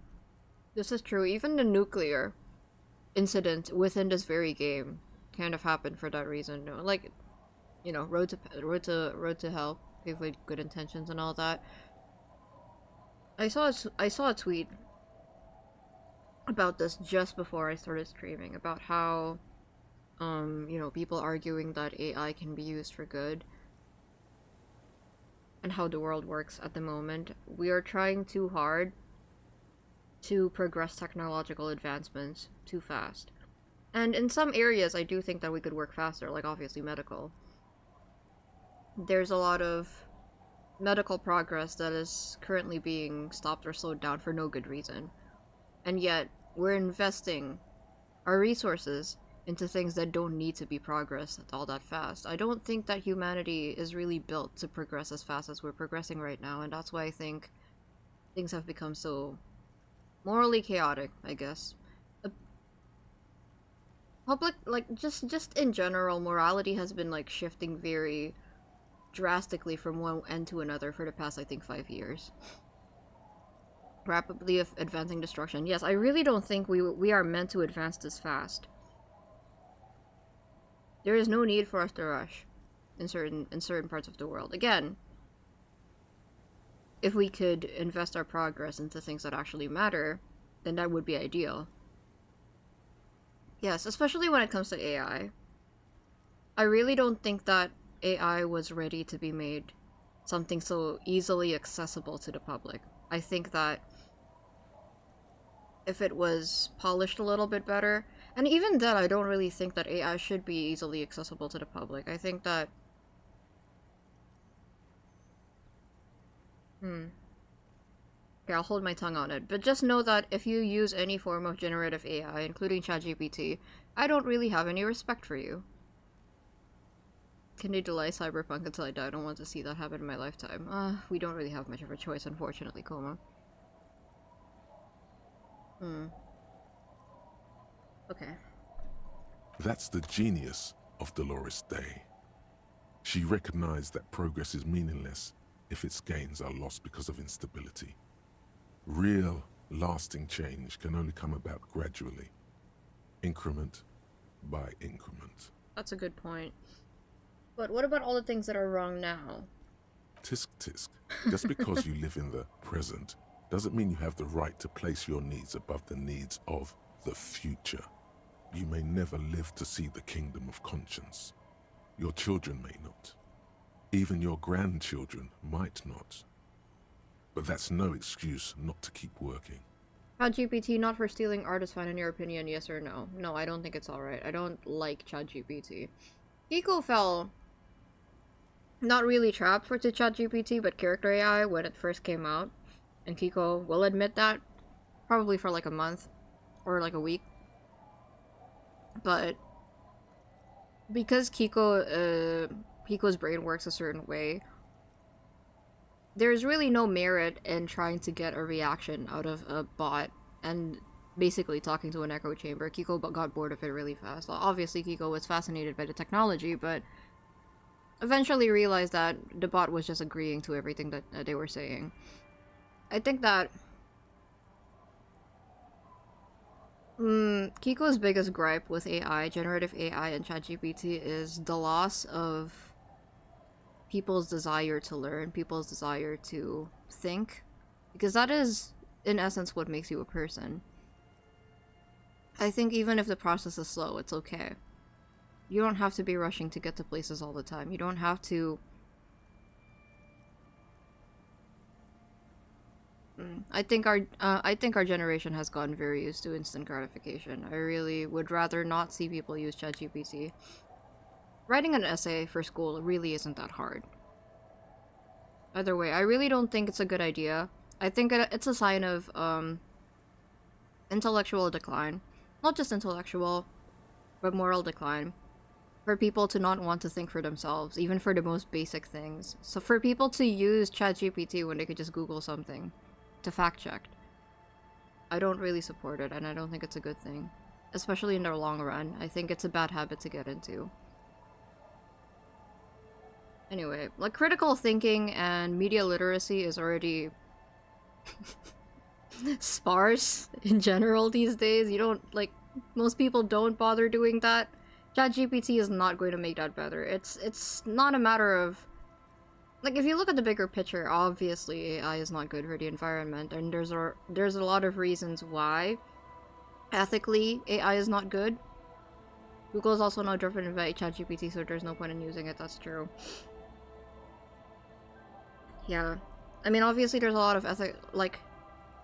This is true. Even the nuclear incident within this very game kind of happened for that reason. No, like, you know, road to hell, people with good intentions and all that. I saw a tweet about this just before I started streaming about how, you know, people arguing that AI can be used for good and how the world works at the moment. We are trying too hard to progress technological advancements too fast. And in some areas, I do think that we could work faster, like obviously medical. There's a lot of medical progress that is currently being stopped or slowed down for no good reason. And yet, we're investing our resources into things that don't need to be progressed all that fast. I don't think that humanity is really built to progress as fast as we're progressing right now, and that's why I think things have become so morally chaotic, I guess. Public, like, just in general, morality has been, like, shifting very drastically from one end to another for the past, I think, 5 years. Rapidly advancing destruction. Yes, I really don't think we are meant to advance this fast. There is no need for us to rush in certain parts of the world. Again, if we could invest our progress into things that actually matter, then that would be ideal. Yes, especially when it comes to AI. I really don't think that AI was ready to be made something so easily accessible to the public. I think that if it was polished a little bit better, and even then I don't really think that AI should be easily accessible to the public. I think that Okay, I'll hold my tongue on it, but just know that if you use any form of generative AI, including ChatGPT, I don't really have any respect for you. Can they delay Cyberpunk until I die? I don't want to see that happen in my lifetime. We don't really have much of a choice, unfortunately, Coma. Okay. That's the genius of Dolores Day. She recognized that progress is meaningless if its gains are lost because of instability. Real, lasting change can only come about gradually, increment by increment. That's a good point. But what about all the things that are wrong now? Tisk tisk. Just because you live in the present doesn't mean you have the right to place your needs above the needs of the future. You may never live to see the Kingdom of Conscience. Your children may not. Even your grandchildren might not. But that's no excuse not to keep working. ChatGPT not for stealing art is fine in your opinion, yes or no? No, I don't think it's alright. I don't like ChatGPT. Kiko fell not really trapped for ChatGPT, but character AI when it first came out. And Kiko will admit that. Probably for like a month or like a week. But because Kiko's brain works a certain way, there's really no merit in trying to get a reaction out of a bot and basically talking to an echo chamber. Kiko got bored of it really fast. Obviously, Kiko was fascinated by the technology, but eventually realized that the bot was just agreeing to everything that they were saying. I think that Kiko's biggest gripe with AI, generative AI and ChatGPT, is the loss of people's desire to learn, people's desire to think, because that is, in essence, what makes you a person. I think even if the process is slow, it's okay. You don't have to be rushing to get to places all the time. You don't have to... I think our generation has gotten very used to instant gratification. I really would rather not see people use ChatGPT. Writing an essay for school really isn't that hard. Either way, I really don't think it's a good idea. I think it's a sign of intellectual decline. Not just intellectual, but moral decline. For people to not want to think for themselves, even for the most basic things. So for people to use ChatGPT when they could just Google something to fact check, I don't really support it, and I don't think it's a good thing. Especially in the long run. I think it's a bad habit to get into. Anyway, like, critical thinking and media literacy is already sparse in general these days. You don't, like, most people don't bother doing that. ChatGPT is not going to make that better. It's not a matter of... Like, if you look at the bigger picture, obviously AI is not good for the environment, and there's a lot of reasons why ethically AI is not good. Google is also not driven by ChatGPT, so there's no point in using it, that's true. Yeah. I mean, obviously there's a lot of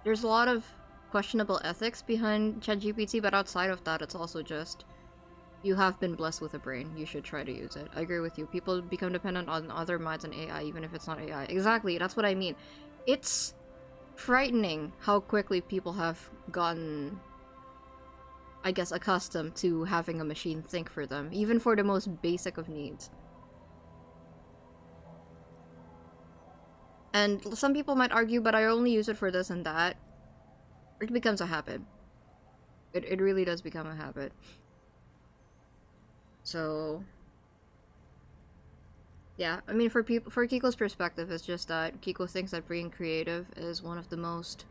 there's a lot of questionable ethics behind ChatGPT, but outside of that, it's also just, you have been blessed with a brain. You should try to use it. I agree with you. People become dependent on other minds and AI, even if it's not AI. Exactly, that's what I mean. It's frightening how quickly people have gotten, I guess, accustomed to having a machine think for them, even for the most basic of needs. And some people might argue, but I only use it for this and that. It becomes a habit. It really does become a habit. So... yeah, I mean, for Kiko's perspective, it's just that Kiko thinks that being creative is one of the most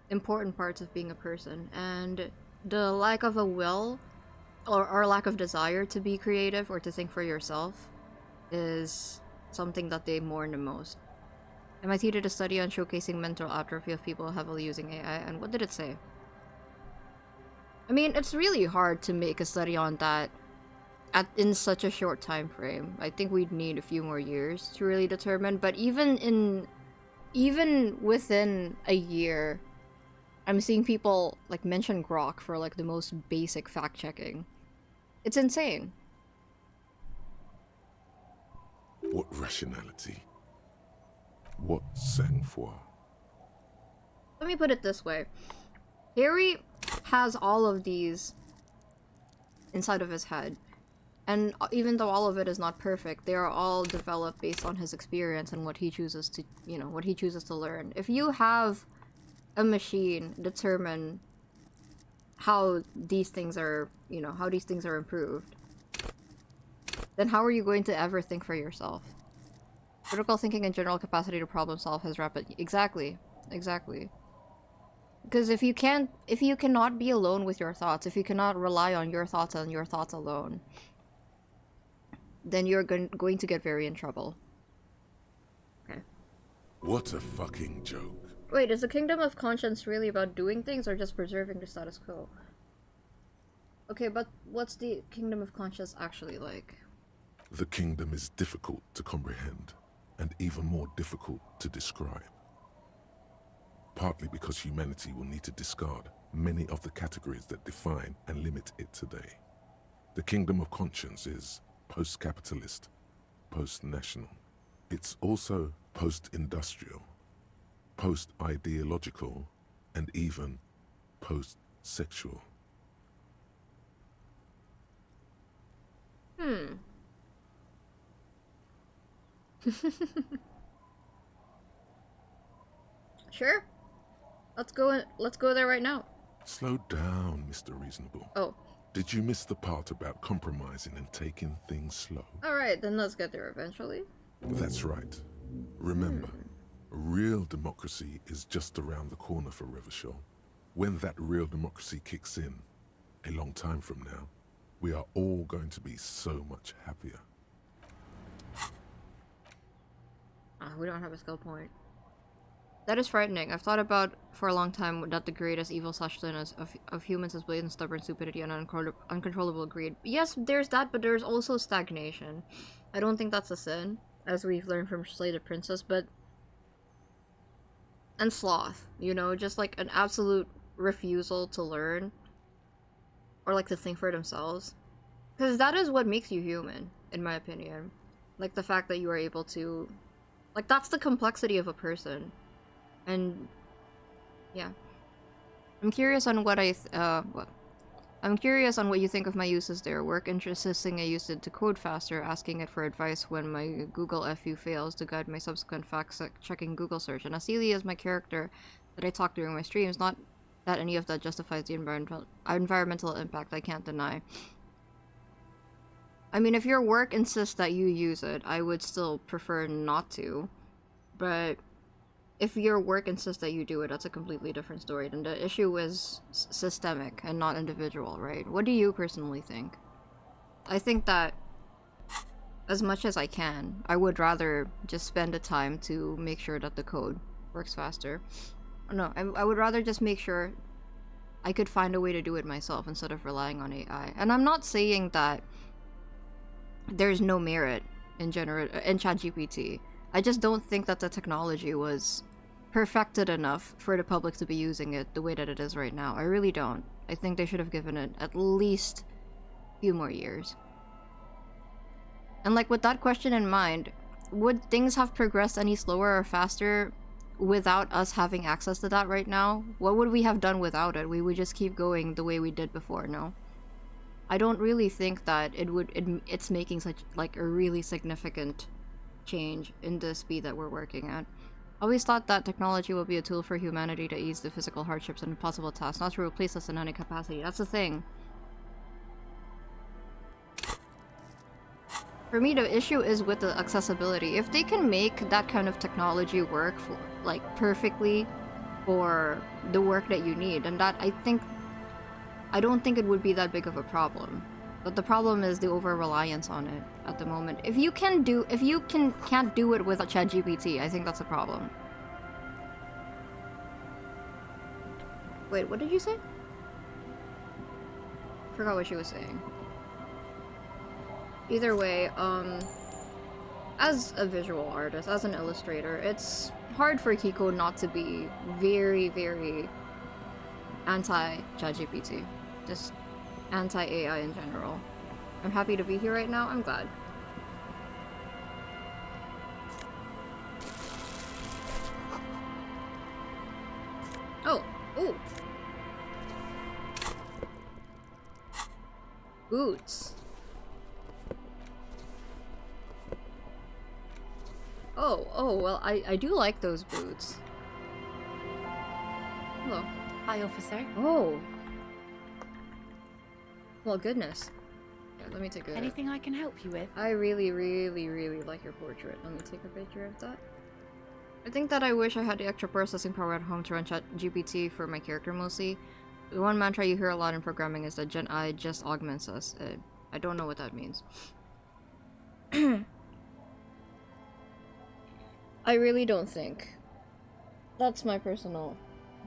important parts of being a person. And the lack of a will, or lack of desire to be creative or to think for yourself, is something that they mourn the most. MIT did a study on showcasing mental atrophy of people heavily using AI, and what did it say? I mean, it's really hard to make a study on that in such a short time frame. I think we'd need a few more years to really determine, but even within a year, I'm seeing people like mention Grok for like the most basic fact checking. It's insane. What rationality? What sang-froid? Let me put it this way. Harry has all of these inside of his head. And even though all of it is not perfect, they are all developed based on his experience and what he chooses to, what he chooses to learn. If you have a machine determine how these things are, how these things are improved, then how are you going to ever think for yourself? Critical thinking and general capacity to problem solve has rapid... Exactly. Because if you cannot be alone with your thoughts, if you cannot rely on your thoughts and your thoughts alone, then you're going to get very in trouble. Okay. What a fucking joke. Wait, is the kingdom of conscience really about doing things or just preserving the status quo? Okay, but what's the kingdom of conscience actually like? The kingdom is difficult to comprehend, and even more difficult to describe. Partly because humanity will need to discard many of the categories that define and limit it today. The kingdom of conscience is post-capitalist, post-national. It's also post-industrial, post-ideological, and even post-sexual. Sure. Let's go there right now. Slow down, Mr. Reasonable. Oh. Did you miss the part about compromising and taking things slow? Alright, then let's get there eventually. That's right. Remember, real democracy is just around the corner for Revachol. When that real democracy kicks in, a long time from now, we are all going to be so much happier. We don't have a skill point. That is frightening. I've thought about for a long time that the greatest evil of humans is blatant stubborn stupidity and uncontrollable greed. Yes, there's that, but there's also stagnation. I don't think that's a sin, as we've learned from Slay the Princess, and sloth, you know, just like an absolute refusal to learn or like to think for themselves, because that is what makes you human, in my opinion. Like the fact that you are able to, like, that's the complexity of a person. And yeah, I'm curious on what I'm curious on what you think of my uses there. Work insisting I used it to code faster, asking it for advice when my Google FU fails to guide my subsequent fact-checking Google search. And Acelia is my character that I talk during my streams. Not that any of that justifies the environmental impact, I can't deny. I mean, if your work insists that you use it, I would still prefer not to. But if your work insists that you do it, that's a completely different story. Then the issue is systemic and not individual, right? What do you personally think? I think that as much as I can, I would rather just spend the time to make sure that the code works faster. No, I would rather just make sure I could find a way to do it myself instead of relying on AI. And I'm not saying that there's no merit in ChatGPT. I just don't think that the technology was perfected enough for the public to be using it the way that it is right now. I really don't. I think they should have given it at least a few more years. And like with that question in mind, would things have progressed any slower or faster without us having access to that right now? What would we have done without it? We would just keep going the way we did before, no? I don't really think that it's making such like a really significant change in the speed that we're working at. I always thought that technology will be a tool for humanity to ease the physical hardships and impossible tasks, not to replace us in any capacity. That's the thing. For me, the issue is with the accessibility. If they can make that kind of technology work for, like, perfectly for the work that you need, and that I don't think it would be that big of a problem. But the problem is the over-reliance on it at the moment. If you can't do it with a ChatGPT, I think that's a problem. Wait, what did you say? Forgot what she was saying. Either way, as a visual artist, as an illustrator, it's hard for Kiko not to be very, very anti-ChatGPT. Just anti-AI in general. I'm happy to be here right now. I'm glad. Oh, ooh. Boots. Oh, well, I do like those boots. Hello. Hi, officer. Oh. Well, goodness. Yeah, let me take a... Anything I can help you with? I really, really, really like your portrait. Let me take a picture of that. I think that I wish I had the extra processing power at home to run ChatGPT for my character mostly. The one mantra you hear a lot in programming is that Gen I just augments us. I don't know what that means. I really don't think. That's my personal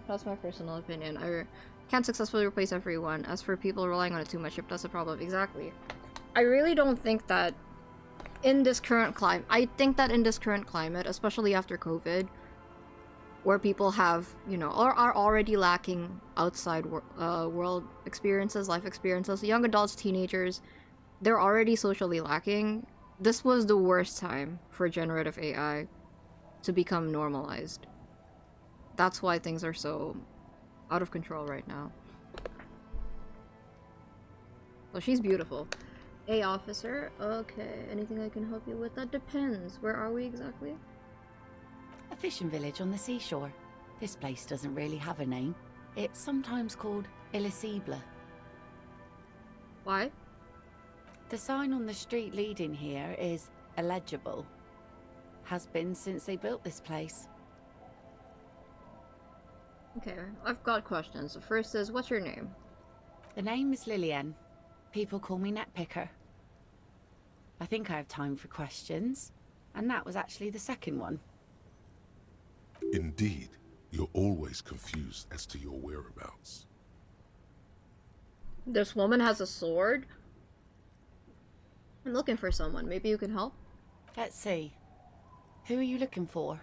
opinion. I can't successfully replace everyone. As for people relying on it too much, if that's a problem. Exactly. I really don't think that in this current climate, especially after COVID, where people have, you know, or are already lacking outside world experiences, life experiences, young adults, teenagers, they're already socially lacking. This was the worst time for generative AI to become normalized. That's why things are so out of control right now. Well, she's beautiful. A officer? Okay. Anything I can help you with? That depends. Where are we exactly? A fishing village on the seashore. This place doesn't really have a name. It's sometimes called Illisible. Why? The sign on the street leading here is illegible. Has been since they built this place. Okay, I've got questions. The first is, what's your name? The name is Lillian. People call me Netpicker. I think I have time for questions. And that was actually the second one. Indeed, you're always confused as to your whereabouts. This woman has a sword? I'm looking for someone. Maybe you can help? Let's see. Who are you looking for?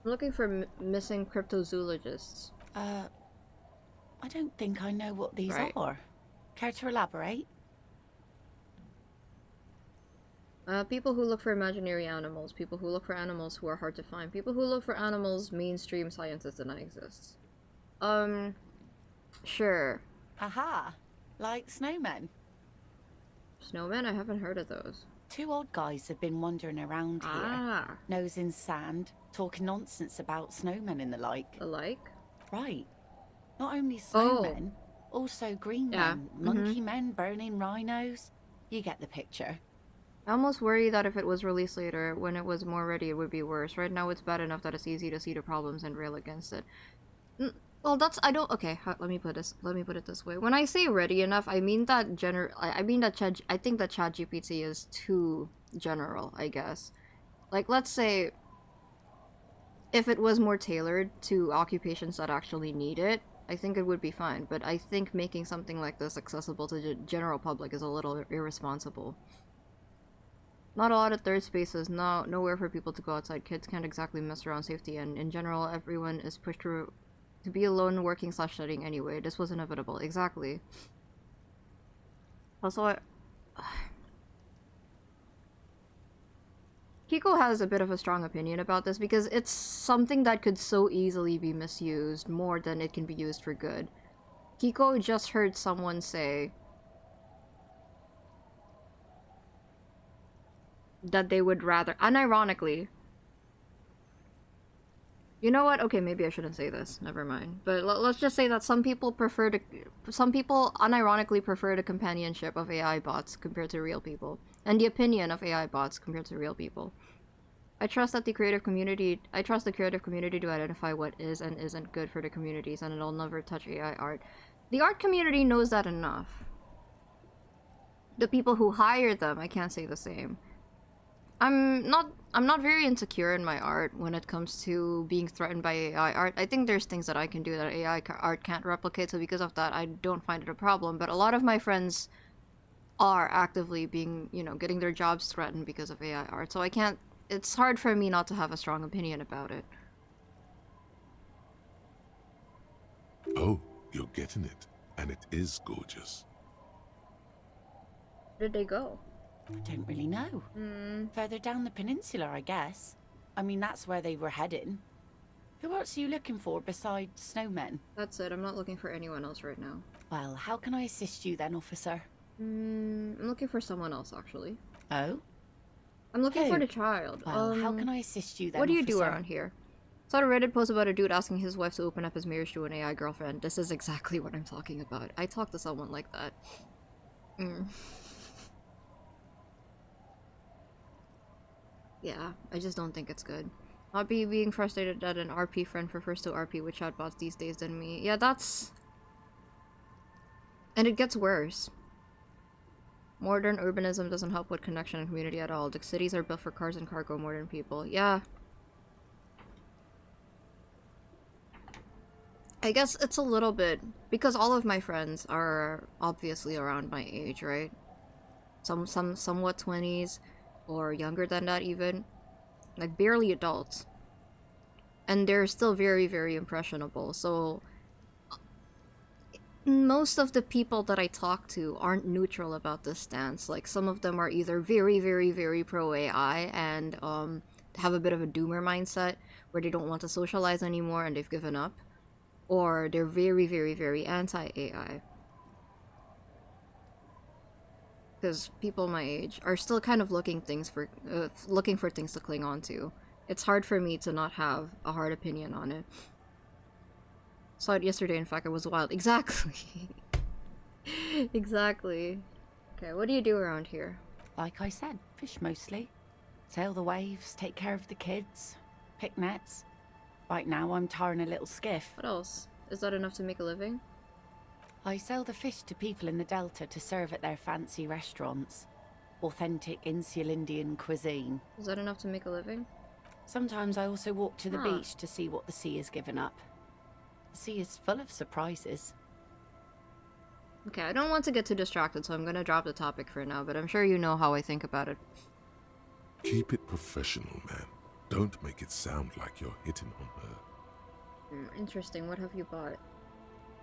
I'm looking for missing cryptozoologists. I don't think I know what these are. Care to elaborate? People who look for imaginary animals. People who look for animals who are hard to find. People who look for animals mainstream scientists deny exists. Sure. Aha! Like snowmen. Snowmen? I haven't heard of those. Two odd guys have been wandering around here, nosing sand, talking nonsense about snowmen and the like. The like? Right. Not only snowmen, also green men, monkey men burning rhinos. You get the picture. I almost worry that if it was released later, when it was more ready, it would be worse. Right now it's bad enough that it's easy to see the problems and rail against it. Well, okay, let me put it this way. When I say ready enough, I mean that I think that ChatGPT is too general, I guess. Like, let's say if it was more tailored to occupations that actually need it, I think it would be fine. But I think making something like this accessible to the general public is a little irresponsible. Not a lot of third spaces, nowhere for people to go outside. Kids can't exactly mess around safety, and in general, everyone is pushed to be alone working / studying anyway. This was inevitable. Exactly. Also, Kiko has a bit of a strong opinion about this because it's something that could so easily be misused more than it can be used for good. Kiko just heard someone say that they would rather, unironically, you know what? Okay, maybe I shouldn't say this. Never mind. But let's just say that some people unironically prefer the companionship of AI bots compared to real people, and the opinion of AI bots compared to real people. I trust the creative community to identify what is and isn't good for the communities, and it'll never touch AI art. The art community knows that enough. The people who hire them, I can't say the same. I'm not very insecure in my art when it comes to being threatened by AI art. I think there's things that I can do that AI art can't replicate, so because of that, I don't find it a problem. But a lot of my friends are actively being, getting their jobs threatened because of AI art, so it's hard for me not to have a strong opinion about it. Oh, you're getting it, and it is gorgeous. Where did they go? I don't really know. Further down the peninsula, I guess. I mean, that's where they were heading. Who else are you looking for besides snowmen? That's it. I'm not looking for anyone else right now. Well, how can I assist you then, officer? I'm looking for someone else, actually. Oh? I'm looking for the child. Well, how can I assist you then, What do you do around here? Saw a Reddit post about a dude asking his wife to open up his marriage to an AI girlfriend. This is exactly what I'm talking about. I talked to someone like that. Yeah, I just don't think it's good. Not being frustrated that an RP friend prefers to RP with chatbots these days than me. Yeah, that's... And it gets worse. Modern urbanism doesn't help with connection and community at all. The cities are built for cars and cargo more than people. Yeah. I guess it's a little bit... Because all of my friends are obviously around my age, right? Somewhat 20s. Or younger than that even. Like barely adults. And they're still very, very impressionable. So most of the people that I talk to aren't neutral about this stance. Like some of them are either very, very, very pro AI and have a bit of a doomer mindset where they don't want to socialize anymore and they've given up, or they're very, very, very anti-AI. Because people my age are still kind of looking for things to cling on to. It's hard for me to not have a hard opinion on it. Saw it yesterday, in fact, it was wild. Exactly. Exactly. Okay, what do you do around here? Like I said, fish mostly. Sail the waves, take care of the kids, pick nets. Right now I'm tarring a little skiff. What else? Is that enough to make a living? I sell the fish to people in the Delta to serve at their fancy restaurants. Authentic Insular Indian cuisine. Is that enough to make a living? Sometimes I also walk to the beach to see what the sea has given up. The sea is full of surprises. Okay, I don't want to get too distracted, so I'm gonna drop the topic for now, but I'm sure you know how I think about it. Keep it professional, man. Don't make it sound like you're hitting on her. Interesting, what have you bought?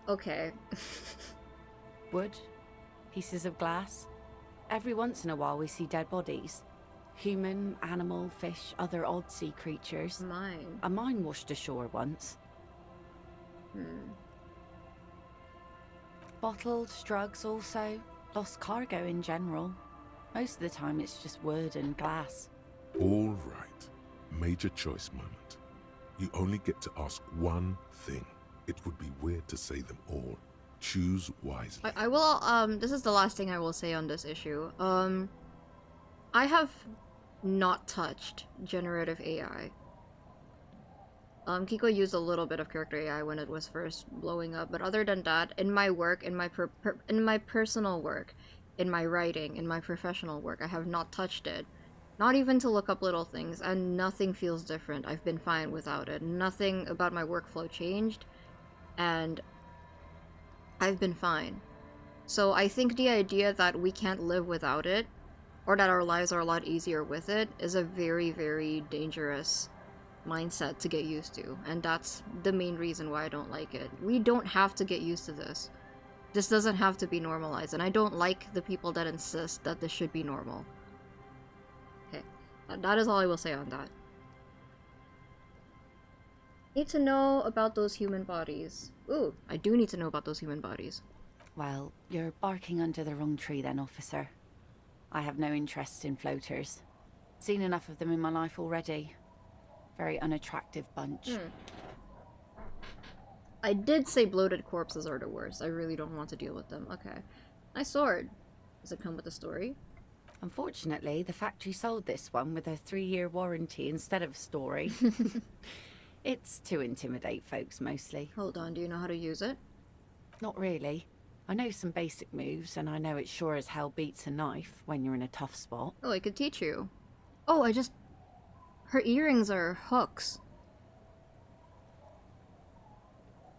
Okay. Wood, pieces of glass. Every once in a while we see dead bodies. Human, animal, fish, other odd sea creatures. Mine. A mine washed ashore once. Bottles, drugs also. Lost cargo in general. Most of the time it's just wood and glass. All right. Major choice moment. You only get to ask one thing. It would be weird to say them all. Choose wisely. I will, this is the last thing I will say on this issue. I have not touched generative AI. Kiko used a little bit of character AI when it was first blowing up, but other than that, in my work, in my personal work, in my writing, in my professional work, I have not touched it. Not even to look up little things, and nothing feels different. I've been fine without it. Nothing about my workflow changed, and I've been fine. So I think the idea that we can't live without it, or that our lives are a lot easier with it, is a very, very dangerous mindset to get used to, and that's the main reason why I don't like it. We don't have to get used to this. This doesn't have to be normalized, and I don't like the people that insist that this should be normal. Okay, that is all I will say on that. Need to know about those human bodies. Ooh, I do need to know about those human bodies. Well, you're barking under the wrong tree then, officer. I have no interest in floaters. Seen enough of them in my life already. Very unattractive bunch. I did say bloated corpses are the worst. I really don't want to deal with them. Okay. Nice sword. Does it come with a story? Unfortunately, the factory sold this one with a 3-year warranty instead of story. It's to intimidate folks mostly. Hold on, do you know how to use it? Not really. I know some basic moves, and I know it sure as hell beats a knife when you're in a tough spot. Oh, I could teach you. Oh, her earrings are hooks.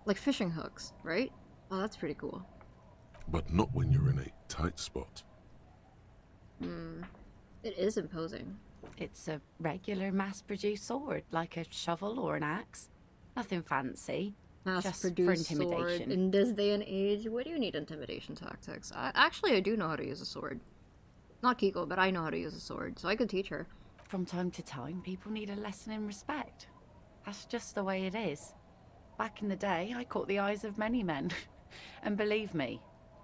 Like fishing hooks, right? Oh, that's pretty cool. But not when you're in a tight spot. It is imposing. It's a regular mass-produced sword, like a shovel or an axe. Nothing fancy. Mass-produced sword in this day and age? What do you need intimidation tactics? Actually, I do know how to use a sword. Not Kiko, but I know how to use a sword, so I could teach her. From time to time, people need a lesson in respect. That's just the way it is. Back in the day, I caught the eyes of many men. And believe me,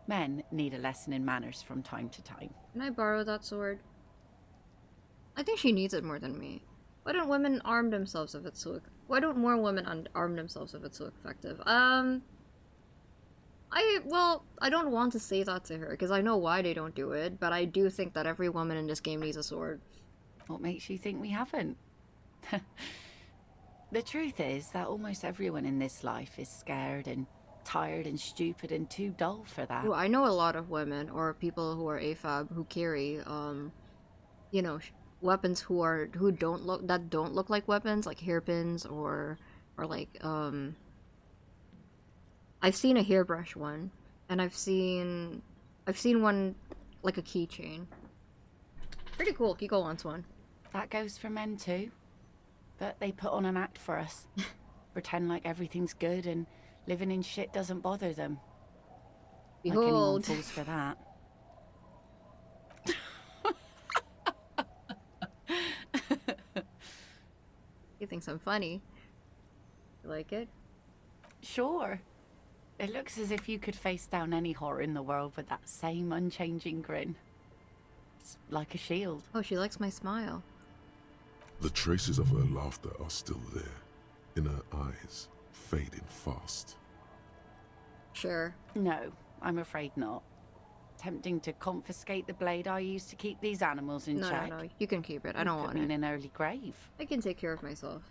men need a lesson in manners from time to time. Can I borrow that sword? I think she needs it more than me. Why don't women arm themselves if it's so... Why don't more women arm themselves if it's so effective? Well, I don't want to say that to her, because I know why they don't do it, but I do think that every woman in this game needs a sword. What makes you think we haven't? The truth is that almost everyone in this life is scared and tired and stupid and too dull for that. Ooh, I know a lot of women, or people who are AFAB, who carry, you know, weapons who don't look like weapons, like hairpins or like I've seen a hairbrush one, and I've seen one like a keychain. Pretty cool. Kiko wants one. That goes for men too, but they put on an act for us. Pretend like everything's good and living in shit doesn't bother them. Behold. Like anyone falls for that. thinks I'm funny. You like it? Sure. It looks as if you could face down any horror in the world with that same unchanging grin. It's like a shield. Oh, she likes my smile. The traces of her laughter are still there, in her eyes, fading fast. Sure. No, I'm afraid not. Tempting to confiscate the blade I used to keep these animals in check. No, you can keep it. I don't want it. In an early grave. I can take care of myself.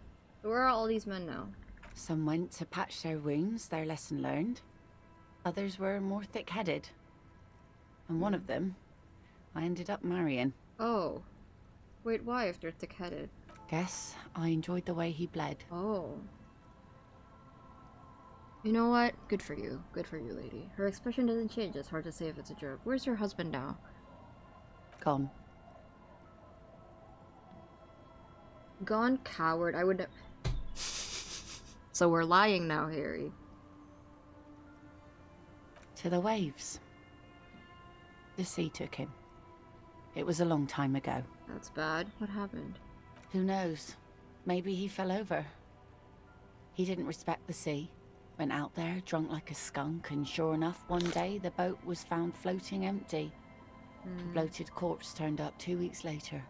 Where are all these men now? Some went to patch their wounds, their lesson learned. Others were more thick-headed. And one of them, I ended up marrying. Oh. Wait, why if they're thick-headed? Guess I enjoyed the way he bled. Oh. You know what? Good for you. Good for you, lady. Her expression doesn't change. It's hard to say if it's a joke. Where's your husband now? Gone. Gone, coward. I would... So we're lying now, Harry. To the waves. The sea took him. It was a long time ago. That's bad. What happened? Who knows? Maybe he fell over. He didn't respect the sea. Went out there, drunk like a skunk, and sure enough, one day the boat was found floating empty. The bloated corpse turned up 2 weeks later.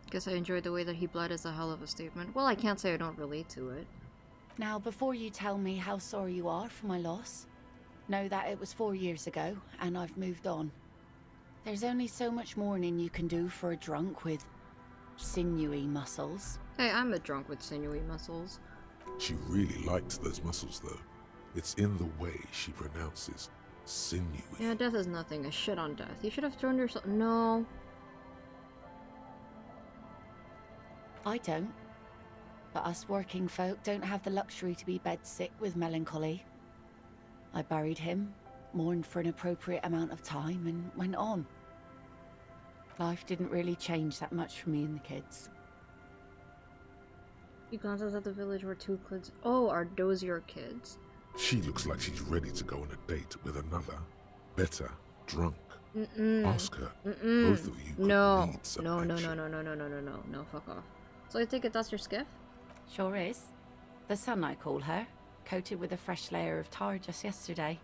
Guess I enjoyed the way that he bled as a hell of a statement. Well, I can't say I don't relate to it. Now, before you tell me how sorry you are for my loss, know that it was 4 years ago, and I've moved on. There's only so much mourning you can do for a drunk with sinewy muscles. Hey, I'm a drunk with sinewy muscles. She really liked those muscles, though. It's in the way she pronounces sinewy. Yeah, death is nothing. A shit on death. You should have thrown yourself... No. I don't. But us working folk don't have the luxury to be bedsick with melancholy. I buried him, mourned for an appropriate amount of time, and went on. Life didn't really change that much for me and the kids. You glances at the village where two kids... Oh, are those your kids? She looks like she's ready to go on a date with another, better, drunk. Ask her. Both of you could need some action. No, fuck off. So I take it that's your skiff? Sure is. The sun, I call her. Coated with a fresh layer of tar just yesterday.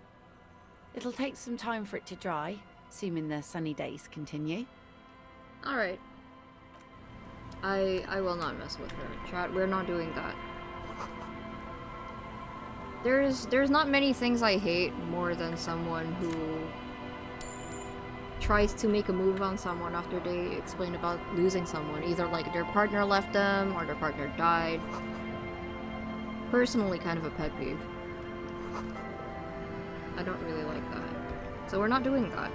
It'll take some time for it to dry, assuming the sunny days continue. Alright. I will not mess with her. Chat, we're not doing that. There's not many things I hate more than someone who tries to make a move on someone after they explain about losing someone. Either like their partner left them or their partner died. Personally, kind of a pet peeve. I don't really like that. So we're not doing that.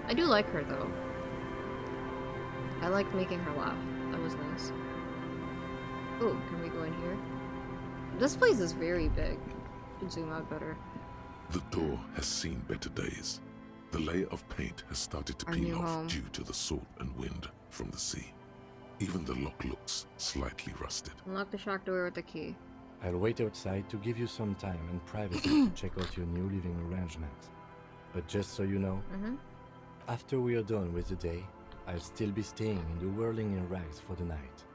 I do like her though. I liked making her laugh. That was nice. Oh, can we go in here? This place is very big. Should zoom out better. The door has seen better days. The layer of paint has started to peel off due to the salt and wind from the sea. Even the lock looks slightly rusted. Unlock the shack door with the key. I'll wait outside to give you some time and privacy to check out your new living arrangement. But just so you know, after we are done with the day, I'll still be staying in the whirling in rags for the night.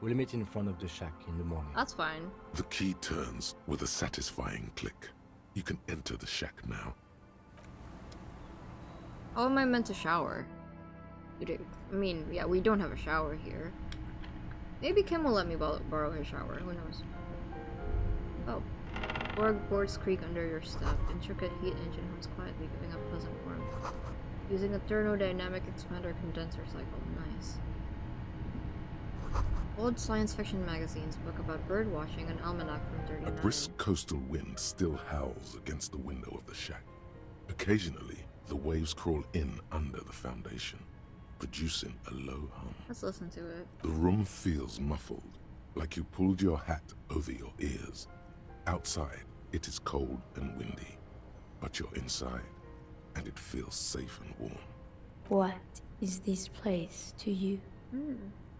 We'll meet in front of the shack in the morning. That's fine. The key turns with a satisfying click. You can enter the shack now. How am I meant to shower? I mean, yeah, we don't have a shower here. Maybe Kim will let me borrow his shower. Who knows? Oh. Boards creak under your step. Intricate heat engine hums quietly, giving a pleasant warmth. Using a thermodynamic expander condenser cycle. Nice. Old science fiction magazines, book about bird watching, an almanac from 39. A brisk coastal wind still howls against the window of the shack. Occasionally, the waves crawl in under the foundation, producing a low hum. Let's listen to it. The room feels muffled, like you pulled your hat over your ears. Outside, it is cold and windy, but you're inside, and it feels safe and warm. What is this place to you?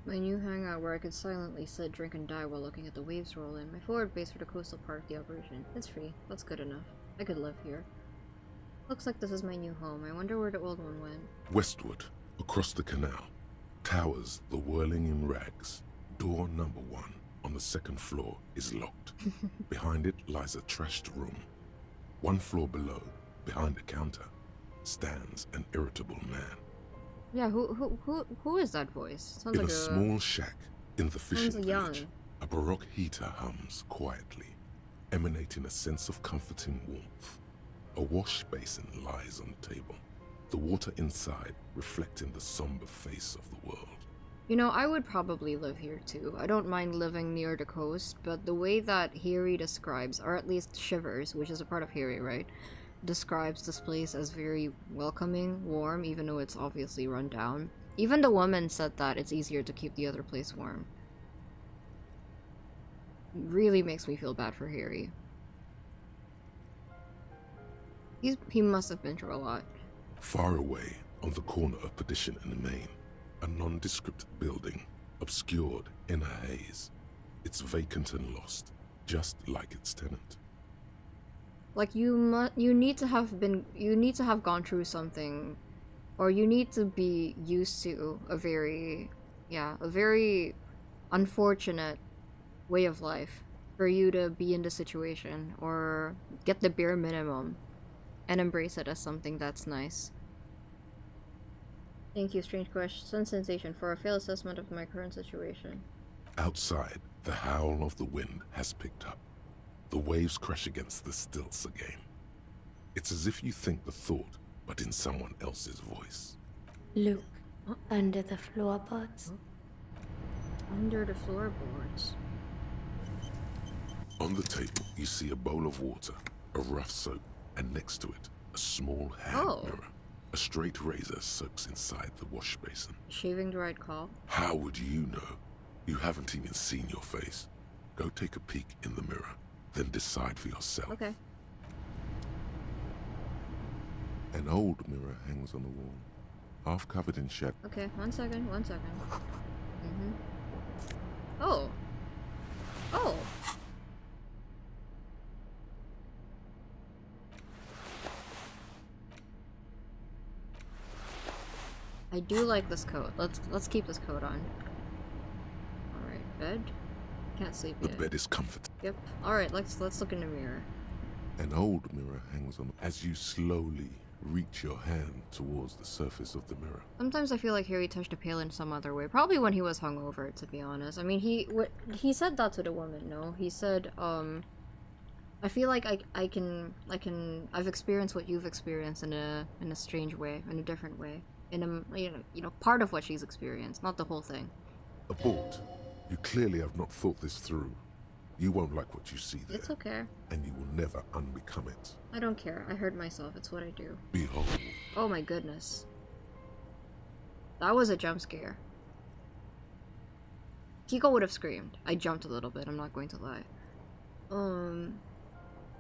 My new hangout where I could silently sit, drink, and die while looking at the waves roll in. My forward base for the coastal part of the operation. It's free. That's good enough. I could live here. Looks like this is my new home. I wonder where the old one went. Westward, across the canal, towers the whirling in rags, Door number 1 on the second floor is locked. Behind it lies a trashed room. 1 floor below, behind the counter, stands an irritable man. Yeah, who is that voice? Sounds In like a small shack in the fishing young. village, a baroque heater hums quietly, emanating a sense of comforting warmth. A wash basin lies on the table, the water inside reflecting the somber face of the world. You know, I would probably live here too. I don't mind living near the coast, but the way that Harry describes, or at least Shivers, which is a part of Harry, right, describes this place as very welcoming, warm, even though it's obviously run down. Even the woman said that it's easier to keep the other place warm. Really makes me feel bad for Harry. He must have been through a lot. Far away, on the corner of Perdition and Main, a nondescript building, obscured in a haze. It's vacant and lost, just like its tenant. Like you need to have gone through something, or you need to be used to a very unfortunate way of life for you to be in this situation, or get the bare minimum and embrace it as something that's nice. Thank you, Strange Question Sensation, for a failed assessment of my current situation. Outside, the howl of the wind has picked up. The waves crash against the stilts again. It's as if you think the thought, but in someone else's voice. Look, under the floorboards. Under the floorboards. On the table, you see a bowl of water, a rough soap, and next to it, a small hand mirror. A straight razor soaks inside the wash basin. Shaving the right call. How would you know? You haven't even seen your face. Go take a peek in the mirror, then decide for yourself. Okay. An old mirror hangs on the wall, half covered in shadow. Okay, one second. Oh. Oh. I do like this coat. Let's keep this coat on. Alright, bed. Can't sleep yet. The bed is comfortable. Yep. Alright, let's look in the mirror. An old mirror hangs on as you slowly reach your hand towards the surface of the mirror. Sometimes I feel like Harry touched a pail in some other way. Probably when he was hungover, to be honest. I mean, he said that to the woman, no? He said, I feel like I've experienced what you've experienced in a strange way, in a different way. In a, you know, part of what she's experienced, not the whole thing. Abort. You clearly have not thought this through. You won't like what you see there. It's okay. And you will never unbecome it. I don't care. I heard myself. It's what I do. Behold. Oh my goodness. That was a jump scare. Kiko would have screamed. I jumped a little bit, I'm not going to lie.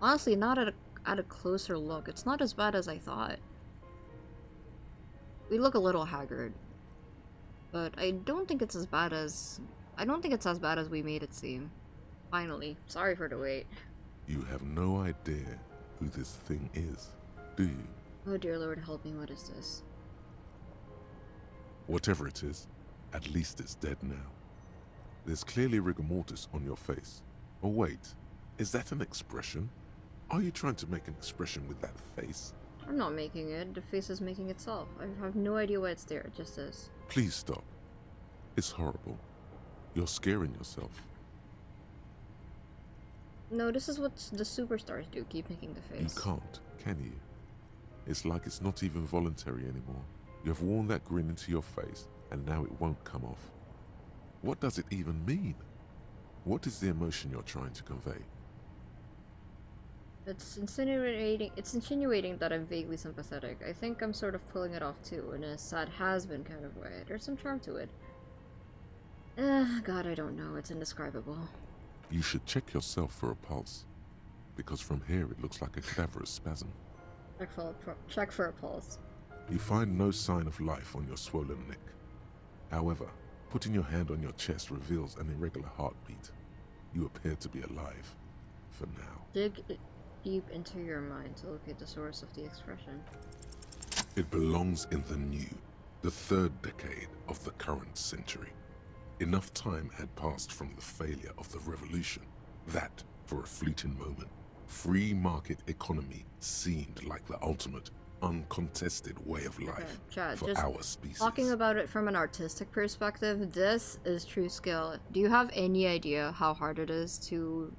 Honestly, not at a closer look. It's not as bad as I thought. We look a little haggard. But I don't think it's as bad as we made it seem. Finally. Sorry for the wait. You have no idea who this thing is, do you? Oh dear Lord, help me, what is this? Whatever it is, at least it's dead now. There's clearly rigor mortis on your face. Oh wait, is that an expression? Are you trying to make an expression with that face? I'm not making it, the face is making itself. I have no idea why it's there, it just is. Please stop. It's horrible. You're scaring yourself. No, this is what the superstars do, keep making the face. You can't, can you? It's like it's not even voluntary anymore. You have worn that grin into your face, and now it won't come off. What does it even mean? What is the emotion you're trying to convey? It's insinuating that I'm vaguely sympathetic. I think I'm sort of pulling it off too, in a sad has-been kind of way. There's some charm to it. God, I don't know. It's indescribable. You should check yourself for a pulse, because from here it looks like a cadaverous spasm. Check for a pulse. You find no sign of life on your swollen neck. However, putting your hand on your chest reveals an irregular heartbeat. You appear to be alive, for now. Dig deep into your mind to locate the source of the expression. It belongs in the new, the third decade of the current century. Enough time had passed from the failure of the revolution that, for a fleeting moment, free market economy seemed like the ultimate, uncontested way of life for our species. Talking about it from an artistic perspective, this is true skill. Do you have any idea how hard it is to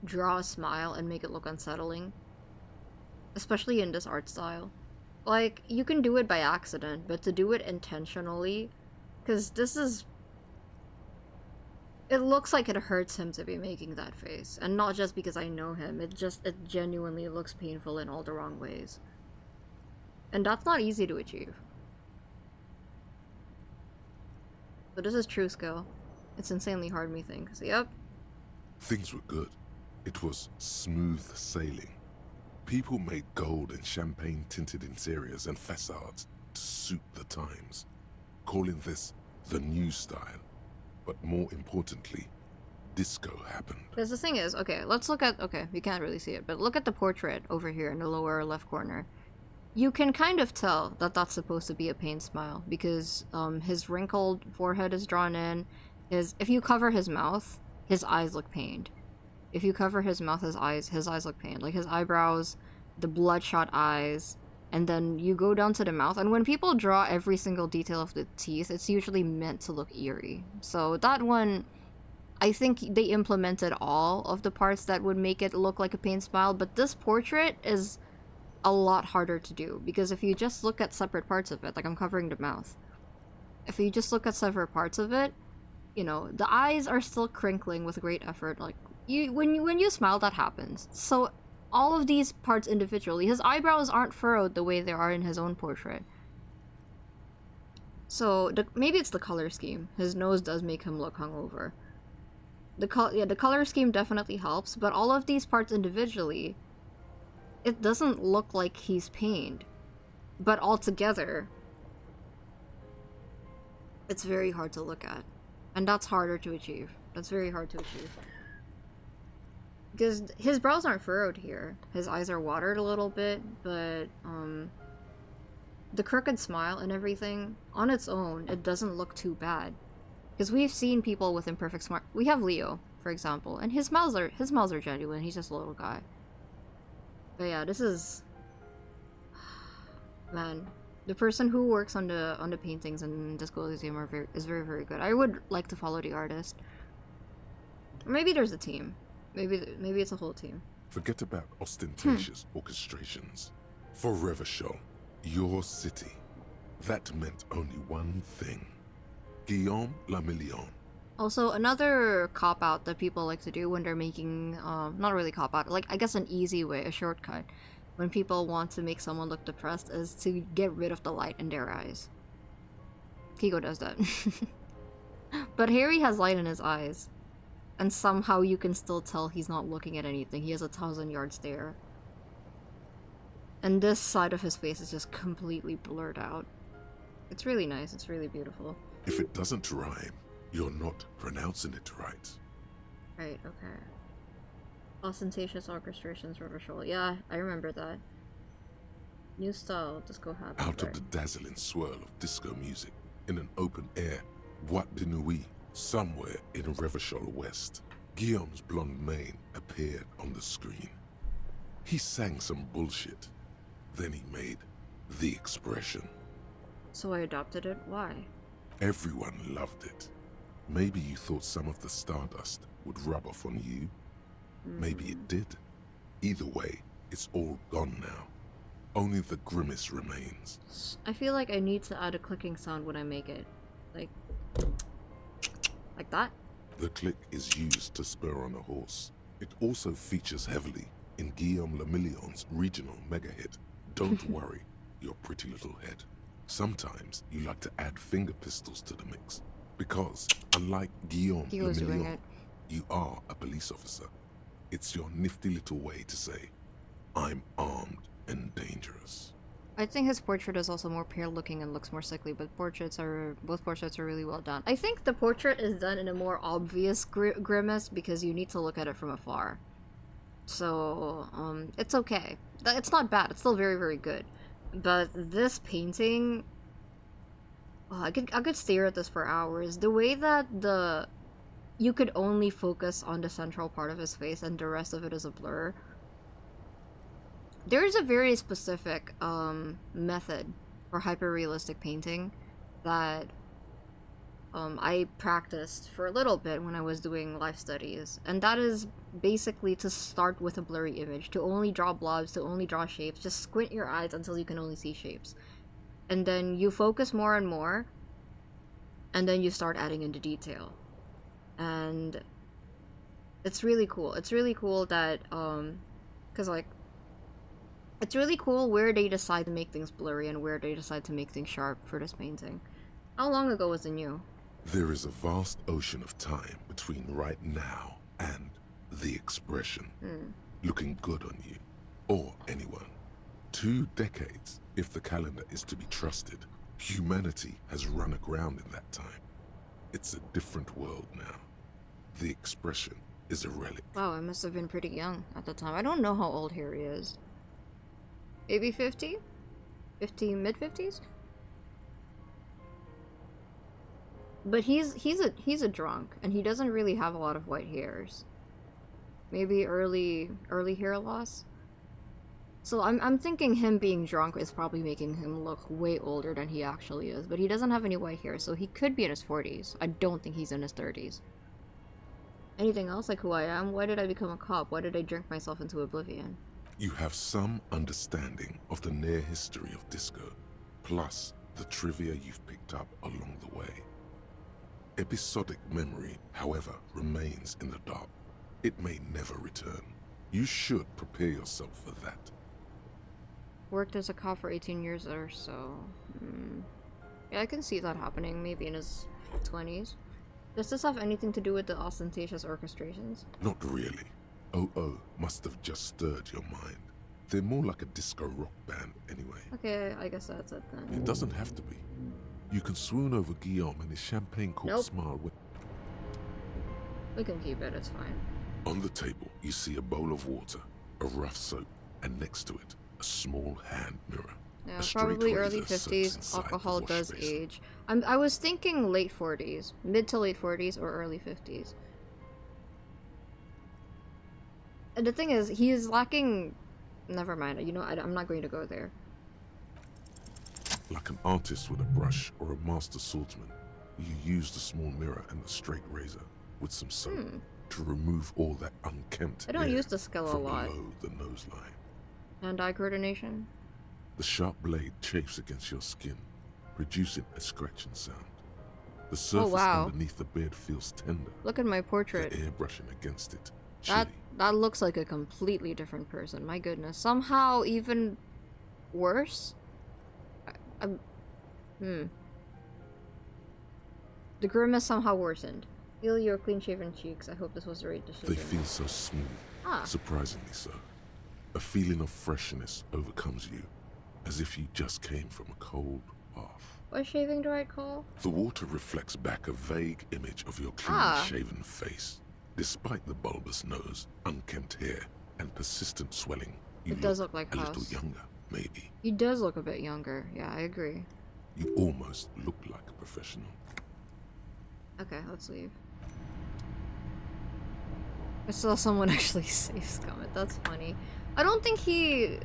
draw a smile and make it look unsettling? Especially in this art style. Like, you can do it by accident, but to do it intentionally, because this is... It looks like it hurts him to be making that face, and not just because I know him, it genuinely looks painful in all the wrong ways. And that's not easy to achieve. But this is true skill. It's insanely hard, methinks. Yep. Things were good. It was smooth sailing. People made gold and champagne-tinted interiors and facades to suit the times, calling this the new style. But more importantly, disco happened. Because the thing is, okay, let's look at... Okay, you can't really see it, but look at the portrait over here in the lower left corner. You can kind of tell that that's supposed to be a pained smile, because his wrinkled forehead is drawn in. If you cover his mouth, his eyes look pained. If you cover his mouth, his eyes look pained. Like his eyebrows, the bloodshot eyes, and then you go down to the mouth. And when people draw every single detail of the teeth, it's usually meant to look eerie. So that one, I think they implemented all of the parts that would make it look like a pained smile, but this portrait is a lot harder to do, because if you just look at separate parts of it, like I'm covering the mouth, if you just look at separate parts of it, you know, the eyes are still crinkling with great effort. Like, when you smile, that happens. So all of these parts individually, his eyebrows aren't furrowed the way they are in his own portrait. So maybe it's the color scheme. His nose does make him look hungover. The color scheme definitely helps, but all of these parts individually, it doesn't look like he's pained. But altogether, it's very hard to look at. And that's harder to achieve. That's very hard to achieve. Because his brows aren't furrowed here. His eyes are watered a little bit, but the crooked smile and everything, on its own, it doesn't look too bad. Because we've seen people with imperfect smile. We have Leo, for example, and his smiles are genuine. He's just a little guy. But yeah, this is... Man, the person who works on the paintings in Disco Elysium is very, very good. I would like to follow the artist. Or maybe there's a team. Maybe it's a whole team. Forget about ostentatious orchestrations. For Revachol, your city, that meant only one thing. Guillaume le Million. Also, another cop-out that people like to do when they're making, not really cop-out, like, I guess an easy way, a shortcut, when people want to make someone look depressed, is to get rid of the light in their eyes. Kiko does that. But Harry has light in his eyes, and somehow you can still tell he's not looking at anything. He has a 1,000-yard stare. And this side of his face is just completely blurred out. It's really nice, it's really beautiful. If it doesn't rhyme, you're not pronouncing it right. Right, okay. Ostentatious orchestrations, Revachol. Yeah, I remember that. New style, disco habit. Out of the dazzling swirl of disco music, in an open air, Boîte de Nuit, somewhere in Revachol West, Guillaume's blonde mane appeared on the screen. He sang some bullshit. Then he made the expression. So I adopted it? Why? Everyone loved it. Maybe you thought some of the stardust would rub off on you. Maybe it did. Either way, it's all gone now. Only the grimace remains. I feel like I need to add a clicking sound when I make it. Like that? The click is used to spur on a horse. It also features heavily in Guillaume le Million's regional mega hit, Don't Worry, Your Pretty Little Head. Sometimes you like to add finger pistols to the mix, because unlike Guillaume le Million, you are a police officer. It's your nifty little way to say, I'm armed and dangerous. I think his portrait is also more pale looking and looks more sickly, but both portraits are really well done. I think the portrait is done in a more obvious grimace because you need to look at it from afar. So, it's okay. It's not bad, it's still very, very good. But this painting, Oh, I could stare at this for hours. The way that you could only focus on the central part of his face and the rest of it is a blur. There is a very specific method for hyper-realistic painting that I practiced for a little bit when I was doing life studies, and that is basically to start with a blurry image, to only draw blobs, to only draw shapes, just squint your eyes until you can only see shapes. And then you focus more and more, and then you start adding into detail. And it's really cool. It's really cool that, because like, it's really cool where they decide to make things blurry and where they decide to make things sharp for this painting. How long ago was it new? There is a vast ocean of time between right now and the expression looking good on you, or anyone. 2 decades, if the calendar is to be trusted. Humanity has run aground in that time. It's a different world now. The expression is a relic. Wow, I must have been pretty young at the time. I don't know how old Harry is. Maybe 50? 50, mid-50s? But he's a drunk, and he doesn't really have a lot of white hairs. Maybe early hair loss. So I'm thinking him being drunk is probably making him look way older than he actually is. But he doesn't have any white hair, so he could be in his 40s. I don't think he's in his 30s. Anything else, like who I am? Why did I become a cop? Why did I drink myself into oblivion? You have some understanding of the near history of disco, plus the trivia you've picked up along the way. Episodic memory, however, remains in the dark. It may never return. You should prepare yourself for that. Worked as a cop for 18 years or so. Yeah, I can see that happening, maybe in his 20s. Does this have anything to do with the ostentatious orchestrations? Not really. OO must have just stirred your mind. They're more like a disco rock band anyway. Okay, I guess that's it then. It doesn't have to be. You can swoon over Guillaume and his champagne-corked smile with... We can keep it, it's fine. On the table, you see a bowl of water, a rough soap, and next to it, a small hand mirror. Yeah, probably early 50s. Alcohol does age. I was thinking late 40s. Mid to late 40s or early 50s. And the thing is, he is lacking... Never mind, you know, I'm not going to go there. Like an artist with a brush or a master swordsman, you use the small mirror and the straight razor with some soap to remove all that unkempt I don't hair use the skill a lot. below the nose line. Hand-eye coordination? The sharp blade chafes against your skin, producing a scratching sound. The surface underneath the beard feels tender. Look at my portrait. The air brushing against it. That looks like a completely different person. My goodness. Somehow even worse? The grimace somehow worsened. Feel your clean-shaven cheeks. I hope this was the right decision. They feel so smooth. Surprisingly so. A feeling of freshness overcomes you, as if you just came from a cold bath. Was shaving the right call? The water reflects back a vague image of your clean-shaven face. Despite the bulbous nose, unkempt hair, and persistent swelling, you does look like a House. little younger, maybe. He does look a bit younger. Yeah, I agree. You almost look like a professional. Okay, let's leave. I saw someone actually save Scummit. That's funny. I don't think he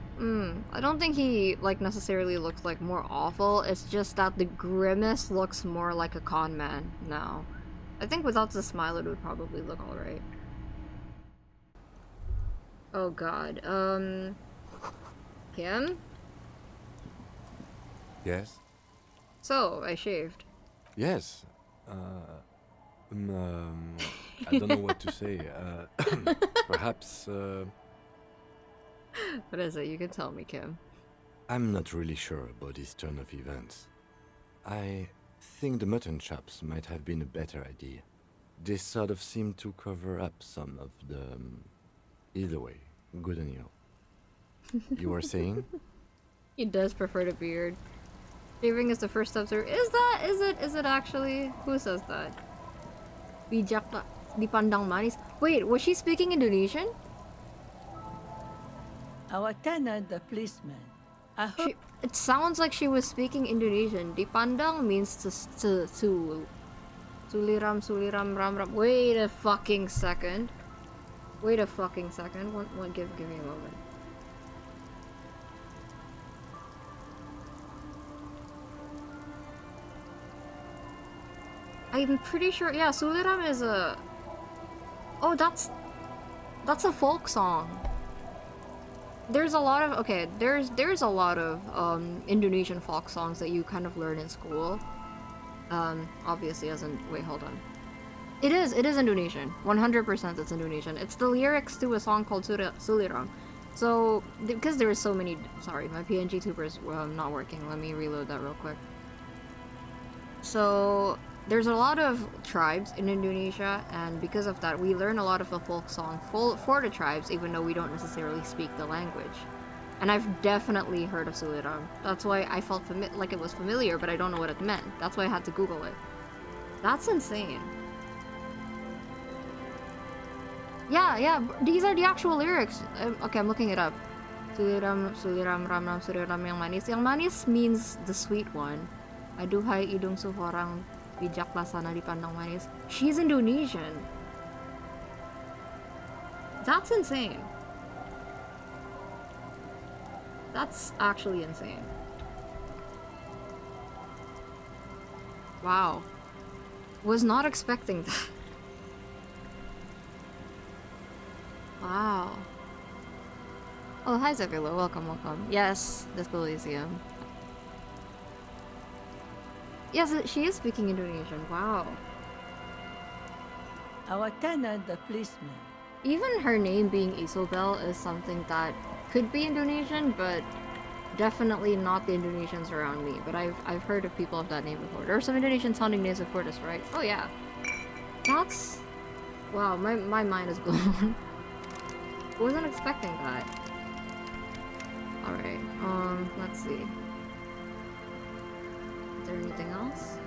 like necessarily looks like more awful. It's just that the grimace looks more like a con man now. I think without the smile it would probably look alright. Oh god. Kim? Yes? So, I shaved. Yes. I don't know what to say. Perhaps, What is it? You can tell me, Kim. I'm not really sure about this turn of events. I think the mutton chops might have been a better idea. They sort of seem to cover up some of the... Either way, good on you. You were saying? He does prefer the beard. Shaving is the first step through. Is it actually? Who says that? Bijak dipandang manis. Wait, was she speaking Indonesian? Our tenant, the policeman, It sounds like she was speaking Indonesian. Dipandang means to suliram ram ram. Wait a fucking second. Wait a fucking second. Give me a moment. I'm pretty sure, yeah, suliram is a... Oh, that's a folk song. There's a lot of, okay, there's a lot of Indonesian folk songs that you kind of learn in school. Obviously as in, wait, hold on. It is Indonesian. 100% it's Indonesian. It's the lyrics to a song called Suliram. So, because there's so many, sorry, my PNG tuber is not working. Let me reload that real quick. So, there's a lot of tribes in Indonesia, and because of that, we learn a lot of the folk song for the tribes, even though we don't necessarily speak the language. And I've definitely heard of Suliram. That's why I felt like it was familiar, but I don't know what it meant. That's why I had to Google it. That's insane. Yeah, these are the actual lyrics. Okay, I'm looking it up. Suliram, ram ram, suliram yang manis. Yang manis means the sweet one. Aduhai idung suforang. Bijaklah sana dipandang manis. She's Indonesian. That's insane. That's actually insane. Wow. Was not expecting that. Wow. Oh, hi Zevilo. Welcome. Yes, this Elysium. Yes, she is speaking Indonesian. Wow. Our tenant, the policeman. Even her name being Isobel is something that could be Indonesian, but definitely not the Indonesians around me. But I've heard of people of that name before. There are some Indonesian sounding names before this, right? Oh yeah. That's... Wow, my mind is blown. Wasn't expecting that. Alright, let's see. Is there anything else?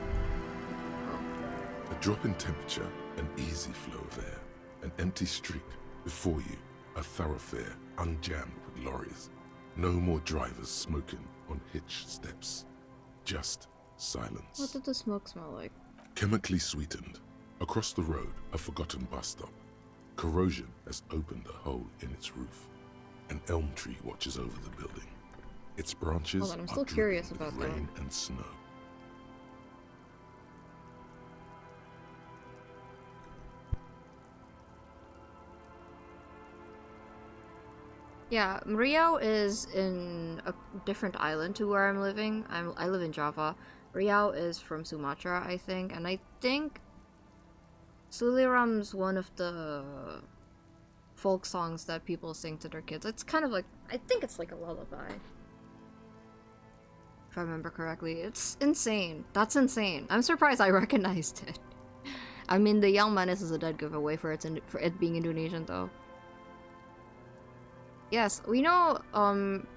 A drop in temperature, an easy flow there. An empty street. Before you, a thoroughfare unjammed with lorries. No more drivers smoking on hitch steps. Just silence. What did the smoke smell like? Chemically sweetened. Across the road, a forgotten bus stop. Corrosion has opened a hole in its roof. An elm tree watches over the building. Its branches Hold on, I'm are still curious dripping about with that. rain and snow. Yeah, Riau is in a different island to where I'm living. I live in Java. Riau is from Sumatra, I think, and I think Suliram's one of the folk songs that people sing to their kids. It's kind of like, I think it's like a lullaby. If I remember correctly. It's insane. That's insane. I'm surprised I recognized it. I mean, the Yang Manis is a dead giveaway for it being Indonesian, though. Yes, we know,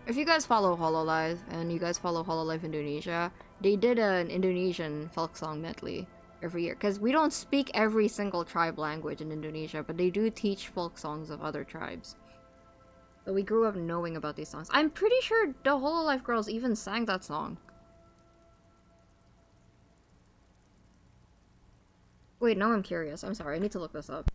if you guys follow Hololive, and you guys follow Hololive Indonesia, they did an Indonesian folk song medley every year. Because we don't speak every single tribe language in Indonesia, but they do teach folk songs of other tribes. So we grew up knowing about these songs. I'm pretty sure the Hololive girls even sang that song. Wait, now I'm curious. I'm sorry, I need to look this up.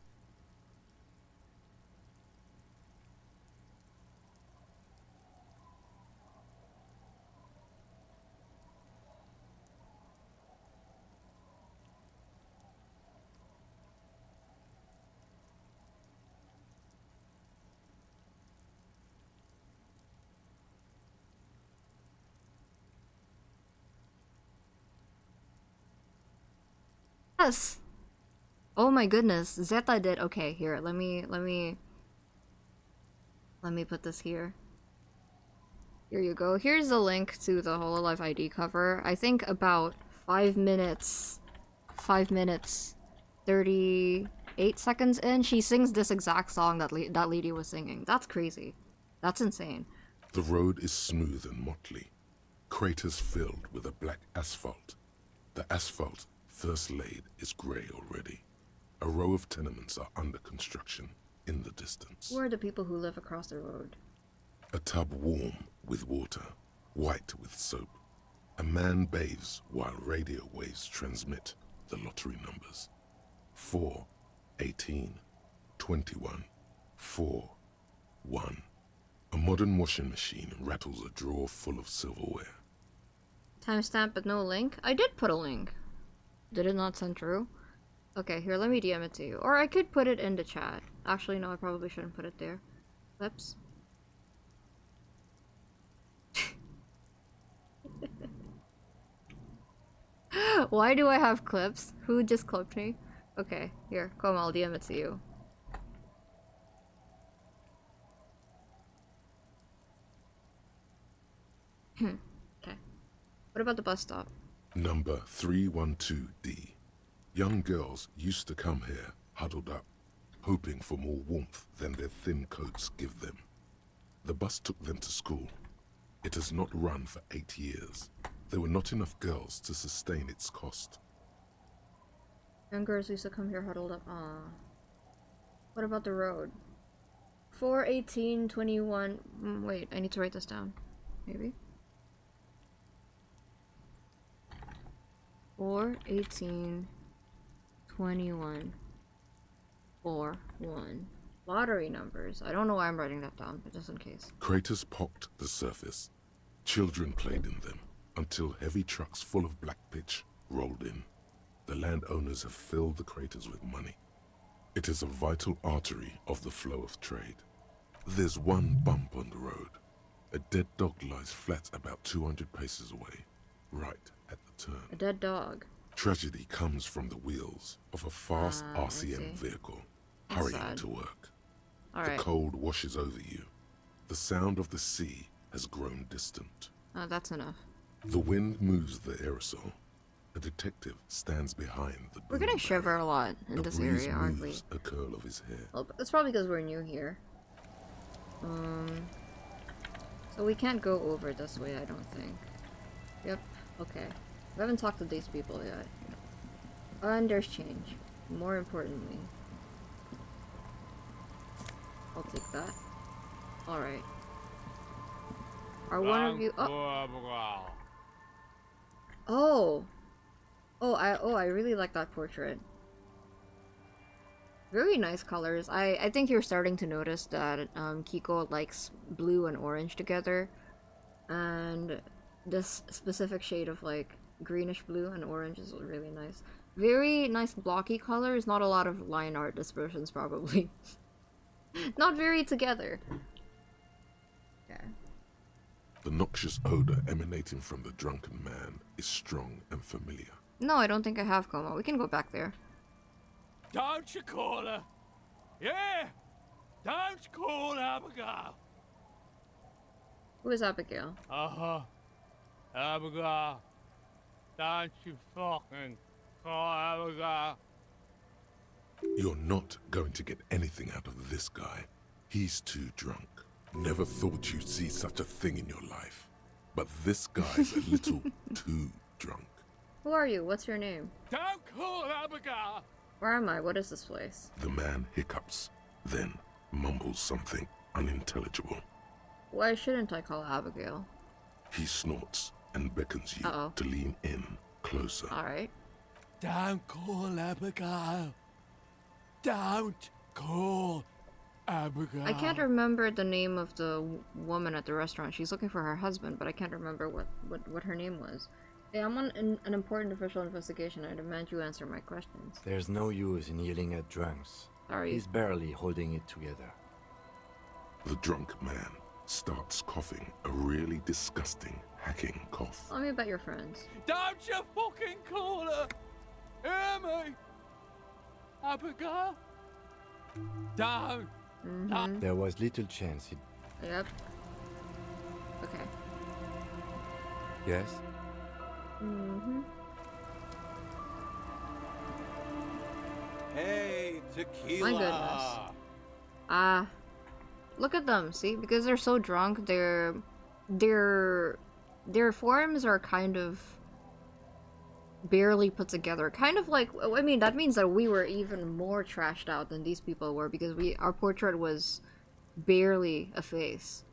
Yes. Oh my goodness, Zeta did. Okay, here. Let me put this here. Here you go. Here's the link to the Hololive ID cover. I think about 5 minutes 38 seconds in, she sings this exact song that that lady was singing. That's crazy. That's insane. The road is smooth and motley. Craters filled with a black asphalt. The asphalt, first laid, is grey already. A row of tenements are under construction in the distance. Who are the people who live across the road? A tub warm with water. white with soap. A man bathes while radio waves transmit the lottery numbers. 4, 18, 21, 4, 1. A modern washing machine rattles a drawer full of silverware. Timestamp but no link? I did put a link. Did it not send through? Okay, here, let me DM it to you. Or I could put it in the chat. Actually, no, I probably shouldn't put it there. Whoops. Why do I have clips? Who just clipped me? Okay, here, come, I'll DM it to you. Okay. What about the bus stop? Number 312D. Young girls used to come here, huddled up, hoping for more warmth than their thin coats give them. The bus took them to school. It has not run for 8 years. There were not enough girls to sustain its cost. Young girls used to come here huddled up. Ah. What about the road? 4, 18, 21... wait, I need to write this down. Maybe? 4, 18, 21, 4, 1. Lottery numbers. I don't know why I'm writing that down, but just in case. Craters pocked the surface. Children played in them, until heavy trucks full of black pitch rolled in. The landowners have filled the craters with money. It is a vital artery of the flow of trade. There's one bump on the road. A dead dog lies flat about 200 paces away, right at the turn. A dead dog. Tragedy comes from the wheels of a fast RCM vehicle, hurrying to work. The cold washes over you. The sound of the sea has grown distant. Oh, that's enough. The wind moves the aerosol. A detective stands behind the We're getting shiver a lot in this area, aren't we? A curl of his hair. Well, it's probably because we're new here. So we can't go over this way, I don't think. Yep, okay. We haven't talked to these people yet. And there's change. More importantly. I'll take that. Alright. Are one of you... Oh! I really like that portrait. Very nice colors. I think you're starting to notice that Kiko likes blue and orange together. And this specific shade of like greenish blue and orange is really nice. Very nice blocky colors, not a lot of line art dispersions probably. Not very together. Okay. The noxious odor emanating from the drunken man is strong and familiar. No, I don't think I have Como. We can go back there. Don't you call her? Yeah! Don't call Abigail! Who is Abigail? Abigail. Don't you fucking call Abigail. You're not going to get anything out of this guy. He's too drunk. Never thought you'd see such a thing in your life. But this guy's a little too drunk. Who are you? What's your name? Don't call Abigail! Where am I? What is this place? The man hiccups, then mumbles something unintelligible. Why shouldn't I call Abigail? He snorts and beckons you to lean in closer. Alright. Don't call Abigail. Don't call Abigail. I can't remember the name of the woman at the restaurant. She's looking for her husband, but I can't remember what her name was. Yeah, I'm on an important official investigation. I demand you answer my questions. There's no use in yelling at drunks. Sorry. He's barely holding it together. The drunk man starts coughing a really disgusting, hacking cough. Tell me about your friends. Don't you fucking call her! Hear me? Abigail? Don't! There was little chance it... Yep. Okay. Yes? Hey, tequila! My goodness. Look at them, see? Because they're so drunk, their forms are kind of barely put together. Kind of like, I mean, that means that we were even more trashed out than these people were, because our portrait was barely a face.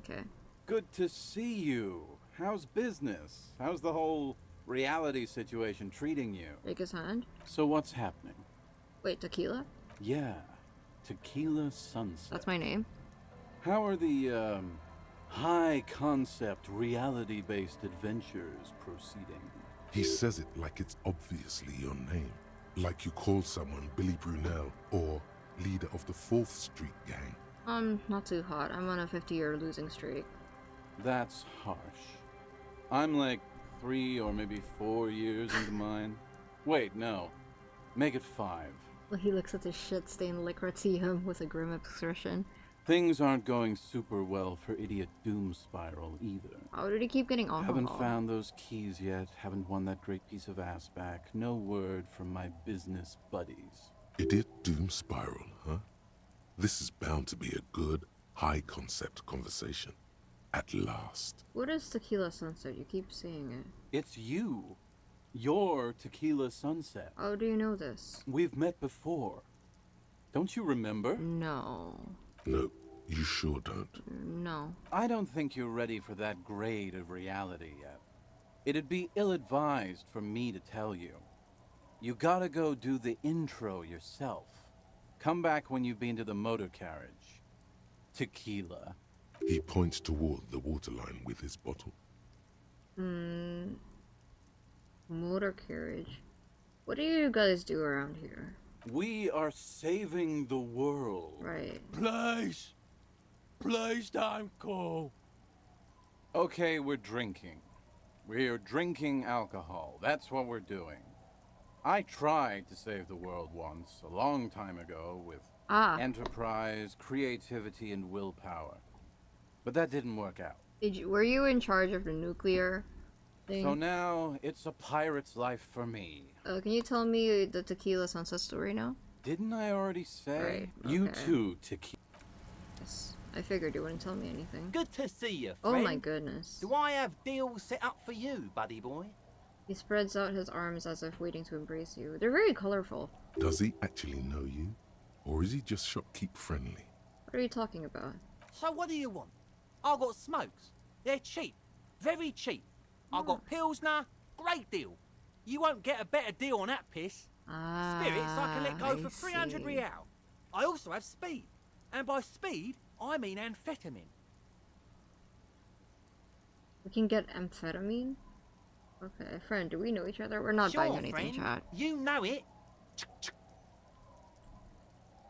Okay. Good to see you. How's business? How's the whole reality situation treating you? Shake his hand. So what's happening? Wait, Tequila? Yeah, Tequila Sunset. That's my name. How are the, high-concept, reality-based adventures proceeding? He says it like it's obviously your name. Like you call someone Billy Brunel or leader of the 4th Street gang. Not too hot. I'm on a 50-year losing streak. That's harsh. I'm like 3 or maybe 4 years into mine. Wait, no. Make it 5. Well, he looks at the shit-stained liquor TM with a grim expression. Things aren't going super well for Idiot Doom Spiral either. How did he keep getting alcohol? Haven't found those keys yet, haven't won that great piece of ass back. No word from my business buddies. Idiot Doom Spiral, huh? This is bound to be a good, high-concept conversation. At last. What is Tequila Sunset? You keep saying it. It's you. You're Tequila Sunset. How do you know this? We've met before. Don't you remember? No. No, you sure don't. No. I don't think you're ready for that grade of reality yet. It'd be ill-advised for me to tell you. You gotta go do the intro yourself. Come back when you've been to the motor carriage. Tequila. He points toward the waterline with his bottle. Motor carriage. What do you guys do around here? We are saving the world. Right. Please. Please don't go. Okay, we're drinking. We're drinking alcohol. That's what we're doing. I tried to save the world once, a long time ago, with enterprise, creativity, and willpower. But that didn't work out. Were you in charge of the nuclear thing? So now, it's a pirate's life for me. Can you tell me the Tequila Sunset story now? Didn't I already say? Right, okay. You too, Tequila. Yes. I figured you wouldn't tell me anything. Good to see you, friend. Oh my goodness. Do I have deals set up for you, buddy boy? He spreads out his arms as if waiting to embrace you. They're very colorful. Does he actually know you? Or is he just shopkeep friendly? What are you talking about? So what do you want? I got smokes. They're cheap. Very cheap. I got Pilsner. Great deal. You won't get a better deal on that piss. Spirits I can let go for 300 real. I also have speed. And by speed, I mean amphetamine. We can get amphetamine? Okay, friend, do we know each other? We're not sure, buying anything, friend. chat. You know it.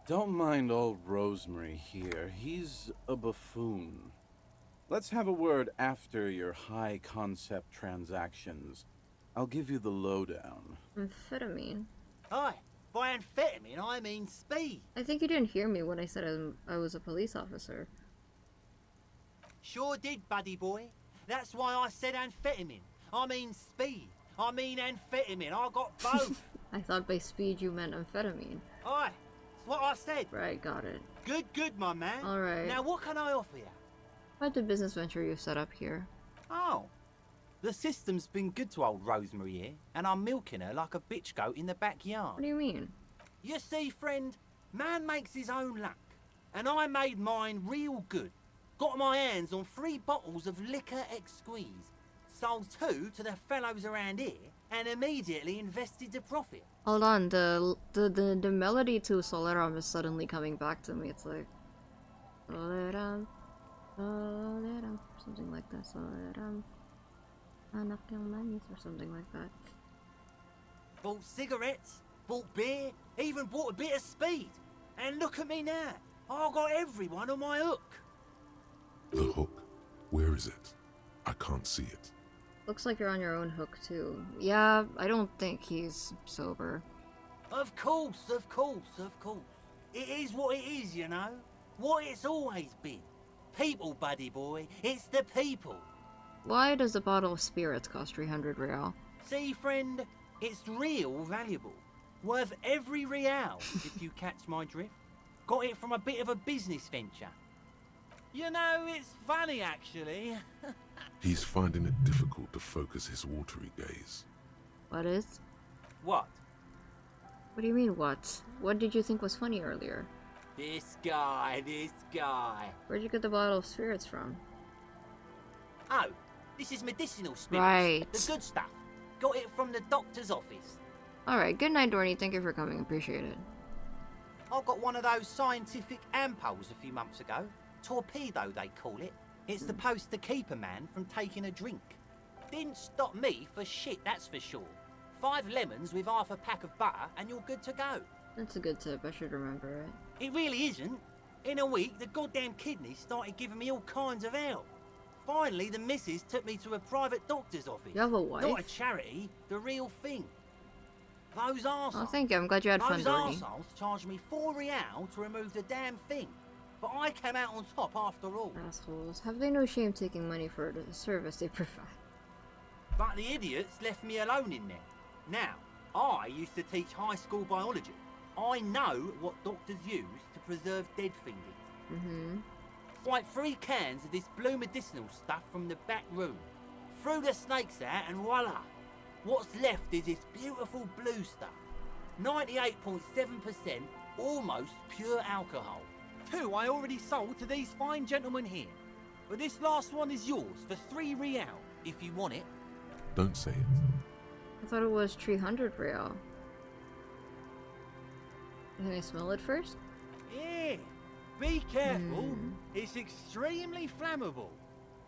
Don't mind old Rosemary here. He's a buffoon. Let's have a word after your high-concept transactions. I'll give you the lowdown. Amphetamine? Aye, by amphetamine I mean speed. I think you didn't hear me when I said I was a police officer. Sure did, buddy boy. That's why I said amphetamine. I mean speed. I mean amphetamine. I got both. I thought by speed you meant amphetamine. Aye, that's what I said. Right, got it. Good, my man. Alright. Now what can I offer you? What the business venture you set up here? Oh, the system's been good to old Rosemary here, and I'm milking her like a bitch goat in the backyard. What do you mean? You see, friend, man makes his own luck, and I made mine real good. Got my hands on 3 bottles of liquor exquise, sold 2 to the fellows around here, and immediately invested the profit. Hold on, the melody to Soleram is suddenly coming back to me. It's like Soleram, Soleram, something like that. Soleram, or something like that. Bought cigarettes, bought beer, even bought a bit of speed. And look at me now. I got everyone on my hook. The hook? Where is it? I can't see it. Looks like you're on your own hook too. Yeah, I don't think he's sober. Of course. It is what it is, you know. What it's always been. People, buddy boy. It's the people. Why does a bottle of spirits cost 300 real? See, friend, it's real valuable. Worth every real, if you catch my drift. Got it from a bit of a business venture. You know, it's funny, actually. He's finding it difficult to focus his watery gaze. What is? What? What do you mean, what? What did you think was funny earlier? This guy. Where'd you get the bottle of spirits from? Oh, this is medicinal spirits. Right. The good stuff. Got it from the doctor's office. Alright, good night, Dorney. Thank you for coming. Appreciate it. I got one of those scientific ampules a few months ago. Torpedo, they call it. It's supposed to keep a man from taking a drink. Didn't stop me for shit, that's for sure. 5 lemons with half a pack of butter and you're good to go. That's a good tip. I should remember it. It really isn't. In a week, the goddamn kidneys started giving me all kinds of help. Finally, the missus took me to a private doctor's office. You have a wife? Not a charity, the real thing. Those arseholes. Oh, thank you. I'm glad you had fun, Dorney. Those arseholes charged me £4 to remove the damn thing. But I came out on top after all. Assholes. Have they no shame taking money for the service they provide? But the idiots left me alone in there. Now, I used to teach high school biology. I know what doctors use to preserve dead fingers. Mm-hmm. Like 3 cans of this blue medicinal stuff from the back room. Threw the snakes out and voila! What's left is this beautiful blue stuff. 98.7% almost pure alcohol. 2 I already sold to these fine gentlemen here. But this last one is yours for 3 real, if you want it. Don't say it. I thought it was 300 real. Can I smell it first? Yeah. Be careful. It's extremely flammable.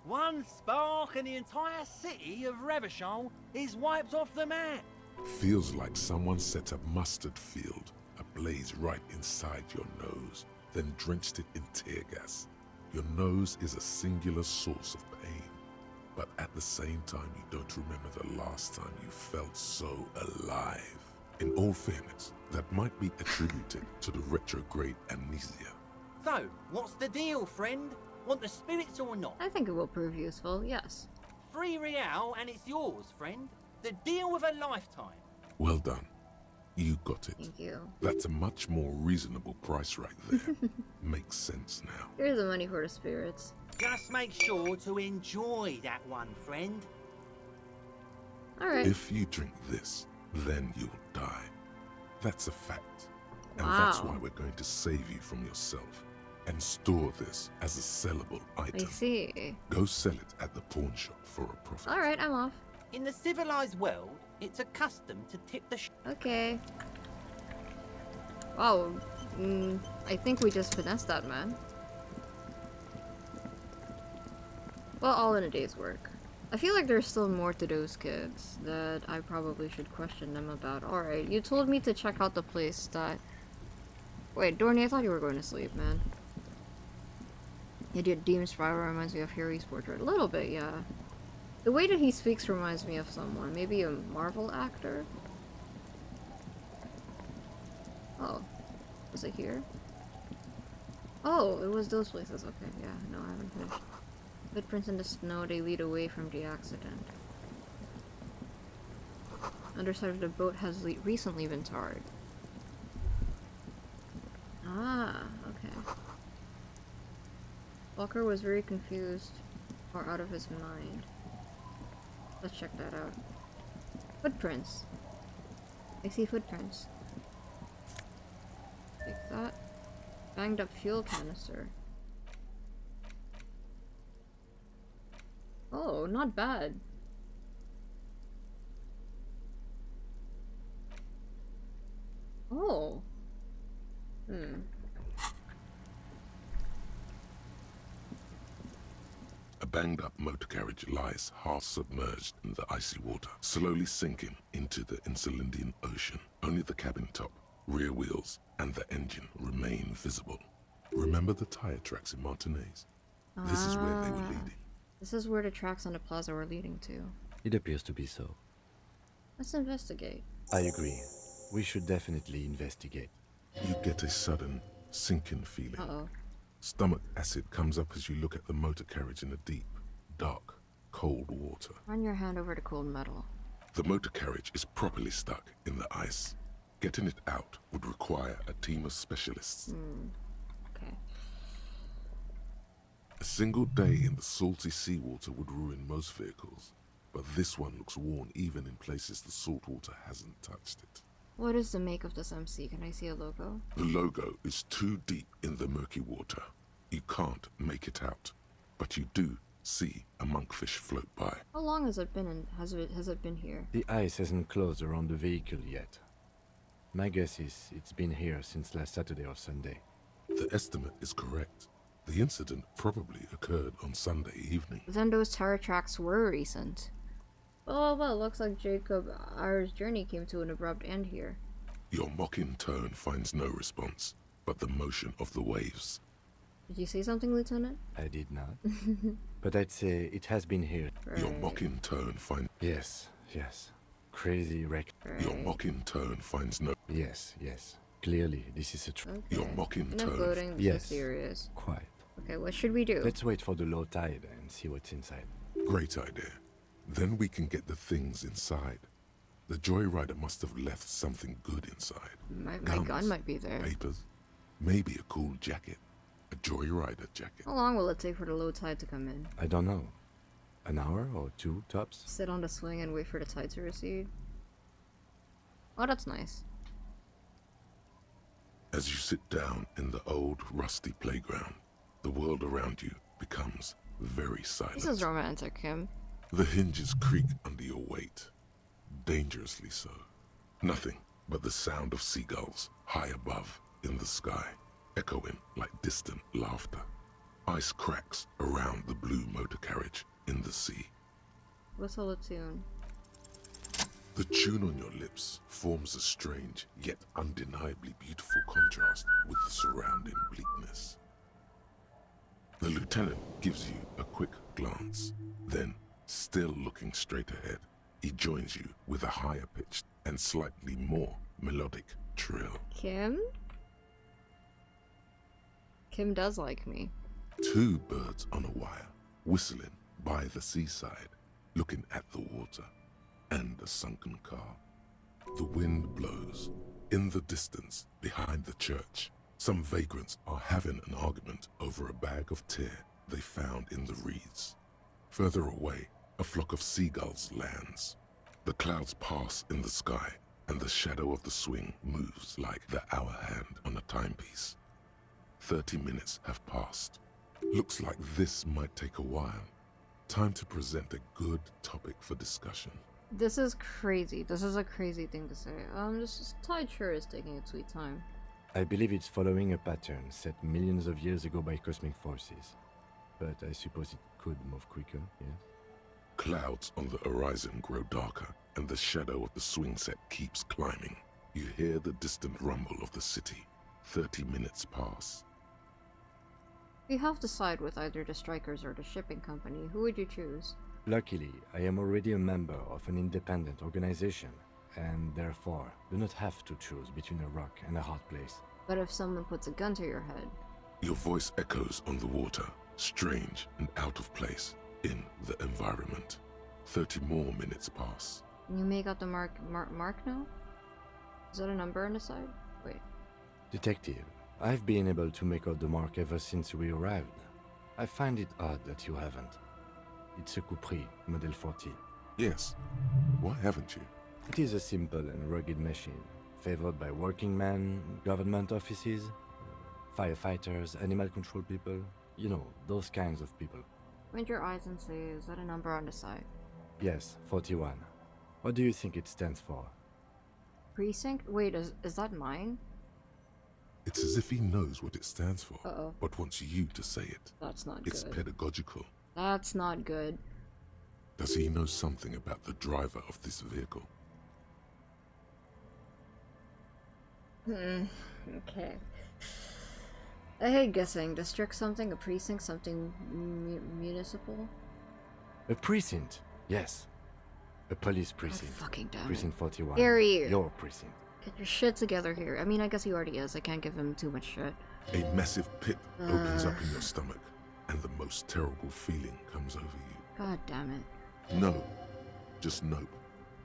One spark and the entire city of Revachol is wiped off the map. Feels like someone set a mustard field ablaze right inside your nose, then drenched it in tear gas. Your nose is a singular source of pain, but at the same time you don't remember the last time you felt so alive. In all fairness, that might be attributed to the retrograde amnesia. So, what's the deal, friend? Want the spirits or not? I think it will prove useful, yes. 3 real and it's yours, friend. The deal of a lifetime. Well done. You got it. Thank you. That's a much more reasonable price right there. Makes sense now. Here's the money for the spirits. Just make sure to enjoy that one, friend. Alright. If you drink this, then you'll die. That's a fact. And Wow. that's why we're going to save you from yourself and store this as a sellable item. I see. Go sell it at the pawn shop for a profit. Alright, I'm off. In the civilized world, it's a custom to tip the Okay. Wow. I think we just finessed that man. Well, all in a day's work. I feel like there's still more to those kids that I probably should question them about. Alright, you told me to check out the place that... Wait, Dorney, I thought you were going to sleep, man. Yeah, dude, Demon Spiral reminds me of Harry's portrait. A little bit, yeah. The way that he speaks reminds me of someone. Maybe a Marvel actor? Oh. Was it here? Oh, it was those places. Okay, yeah. No, I haven't finished. Footprints in the snow, they lead away from the accident. Underside of the boat has recently been tarred. Ah, okay. Walker was very confused or out of his mind. Let's check that out. Footprints. I see footprints. Take that. Banged up fuel canister. Oh, not bad. Oh. A banged up motor carriage lies half submerged in the icy water, slowly sinking into the Insulindian Ocean. Only the cabin top, rear wheels, and the engine remain visible. Remember the tire tracks in Martinez? This is where they were leading. This is where the tracks on the plaza were leading to. It appears to be so. Let's investigate. I agree. We should definitely investigate. You get a sudden sinking feeling. Uh-oh. Stomach acid comes up as you look at the motor carriage in the deep, dark, cold water. Run your hand over the cold metal. The motor carriage is properly stuck in the ice. Getting it out would require a team of specialists. Okay. A single day in the salty seawater would ruin most vehicles, but this one looks worn even in places the salt water hasn't touched it. What is the make of this MC? Can I see a logo? The logo is too deep in the murky water. You can't make it out, but you do see a monkfish float by. How long has it been has it been here? The ice hasn't closed around the vehicle yet. My guess is it's been here since last Saturday or Sunday. The estimate is correct. The incident probably occurred on Sunday evening. Then those tire tracks were recent. Well, looks like Jacob R's journey came to an abrupt end here. Your mocking tone finds no response, but the motion of the waves. Did you say something, Lieutenant? I did not. But I'd say it has been here. Right. Your mocking tone finds... Yes. Crazy wreck. Right. Your mocking tone finds no... Yes. Clearly, this is a Okay. Your mocking Enough tone... voting, this is serious. Quite. Okay, what should we do? Let's wait for the low tide and see what's inside. Great idea. Then we can get the things inside. The joyrider must have left something good inside. My Guns, gun might be there. Papers, maybe a cool jacket. A joyrider jacket. How long will it take for the low tide to come in? I don't know. An hour or two, tops? Sit on the swing and wait for the tide to recede. Oh, that's nice. As you sit down in the old, rusty playground, the world around you becomes very silent. This is romantic, Kim. The hinges creak under your weight. Dangerously so. Nothing but the sound of seagulls high above in the sky, echoing like distant laughter. Ice cracks around the blue motor carriage in the sea. Whistle a tune. The tune on your lips forms a strange yet undeniably beautiful contrast with the surrounding bleakness. The lieutenant gives you a quick glance, then, still looking straight ahead, he joins you with a higher pitched and slightly more melodic trill. Kim? Kim does like me. Two birds on a wire, whistling by the seaside, looking at the water and a sunken car. The wind blows. In the distance, behind the church, some vagrants are having an argument over a bag of tear they found in the reeds. Further away, a flock of seagulls lands. The clouds pass in the sky, and the shadow of the swing moves like the hour hand on a timepiece. 30 minutes have passed. Looks like this might take a while. Time to present a good topic for discussion. This is crazy. This is a crazy thing to say. This tide sure is taking its sweet time. I believe it's following a pattern set millions of years ago by cosmic forces. But I suppose it could move quicker, yes? Clouds on the horizon grow darker, and the shadow of the swing set keeps climbing. You hear the distant rumble of the city. 30 minutes pass. We have to side with either the strikers or the shipping company. Who would you choose? Luckily, I am already a member of an independent organization, and therefore do not have to choose between a rock and a hard place. But if someone puts a gun to your head... Your voice echoes on the water, strange and out of place in the environment. 30 more minutes pass. Can you make out the mark now? Is that a number on the side? Wait. Detective, I've been able to make out the mark ever since we arrived. I find it odd that you haven't. It's a Capri, Model 40. Yes. Why haven't you? It is a simple and rugged machine, favored by working men, government offices, firefighters, animal control people. You know, those kinds of people. Squint your eyes and say, is that a number on the side? Yes, 41. What do you think it stands for? Precinct? Wait, is that mine? It's as if he knows what it stands for, Uh-oh. but wants you to say it. That's not It's good. pedagogical. That's not good. Does he know something about the driver of this vehicle? Okay. I hate guessing. District something, a precinct, something municipal? A precinct, yes. A police precinct. Fucking damn Precinct 41. Gary! Your precinct. Get your shit together here. I mean, I guess he already is. I can't give him too much shit. A massive pit opens up in your stomach, and the most terrible feeling comes over you. God damn it. No. Just nope.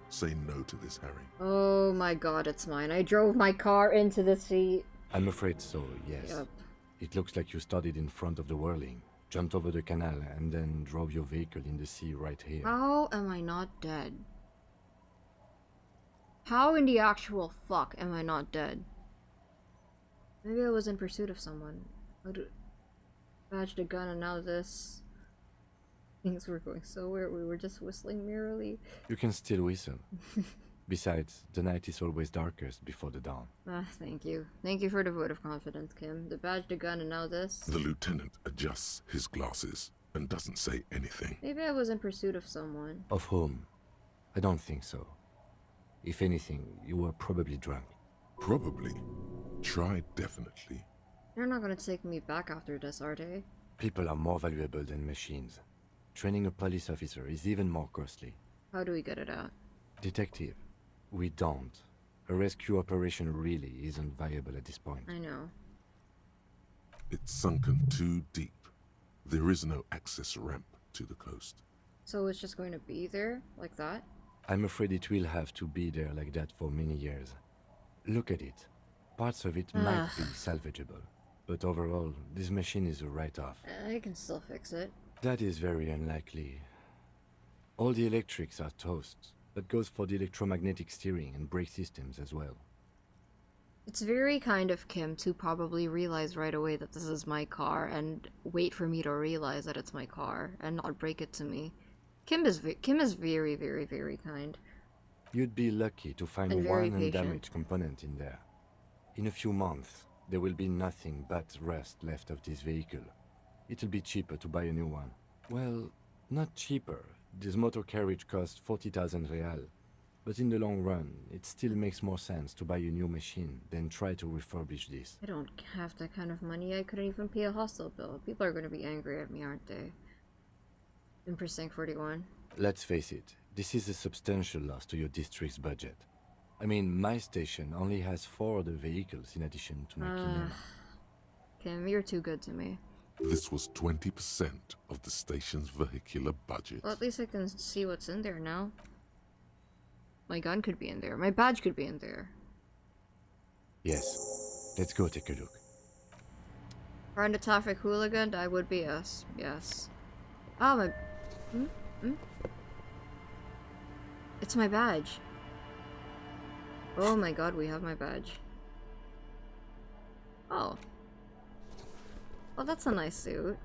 Say no to this, Harry. Oh my god, it's mine. I drove my car into the sea. I'm afraid so, yes. Yep. It looks like you started in front of the whirling, jumped over the canal, and then drove your vehicle in the sea right here. How am I not dead? How in the actual fuck am I not dead? Maybe I was in pursuit of someone. Badged a gun and now this. Things were going so weird. We were just whistling merrily. You can still whistle. Besides, the night is always darkest before the dawn. Ah, thank you. Thank you for the vote of confidence, Kim. The badge, the gun, and now this. The lieutenant adjusts his glasses and doesn't say anything. Maybe I was in pursuit of someone. Of whom? I don't think so. If anything, you were probably drunk. Probably. Tried definitely. They're not gonna take me back after this, are they? People are more valuable than machines. Training a police officer is even more costly. How do we get it out? Detective, we don't. A rescue operation really isn't viable at this point. I know. It's sunken too deep. There is no access ramp to the coast. So it's just going to be there, like that? I'm afraid it will have to be there like that for many years. Look at it. Parts of it might be salvageable. But overall, this machine is a write-off. I can still fix it. That is very unlikely. All the electrics are toast. That goes for the electromagnetic steering and brake systems as well. It's very kind of Kim to probably realize right away that this is my car and wait for me to realize that it's my car and not break it to me. Kim is very, very, very kind. You'd be lucky to find one undamaged component in there. In a few months, there will be nothing but rust left of this vehicle. It'll be cheaper to buy a new one. Well, not cheaper. This motor carriage costs 40,000 real. But in the long run, it still makes more sense to buy a new machine than try to refurbish this. I don't have that kind of money. I couldn't even pay a hostel bill. People are going to be angry at me, aren't they? Impressing 41. Let's face it, this is a substantial loss to your district's budget. I mean, my station only has 4 other vehicles in addition to my Kinema. Kim, you're too good to me. This was 20% of the station's vehicular budget. Well, at least I can see what's in there now. My gun could be in there. My badge could be in there. Yes. Let's go take a look. Find a traffic hooligan? That would be us. Yes. Oh, my... It's my badge. Oh my god, we have my badge. Oh. Oh, that's a nice suit.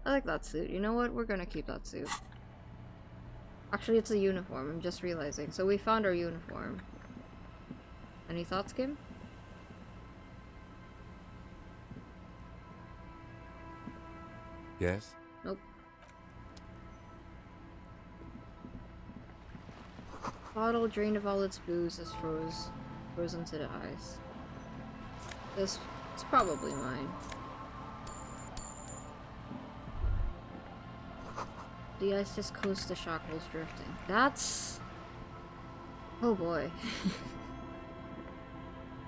I like that suit. You know what? We're gonna keep that suit. Actually, it's a uniform. I'm just realizing. So we found our uniform. Any thoughts, Kim? Yes? Nope. Bottle drained of all its booze is frozen to the ice. This is probably mine. The ice just coasts the shackles drifting. That's... Oh boy.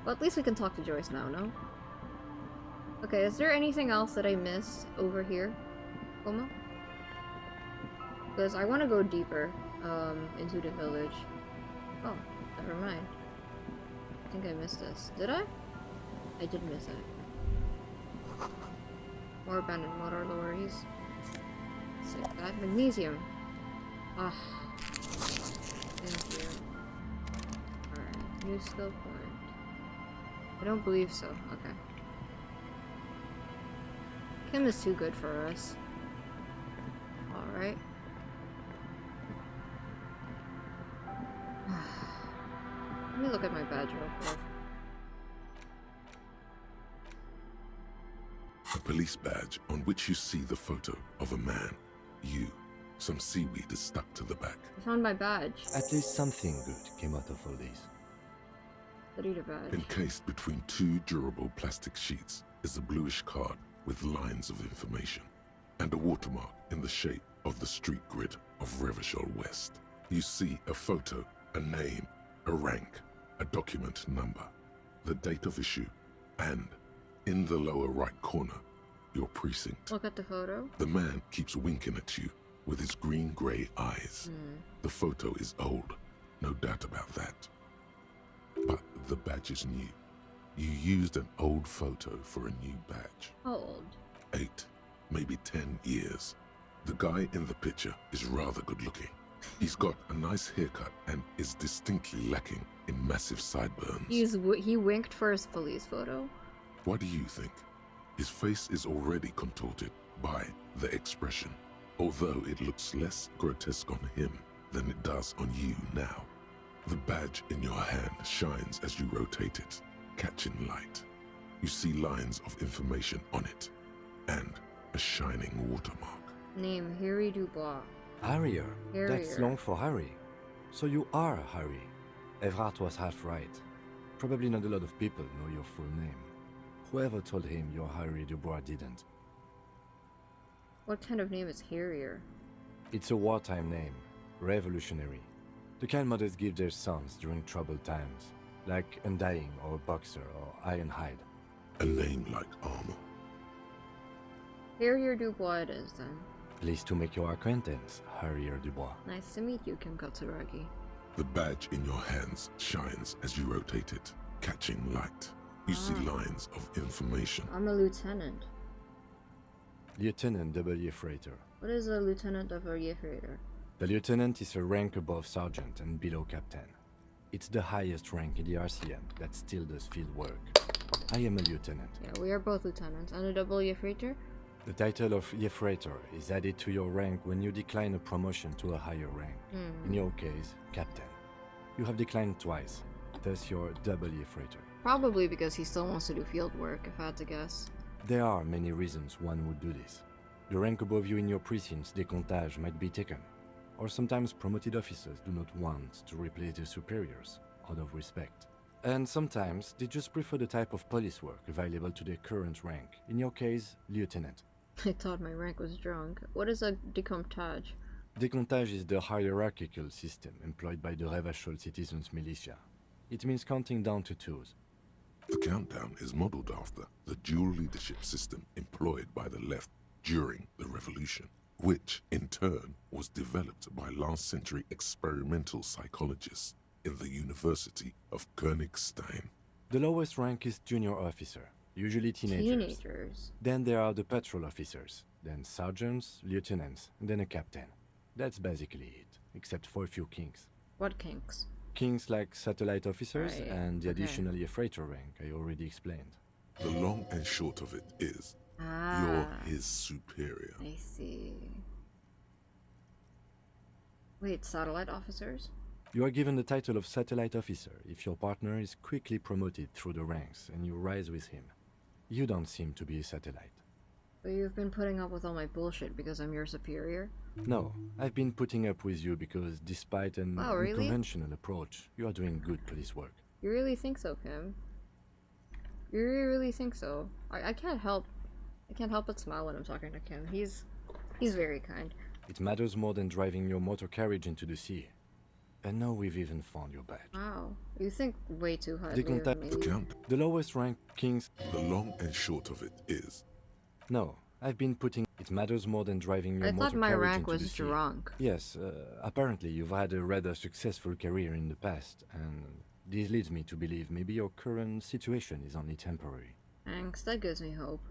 Well, at least we can talk to Joyce now, no? Okay, is there anything else that I missed over here, Como? Because I want to go deeper, into the village. Oh, never mind. I think I missed this. Did I? I did miss it. More abandoned motor lorries. Save that. Magnesium. Ah. Thank you. Alright. New skill point. I don't believe so. Okay. Kim is too good for us. Alright. Let me look at my badge real quick. A police badge on which you see the photo of a man. You. Some seaweed is stuck to the back. I found my badge. At least something good came out of all this. Study the badge. Encased between 2 durable plastic sheets is a bluish card with lines of information and a watermark in the shape of the street grid of Revachol West. You see a photo, a name, a rank, a document number, the date of issue, and in the lower right corner, your precinct. Look at the photo. The man keeps winking at you with his green-grey eyes. The photo is old, no doubt about that. But the badge is new. You used an old photo for a new badge. How old? 8, maybe 10 years. The guy in the picture is rather good looking. He's got a nice haircut and is distinctly lacking in massive sideburns. He winked for his police photo? What do you think? His face is already contorted by the expression. although it looks less grotesque on him than it does on you now. The badge in your hand shines as you rotate it, catching light. You see lines of information on it, and a shining watermark. Name, Harry Dubois. Harrier. Harrier. That's long for Harry. So you are Harry. Evrard was half right. Probably not a lot of people know your full name. Whoever told him you're Harry Dubois didn't. What kind of name is Harrier? It's a wartime name. Revolutionary. The kind mothers give their sons during troubled times. Like Undying or Boxer or Ironhide. A name like armor. Harrier Dubois it is then. Pleased to make your acquaintance, Harrier Dubois. Nice to meet you, Kim Katsuragi. The badge in your hands shines as you rotate it, catching light. You see lines of information. I'm a lieutenant. Lieutenant W. Freighter. What is a lieutenant of a freighter? The lieutenant is a rank above sergeant and below captain. It's the highest rank in the RCM that still does field work. I am a lieutenant. Yeah, we are both lieutenants. And a W freighter? The title of Freighter is added to your rank when you decline a promotion to a higher rank. In your case, captain. You have declined twice, thus you're W Freighter. Probably because he still wants to do field work, if I had to guess. There are many reasons one would do this. The rank above you in your precinct's décomptage might be taken, or sometimes promoted officers do not want to replace their superiors, out of respect. And sometimes they just prefer the type of police work available to their current rank, in your case, lieutenant. I thought my rank was drunk. What is a décomptage? Décomptage is the hierarchical system employed by the Revachol Citizens Militia. It means counting down to twos. The countdown is modeled after the dual leadership system employed by the left during the revolution, which in turn was developed by last century experimental psychologists in the University of Königstein. The lowest rank is junior officer, usually teenagers. Then there are the patrol officers, then sergeants, lieutenants, and then a captain. That's basically it, except for a few kinks. What kinks? Kinks like satellite officers Right, and the okay. additionally a freighter rank I already explained. The long and short of it is, you're his superior. I see. Wait, satellite officers? You are given the title of satellite officer if your partner is quickly promoted through the ranks and you rise with him. You don't seem to be a satellite. But you've been putting up with all my bullshit because I'm your superior? No, I've been putting up with you because despite an unconventional approach, you are doing good police work. You really think so, Kim? You really think so? I can't help but smile when I'm talking to Kim. He's very kind. It matters more than driving your motor carriage into the sea. And now we've even found your badge. Wow, you think way too highly of me. The lowest rank kings. The long and short of it is. No, I've been putting. It matters more than driving your I motor thought my carriage rank into was the sea. drunk. Yes, apparently you've had a rather successful career in the past, and this leads me to believe maybe your current situation is only temporary. Thanks, that gives me hope.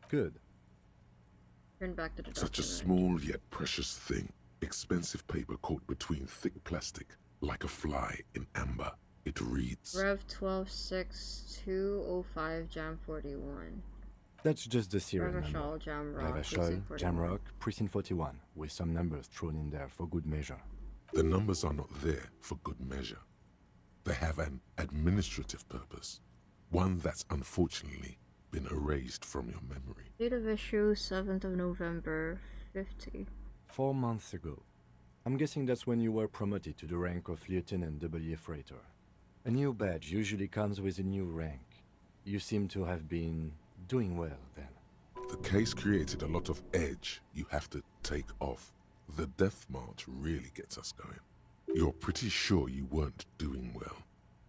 Good. Turn back to the Such a small yet precious thing. Expensive paper caught between thick plastic, like a fly in amber. It reads Rev 126205 Jam 41. That's just the serial number. Revachol, Jamrock, Revachol, Precinct 41. Jamrock, Precinct 41, with some numbers thrown in there for good measure. The numbers are not there for good measure. They have an administrative purpose, one that's unfortunately been erased from your memory. Date of issue 7th of November 50. 4 months ago. I'm guessing that's when you were promoted to the rank of Lieutenant W. Freighter. A new badge usually comes with a new rank. You seem to have been doing well then. The case created a lot of edge you have to take off. The death march really gets us going. You're pretty sure you weren't doing well,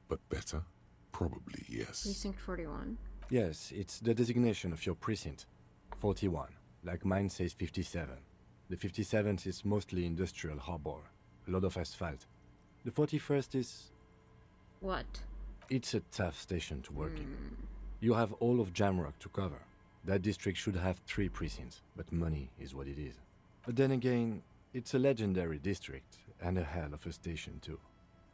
but better? Probably yes. Precinct 41. Yes, it's the designation of your precinct. 41, like mine says 57. The 57th is mostly industrial harbor, a lot of asphalt. The 41st is... What? It's a tough station to work in. You have all of Jamrock to cover. That district should have 3 precincts, but money is what it is. But then again, it's a legendary district, and a hell of a station too.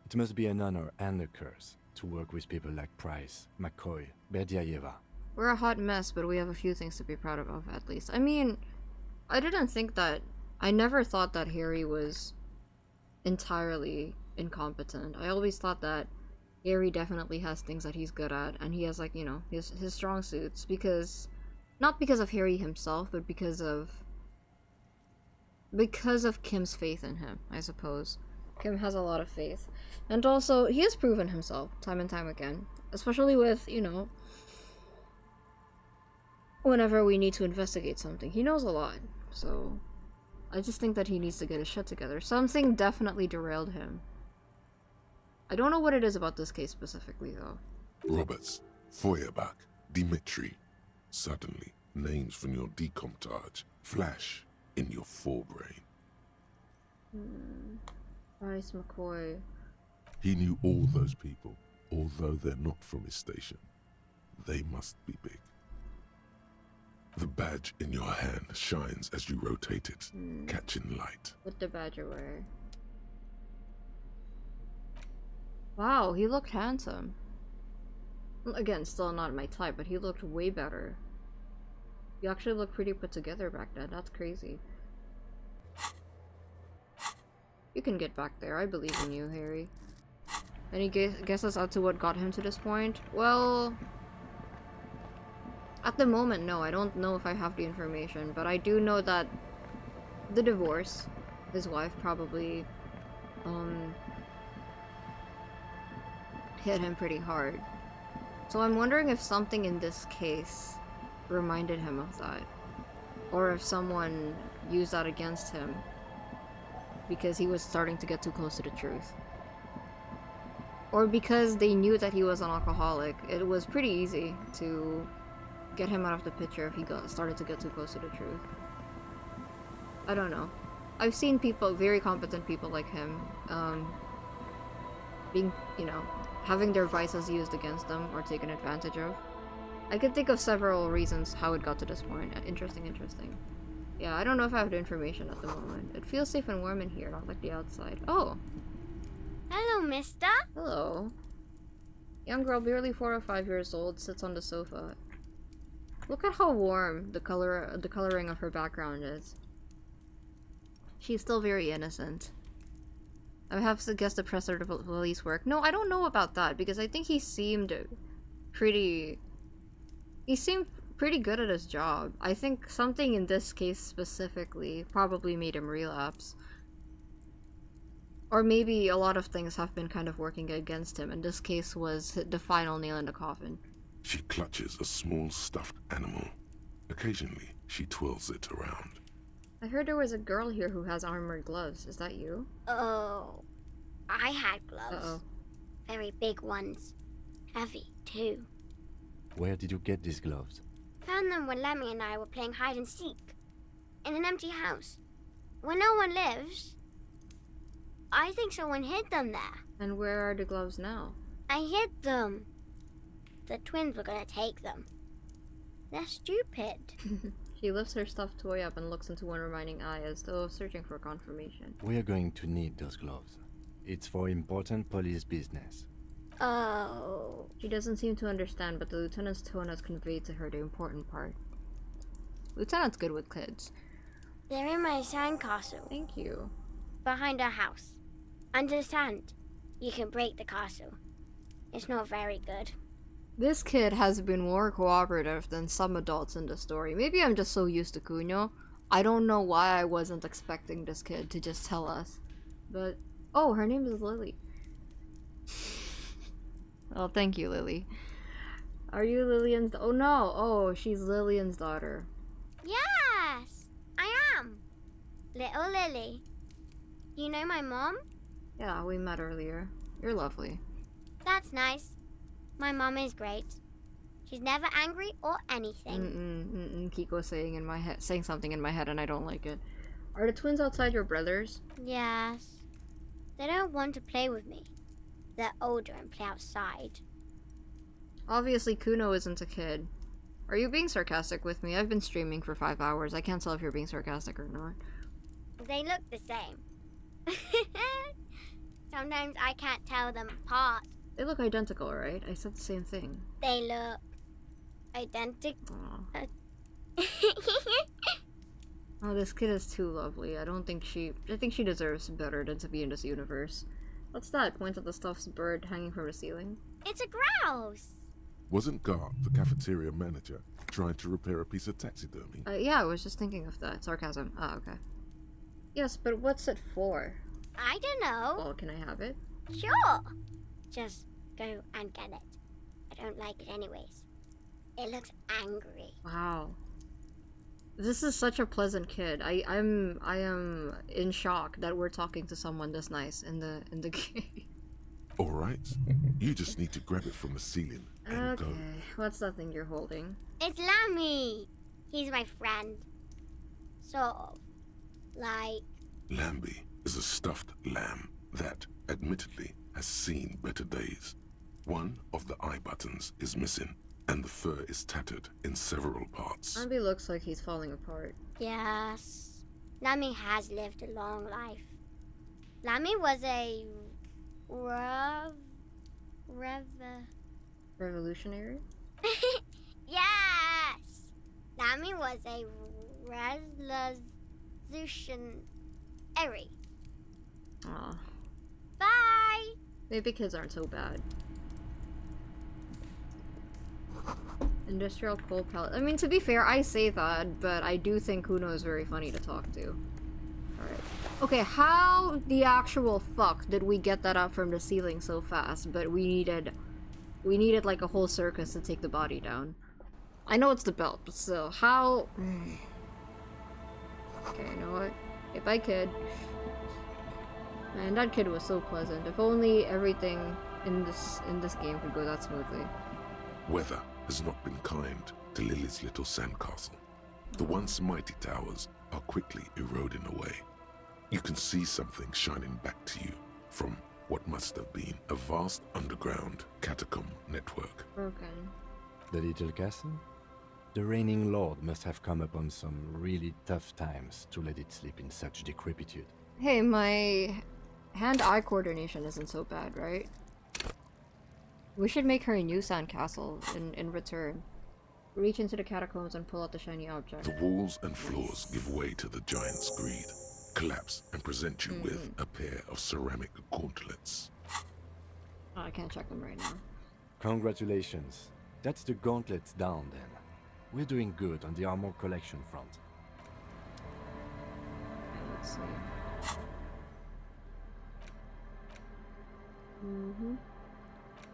It must be an honor and a curse to work with people like Price, McCoy, Berdiaeva. We're a hot mess, but we have a few things to be proud of at least. I mean, I didn't think that I never thought that Harry was entirely incompetent. I always thought that Harry definitely has things that he's good at, and he has, like, you know, his strong suits, because not because of Harry himself, but because of Kim's faith in him, I suppose. Kim has a lot of faith. And also, he has proven himself time and time again, especially with, you know, whenever we need to investigate something. He knows a lot, so I just think that he needs to get his shit together. Something definitely derailed him. I don't know what it is about this case specifically, though. Roberts, Feuerbach, Dimitri. Suddenly, names from your decomptage flash in your forebrain. Bryce McCoy. He knew all those people, although they're not from his station. They must be big. The badge in your hand shines as you rotate it, catching light. What the badger wear? Wow, he looked handsome. Again, still not my type, but he looked way better. He actually looked pretty put together back then. That's crazy. You can get back there. I believe in you, Harry. Any guesses as to what got him to this point? Well, at the moment, no. I don't know if I have the information, but I do know that the divorce, his wife probably hit him pretty hard. So I'm wondering if something in this case reminded him of that, or if someone used that against him because he was starting to get too close to the truth, or because they knew that he was an alcoholic. It was pretty easy to get him out of the picture if he started to get too close to the truth. I don't know. I've seen people, very competent people like him, being, you know, having their vices used against them or taken advantage of. I could think of several reasons how it got to this point. Interesting. Yeah, I don't know if I have the information at the moment. It feels safe and warm in here, not like the outside. Oh! Hello, mister. Hello. Young girl, barely 4 or 5 years old, sits on the sofa. Look at how warm the coloring of her background is. She's still very innocent. I have to guess the pressure to police work. No, I don't know about that, because I think he seemed pretty good at his job. I think something in this case specifically probably made him relapse. Or maybe a lot of things have been kind of working against him, and this case was the final nail in the coffin. She clutches a small stuffed animal. Occasionally, she twirls it around. I heard there was a girl here who has armored gloves. Is that you? Oh, I had gloves. Uh-oh. Very big ones. Heavy, too. Where did you get these gloves? Found them when Lemmy and I were playing hide and seek. In an empty house. Where no one lives. I think someone hid them there. And where are the gloves now? I hid them. The twins were gonna take them. They're stupid. She lifts her stuffed toy up and looks into one remaining eye as though searching for confirmation. We are going to need those gloves. It's for important police business. Oh. She doesn't seem to understand, but the lieutenant's tone has conveyed to her the important part. Lieutenant's good with kids. They're in my sandcastle. Thank you. Behind our house. Under the sand. You can break the castle. It's not very good. This kid has been more cooperative than some adults in the story. Maybe I'm just so used to Cunyo. I don't know why I wasn't expecting this kid to just tell us. But, oh, her name is Lily. Oh, thank you, Lily. Are you Lillian's... Oh, no. Oh, she's Lillian's daughter. Yes, I am. Little Lily. You know my mom? Yeah, we met earlier. You're lovely. That's nice. My mom is great. She's never angry or anything. Kiko's saying something in my head and I don't like it. Are the twins outside your brothers? Yes. They don't want to play with me. They're older and play outside. Obviously, Kuno isn't a kid. Are you being sarcastic with me? I've been streaming for 5 hours. I can't tell if you're being sarcastic or not. They look the same. Sometimes I can't tell them apart. They look identical, right? I said the same thing. They look identical. Oh, this kid is too lovely. I think she deserves better than to be in this universe. What's that? Point at the stuffed bird hanging from the ceiling. It's a grouse. Wasn't Gar, the cafeteria manager, trying to repair a piece of taxidermy? Yeah, I was just thinking of that. Sarcasm. Ah, okay. Yes, but what's it for? I don't know. Well, can I have it? Sure. Just go and get it. I don't like it anyways. It looks angry. Wow. This is such a pleasant kid. I am in shock that we're talking to someone this nice in the game. All right. You just need to grab it from the ceiling and go. What's that thing you're holding? It's Lammy. He's my friend. Sort of. Like... Lambie is a stuffed lamb that, admittedly, has seen better days. One of the eye buttons is missing, and the fur is tattered in several parts. Lamby looks like he's falling apart. Yes. Lammy has lived a long life. Lammy was a... Revolutionary? Yes! Lammy was a revolutionary. Aw. Bye! Maybe kids aren't so bad. Industrial coal pallet. I mean, to be fair, I say that, but I do think Kuno is very funny to talk to. Alright. Okay, how the actual fuck did we get that up from the ceiling so fast, but we needed like a whole circus to take the body down. I know it's the belt, but still, how... Okay, you know what? Okay, bye, kid. Man, that kid was so pleasant. If only everything in this game could go that smoothly. Weather has not been kind to Lily's little sandcastle. The once mighty towers are quickly eroding away. You can see something shining back to you from what must have been a vast underground catacomb network. Broken. The little castle? The reigning lord must have come upon some really tough times to let it sleep in such decrepitude. Hey, my hand-eye coordination isn't so bad, right? We should make her a new sandcastle in return. Reach into the catacombs and pull out the shiny object. The walls and floors give way to the giant's greed, collapse and present you with a pair of ceramic gauntlets. Oh, I can't check them right now. Congratulations. That's the gauntlets down then. We're doing good on the armor collection front. Let's see.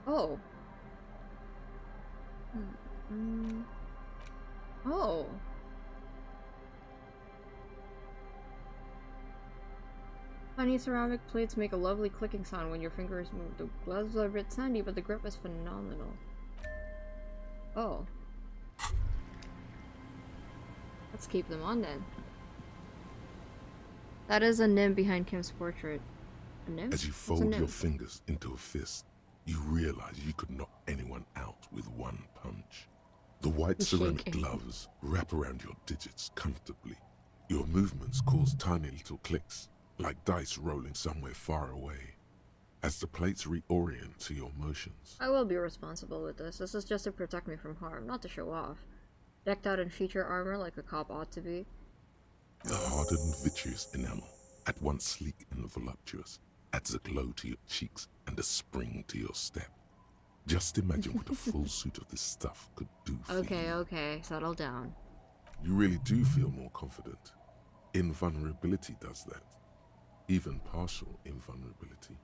Oh. Oh. Tiny ceramic plates make a lovely clicking sound when your fingers move. The gloves are a bit sandy, but the grip is phenomenal. Oh. Let's keep them on then. That is a nymph behind Kim's portrait. A nymph? As you fold your fingers into a fist, you realize you could knock anyone out with one punch. The white ceramic gloves wrap around your digits comfortably. Your movements cause tiny little clicks, like dice rolling somewhere far away, as the plates reorient to your motions. I will be responsible with this. This is just to protect me from harm, not to show off. Decked out in feature armor like a cop ought to be. The hardened vitreous enamel, at once sleek and voluptuous, adds a glow to your cheeks and a spring to your step. Just imagine what a full suit of this stuff could do for you. Okay, settle down. You really do feel more confident. Invulnerability does that. Even partial invulnerability.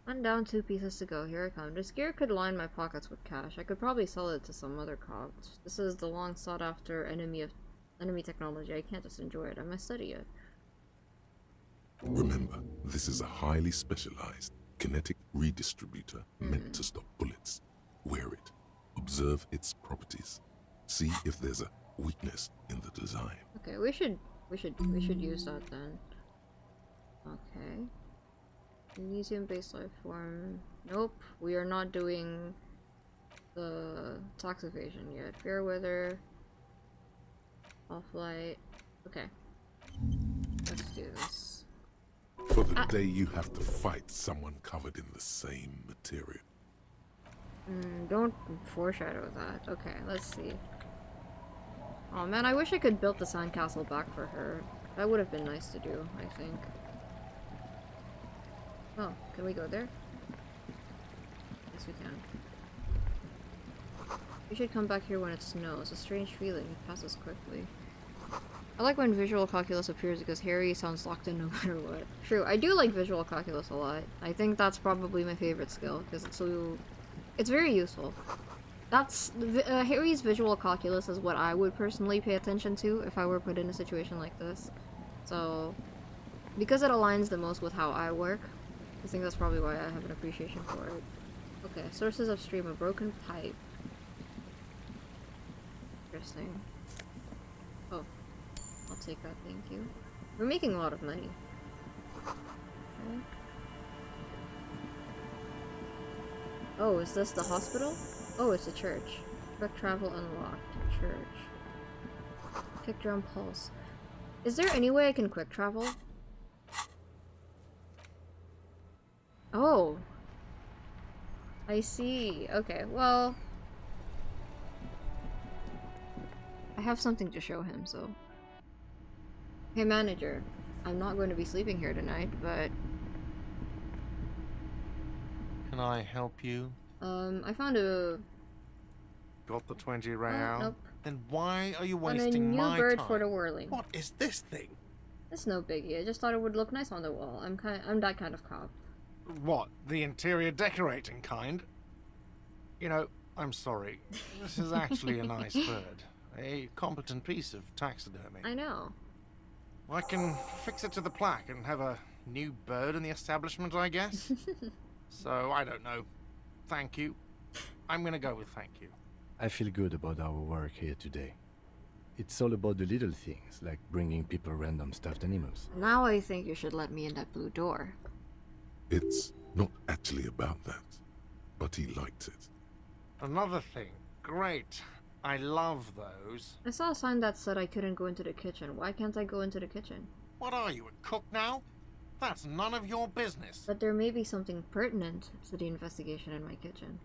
One down, 2 pieces to go. Here I come. This gear could line my pockets with cash. I could probably sell it to some other cops. This is the long sought after enemy technology. I can't just enjoy it. I must study it. Remember, this is a highly specialized kinetic redistributor meant to stop bullets. Wear it. Observe its properties. See if there's a weakness in the design. Okay, we should use that then. Okay. Magnesium-based life form. Nope, we are not doing the tax evasion yet. Fair weather. Off-light. Okay. Let's do this. For the day you have to fight someone covered in the same material. Don't foreshadow that. Okay, let's see. Oh man, I wish I could build the sandcastle back for her. That would have been nice to do, I think. Oh, can we go there? Yes, we can. We should come back here when it snows. A strange feeling. It passes quickly. I like when visual calculus appears because Harry sounds locked in no matter what. True, I do like visual calculus a lot. I think that's probably my favorite skill because it's very useful. That's Harry's visual calculus is what I would personally pay attention to if I were put in a situation like this. So, because it aligns the most with how I work, I think that's probably why I have an appreciation for it. Okay, sources of stream, a broken pipe. Interesting. Oh, I'll take that, thank you. We're making a lot of money. Okay. Oh, is this the hospital? Oh, it's a church. Quick travel unlocked. Church. Kick drum pulse. Is there any way I can quick travel? Oh. I see. Okay, well... I have something to show him, so... Hey manager, I'm not going to be sleeping here tonight, but... Can I help you? I found a... Got the 20 real? Nope. Then why are you On wasting my a new bird time? for the whirling. What is this thing? It's no biggie. I just thought it would look nice on the wall. I'm that kind of cop. What? The interior decorating kind? You know, I'm sorry. This is actually a nice bird. A competent piece of taxidermy. I know. I can fix it to the plaque and have a new bird in the establishment, I guess. So, I don't know. Thank you. I'm gonna go with thank you. I feel good about our work here today. It's all about the little things, like bringing people random stuffed animals. Now I think you should let me in that blue door. It's not actually about that, but he liked it. Another thing. Great. I love those. I saw a sign that said I couldn't go into the kitchen. Why can't I go into the kitchen? What are you, a cook now? That's none of your business. But there may be something pertinent to the investigation in my kitchen.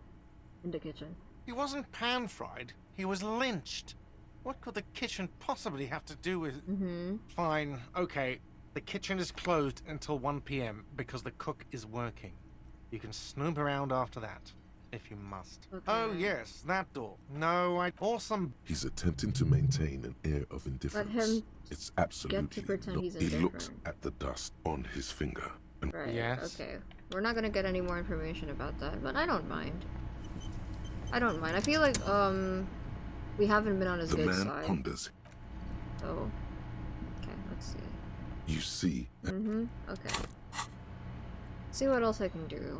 In the kitchen. He wasn't pan-fried. He was lynched. What could the kitchen possibly have to do with... Fine, okay. The kitchen is closed until 1 p.m. because the cook is working. You can snoop around after that, if you must. Okay. Oh, yes, that door. No, Awesome. He's attempting to maintain an air of indifference. Let him it's absolutely get to pretend not. he's He indifferent. looks at the dust on his finger. And Right, yes. okay. We're not gonna get any more information about that, but I don't mind. I don't mind. I feel like, we haven't been on his the good man side. ponders. So, okay, let's see. You see. Okay. See what else I can do.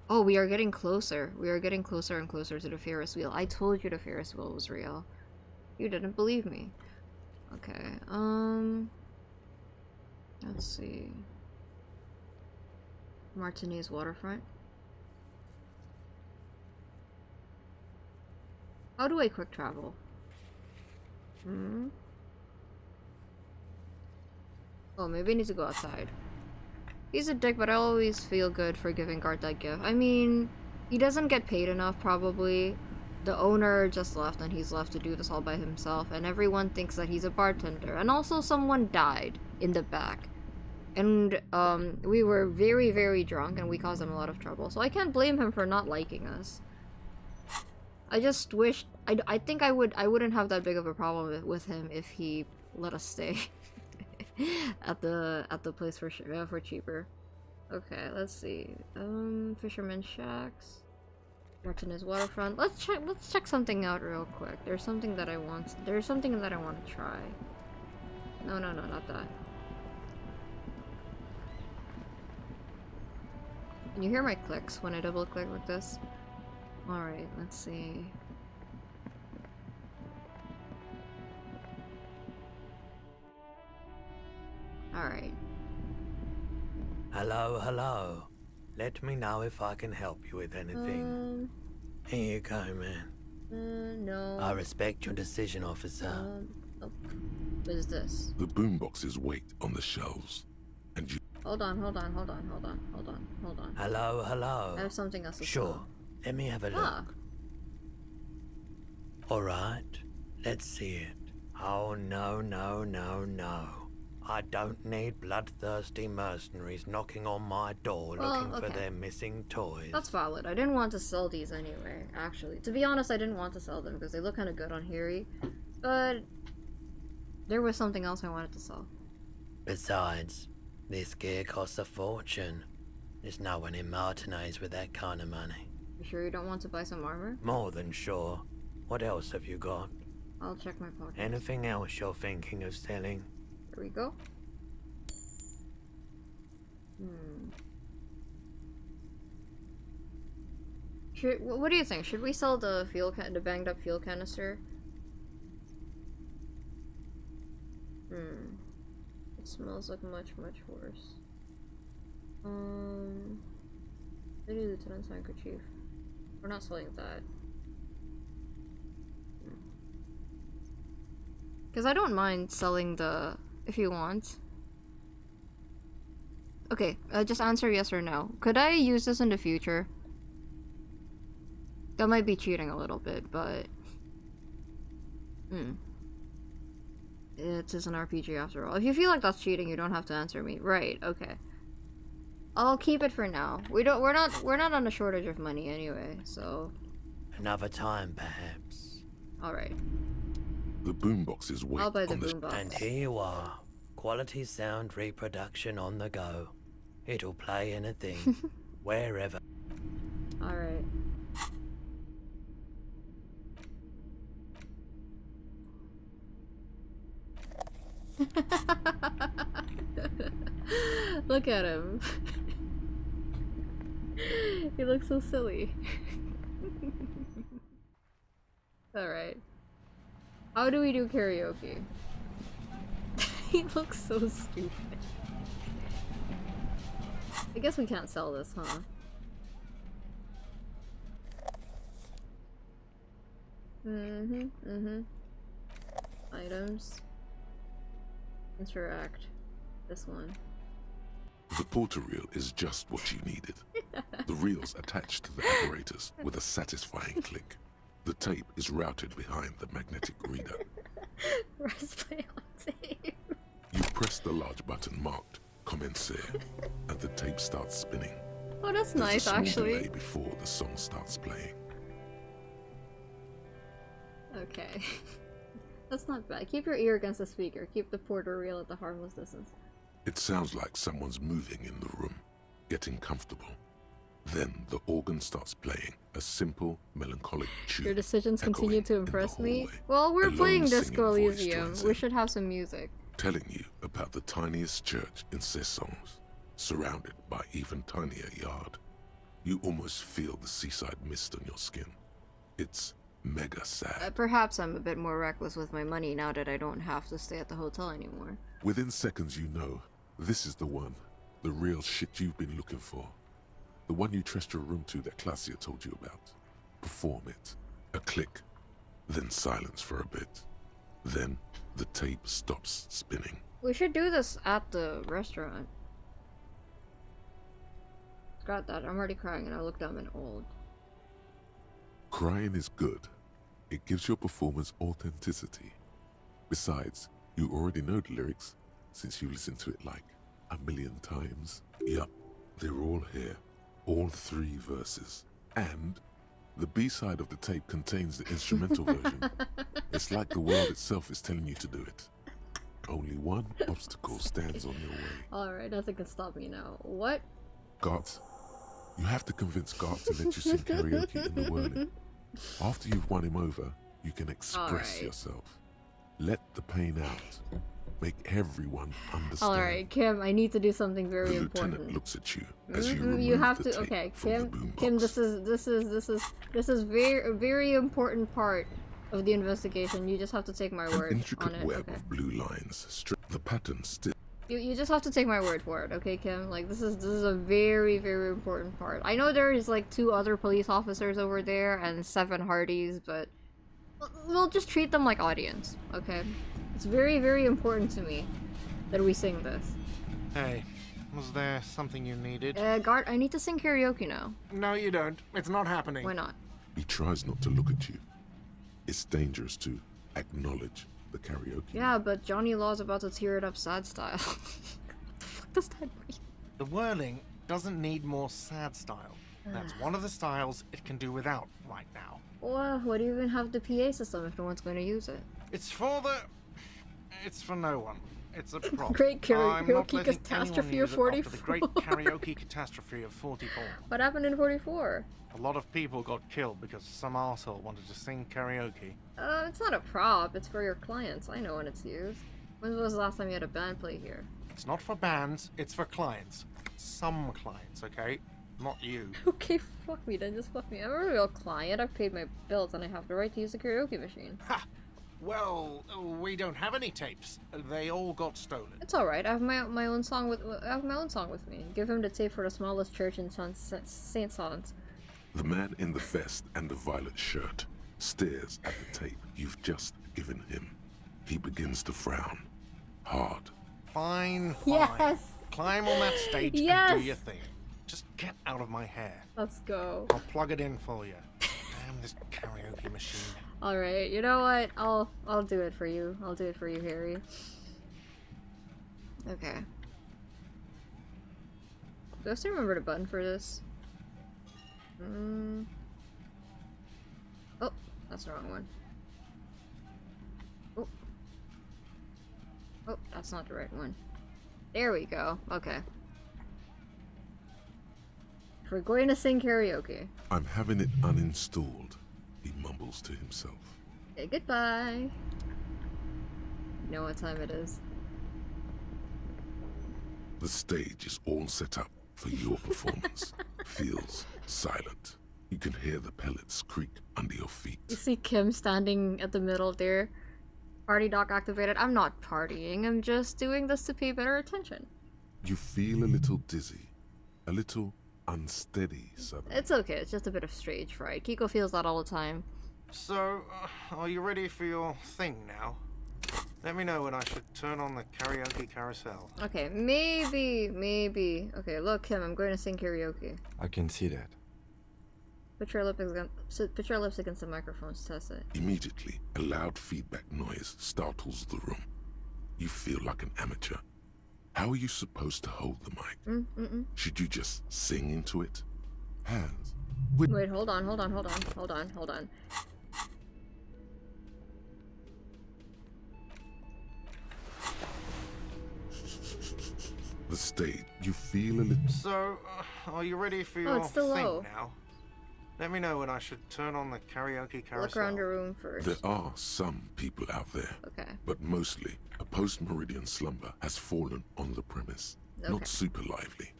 Oh, we are getting closer. We are getting closer and closer to the Ferris wheel. I told you the Ferris wheel was real. You didn't believe me. Okay, let's see. Martinez waterfront. How do I quick travel? Oh, maybe I need to go outside. He's a dick, but I always feel good for giving Guard that gift. I mean, he doesn't get paid enough, probably. The owner just left, and he's left to do this all by himself, and everyone thinks that he's a bartender. And also, someone died in the back. And, we were very, very drunk, and we caused him a lot of trouble. So I can't blame him for not liking us. I just wish... I think I wouldn't have that big of a problem with him if he let us stay. at the place for cheaper. Okay, let's see. Fisherman Shacks. Martinez waterfront. Let's check something out real quick. There's something that I want to try. No, not that. Can you hear my clicks when I double click like this? Alright, let's see. Alright. Hello. Let me know if I can help you with anything. Here you go, man. No. I respect your decision, officer. Oh. What is this? The boomboxes wait on the shelves, and you... Hold on. Hello. I have something else to Sure. sell. Let me have a look. Alright, let's see it. Oh, no, no, no, no. I don't need bloodthirsty mercenaries knocking on my door looking for their missing toys. That's valid. I didn't want to sell these anyway, actually. To be honest, I didn't want to sell them because they look kind of good on Hiri. But there was something else I wanted to sell. Besides, this gear costs a fortune. There's no one in Martinez with that kind of money. You sure you don't want to buy some armor? More than sure. What else have you got? I'll check my pockets. Anything else you're thinking of selling? Here we go. What do you think? Should we sell the the banged up fuel canister? It smells like much worse. Lady Lieutenant's handkerchief. We're not selling that. Because I don't mind selling the, if you want. Okay, just answer yes or no. Could I use this in the future? That might be cheating a little bit, but... It is an RPG after all. If you feel like that's cheating, you don't have to answer me. Right, okay. I'll keep it for now. We're not on a shortage of money anyway, so... Another time, perhaps. Alright. The boomboxes wait. I'll buy the boombox. And here you are. Quality sound reproduction on the go. It'll play anything, wherever. Alright. Look at him. He looks so silly. Alright. How do we do karaoke? He looks so stupid. I guess we can't sell this, huh? Items. Interact. This one. The porter reel is just what you needed. The reels attached to the apparatus with a satisfying click. The tape is routed behind the magnetic reader. Press play on tape. You press the large button marked Commencer, and the tape starts spinning. Oh, that's There's nice, a small actually. delay before the song starts playing. Okay. That's not bad. Keep your ear against the speaker. Keep the porter reel at the harmless distance. It sounds like someone's moving in the room, getting comfortable. Then the organ starts playing a simple, melancholic tune. Your decisions continue to impress me. Well, we're playing Disco Elysium. We should have some music. Telling you about the tiniest church in Cessons, surrounded by even tinier yard. You almost feel the seaside mist on your skin. It's mega sad. Perhaps I'm a bit more reckless with my money now that I don't have to stay at the hotel anymore. Within seconds you know, this is the one. The real shit you've been looking for. The one you trust your room to that Claudia told you about. Perform it. A click. Then silence for a bit. Then the tape stops spinning. We should do this at the restaurant. Got that. I'm already crying and I look dumb and old. Crying is good. It gives your performance authenticity. Besides, you already know the lyrics since you listened to it like a million times. Yup, they're all here. All 3 verses. And the B-side of the tape contains the instrumental version. It's like the world itself is telling you to do it. Only one obstacle stands on your way. Alright, nothing can stop me now. What? Gart. You have to convince Gart to let you sing karaoke in the whirling. After you've won him over, you can express yourself. Let the pain out. Make everyone understand. Alright, Kim, I need to do something very the important. lieutenant looks at you as you remove you have the to. tape Okay, from Kim. This is very important part of the investigation. You just have to take my word An intricate on it. web Okay. of blue lines. The pattern still. You just have to take my word for it, okay, Kim? Like this is a very important part. I know there is like 2 other police officers over there and 7 Hardys, but we'll just treat them like audience, okay? It's very important to me that we sing this. Hey, was there something you needed? Gart, I need to sing karaoke now. No, you don't. It's not happening. Why not? He tries not to look at you. It's dangerous to acknowledge the karaoke. Yeah, but Johnny Law's about to tear it up sad style. What the fuck does that mean? The whirling doesn't need more sad style. That's one of the styles it can do without right now. Well, what do you even have the PA system if no one's going to use it? It's for no one. It's a prop. Great I'm not karaoke letting catastrophe anyone of use it 44. after the great karaoke catastrophe of 44. What happened in 44? A lot of people got killed because some arsehole wanted to sing karaoke. It's not a prop, it's for your clients. I know when it's used. When was the last time you had a band play here? It's not for bands, it's for clients. Some clients, okay? Not you. Okay, fuck me then, just fuck me. I'm a real client, I've paid my bills, and I have the right to use the karaoke machine. Ha! Well, we don't have any tapes. They all got stolen. It's alright, I have my own song with me. Give him the tape for the smallest church in St. Sans. The man in the vest and the violet shirt stares at the tape you've just given him. He begins to frown. Hard. Fine. Yes! Climb on that stage and do your thing. Just get out of my hair. Let's go. I'll plug it in for you. Damn this karaoke machine. Alright, you know what? I'll do it for you. I'll do it for you, Harry. Okay. Do I still remember the button for this? Oh, that's the wrong one. Oh. Oh, that's not the right one. There we go. Okay. We're going to sing karaoke. I'm having it uninstalled, he mumbles to himself. Okay, goodbye. You know what time it is. The stage is all set up for your performance. Feels silent. You can hear the pellets creak under your feet. You see Kim standing at the middle there. Party dock activated. I'm not partying, I'm just doing this to pay better attention. You feel a little dizzy, a little unsteady suddenly. It's okay, it's just a bit of stage fright. Kiko feels that all the time. So, are you ready for your thing now? Let me know when I should turn on the karaoke carousel. Okay, maybe. Okay, look, Kim, I'm going to sing karaoke. I can see that. Put your lips against the microphones, test it. Immediately, a loud feedback noise startles the room. You feel like an amateur. How are you supposed to hold the mic? Should you just sing into it? Hands. Wait, hold on. The stage, you feel a little... So, are you ready for your it's still thing low. now? Let me know when I should turn on the karaoke carousel. Look around the room first. There are some people out there. Okay. But mostly, a post-meridian slumber has fallen on the premise. Okay. Not super lively.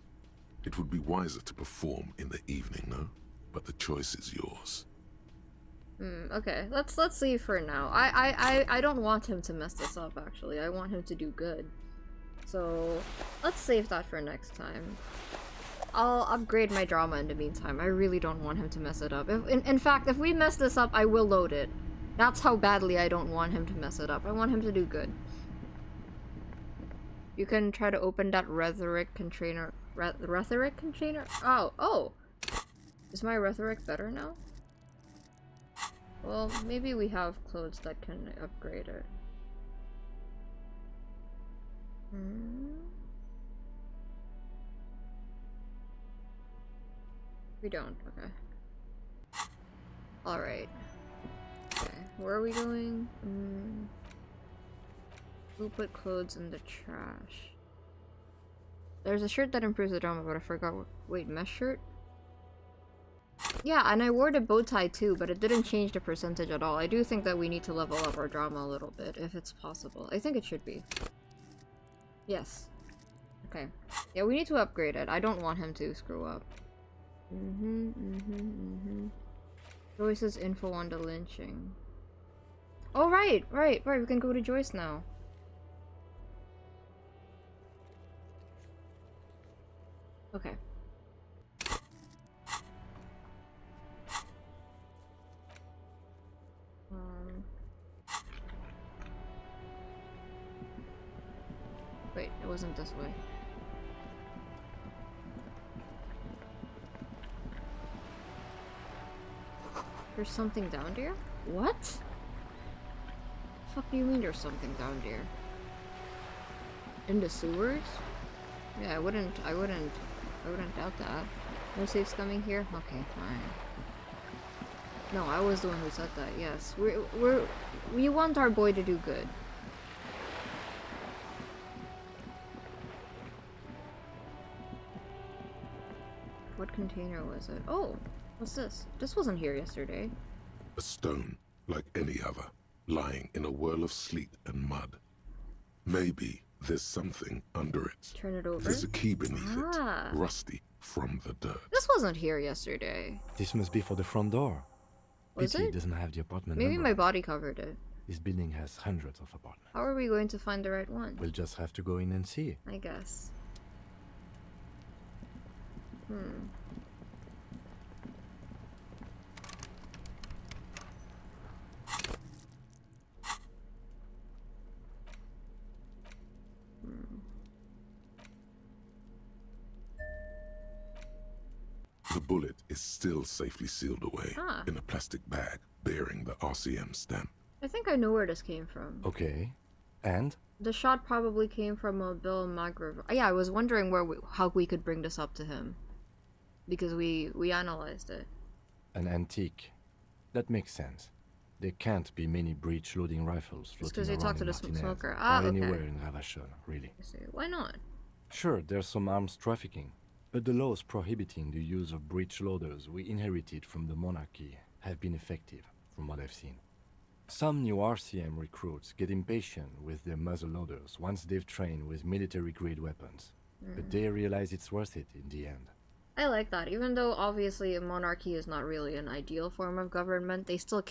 It would be wiser to perform in the evening, no? But the choice is yours. Okay. Let's see for now. I don't want him to mess this up, actually. I want him to do good. So, let's save that for next time. I'll upgrade my drama in the meantime. I really don't want him to mess it up. In fact, if we mess this up, I will load it. That's how badly I don't want him to mess it up. I want him to do good. You can try to open that rhetoric container. Rhetoric container? Oh! Is my rhetoric better now? Well, maybe we have clothes that can upgrade it. We don't, okay. Alright. Okay, where are we going? Who put clothes in the trash? There's a shirt that improves the drama, but I forgot what. Wait, mesh shirt? Yeah, and I wore the bow tie too, but it didn't change the percentage at all. I do think that we need to level up our drama a little bit, if it's possible. I think it should be. Yes. Okay. Yeah, we need to upgrade it. I don't want him to screw up. Joyce's info on the lynching. Oh, right. We can go to Joyce now. Okay. Wait, it wasn't this way. There's something down there? What? fuck do you mean there's something down there? In the sewers? Yeah, I wouldn't doubt that. No safes coming here? Okay, fine. No, I was the one who said that, yes. We want our boy to do good. What container was it? Oh, what's this? This wasn't here yesterday. A stone, like any other, lying in a whirl of sleet and mud. Maybe there's something under it. Turn it over. There's a key beneath it, rusty from the dirt. This wasn't here yesterday. This must be for the front door. Was Pity it? Doesn't have the apartment Maybe number. my body covered it. This building has hundreds of apartments. How are we going to find the right one? We'll just have to go in and see. I guess. The bullet is still safely sealed away in a plastic bag bearing the RCM stamp. I think I know where this came from. Okay. And? The shot probably came from a Bill Magriv. Yeah, I was wondering how we could bring this up to him. Because we analyzed it. An antique. That makes sense. There can't be many breech-loading rifles floating because you around talked to in the Martinez, smoker. or Okay. anywhere in Ravachol, really. Why not? Sure, there's some arms trafficking, but the laws prohibiting the use of breech loaders we inherited from the monarchy have been effective, from what I've seen. Some new RCM recruits get impatient with their muzzle loaders once they've trained with military-grade weapons, but they realize it's worth it in the end. I like that. Even though obviously a monarchy is not really an ideal form of government, they still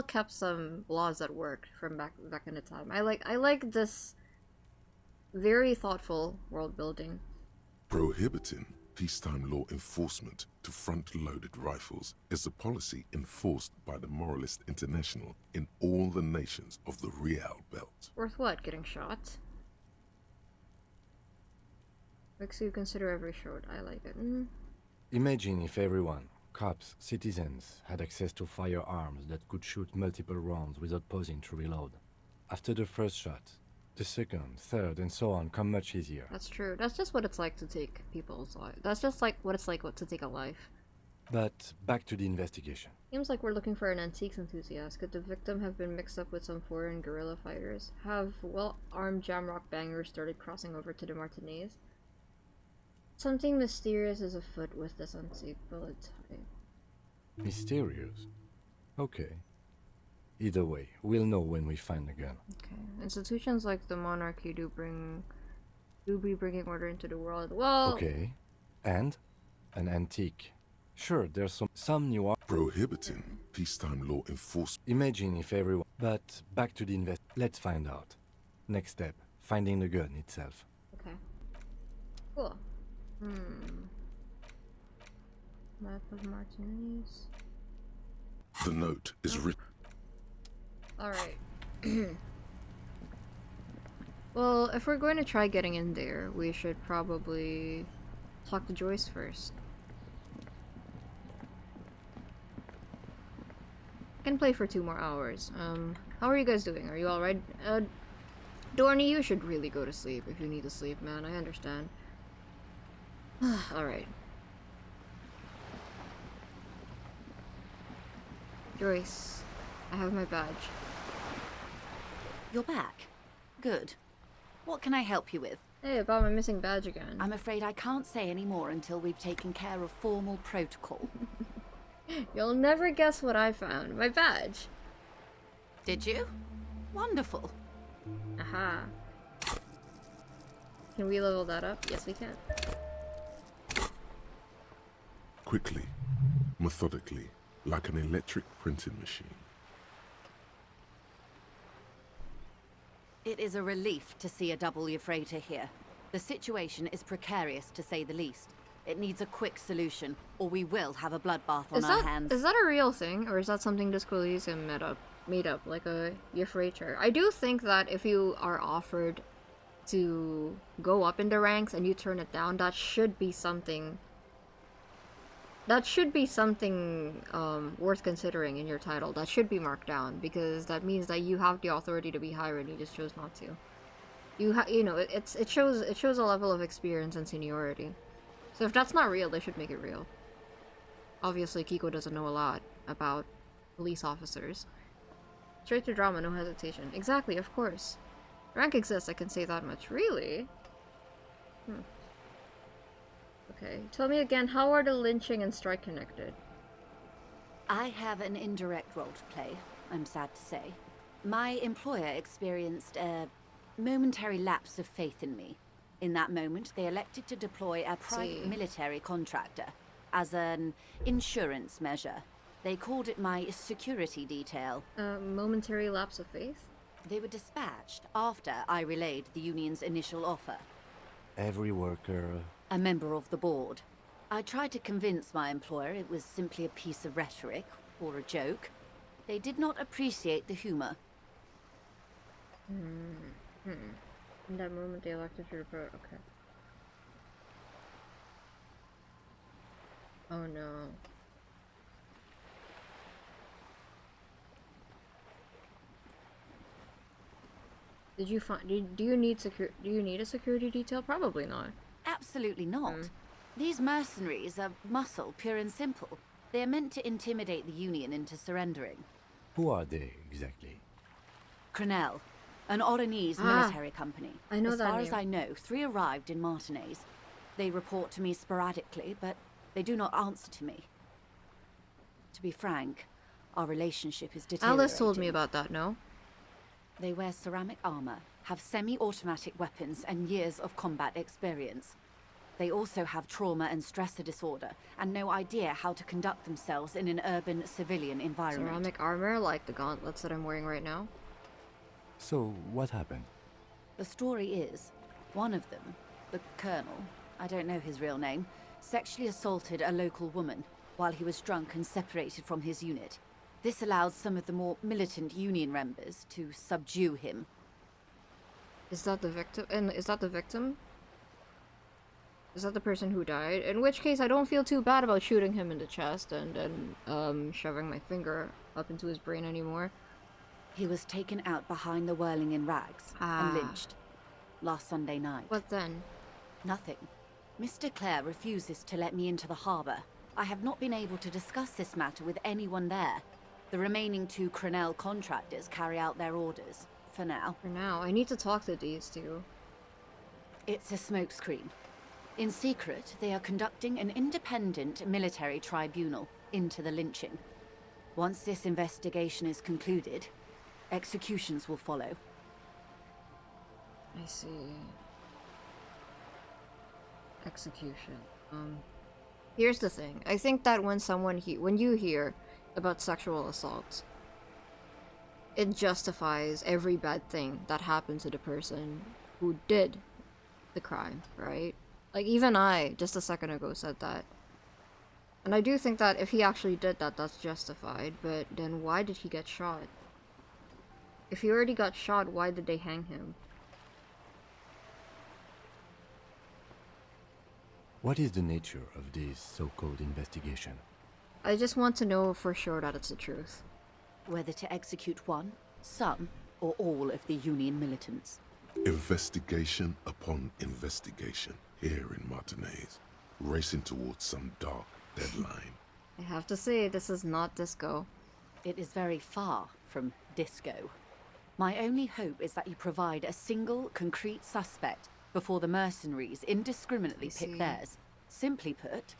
kept some laws that worked from back in the time. I like this very thoughtful world building. Prohibiting peacetime law enforcement to front-loaded rifles is a policy enforced by the Moralist International in all the nations of the Real Belt. Worth what? Getting shot? Makes you consider every shot. I like it. Imagine if everyone, cops, citizens, had access to firearms that could shoot multiple rounds without pausing to reload. After the first shot, the second, third, and so on come much easier. That's true. That's just what it's like to take people's life. That's just like what it's like to take a life. But back to the investigation. Seems like we're looking for an antiques enthusiast. Could the victim have been mixed up with some foreign guerrilla fighters? Have well-armed jamrock bangers started crossing over to the Martinez? Something mysterious is afoot with this antique bullet type. Mysterious? Okay. Either way, we'll know when we find the gun. Okay. Institutions like the monarchy do be bringing order into the world. Well... Okay. And? An antique. Sure, there's some new... Prohibiting peacetime law enforcement. Imagine if everyone... But back to the Let's find out. Next step, finding the gun itself. Okay. Cool. Map of Martinez. The note is written. Alright. Well, if we're going to try getting in there, we should probably talk to Joyce first. I can play for 2 more hours. How are you guys doing? Are you alright? Dorney, you should really go to sleep if you need to sleep, man. I understand. Alright. Joyce, I have my badge. You're back. Good. What can I help you with? Hey, about my missing badge again. I'm afraid I can't say any more until we've taken care of formal protocol. You'll never guess what I found. My badge. Did you? Wonderful. Aha. Can we level that up? Yes, we can. Quickly, methodically, like an electric printing machine. It is a relief to see a W freighter here. The situation is precarious, to say the least. It needs a quick solution, or we will have a bloodbath on our hands. Is that a real thing, or is that something Discolysium made up, like a freighter? I do think that if you are offered to go up in the ranks and you turn it down, that should be something that should be something worth considering in your title. That should be marked down, because that means that you have the authority to be higher and you just chose not to. You know, it shows a level of experience and seniority. So if that's not real, they should make it real. Obviously, Kiko doesn't know a lot about police officers. Straight to drama, no hesitation. Exactly, of course. Rank exists, I can say that much. Really? Okay, tell me again, how are the lynching and strike connected? I have an indirect role to play, I'm sad to say. My employer experienced a momentary lapse of faith in me. In that moment, they elected to deploy a private military contractor as an insurance measure. They called it my security detail. A momentary lapse of faith? They were dispatched after I relayed the union's initial offer. Every worker... A member of the board. I tried to convince my employer it was simply a piece of rhetoric, or a joke. They did not appreciate the humor. In that moment, they elected to report. Okay. Oh no. Did you find? Do you need a security detail? Probably not. Absolutely not. These mercenaries are muscle, pure and simple. They are meant to intimidate the Union into surrendering. Who are they, exactly? Crenel, an Oranese military company. I know as that far name. as I know, 3 arrived in Martinez. They report to me sporadically, but they do not answer to me. To be frank, our relationship is deteriorating. Alice told me about that, no? They wear ceramic armor, have semi-automatic weapons, and years of combat experience. They also have trauma and stressor disorder, and no idea how to conduct themselves in an urban civilian environment. Ceramic armor, like the gauntlets that I'm wearing right now? So, what happened? The story is, one of them, the colonel, I don't know his real name, sexually assaulted a local woman while he was drunk and separated from his unit. This allowed some of the more militant Union members to subdue him. Is that the victim? And is that the victim? Is that the person who died? In which case, I don't feel too bad about shooting him in the chest and shoving my finger up into his brain anymore. He was taken out behind the whirling in rags and lynched last Sunday night. What then? Nothing. Mr. Clare refuses to let me into the harbor. I have not been able to discuss this matter with anyone there. The remaining 2 Crenel contractors carry out their orders, for now. For now, I need to talk to these 2. It's a smokescreen. In secret, they are conducting an independent military tribunal into the lynching. Once this investigation is concluded, executions will follow. I see. Execution. Here's the thing. I think that when you hear about sexual assault, it justifies every bad thing that happened to the person who did the crime, right? Like, even I, just a second ago, said that. And I do think that if he actually did that, that's justified, but then why did he get shot? If he already got shot, why did they hang him? What is the nature of this so-called investigation? I just want to know for sure that it's the truth. Whether to execute one, some, or all of the Union militants. Investigation upon investigation here in Martinez, racing towards some dark deadline. I have to say, this is not disco. It is very far from disco. My only hope is that you provide a single, concrete suspect before the mercenaries indiscriminately pick theirs. Simply put,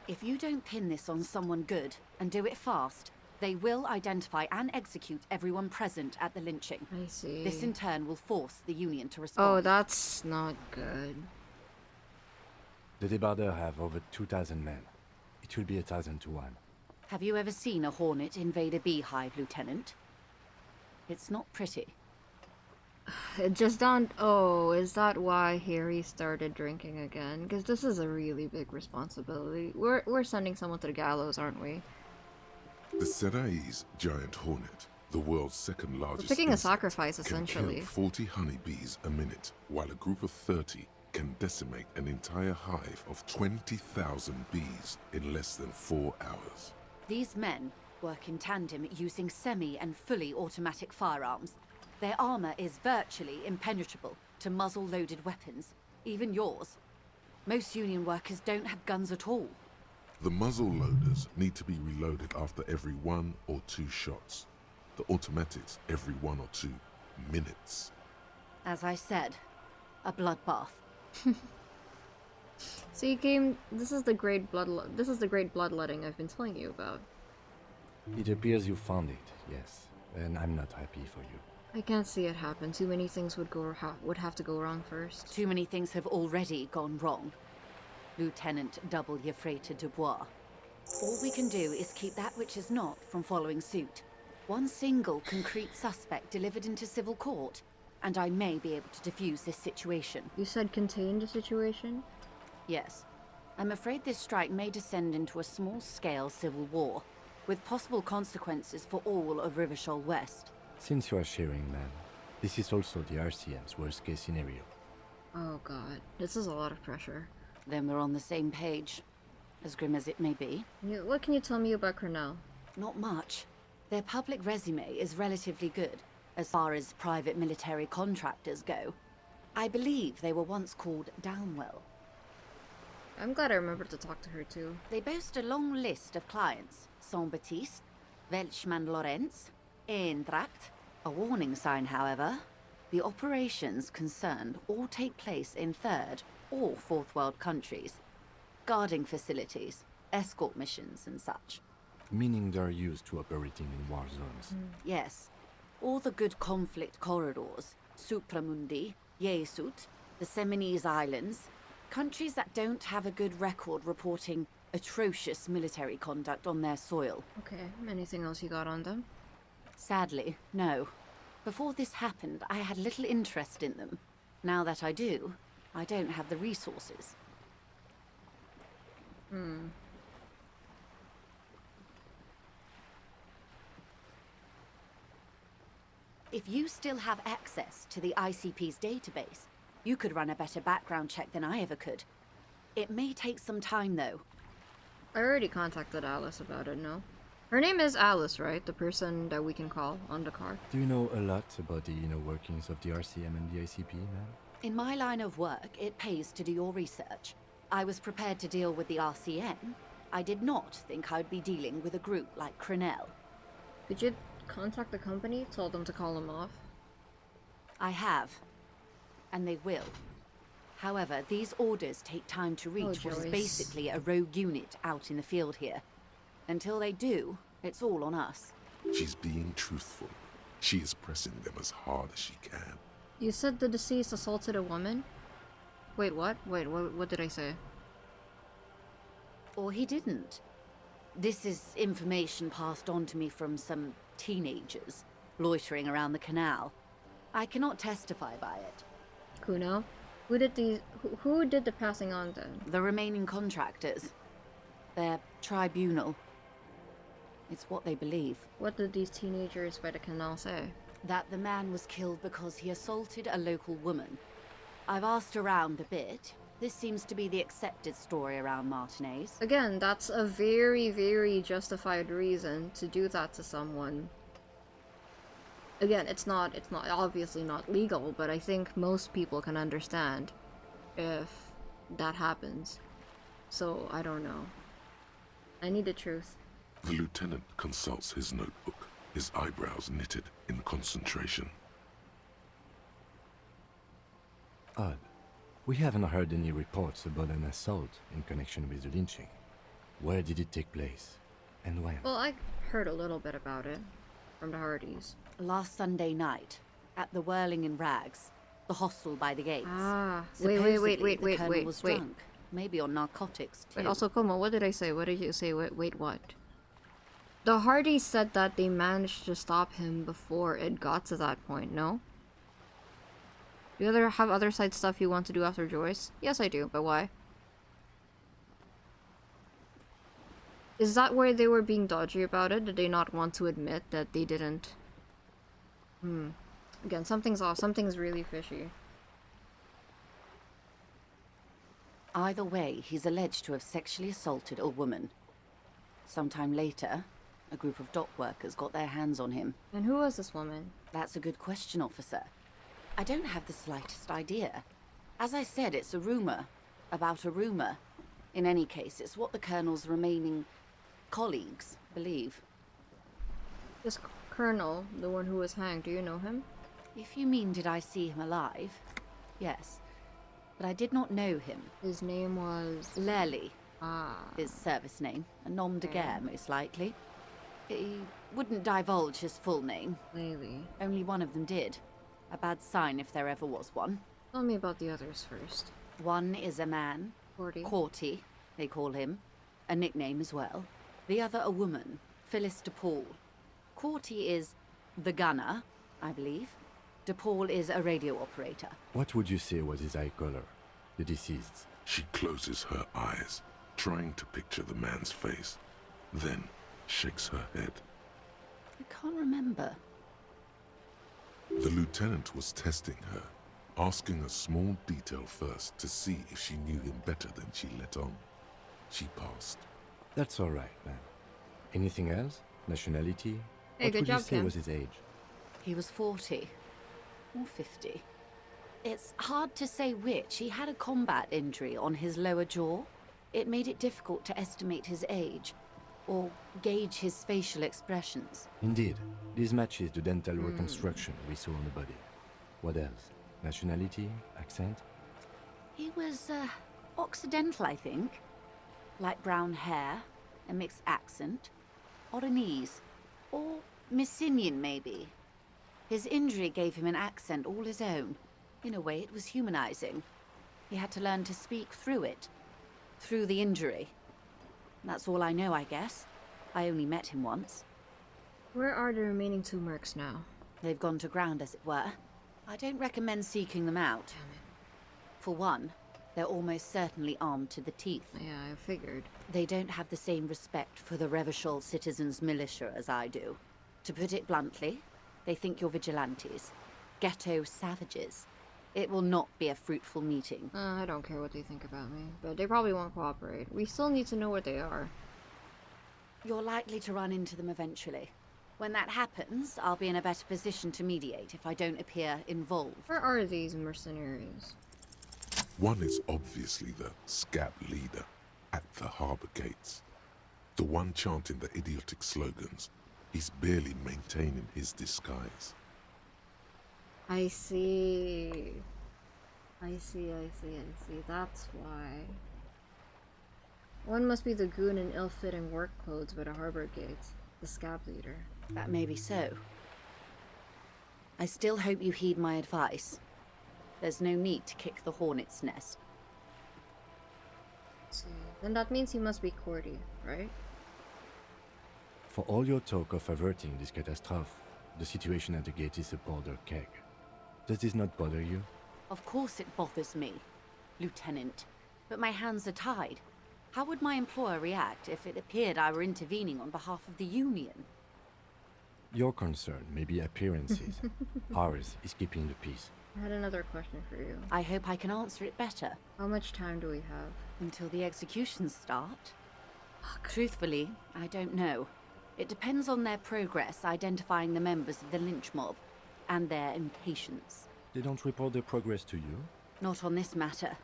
if you don't pin this on someone good and do it fast, they will identify and execute everyone present at the lynching. I see. This in turn will force the Union to respond. Oh, that's not good. The debardeurs have over 2,000 men. It will be 1,000 to 1. Have you ever seen a hornet invade a beehive, Lieutenant? It's not pretty. It just dawned. Oh, is that why Harry started drinking again? Because this is a really big responsibility. We're sending someone to the gallows, aren't we? The Serai's giant hornet, the world's second largest We're picking a insect, sacrifice, essentially. can kill 40 honeybees a minute, while a group of 30 can decimate an entire hive of 20,000 bees in less than 4 hours. These men work in tandem using semi- and fully automatic firearms. Their armor is virtually impenetrable to muzzle-loaded weapons, even yours. Most Union workers don't have guns at all. The muzzle loaders need to be reloaded after every 1 or 2 shots. The automatics every 1 or 2 minutes. As I said, a bloodbath. So you came. This is the great bloodletting I've been telling you about. It appears you found it, yes, and I'm not happy for you. I can't see it happen. Too many things would have to go wrong first. Too many things have already gone wrong. Lieutenant Double Yefreta Dubois. All we can do is keep that which is not from following suit. One single concrete suspect delivered into civil court, and I may be able to defuse this situation. You said contain the situation? Yes. I'm afraid this strike may descend into a small-scale civil war, with possible consequences for all of Rivershoal West. Since you are sharing, ma'am, this is also the RCM's worst-case scenario. Oh god, this is a lot of pressure. Then we're on the same page, as grim as it may be. Yeah, what can you tell me about Cornell? Not much. Their public resume is relatively good, as far as private military contractors go. I believe they were once called Downwell. I'm glad I remembered to talk to her too. They boast a long list of clients. Saint-Baptiste, Welchman-Lorenz, Eintracht. A warning sign, however. The operations concerned all take place in third or fourth world countries. Guarding facilities, escort missions and such. Meaning they're used to operating in war zones. Yes. All the good conflict corridors, Supramundi, Yesut, the Seminese Islands, countries that don't have a good record reporting atrocious military conduct on their soil. Okay, anything else you got on them? Sadly, no. Before this happened, I had little interest in them. Now that I do, I don't have the resources. If you still have access to the ICP's database, you could run a better background check than I ever could. It may take some time, though. I already contacted Alice about it, no? Her name is Alice, right? The person that we can call on the car. Do you know a lot about the inner workings of the RCM and the ICP, ma'am? In my line of work, it pays to do your research. I was prepared to deal with the RCM. I did not think I'd be dealing with a group like Crenell. Did you contact the company? Told them to call him off? I have. And they will. However, these orders take time to reach what is basically a rogue unit out in the field here. Until they do, it's all on us. She's being truthful. She is pressing them as hard as she can. You said the deceased assaulted a woman? Wait, what? Wait, what did I say? Or he didn't. This is information passed on to me from some teenagers loitering around the canal. I cannot testify by it. Kuno? Who did the passing on then? The remaining contractors. Their tribunal. It's what they believe. What did these teenagers by the canal say? That the man was killed because he assaulted a local woman. I've asked around a bit. This seems to be the accepted story around Martinez. Again, that's a very, very justified reason to do that to someone. Again, it's obviously not legal, but I think most people can understand if that happens. So, I don't know. I need the truth. The lieutenant consults his notebook, his eyebrows knitted in concentration. Odd. We haven't heard any reports about an assault in connection with the lynching. Where did it take place? And when? Well, I heard a little bit about it from the Hardys. Last Sunday night, at the Whirling in Rags, the hostel by the gates. Ah, Supposedly, wait, the colonel was drunk, maybe on narcotics too. Wait, also, Como, what did I say? What did you say? Wait, what? The Hardys said that they managed to stop him before it got to that point, no? Do you have other side stuff you want to do after Joyce? Yes, I do, but why? Is that why they were being dodgy about it? Did they not want to admit that they didn't? Again, something's off. Something's really fishy. Either way, he's alleged to have sexually assaulted a woman. Sometime later, a group of dock workers got their hands on him. And who was this woman? That's a good question, officer. I don't have the slightest idea. As I said, it's a rumor about a rumor. In any case, it's what the Colonel's remaining colleagues believe. This Colonel, the one who was hanged, do you know him? If you mean did I see him alive? Yes. But I did not know him. His name was... Lely. Ah. His service name. A nom de guerre, most likely. He wouldn't divulge his full name. Lely. Only one of them did. A bad sign if there ever was one. Tell me about the others first. One is a man. Corty, they call him. A nickname as well. The other a woman. Phyllis DePaul. Corty is the gunner, I believe. DePaul is a radio operator. What would you say was his eye color, the deceased's? She closes her eyes, trying to picture the man's face, then shakes her head. I can't remember. The lieutenant was testing her, asking a small detail first to see if she knew him better than she let on. She passed. That's all right, then. Anything else? Nationality? Hey, what good would job, you say Kim. was his age? He was 40. Or 50. It's hard to say which. He had a combat injury on his lower jaw. It made it difficult to estimate his age, or gauge his facial expressions. Indeed. This matches the dental reconstruction we saw on the body. What else? Nationality? Accent? He was, Occidental, I think. Light brown hair, a mixed accent, Oranese, or Messinian, maybe. His injury gave him an accent all his own. In a way, it was humanizing. He had to learn to speak through it. Through the injury. That's all I know, I guess. I only met him once. Where are the remaining 2 mercs now? They've gone to ground, as it were. I don't recommend seeking them out. For one, they're almost certainly armed to the teeth. Yeah, I figured. They don't have the same respect for the Revachol citizens' militia as I do. To put it bluntly, they think you're vigilantes. Ghetto savages. It will not be a fruitful meeting. I don't care what they think about me, but they probably won't cooperate. We still need to know what they are. You're likely to run into them eventually. When that happens, I'll be in a better position to mediate if I don't appear involved. Where are these mercenaries? One is obviously the scab leader at the harbor gates. The one chanting the idiotic slogans. He's barely maintaining his disguise. I see. I see. That's why. One must be the goon in ill-fitting work clothes by the harbor gates. The scab leader. That may be so. I still hope you heed my advice. There's no need to kick the hornet's nest. See. Then that means he must be Cordy, right? For all your talk of averting this catastrophe, the situation at the gate is a powder keg. Does this not bother you? Of course it bothers me, Lieutenant. But my hands are tied. How would my employer react if it appeared I were intervening on behalf of the Union? Your concern may be appearances. Ours is keeping the peace. I had another question for you. I hope I can answer it better. How much time do we have? Until the executions start? Truthfully, I don't know. It depends on their progress identifying the members of the lynch mob, and their impatience. They don't report their progress to you? Not on this matter.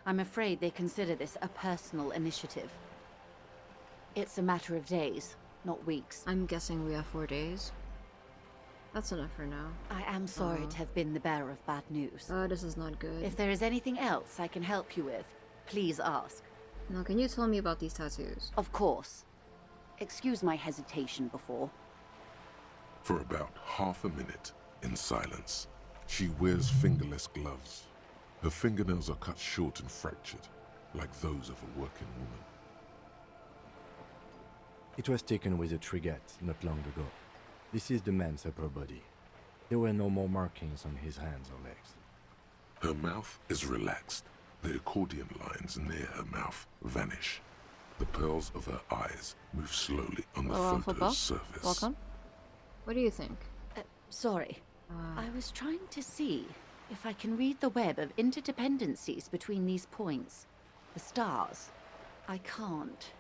I'm afraid they consider this a personal initiative. It's a matter of days, not weeks. I'm guessing we have 4 days. That's enough for now. I am sorry to have been the bearer of bad news. This is not good. If there is anything else I can help you with, please ask. Now, can you tell me about these tattoos? Of course. Excuse my hesitation before. For about half a minute, in silence, she wears fingerless gloves. Her fingernails are cut short and fractured, like those of a working woman. It was taken with a trigette not long ago. This is the man's upper body. There were no more markings on his hands or legs. Her mouth is relaxed. The accordion lines near her mouth vanish. The pearls of her eyes move slowly on the photo's surface. Welcome. What do you think? Sorry. I was trying to see if I can read the web of interdependencies between these points. the stars. I can't.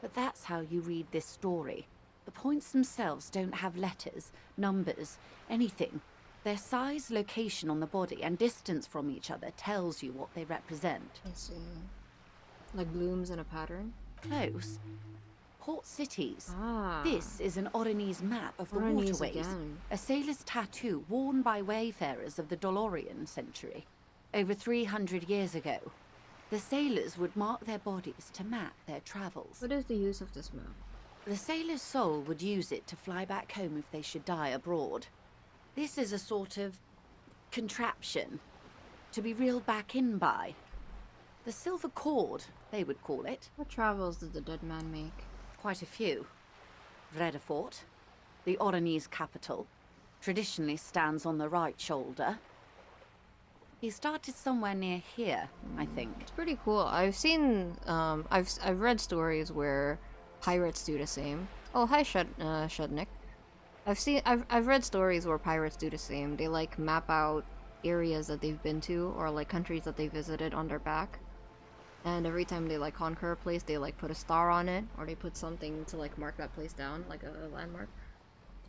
But that's how you read this story. The points themselves don't have letters, numbers, anything. Their size, location on the body, and distance from each other tells you what they represent. I see. Like blooms in a pattern? Close. Port cities. This is an Oronese map of the waterways. Again. A sailor's tattoo worn by wayfarers of the Dolorian century. Over 300 years ago, the sailors would mark their bodies to map their travels. What is the use of this map? The sailor's soul would use it to fly back home if they should die abroad. This is a sort of contraption to be reeled back in by. The silver cord, they would call it. What travels did the dead man make? Quite a few. Vredefort, the Oronese capital, traditionally stands on the right shoulder. He started somewhere near here, I think. It's pretty cool. I've seen, I've read stories where pirates do the same. Oh, hi, Shudnik. I've read stories where pirates do the same. They like map out areas that they've been to or like countries that they visited on their back. And every time they like conquer a place, they like put a star on it, or they put something to like mark that place down, like a landmark.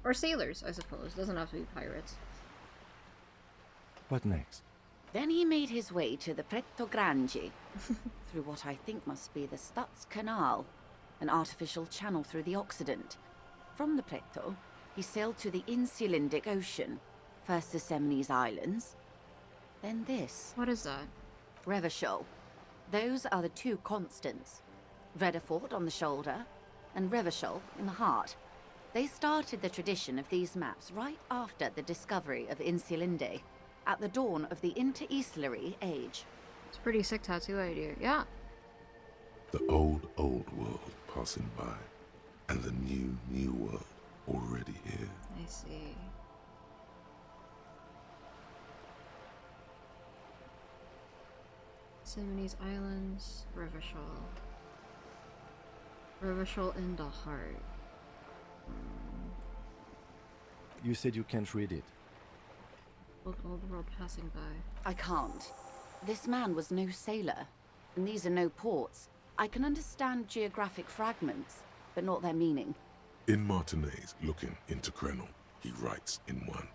Or sailors, I suppose. Doesn't have to be pirates. What next? Then he made his way to the Pretto Grande, through what I think must be the Stutz Canal, an artificial channel through the Occident. From the Pretto, he sailed to the Insulindic Ocean, first the Semines Islands, then this. What is that? Revachol. Those are the two constants. Vredefort on the shoulder, and Revachol in the heart. They started the tradition of these maps right after the discovery of Insulinde, at the dawn of the Inter-Easlary Age. It's a pretty sick tattoo idea, yeah. The old world passing by, and the new world already here. I see. Semines Islands, Revachol. Revachol in the heart. You said you can't read it. Old world passing by. I can't. This man was no sailor, and these are no ports. I can understand geographic fragments, but not their meaning. In Martinez, looking into Krenel, he writes in one.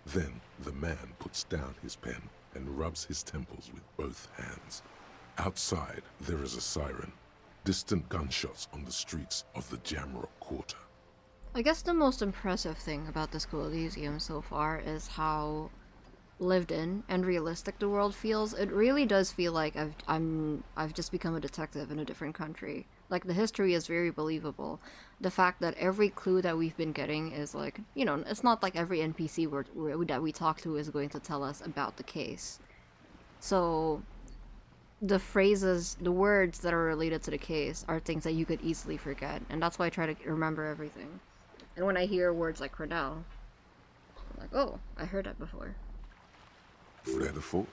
Then the man puts down his pen and rubs his temples with both hands. Outside, there is a siren. Distant gunshots on the streets of the Jamrock Quarter. I guess the most impressive thing about this Coliseum so far is how lived in and realistic the world feels. It really does feel like I've just become a detective in a different country. Like, the history is very believable. The fact that every clue that we've been getting is like, you know, it's not like every NPC that we talk to is going to tell us about the case. So the phrases, the words that are related to the case are things that you could easily forget, and that's why I try to remember everything. And when I hear words like Crenel, I'm like, oh, I heard that before. Vredefort?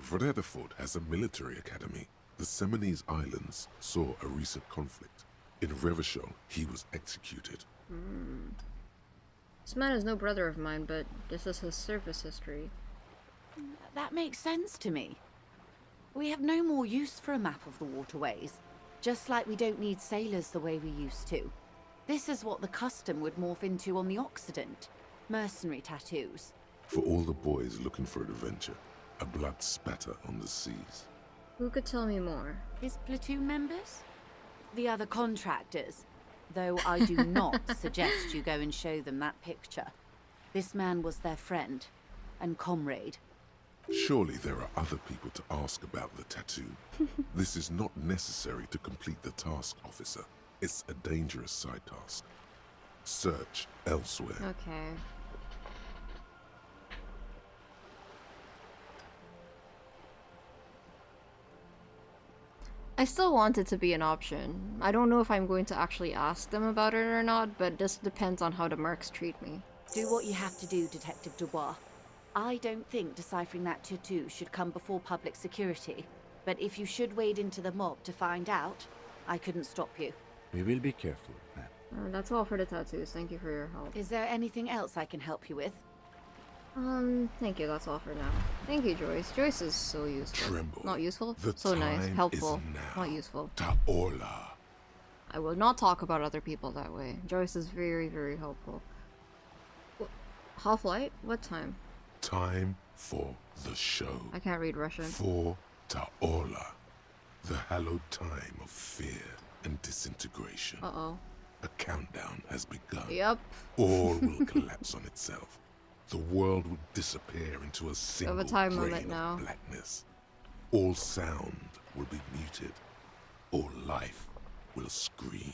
Vredefort has a military academy. The Semines Islands saw a recent conflict. In Revachol, he was executed. This man is no brother of mine, but this is his service history. That makes sense to me. We have no more use for a map of the waterways, just like we don't need sailors the way we used to. This is what the custom would morph into on the Occident. Mercenary tattoos. For all the boys looking for adventure, a blood spatter on the seas. Who could tell me more? His platoon members? The other contractors. Though I do not suggest you go and show them that picture. This man was their friend and comrade. Surely there are other people to ask about the tattoo. This is not necessary to complete the task, officer. It's a dangerous side task. Search elsewhere. Okay. I still want it to be an option. I don't know if I'm going to actually ask them about it or not, but this depends on how the mercs treat me. Do what you have to do, Detective Dubois. I don't think deciphering that tattoo should come before public security, but if you should wade into the mob to find out, I couldn't stop you. We will be careful, ma'am. That's all for the tattoos. Thank you for your help. Is there anything else I can help you with? Thank you, that's all for now. Thank you, Joyce. Joyce is so useful. Tremble. Not useful? The So nice. time Helpful. is now. Not useful. Ta'ola. I will not talk about other people that way. Joyce is very, very helpful. Half-Light? What time? Time for the show. I can't read Russian. For Ta'ola. The hallowed time of fear and disintegration. Uh-oh. A countdown has begun. Yep. All will collapse on itself. The world will disappear into a single time grain limit now. of blackness. All sound will be muted. All life will scream.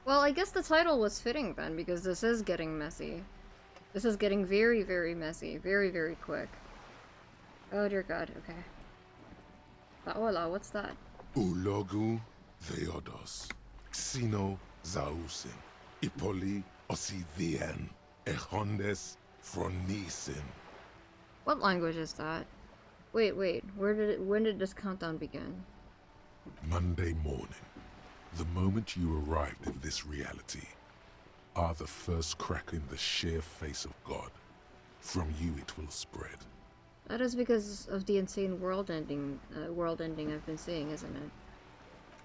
Well, I guess the title was fitting then, because this is getting messy. This is getting very, very messy. Very, very quick. Oh dear god, okay. Ta'ola, what's that? Ulogu Theodos. Xino Zausin. Ipoli Osidien. Echondes Fronisin. What language is that? Wait, when did this countdown begin? Monday morning. The moment you arrived in this reality are the first crack in the sheer face of God. From you it will spread. That is because of the insane world ending I've been seeing, isn't it?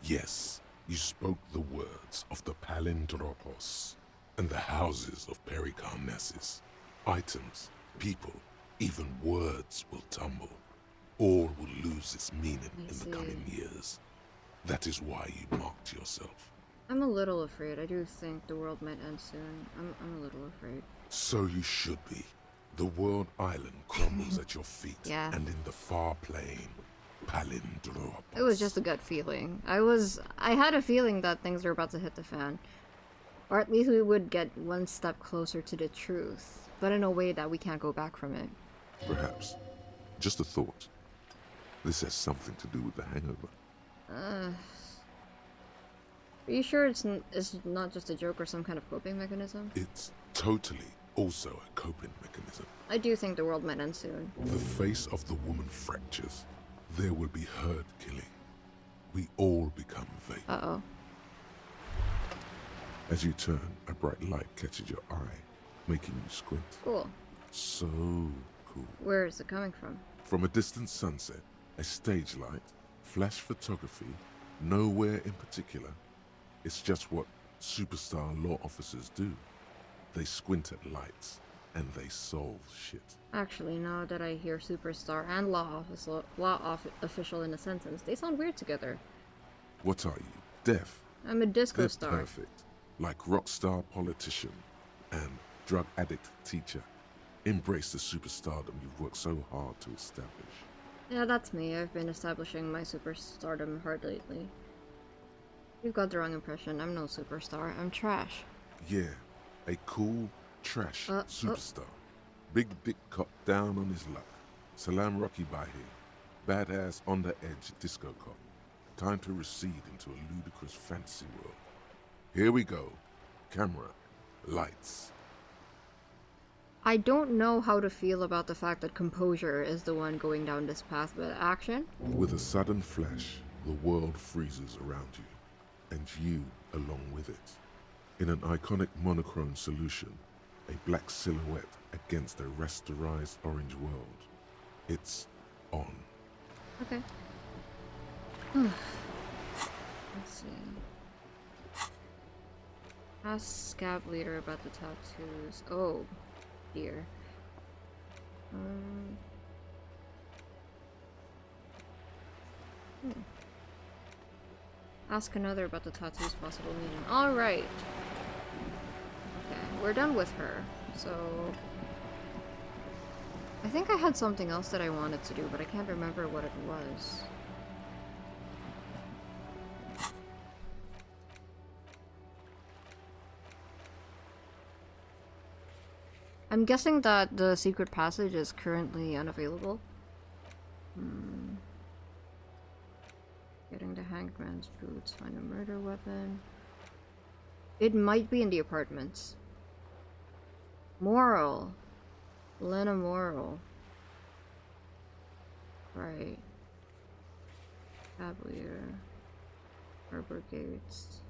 Yes, you spoke the words of the Palindropos and the houses of Pericarnassus. Items, people, even words will tumble. All will lose its meaning in the coming years. That is why you marked yourself. I'm a little afraid. I do think the world might end soon. I'm a little afraid. So you should be. The world island crumbles at your feet, Yeah. and in the far plain, Palindropos. It was just a gut feeling. I had a feeling that things were about to hit the fan. Or at least we would get one step closer to the truth, but in a way that we can't go back from it. Perhaps. Just a thought. This has something to do with the hangover. Are you sure it's not just a joke or some kind of coping mechanism? It's totally also a coping mechanism. I do think the world might end soon. The face of the woman fractures. There will be herd killing. We all become vapor. Uh-oh. As you turn, a bright light catches your eye, making you squint. Cool. So cool. Where is it coming from? From a distant sunset, a stage light, flash photography, nowhere in particular. It's just what superstar law officers do. They squint at lights, and they solve shit. Actually, now that I hear superstar and law official in a sentence, they sound weird together. What are you, deaf? I'm a disco They're star. perfect. Like rock star politician and drug addict teacher. Embrace the superstardom you've worked so hard to establish. Yeah, that's me. I've been establishing my superstardom hard lately. You've got the wrong impression. I'm no superstar. I'm trash. Yeah, a cool, trash superstar. Big dick cop down on his luck. Salam Rocky Bahi. Badass on the edge disco cop. Time to recede into a ludicrous fantasy world. Here we go. Camera. Lights. I don't know how to feel about the fact that composure is the one going down this path, but action? With a sudden flash, the world freezes around you, and you along with it. In an iconic monochrome solution, a black silhouette against a rasterized orange world. It's on. Okay. Let's see. Ask Scab Leader about the tattoos. Oh, dear. Ask another about the tattoo's possible meaning. Alright. Okay, we're done with her. So... I think I had something else that I wanted to do, but I can't remember what it was. I'm guessing that the secret passage is currently unavailable. Getting the hanged man's boots, find a murder weapon. It might be in the apartments. Moral. Lena Moral. Right. Cavalier. Harbor Gates.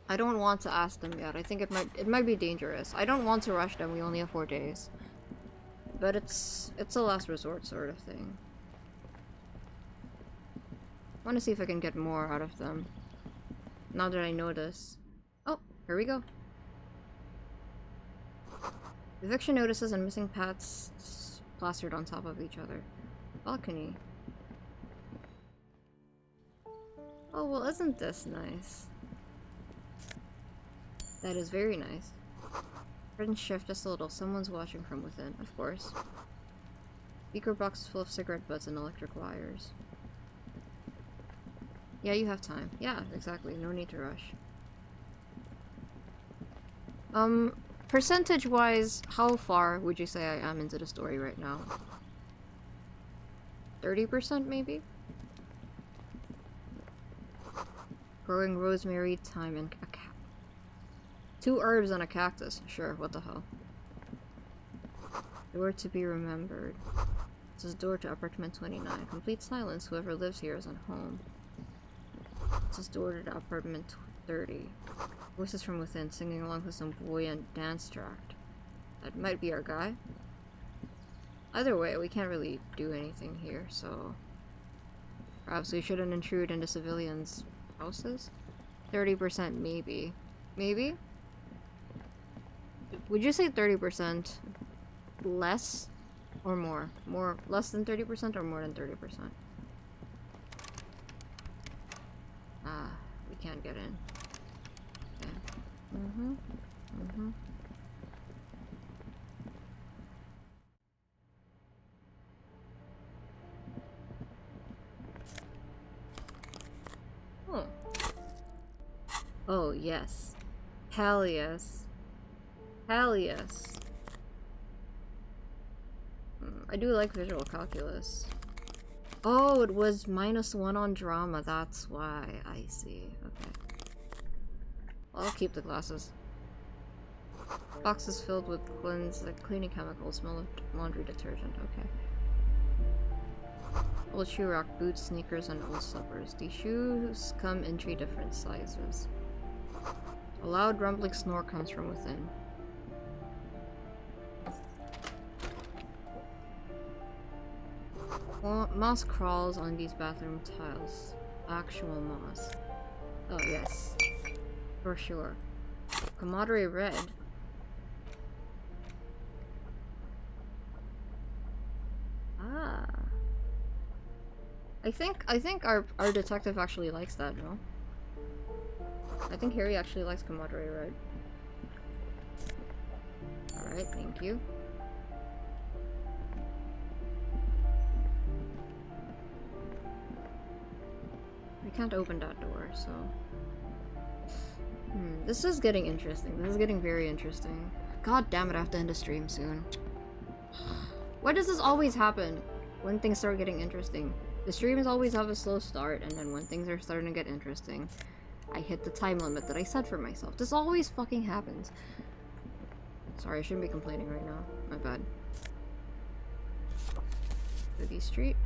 I don't want to ask them yet. I think it might be dangerous. I don't want to rush them. We only have 4 days. But it's a last resort sort of thing. I want to see if I can get more out of them. Now that I know this. Oh, here we go. Eviction notices and missing paths plastered on top of each other. Balcony. Oh, well, isn't this nice? That is very nice. Curtains shift just a little. Someone's watching from within, of course. Speaker box is full of cigarette butts and electric wires. Yeah, you have time. Yeah, exactly. No need to rush. Percentage-wise, how far would you say I am into the story right now? 30% maybe? Growing rosemary, thyme, and a 2 herbs and a cactus. Sure, what the hell. Door to be remembered. This is door to apartment 29. Complete silence. Whoever lives here is at home. This is door to apartment 30. Voices from within, singing along with some buoyant dance tract. That might be our guy. Either way, we can't really do anything here, so... Perhaps we shouldn't intrude into civilians' houses? 30% maybe. Maybe? Would you say 30% less or more? Less than 30% or more than 30%? Ah, we can't get in. Okay. Oh. Oh, yes. Hell yes. Hell yes. I do like visual calculus. Oh, it was -1 on drama, that's why. I see. Okay. I'll keep the glasses. Boxes filled with cleaning chemicals, smell of laundry detergent. Okay. Old shoe rack, boots, sneakers, and old slippers. These shoes come in 3 different sizes. A loud rumbling snore comes from within. Moss crawls on these bathroom tiles. Actual moss. Oh, yes. For sure. Camaraderie red. Ah. I think our detective actually likes that, no? I think Harry actually likes camaraderie red. Alright, thank you. We can't open that door, so... this is getting interesting. This is getting very interesting. God damn it, I have to end the stream soon. Why does this always happen when things start getting interesting? The streams always have a slow start, and then when things are starting to get interesting, I hit the time limit that I set for myself. This always fucking happens. Sorry, I shouldn't be complaining right now. My bad. Boogie Street.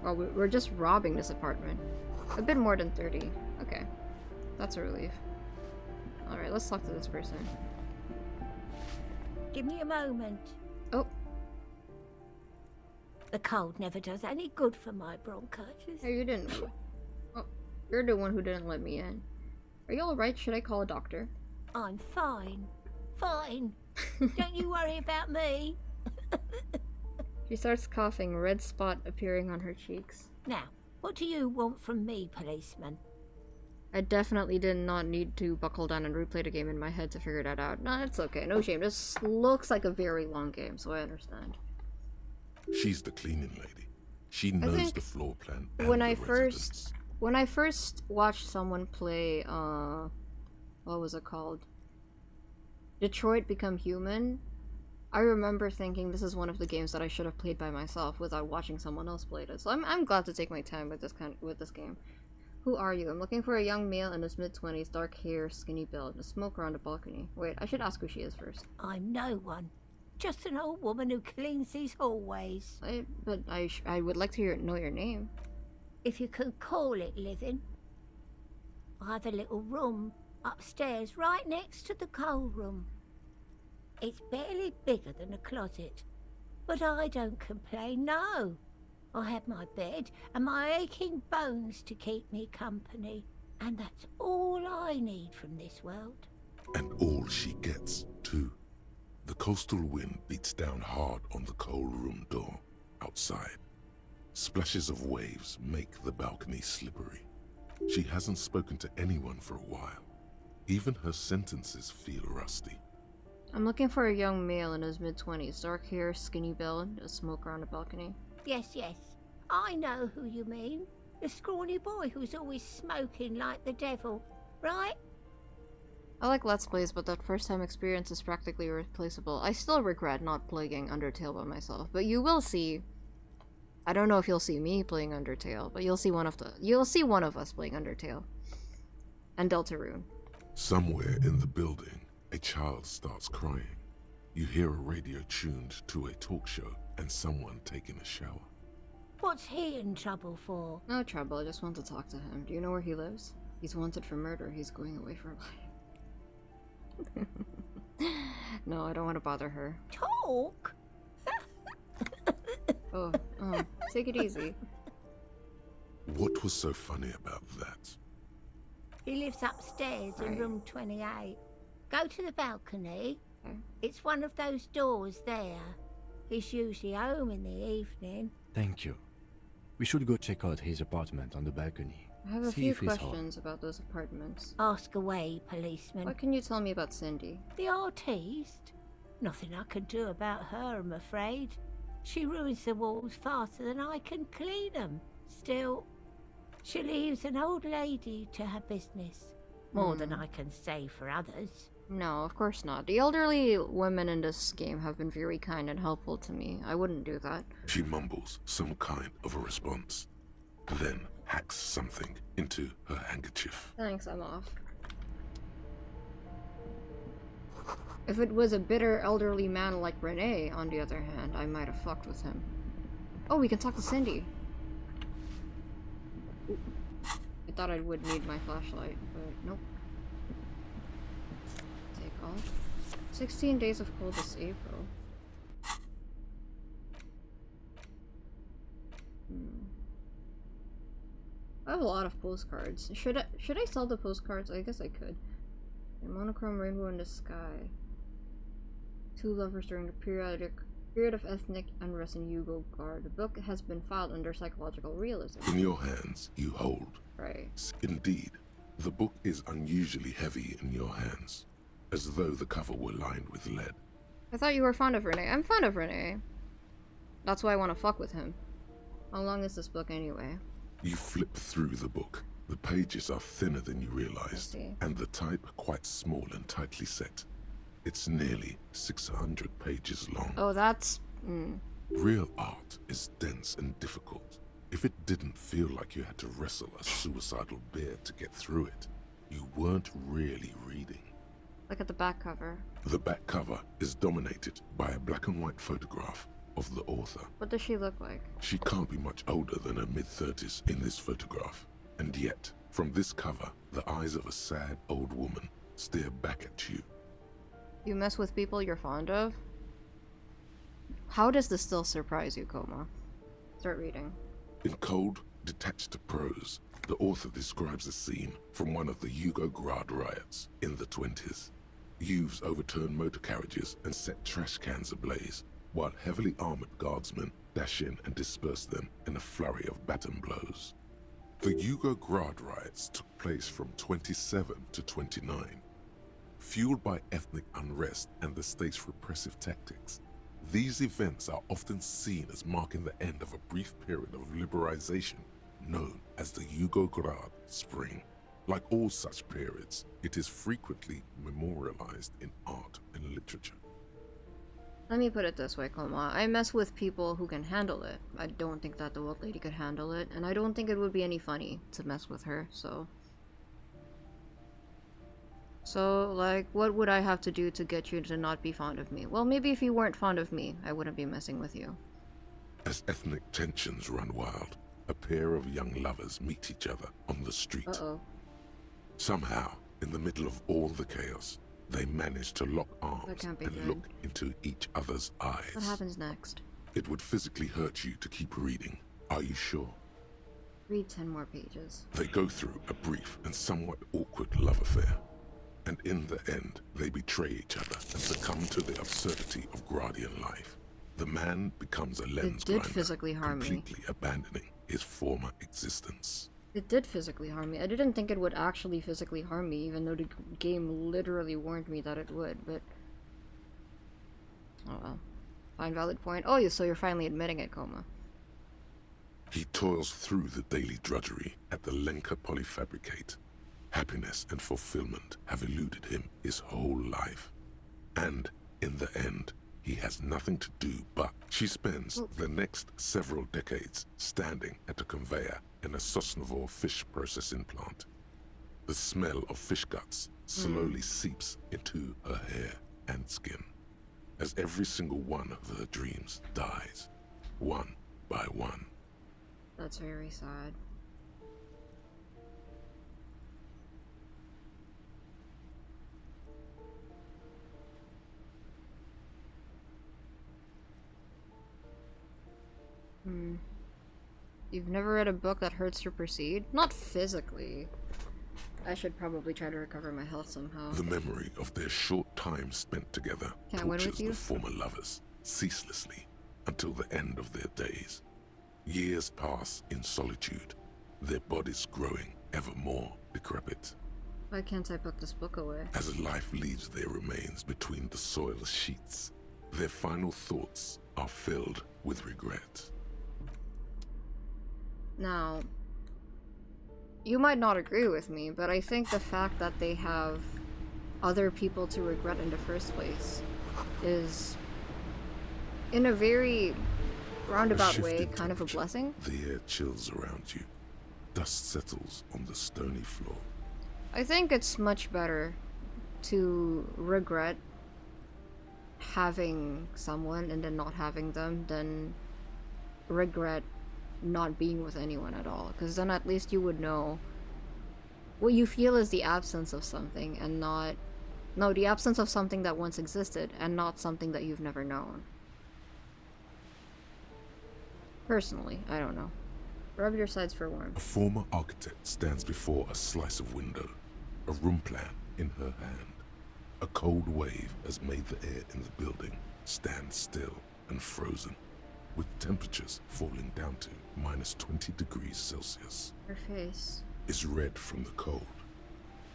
Well, we're just robbing this apartment. A bit more than 30. Okay. That's a relief. Alright, let's talk to this person. Give me a moment. Oh. The cold never does any good for my bronchitis. Hey, you didn't. Oh, you're the one who didn't let me in. Are you alright? Should I call a doctor? I'm fine. Fine. Don't you worry about me. She starts coughing, a red spot appearing on her cheeks. Now, what do you want from me, policeman? I definitely did not need to buckle down and replay the game in my head to figure that out. No, it's okay. No shame. This looks like a very long game, so I understand. She's the cleaning lady. She knows the floor plan and when the I residents. when I first watched someone play what was it called? Detroit Become Human, I remember thinking this is one of the games that I should have played by myself without watching someone else play it. So I'm glad to take my time with this game. Who are you? I'm looking for a young male in his mid-20s, dark hair, skinny build, and a smoker on the balcony. Wait, I should ask who she is first. I'm no one. Just an old woman who cleans these hallways. I would like to know your name. If you can call it living. I have a little room upstairs right next to the coal room. It's barely bigger than a closet, but I don't complain, no. I have my bed and my aching bones to keep me company, and that's all I need from this world. And all she gets, too. The coastal wind beats down hard on the coal room door outside. Splashes of waves make the balcony slippery. She hasn't spoken to anyone for a while. Even her sentences feel rusty. I'm looking for a young male in his mid-20s, dark hair, skinny build, a smoker on the balcony. Yes, yes, I know who you mean. The scrawny boy who's always smoking like the devil, right? I like Let's Plays, but that first-time experience is practically irreplaceable. I still regret not playing Undertale by myself, but you will see. I don't know if you'll see me playing Undertale, but you'll see one of us playing Undertale. And Deltarune. Somewhere in the building, a child starts crying. You hear a radio tuned to a talk show and someone taking a shower. What's he in trouble for? No trouble, I just want to talk to him. Do you know where he lives? He's wanted for murder. He's going away for life. No, I don't want to bother her. Talk? Oh, take it easy. What was so funny about that? He lives upstairs in room 28. Go to the balcony. Okay. It's one of those doors there. He's usually home in the evening. Thank you. We should go check out his apartment on the balcony. I have a few questions about those apartments. Ask away, policeman. What can you tell me about Cindy? The artiste? Nothing I can do about her, I'm afraid. She ruins the walls faster than I can clean them. Still, she leaves an old lady to her business. More than I can say for others. No, of course not. The elderly women in this game have been very kind and helpful to me. I wouldn't do that. She mumbles some kind of a response, then hacks something into her handkerchief. Thanks, I'm off. If it was a bitter elderly man like Renee, on the other hand, I might have fucked with him. Oh, we can talk to Cindy. Ooh. I thought I would need my flashlight, but nope. Take off. 16 days of coldest April. I have a lot of postcards. Should I sell the postcards? I guess I could. A monochrome rainbow in the sky. Two lovers during the period of ethnic unrest in Yugoslavia. The book has been filed under psychological realism. In your hands, you hold. Right. Indeed, the book is unusually heavy in your hands, as though the cover were lined with lead. I thought you were fond of Renee. I'm fond of Renee. That's why I want to fuck with him. How long is this book anyway? You flip through the book. The pages are thinner than you realized, and the type quite small and tightly set. It's nearly 600 pages long. Oh, that's... Real art is dense and difficult. If it didn't feel like you had to wrestle a suicidal bear to get through it, you weren't really reading. Look at the back cover. The back cover is dominated by a black and white photograph of the author. What does she look like? She can't be much older than her mid-30s in this photograph. And yet, from this cover, the eyes of a sad old woman stare back at you. You mess with people you're fond of? How does this still surprise you, Koma? Start reading. In cold, detached prose, the author describes a scene from one of the Yugoslavia riots in the 20s. Youths overturned motor carriages and set trash cans ablaze, while heavily armored guardsmen dash in and disperse them in a flurry of baton blows. The Yugoslavia riots took place from 27 to 29. Fueled by ethnic unrest and the state's repressive tactics, these events are often seen as marking the end of a brief period of liberalization known as the Yugoslavia Spring. Like all such periods, it is frequently memorialized in art and literature. Let me put it this way, Koma. I mess with people who can handle it. I don't think that the old lady could handle it, and I don't think it would be any funny to mess with her, so... So, like, what would I have to do to get you to not be fond of me? Well, maybe if you weren't fond of me, I wouldn't be messing with you. As ethnic tensions run wild, a pair of young lovers meet each other on the street. Uh-oh. Somehow, in the middle of all the chaos, they manage to lock arms and look into each other's eyes. What happens next? It would physically hurt you to keep reading. Are you sure? Read 10 more pages. They go through a brief and somewhat awkward love affair. And in the end, they betray each other and succumb to the absurdity of Gradian life. The man becomes a lens grinder, physically harm completely abandoning his former existence. It did physically harm me. I didn't think it would actually physically harm me, even though the game literally warned me that it would, but... oh well. Fine, valid point. Oh, so you're finally admitting it, Coma. He toils through the daily drudgery at the Lenka Polyfabricate. Happiness and fulfillment have eluded him his whole life. And, in the end, he has nothing to do but... She spends the next several decades standing at a conveyor in a Sosnovo fish processing plant. The smell of fish guts slowly seeps into her hair and skin, as every single one of her dreams dies, one by one. That's very sad. You've never read a book that hurts to proceed? Not physically. I should probably try to recover my health somehow. The memory of their short time spent together tortures the former lovers ceaselessly until the end of their days. Years pass in solitude, their bodies growing ever more decrepit. Why can't I put this book away? As life leaves their remains between the soil sheets, their final thoughts are filled with regret. Now, you might not agree with me, but I think the fact that they have other people to regret in the first place is, in a very roundabout way, kind of a blessing. The air chills around you. Dust settles on the stony floor. I think it's much better to regret having someone and then not having them than regret not being with anyone at all, because then at least you would know what you feel is the absence of something and not the absence of something that once existed and not something that you've never known. Personally, I don't know. Rub your sides for warmth. A former architect stands before a slice of window, a room plan in her hand. A cold wave has made the air in the building stand still and frozen, with temperatures falling down to -20 degrees Celsius. Her face is red from the cold.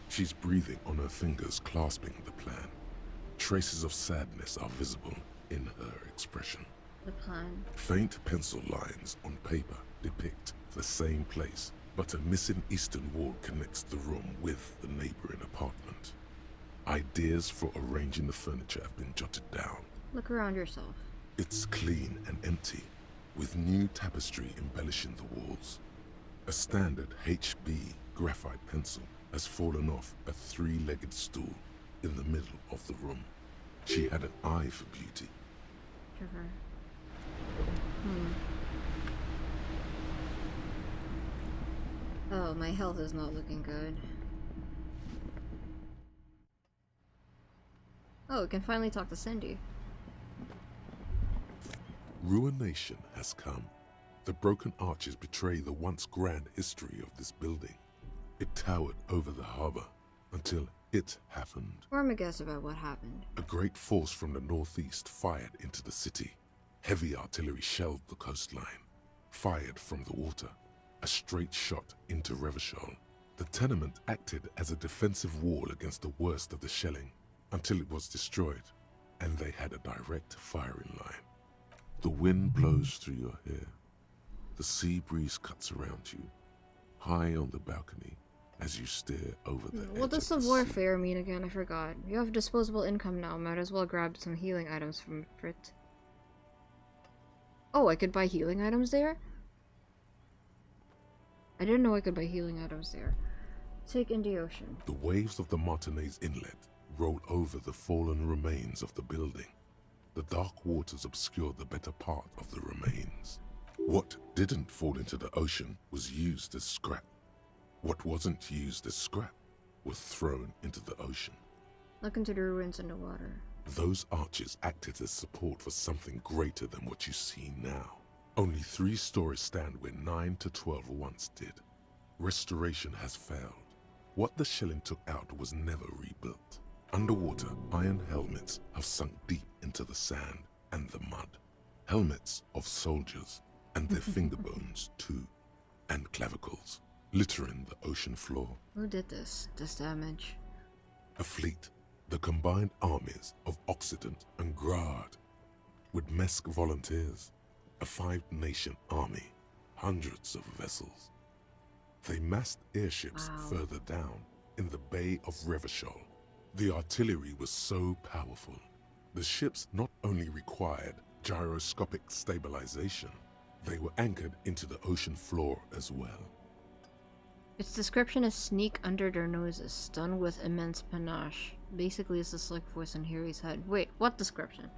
She's breathing on her fingers, clasping the plan. Traces of sadness are visible in her expression. The plan. Faint pencil lines on paper depict the same place, but a missing eastern wall connects the room with the neighboring apartment. Ideas for arranging the furniture have been jotted down. Look around yourself. It's clean and empty, with new tapestry embellishing the walls. A standard HB graphite pencil has fallen off a three-legged stool in the middle of the room. She had an eye for beauty. Trevor. Oh, my health is not looking good. Oh, we can finally talk to Cindy. Ruination has come. The broken arches betray the once grand history of this building. It towered over the harbor until it happened. Form a guess about what happened. A great force from the northeast fired into the city. Heavy artillery shelled the coastline. Fired from the water. A straight shot into Revachol. The tenement acted as a defensive wall against the worst of the shelling until it was destroyed, and they had a direct firing line. The wind blows through your hair. The sea breeze cuts around you, high on the balcony, as you stare over the edge. What does the warfare mean again? I forgot. You have disposable income now. Might as well grab some healing items from Frit. Oh, I could buy healing items there? I didn't know I could buy healing items there. Take in the ocean. The waves of the Martinez Inlet roll over the fallen remains of the building. The dark waters obscured the better part of the remains. What didn't fall into the ocean was used as scrap. What wasn't used as scrap were thrown into the ocean. Look into the ruins in the water. Those arches acted as support for something greater than what you see now. Only 3 stories stand where 9 to 12 once did. Restoration has failed. What the shelling took out was never rebuilt. Underwater, iron helmets have sunk deep into the sand and the mud. Helmets of soldiers, and their finger bones too, and clavicles, littering the ocean floor. Who did this damage? A fleet, the combined armies of Occident and Grad, with Mesk volunteers, a 5-nation army, hundreds of vessels. They massed airships further down in the Bay of Revachol. The artillery was so powerful. The ships not only required gyroscopic stabilization, they were anchored into the ocean floor as well. Its description is sneak under their noses, stun with immense panache. Basically, it's a slick voice in Harry's head. Wait, what description?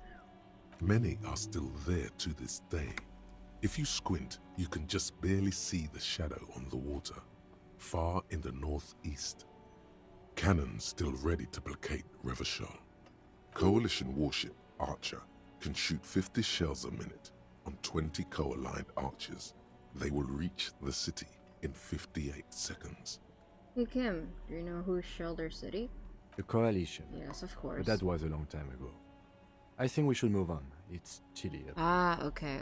Many are still there to this day. If you squint, you can just barely see the shadow on the water, far in the northeast. Cannons still ready to placate Revachol. Coalition warship Archer can shoot 50 shells a minute on 20 co-aligned archers. They will reach the city in 58 seconds. Hey Kim, do you know who shelled their city? The Coalition. Yes, of course. But that was a long time ago. I think we should move on. It's chilly up. Okay.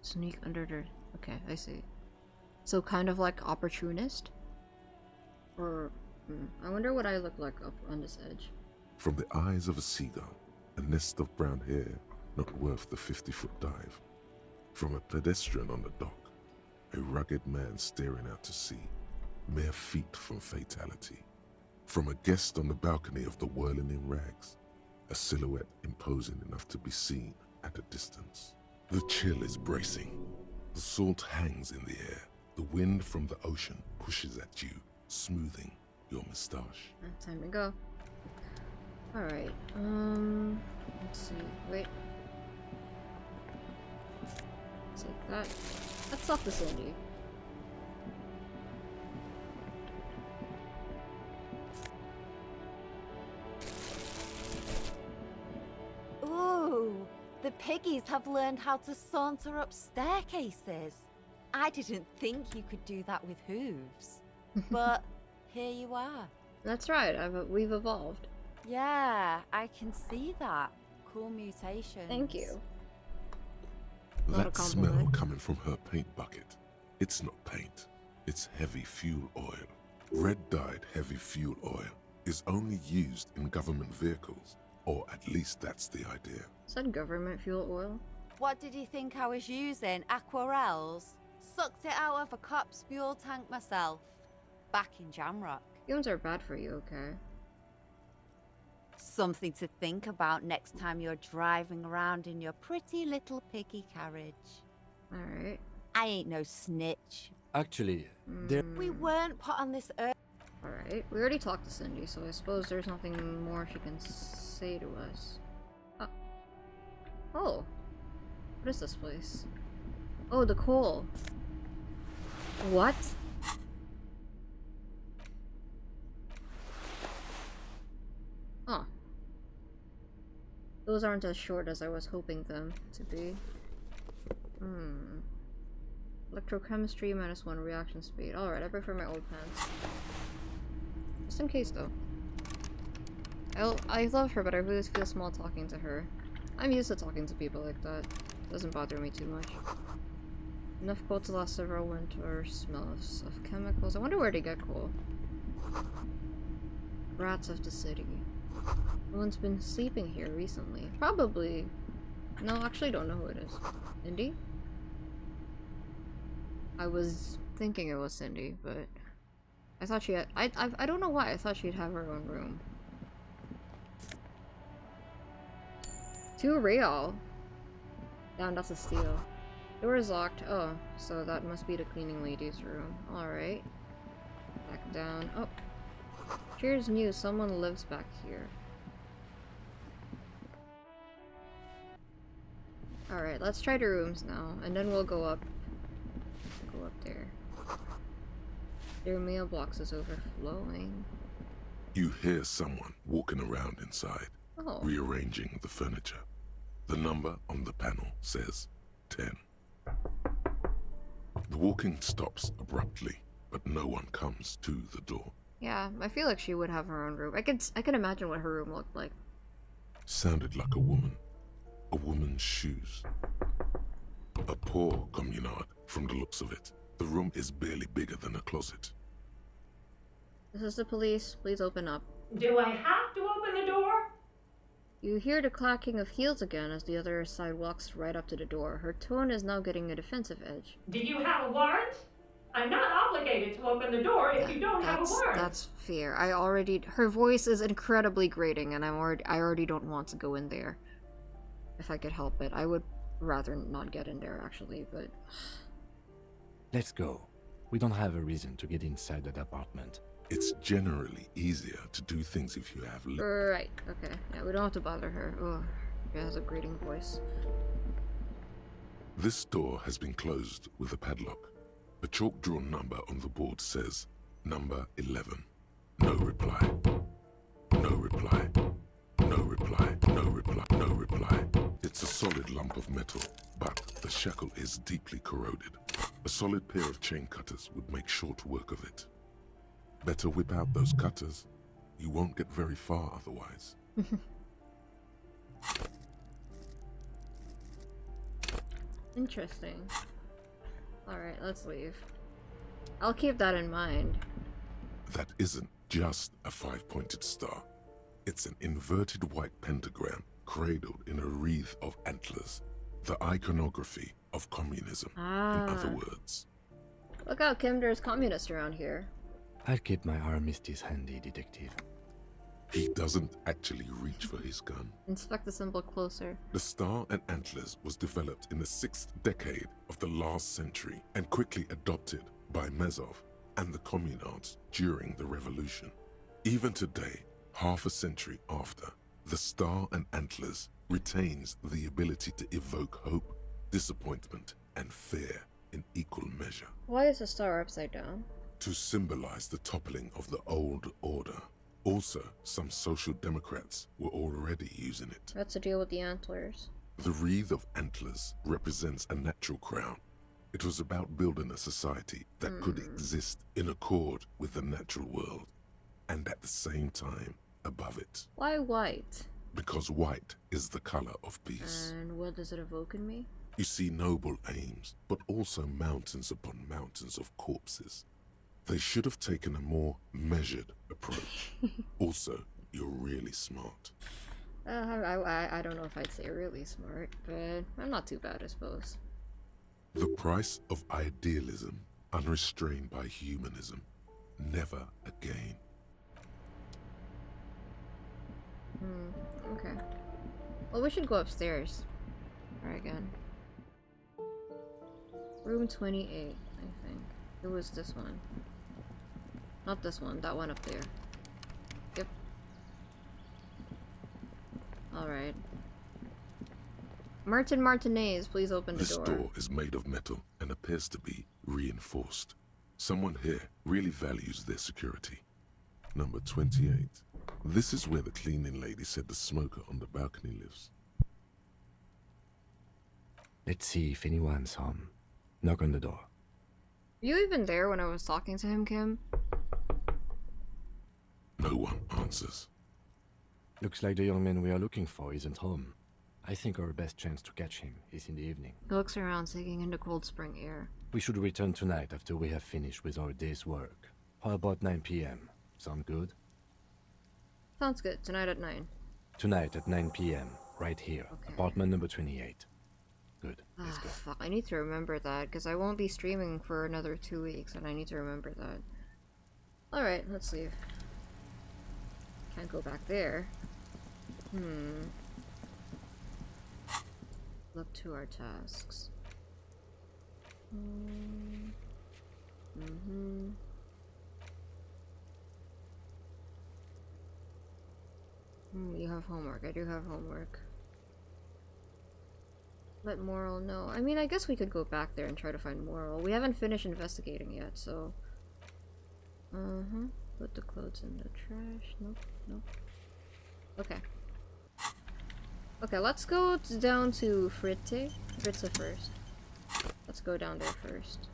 Sneak under their... Okay, I see. So kind of like opportunist? Or... I wonder what I look like up on this edge. From the eyes of a seagull, a nest of brown hair not worth the 50-foot dive. From a pedestrian on the dock, a rugged man staring out to sea, mere feet from fatality. From a guest on the balcony of the Whirling in Rags, a silhouette imposing enough to be seen at a distance. The chill is bracing. The salt hangs in the air. The wind from the ocean pushes at you, smoothing your moustache. Time to go. Alright, let's see. Wait. Take that. Let's talk to Cindy. Ooh, the piggies have learned how to saunter up staircases. I didn't think you could do that with hooves. But here you are. That's right, we've evolved. Yeah, I can see that. Cool mutation. Thank you. That smell coming from her paint bucket. It's not paint. It's heavy fuel oil. Red-dyed heavy fuel oil is only used in government vehicles. Or at least that's the idea. Is that government fuel oil? What did you think I was using? Aquarels? Sucked it out of a cop's fuel tank myself. Back in Jamrock. Fumes are bad for you, okay? Something to think about next time you're driving around in your pretty little piggy carriage. Alright. I ain't no snitch. Actually, we weren't put on this earth. Alright, we already talked to Cindy, so I suppose there's nothing more she can say to us. Oh. What is this place? Oh, the coal. What? Huh. Those aren't as short as I was hoping them to be. Electrochemistry -1 reaction speed. Alright, I prefer my old pants. Just in case though. I love her, but I really feel small talking to her. I'm used to talking to people like that. Doesn't bother me too much. Enough coal to last several winters. Smells of chemicals. I wonder where they get coal. Rats of the city. No one's been sleeping here recently. Probably. No, actually don't know who it is. Cindy? I was thinking it was Cindy, but I thought she had. I don't know why I thought she'd have her own room. 2 real. Damn, that's a steal. Door is locked. Oh, so that must be the cleaning lady's room. Alright. Back down. Oh. Here's news. Someone lives back here. Alright, let's try the rooms now, and then we'll go up. Go up there. Their mailbox is overflowing. You hear someone walking around inside, rearranging the furniture. The number on the panel says 10. The walking stops abruptly, but no one comes to the door. Yeah, I feel like she would have her own room. I can imagine what her room looked like. Sounded like a woman. A woman's shoes. A poor communard, from the looks of it. The room is barely bigger than a closet. This is the police. Please open up. Do I have to open the door? You hear the clacking of heels again as the other side walks right up to the door. Her tone is now getting a defensive edge. Do you have a warrant? I'm not obligated to open the door if you don't have a warrant. That's fair. Her voice is incredibly grating, and I already don't want to go in there. If I could help it. I would rather not get in there, actually, but... Let's go. We don't have a reason to get inside that apartment. It's generally easier to do things if you have... Right, okay. Yeah, we don't have to bother her. Oh, she has a grating voice. This door has been closed with a padlock. A chalk-drawn number on the board says, number 11. No reply. No reply. No reply. No reply. No reply. It's a solid lump of metal, but the shackle is deeply corroded. A solid pair of chain cutters would make short work of it. Better whip out those cutters. You won't get very far otherwise. Interesting. Alright, let's leave. I'll keep that in mind. That isn't just a 5-pointed star. It's an inverted white pentagram cradled in a wreath of antlers. The iconography of communism, in other words. Look out, Kim, there's communists around here. I'll keep my armistice handy, detective. He doesn't actually reach for his gun. Inspect the symbol closer. The Star and Antlers was developed in the 6th decade of the last century and quickly adopted by Mezov and the communards during the revolution. Even today, half a century after, the Star and Antlers retains the ability to evoke hope, disappointment, and fear in equal measure. Why is the star upside down? To symbolize the toppling of the old order. Also, some social democrats were already using it. What's the deal with the antlers? The wreath of antlers represents a natural crown. It was about building a society that could exist in accord with the natural world, and at the same time, above it. Why white? Because white is the color of peace. And what does it evoke in me? You see noble aims, but also mountains upon mountains of corpses. They should have taken a more measured approach. Also, you're really smart. I don't know if I'd say really smart, but I'm not too bad, I suppose. The price of idealism, unrestrained by humanism. Never again. Okay. Well, we should go upstairs. Try again. Room 28, I think. It was this one. Not this one, that one up there. Yep. Alright. Martin Martinez, please open the door. This door is made of metal and appears to be reinforced. Someone here really values their security. Number 28. This is where the cleaning lady said the smoker on the balcony lives. Let's see if anyone's home. Knock on the door. Were you even there when I was talking to him, Kim? No one answers. Looks like the young man we are looking for isn't home. I think our best chance to catch him is in the evening. He looks around, taking in the cold spring air. We should return tonight after we have finished with our day's work. How about 9 p.m.? Sound good? Sounds good. Tonight at 9. Tonight at 9 p.m. Right here. Okay. Apartment number 28. Good. Let's go. Fuck, I need to remember that, because I won't be streaming for another 2 weeks, and I need to remember that. Alright, let's leave. Can't go back there. Look to our tasks. You have homework. I do have homework. Let Moral know. I mean, I guess we could go back there and try to find Moral. We haven't finished investigating yet, so... Put the clothes in the trash. Nope, nope. Okay. Okay, let's go down to Fritze first. Let's go down there first.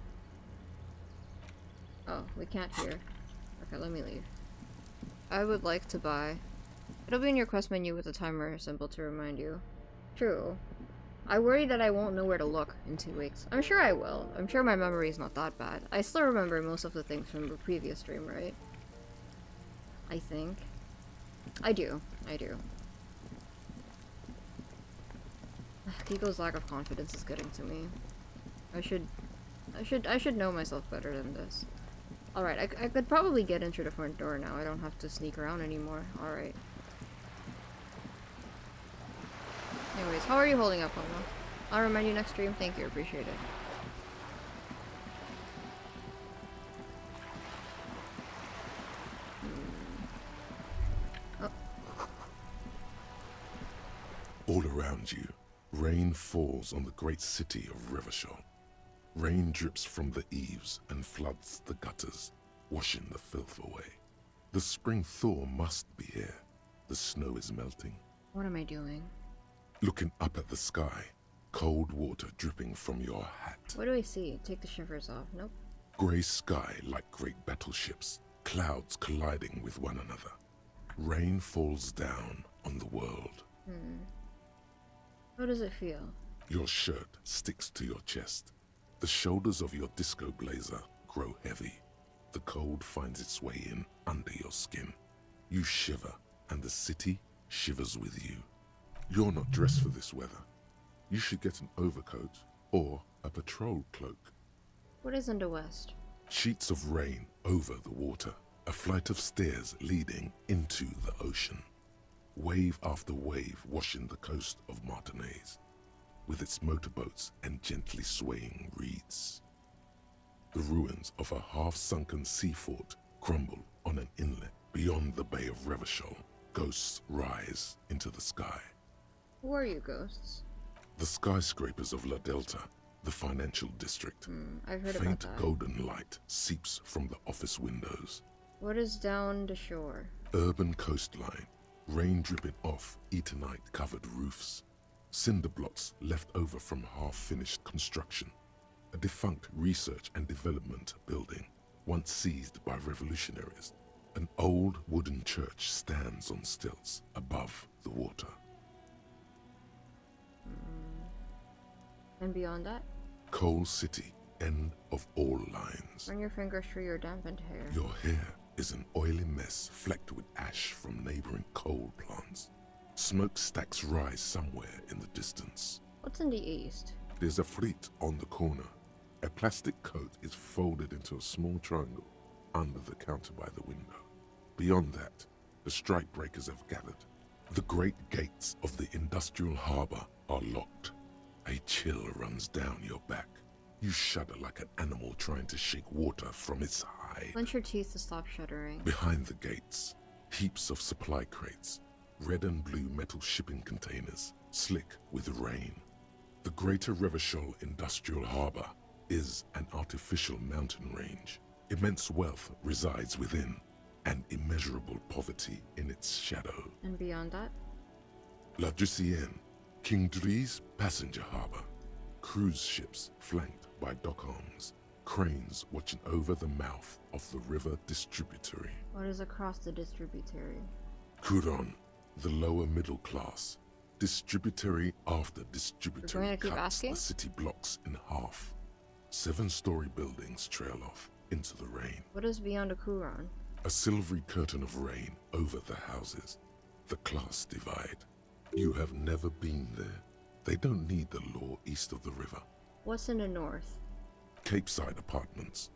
Oh, we can't hear. Okay, let me leave. I would like to buy. It'll be in your quest menu with a timer symbol to remind you. True. I worry that I won't know where to look in 2 weeks. I'm sure I will. I'm sure my memory is not that bad. I still remember most of the things from the previous stream, right? I think. I do. I do. Kiko's lack of confidence is getting to me. I should know myself better than this. Alright, I could probably get into the front door now. I don't have to sneak around anymore. Alright. Anyways, how are you holding up, Homo? I'll remind you next stream. Thank you, appreciate it. Oh. All around you, rain falls on the great city of Revachol. Rain drips from the eaves and floods the gutters, washing the filth away. The spring thaw must be here. The snow is melting. What am I doing? Looking up at the sky, cold water dripping from your hat. What do I see? Take the shivers off. Nope. Grey sky like great battleships, clouds colliding with one another. Rain falls down on the world. How does it feel? Your shirt sticks to your chest. The shoulders of your disco blazer grow heavy. The cold finds its way in under your skin. You shiver, and the city shivers with you. You're not dressed for this weather. You should get an overcoat or a patrol cloak. What is in the west? Sheets of rain over the water, a flight of stairs leading into the ocean. Wave after wave washing the coast of Martinaise, with its motorboats and gently swaying reeds. The ruins of a half-sunken sea fort crumble on an inlet beyond the Bay of Revachol. Ghosts rise into the sky. Who are you, ghosts? The skyscrapers of La Delta, the financial district. I've heard Faint about that. golden light seeps from the office windows. What is down the shore? Urban coastline, rain dripping off Eternite-covered roofs. Cinder blocks left over from half-finished construction. A defunct research and development building, once seized by revolutionaries. An old wooden church stands on stilts above the water. And beyond that? Coal City, end of all lines. Run your fingers through your dampened hair. Your hair is an oily mess flecked with ash from neighboring coal plants. Smokestacks rise somewhere in the distance. What's in the east? There's a fleet on the corner. A plastic coat is folded into a small triangle under the counter by the window. Beyond that, the strike breakers have gathered. The great gates of the industrial harbor are locked. A chill runs down your back. You shudder like an animal trying to shake water from its hide. Clench your teeth to stop shuddering. Behind the gates, heaps of supply crates, red and blue metal shipping containers, slick with rain. The Greater Revachol Industrial Harbor is an artificial mountain range. Immense wealth resides within, and immeasurable poverty in its shadow. And beyond that? La Drusienne, King Dries passenger harbor. Cruise ships flanked by dock arms. Cranes watching over the mouth of the river distributary. What is across the distributary? Couron, the lower middle class. Distributary after distributary cuts the city blocks in half. 7-story buildings trail off into the rain. What is beyond the Couron? A silvery curtain of rain over the houses. The class divide. You have never been there. They don't need the law east of the river. What's in the north? Capeside apartments.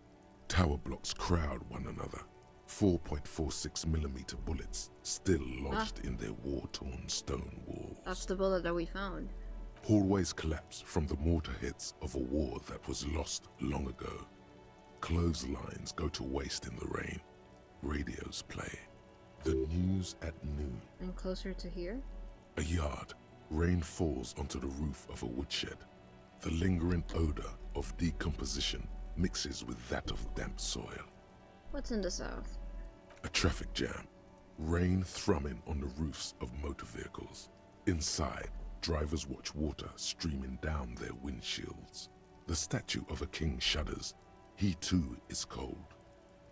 Tower blocks crowd one another. 4.46mm bullets still lodged in their war-torn stone walls. That's the bullet that we found. Hallways collapse from the mortar hits of a war that was lost long ago. Clotheslines go to waste in the rain. Radios play. The news at noon. And closer to here? A yard. Rain falls onto the roof of a woodshed. The lingering odor of decomposition mixes with that of damp soil. What's in the south? A traffic jam. Rain thrumming on the roofs of motor vehicles. Inside, drivers watch water streaming down their windshields. The statue of a king shudders. He too is cold.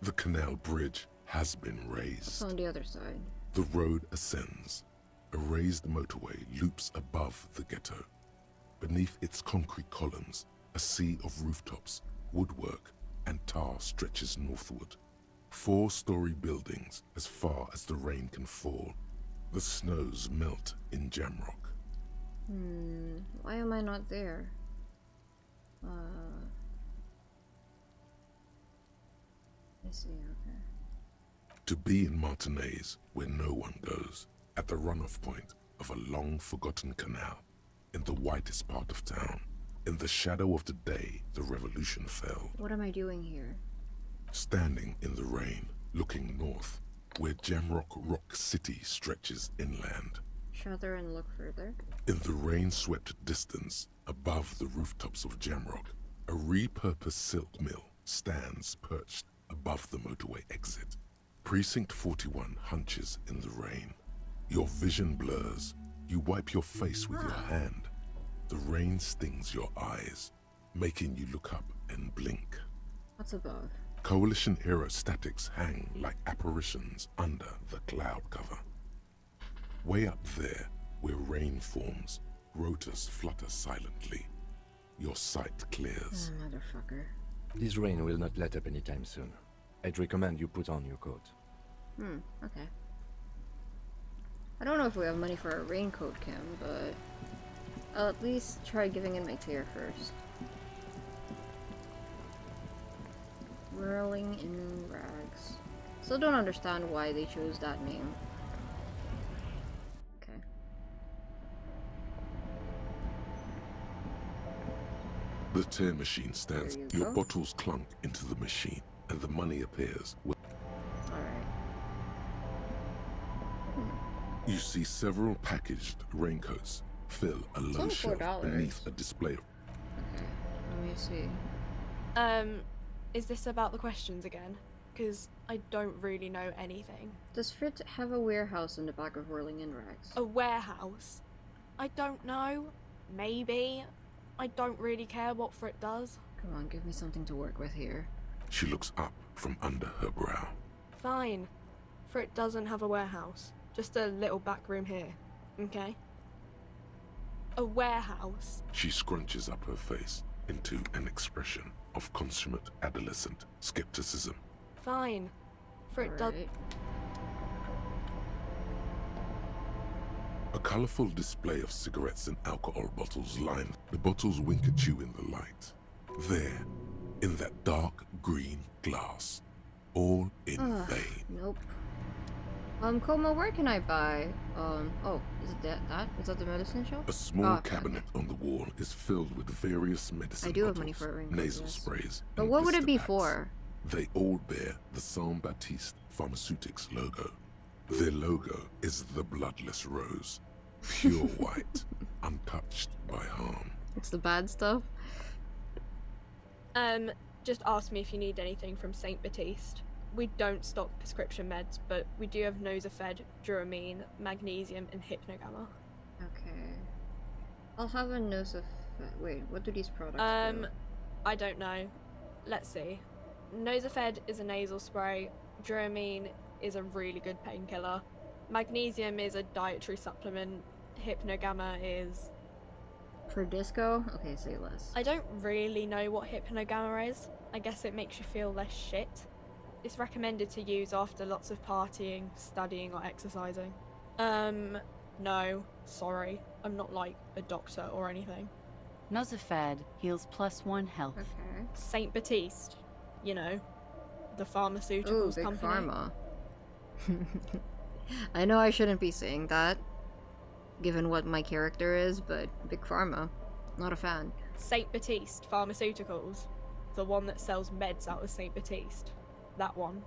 The canal bridge has been raised. What's on the other side? The road ascends. A raised motorway loops above the ghetto. Beneath its concrete columns, a sea of rooftops, woodwork, and tar stretches northward. 4-story buildings as far as the rain can fall. The snows melt in Jamrock. Why am I not there? I see, okay. To be in Martinez, where no one goes, at the runoff point of a long-forgotten canal, in the whitest part of town, in the shadow of the day the revolution fell. What am I doing here? Standing in the rain, looking north, where Jamrock Rock City stretches inland. Shudder and look further. In the rain-swept distance, above the rooftops of Jamrock, a repurposed silk mill stands perched above the motorway exit. Precinct 41 hunches in the rain. Your vision blurs. You wipe your face with your hand. The rain stings your eyes, making you look up and blink. What's above? Coalition aerostatics hang like apparitions under the cloud cover. Way up there, where rain forms, rotors flutter silently. Your sight clears. Motherfucker. This rain will not let up anytime soon. I'd recommend you put on your coat. Okay. I don't know if we have money for a raincoat, Kim, but I'll at least try giving in my tear first. Whirling in rags. Still don't understand why they chose that name. Okay. The tear machine stands. There you Your go. bottles clunk into the machine, and the money appears. Alright. You see several packaged raincoats fill a low shelf $24. beneath a display of... Okay, let me see. Is this about the questions again? Because I don't really know anything. Does Frit have a warehouse in the back of Whirling in Rags? A warehouse? I don't know. Maybe. I don't really care what Frit does. Come on, give me something to work with here. She looks up from under her brow. Fine. Frit doesn't have a warehouse. Just a little back room here. Okay? A warehouse? She scrunches up her face into an expression of consummate adolescent skepticism. Fine. Frit does. A colorful display of cigarettes and alcohol bottles line. The bottles wink at you in the light. There, in that dark green glass, all in vain. Nope. Como, where can I buy, oh, is it that? Is that the medicine shop? A small cabinet on the wall is filled with various medicine I do have bottles, money for a ring. nasal sprays, But and what would it be blister for? packs. They all bear the Saint Baptiste Pharmaceutics logo. Their logo is the bloodless rose, pure white, untouched by harm. It's the bad stuff? Just ask me if you need anything from Saint Baptiste. We don't stock prescription meds, but we do have Nosafed, Duramine, magnesium, and Hypnogamma. Okay. I'll have a Nosafed. Wait, what do these products do? I don't know. Let's see. Nosafed is a nasal spray. Duramine is a really good painkiller. Magnesium is a dietary supplement. Hypnogamma is... For disco? Okay, say less. I don't really know what Hypnogamma is. I guess it makes you feel less shit. It's recommended to use after lots of partying, studying, or exercising. No, sorry. I'm not like a doctor or anything. Nosafed heals +1 health. Okay. Saint Baptiste, you know, the pharmaceuticals Big company. Pharma. I know I shouldn't be saying that, given what my character is, but Big Pharma, not a fan. Saint Baptiste Pharmaceuticals, the one that sells meds out of Saint Baptiste. That one.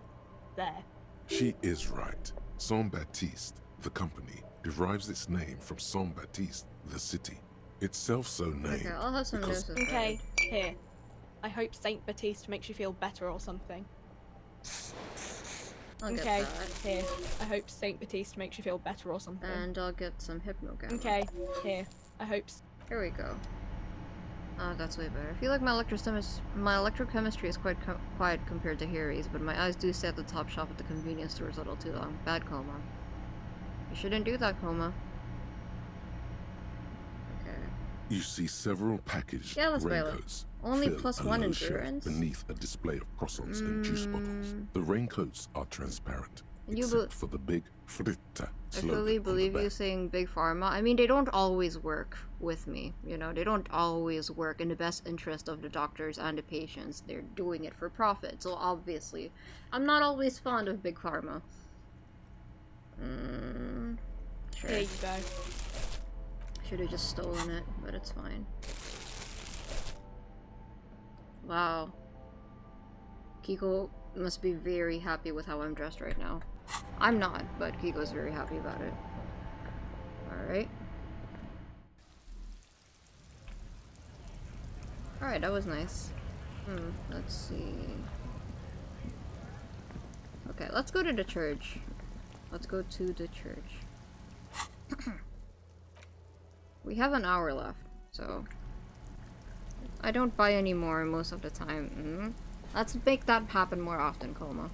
There. She is right. Saint Baptiste, the company, derives its name from Saint Baptiste, the city. Itself so named. Okay, I'll have some because Nosafed. Okay, here. I hope Saint Baptiste makes you feel better or something. I'll get Okay, that. here. I hope Saint Batiste makes you feel better or something. And I'll get some hypnogamma. Okay, here. I hope. Here we go. Oh, that's way better. I feel like my electrochemistry is quite quiet compared to Harry's, but my eyes do stay at the top shelf at the convenience stores a little too long. Bad coma. You shouldn't do that, coma. Okay. You see several packaged raincoats. Only fill plus a one low shelf endurance? beneath a display of croissants and juice bottles. The raincoats are transparent, except for the big fritta I fully believe you saying big pharma. I mean, they don't always work with me, you know? They don't always work in the best interest of the doctors and the patients. They're doing it for profit, so obviously, I'm not always fond of big pharma. Sure. Here you go. Should have just stolen it, but it's fine. Wow. Kiko must be very happy with how I'm dressed right now. I'm not, but Kiko's very happy about it. Alright. Alright, that was nice. Let's see. Okay, let's go to the church. Let's go to the church. We have an hour left, so I don't buy any more most of the time. Let's make that happen more often, Coma.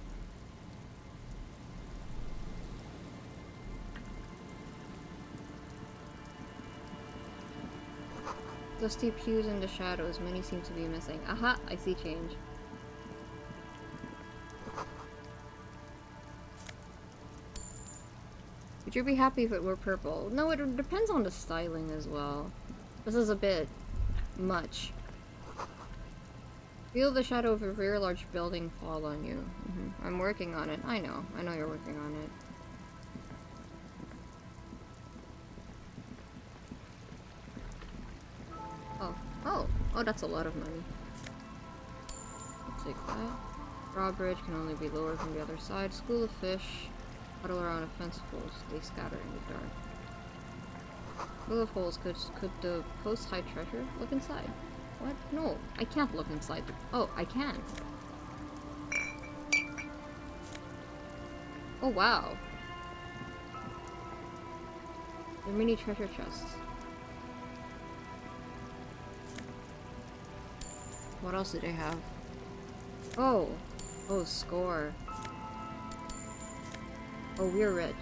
The steep hues in the shadows, many seem to be missing. Aha, I see change. Would you be happy if it were purple? No, it depends on the styling as well. This is a bit much. Feel the shadow of a very large building fall on you. I'm working on it. I know you're working on it. Oh, that's a lot of money. I'll take that. Drawbridge can only be lowered from the other side. School of fish. Huddle around a fence post. They scatter in the dark. School of holes. Could the post hide treasure? Look inside. What? No, I can't look inside. Oh, I can. Oh, wow. They're mini treasure chests. What else do they have? Oh, score. Oh, we're rich.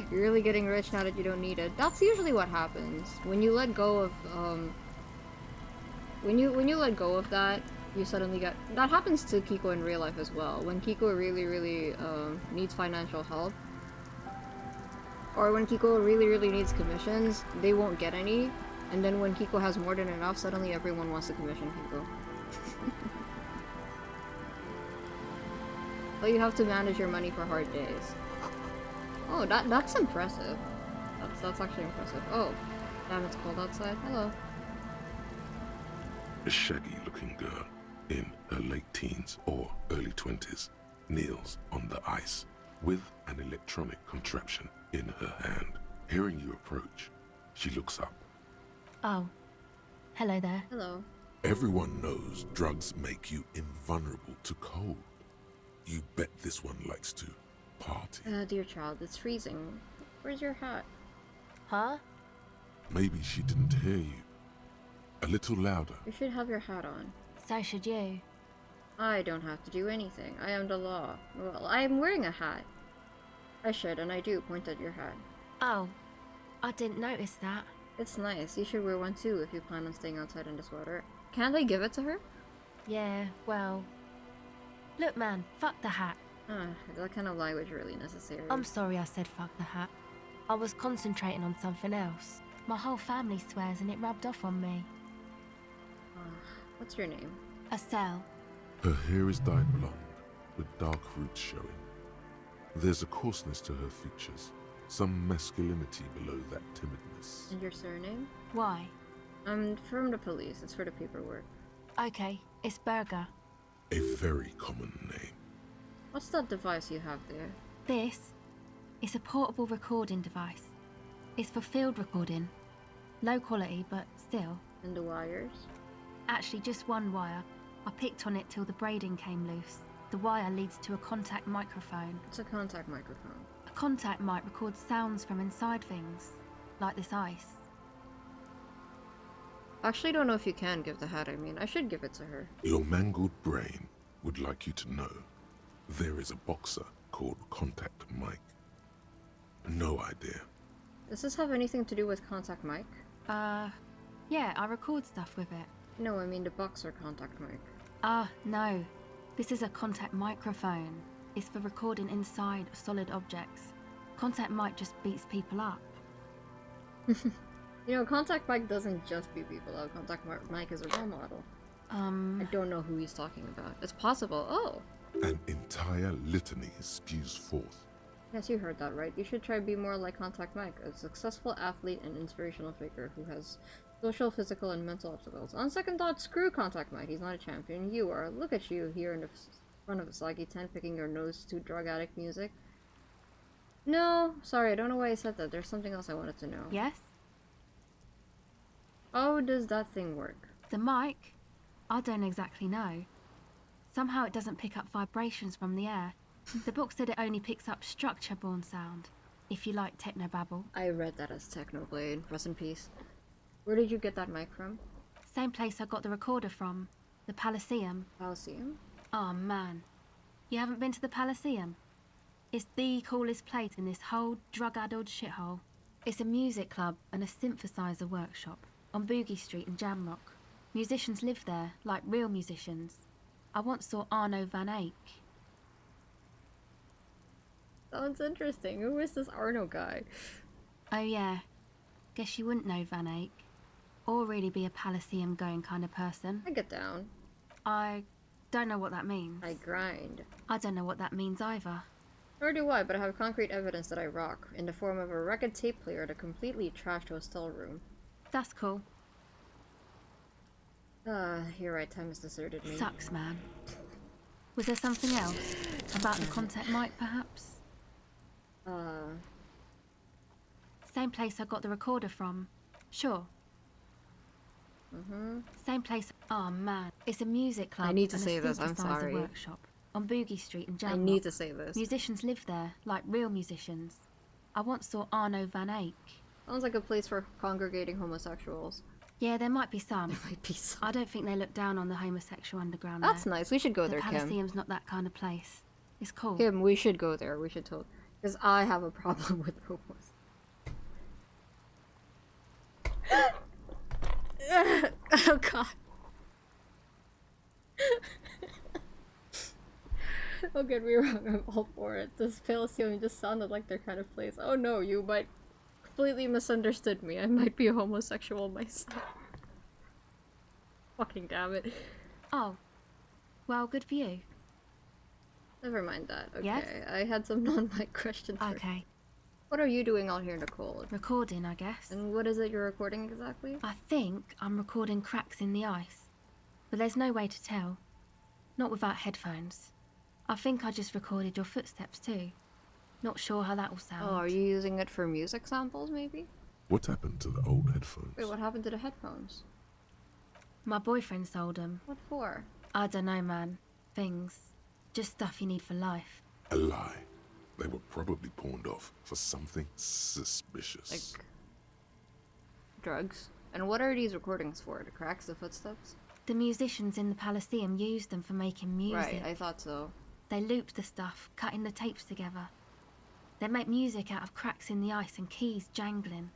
You're really getting rich now that you don't need it. That's usually what happens. When you let go of, when you let go of that, you suddenly get... That happens to Kiko in real life as well. When Kiko really, needs financial help, or when Kiko really needs commissions, they won't get any. And then when Kiko has more than enough, suddenly everyone wants to commission Kiko. But you have to manage your money for hard days. Oh, that's impressive. That's actually impressive. Oh, damn, it's cold outside. Hello. A shaggy-looking girl in her late teens or early 20s kneels on the ice with an electronic contraption in her hand. Hearing you approach, she looks up. Oh, hello there. Hello. Everyone knows drugs make you invulnerable to cold. You bet this one likes to party. Dear child, it's freezing. Where's your hat? Huh? Maybe she didn't hear you. A little louder. You should have your hat on. So should you. I don't have to do anything. I am the law. Well, I am wearing a hat. I should, and I do, point at your hat. Oh, I didn't notice that. It's nice. You should wear one too if you plan on staying outside in this weather. Can't I give it to her? Yeah, well... Look, man, fuck the hat. That kind of language really necessary. I'm sorry I said fuck the hat. I was concentrating on something else. My whole family swears and it rubbed off on me. What's your name? Estelle. Her hair is dyed blonde, with dark roots showing. There's a coarseness to her features, some masculinity below that timidness. And your surname? Why? I'm from the police. It's for the paperwork. Okay, it's Berger. A very common name. What's that device you have there? This is a portable recording device. It's for field recording. Low quality, but still. And the wires? Actually, just one wire. I picked on it till the braiding came loose. The wire leads to a contact microphone. It's a contact microphone. A contact mic records sounds from inside things, like this ice. I actually don't know if you can give the hat. I mean, I should give it to her. Your mangled brain would like you to know there is a boxer called Contact Mike. No idea. Does this have anything to do with Contact Mike? Yeah, I record stuff with it. No, I mean the boxer Contact Mike. No. This is a contact microphone. It's for recording inside solid objects. Contact mic just beats people up. You know, Contact Mike doesn't just beat people up. Contact Mike is a role model. I don't know who he's talking about. It's possible. Oh! An entire litany spews forth. Yes, you heard that right. You should try to be more like Contact Mike, a successful athlete and inspirational figure who has social, physical, and mental obstacles. On second thought, screw Contact Mike. He's not a champion. You are. Look at you here in the front of a Sagi tent picking your nose to drug addict music. No, sorry, I don't know why I said that. There's something else I wanted to know. Yes? How does that thing work? The mic? I don't exactly know. Somehow it doesn't pick up vibrations from the air. The book said it only picks up structure-borne sound, if you like technobabble. I read that as Technoblade. Rest in peace. Where did you get that mic from? Same place I got the recorder from. The Palaceum. Palaceum? Oh man. You haven't been to the Palaceum? It's the coolest place in this whole drug-addled shithole. It's a music club and a synthesizer workshop on Boogie Street in Jamrock. Musicians live there, like real musicians. I once saw Arno van Eyck. Sounds interesting. Who is this Arno guy? Oh yeah. Guess you wouldn't know Van Eyck. Or really be a Palaceum going kind of person. I get down. I don't know what that means. I grind. I don't know what that means either. Nor do I, but I have concrete evidence that I rock, in the form of a record tape player at a completely trashed hostel room. That's cool. You're right, time has deserted me. Sucks, man. Was there something else? About the contact mic, perhaps? Same place I got the recorder from. Sure. Same place. Oh man, it's a music club. I need to say this, I'm sorry. Workshop on Boogie Street in Jamrock. I need to say this. Musicians live there, like real musicians. I once saw Arno van Eyck. Sounds like a place for congregating homosexuals. Yeah, there might be some. There might be some. I don't think they look down on the homosexual underground. That's nice. We should go there, Kim. The Palaceum's not that kind of place. It's cool. Kim, we should go there. We should totally. Because I have a problem with homos. Oh god. Don't get me wrong, I'm all for it. This Palaceum just sounded like their kind of place. Oh no, you might completely misunderstood me. I might be a homosexual myself. Fucking damn it. Oh. Well, good for you. Never mind that. Okay. Yes? I had some non-mic questions. Okay. What are you doing out here in the cold? Recording, I guess. And what is it you're recording exactly? I think I'm recording cracks in the ice. But there's no way to tell. Not without headphones. I think I just recorded your footsteps too. Not sure how that will sound. Oh, are you using it for music samples, maybe? What happened to the old headphones? Wait, what happened to the headphones? My boyfriend sold them. What for? I don't know, man. Things. Just stuff you need for life. A lie. They were probably pawned off for something suspicious. Like drugs? And what are these recordings for? To crack the footsteps? The musicians in the Palaceum used them for making music. Right, I thought so. They looped the stuff, cutting the tapes together. They make music out of cracks in the ice and keys jangling.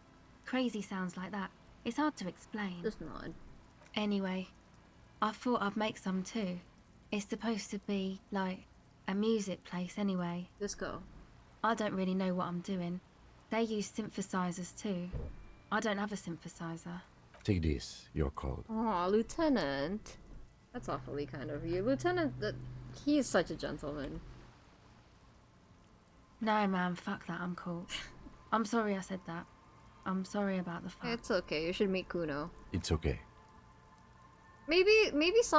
Crazy sounds like that. It's hard to explain. Just nod. Anyway, I thought I'd make some too. It's supposed to be, like, a music place anyway. Disco. I don't really know what I'm doing. They use synthesizers too. I don't have a synthesizer. Take this, you're called. Aw, Lieutenant. That's awfully kind of you. Lieutenant, he's such a gentleman. No, man, fuck that, I'm cool. I'm sorry I said that. I'm sorry about the fuck. It's okay, you should meet Kuno. It's okay. Maybe it's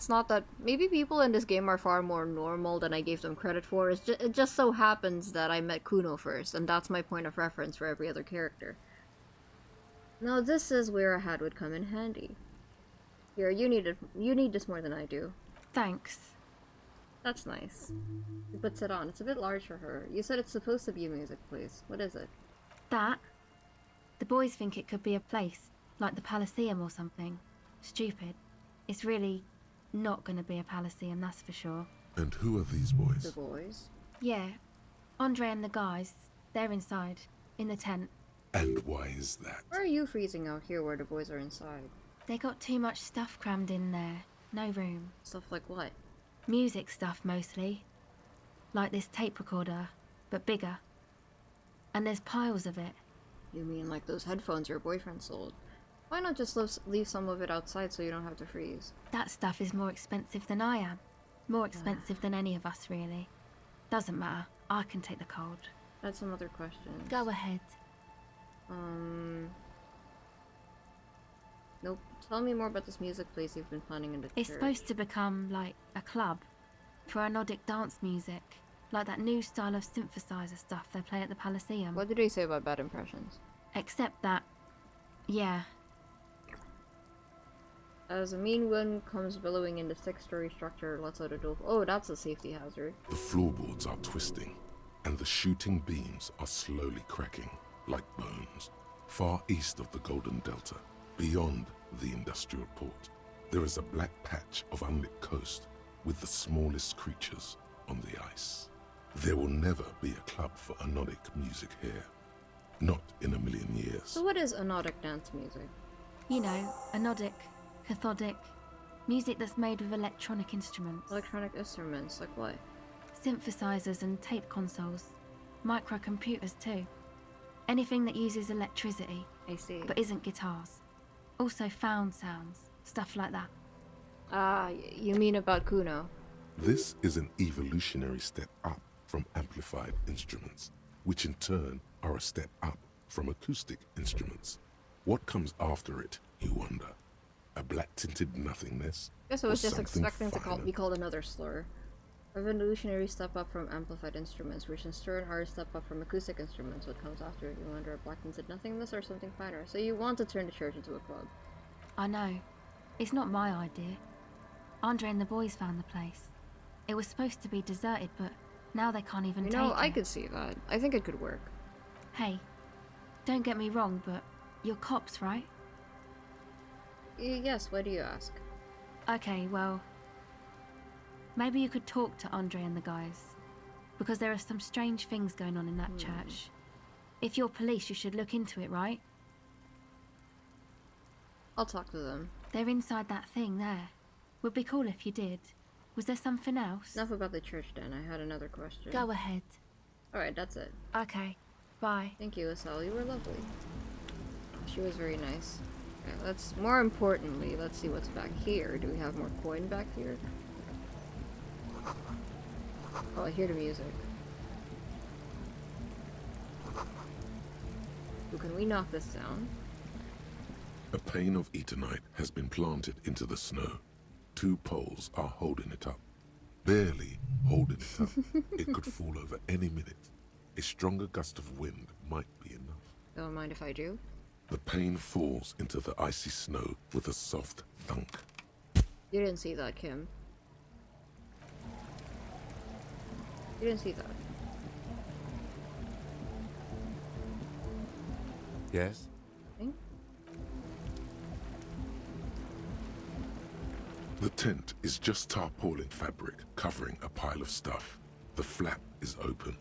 not that. Maybe people in this game are far more normal than I gave them credit for. It just so happens that I met Kuno first, and that's my point of reference for every other character. Now this is where a hat would come in handy. Here, you need this more than I do. Thanks. That's nice. She puts it on. It's a bit large for her. You said it's supposed to be a music place. What is it? That? The boys think it could be a place, like the Palaceum or something. Stupid. It's really not gonna be a Palaceum, that's for sure. And who are these boys? The boys? Yeah. Andre and the guys. They're inside. In the tent. And why is that? Why are you freezing out here where the boys are inside? They got too much stuff crammed in there. No room. Stuff like what? Music stuff, mostly. Like this tape recorder, but bigger. And there's piles of it. You mean like those headphones your boyfriend sold? Why not just leave some of it outside so you don't have to freeze? That stuff is more expensive than I am. More expensive than any of us, really. Doesn't matter. I can take the cold. That's some other questions. Go ahead. Nope. Tell me more about this music place you've been planning in the It's church. supposed to become, like, a club. For Nordic dance music. Like that new style of synthesizer stuff they play at the Palaceum. What did they say about bad impressions? Except that... yeah. As a mean wind comes billowing in the 6-story structure, let's out a door. Oh, that's a safety hazard. The floorboards are twisting, and the shooting beams are slowly cracking, like bones. Far east of the Golden Delta, beyond the industrial port, there is a black patch of unlit coast with the smallest creatures on the ice. There will never be a club for anodic music here. Not in a million years. So what is anodic dance music? You know, anodic, cathodic, music that's made with electronic instruments. Electronic instruments, like what? Synthesizers and tape consoles. Microcomputers too. Anything that uses electricity. I see. But isn't guitars. Also found sounds, stuff like that. Ah, you mean about Kuno? This is an evolutionary step up from amplified instruments, which in turn are a step up from acoustic instruments. What comes after it, you wonder? A black-tinted nothingness? Guess I was just something expecting to finer? be called another slur. A revolutionary step up from amplified instruments, which in turn are a step up from acoustic instruments. What comes after it? You wonder a black-tinted nothingness or something finer? So you want to turn the church into a club? I know. It's not my idea. Andre and the boys found the place. It was supposed to be deserted, but now they can't even take it. I could see that. I think it could work. Hey, don't get me wrong, but you're cops, right? Yes, why do you ask? Okay, well, maybe you could talk to Andre and the guys, because there are some strange things going on in that church. If you're police, you should look into it, right? I'll talk to them. They're inside that thing there. Would be cool if you did. Was there something else? Enough about the church then. I had another question. Go ahead. Alright, that's it. Okay. Bye. Thank you, Asal. You were lovely. She was very nice. Okay, more importantly, let's see what's back here. Do we have more coin back here? Oh, I hear the music. Ooh, can we knock this down? A pane of Eternite has been planted into the snow. 2 poles are holding it up. Barely holding it up. It could fall over any minute. A stronger gust of wind might be enough. Don't mind if I do. The pane falls into the icy snow with a soft thunk. You didn't see that, Kim. You didn't see that. Yes? The tent is just tarpaulin fabric covering a pile of stuff. The flap is open.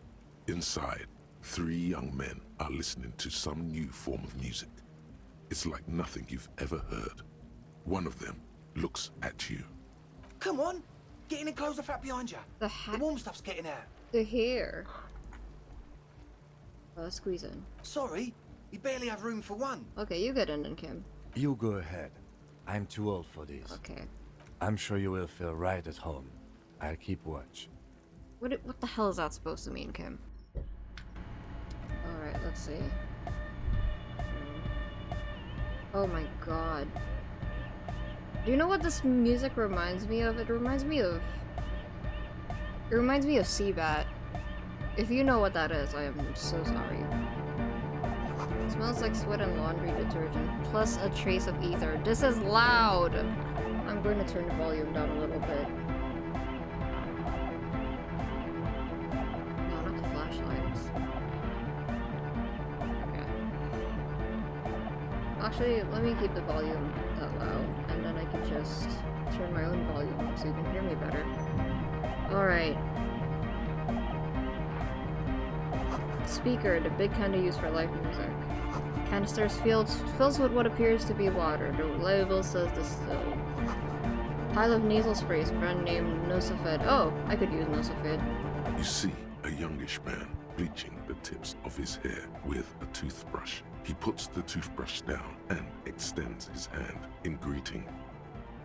Inside, 3 young men are listening to some new form of music. It's like nothing you've ever heard. One of them looks at you. Come on! Get in and close the flap behind you. The warm stuff's getting out. The hair. Squeeze in. Sorry, we barely have room for one. Okay, you get in then, Kim. You go ahead. I'm too old for this. Okay. I'm sure you will feel right at home. I'll keep watch. What the hell is that supposed to mean, Kim? Alright, let's see. Oh my god. Do you know what this music reminds me of? It reminds me of Seabat. If you know what that is, I am so sorry. It smells like sweat and laundry detergent, plus a trace of ether. This is loud! going to turn the volume down a little bit. No, not the flashlights. Okay. Actually, let me keep the volume that loud, and then I can just turn my own volume up so you can hear me better. Alright. Speaker, the big candy used for live music. Canisters fills with what appears to be water. The label says distill. Pile of nasal sprays, brand name Nosafed. Oh, I could use Nosafed. You see a youngish man bleaching the tips of his hair with a toothbrush. He puts the toothbrush down and extends his hand in greeting.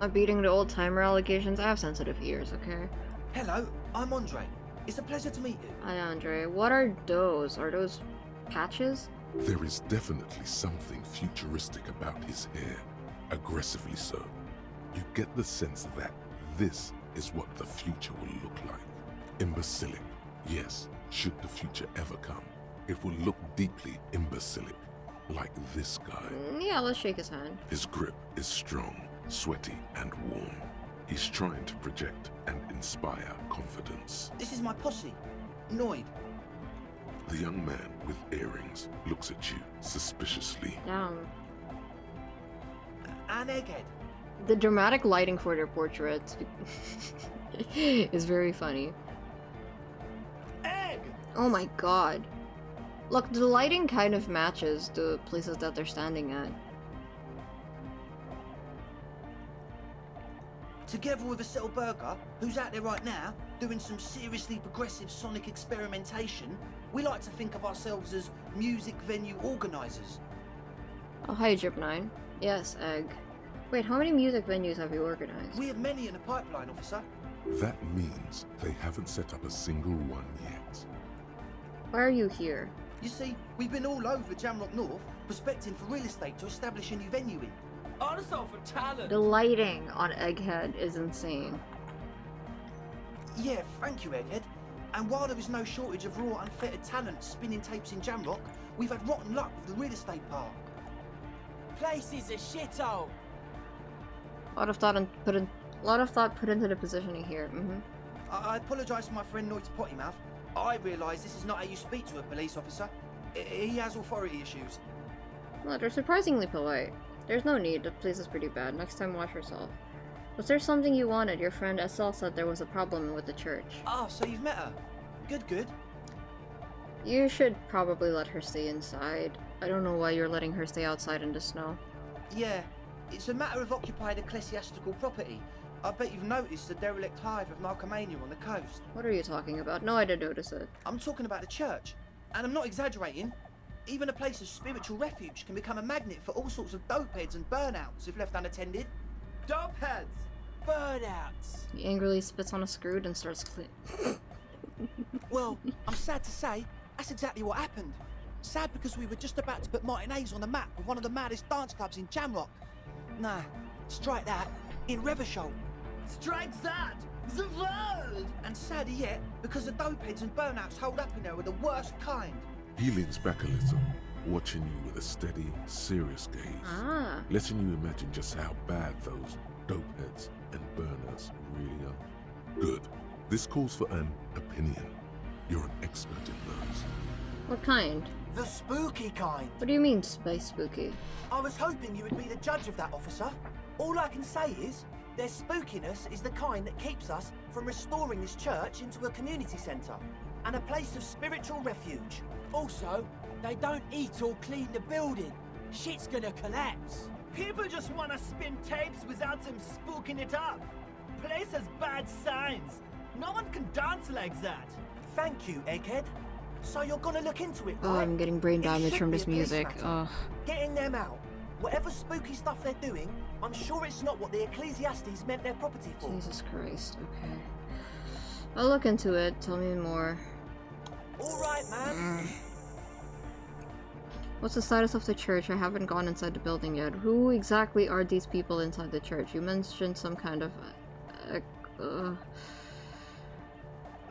I'm beating the old-timer allegations. I have sensitive ears, okay? Hello, I'm Andre. It's a pleasure to meet you. Hi, Andre. What are those? Are those patches? There is definitely something futuristic about his hair. Aggressively so. You get the sense that this is what the future will look like. Imbecilic. Yes, should the future ever come, it will look deeply imbecilic. Like this guy. Yeah, let's shake his hand. His grip is strong, sweaty, and warm. He's trying to project and inspire confidence. This is my posse, Noid. The young man with earrings looks at you suspiciously. And Egghead. The dramatic lighting for their portraits is very funny. Egg! Oh my god. Look, the lighting kind of matches the places that they're standing at. Together with a Burger, who's out there right now, doing some seriously progressive sonic experimentation, we like to think of ourselves as music venue organisers. Oh, hi, Drip9. Yes, Egg. Wait, how many music venues have you organized? We have many in the pipeline, officer. That means they haven't set up a single one yet. Why are you here? You see, we've been all over Jamrock North, prospecting for real estate to establish a new venue in. Also for talent. The lighting on Egghead is insane. Yeah, thank you, Egghead. And while there is no shortage of raw, unfettered talent spinning tapes in Jamrock, we've had rotten luck with the real estate part. Place is a shithole. A lot of thought put into the positioning here. I apologise for my friend Noid's potty mouth. I realise this is not how you speak to a police officer. He has authority issues. Well, they're surprisingly polite. There's no need, the place is pretty bad. Next time watch yourself. Was there something you wanted? Your friend SL said there was a problem with the church. Oh, so you've met her. Good. You should probably let her stay inside. I don't know why you're letting her stay outside in the snow. Yeah, it's a matter of occupied ecclesiastical property. I bet you've noticed the derelict hive of Malcolmania on the coast. What are you talking about? No, I didn't notice it. I'm talking about the church. And I'm not exaggerating. Even a place of spiritual refuge can become a magnet for all sorts of dopeheads and burnouts if left unattended. Dopeheads! Burnouts! He angrily spits on a scrood and starts clean. Well, I'm sad to say, that's exactly what happened. Sad because we were just about to put Martinez on the map with one of the maddest dance clubs in Jamrock. Nah, strike that, in Reversholt. Strike that! The world! And sadder yet, because the dopeheads and burnouts holed up in there were the worst kind. He leans back a little, watching you with a steady, serious gaze, letting you imagine just how bad those dopeheads and burners really are. Good. This calls for an opinion. You're an expert in those. What kind? The spooky kind. What do you mean, by spooky? I was hoping you would be the judge of that, officer. All I can say is, their spookiness is the kind that keeps us from restoring this church into a community centre and a place of spiritual refuge. Also, they don't eat or clean the building. Shit's gonna collapse. People just wanna spin tapes without them spooking it up. Place has bad signs. No one can dance like that. Thank you, Egghead. So you're gonna look into it, right? Oh, I'm getting brain damage from this music. Getting them out. Whatever spooky stuff they're doing, I'm sure it's not what the Ecclesiastes meant their property for. Jesus Christ, okay. I'll look into it. Tell me more. Alright, man. What's the status of the church? I haven't gone inside the building yet. Who exactly are these people inside the church? You mentioned some kind of...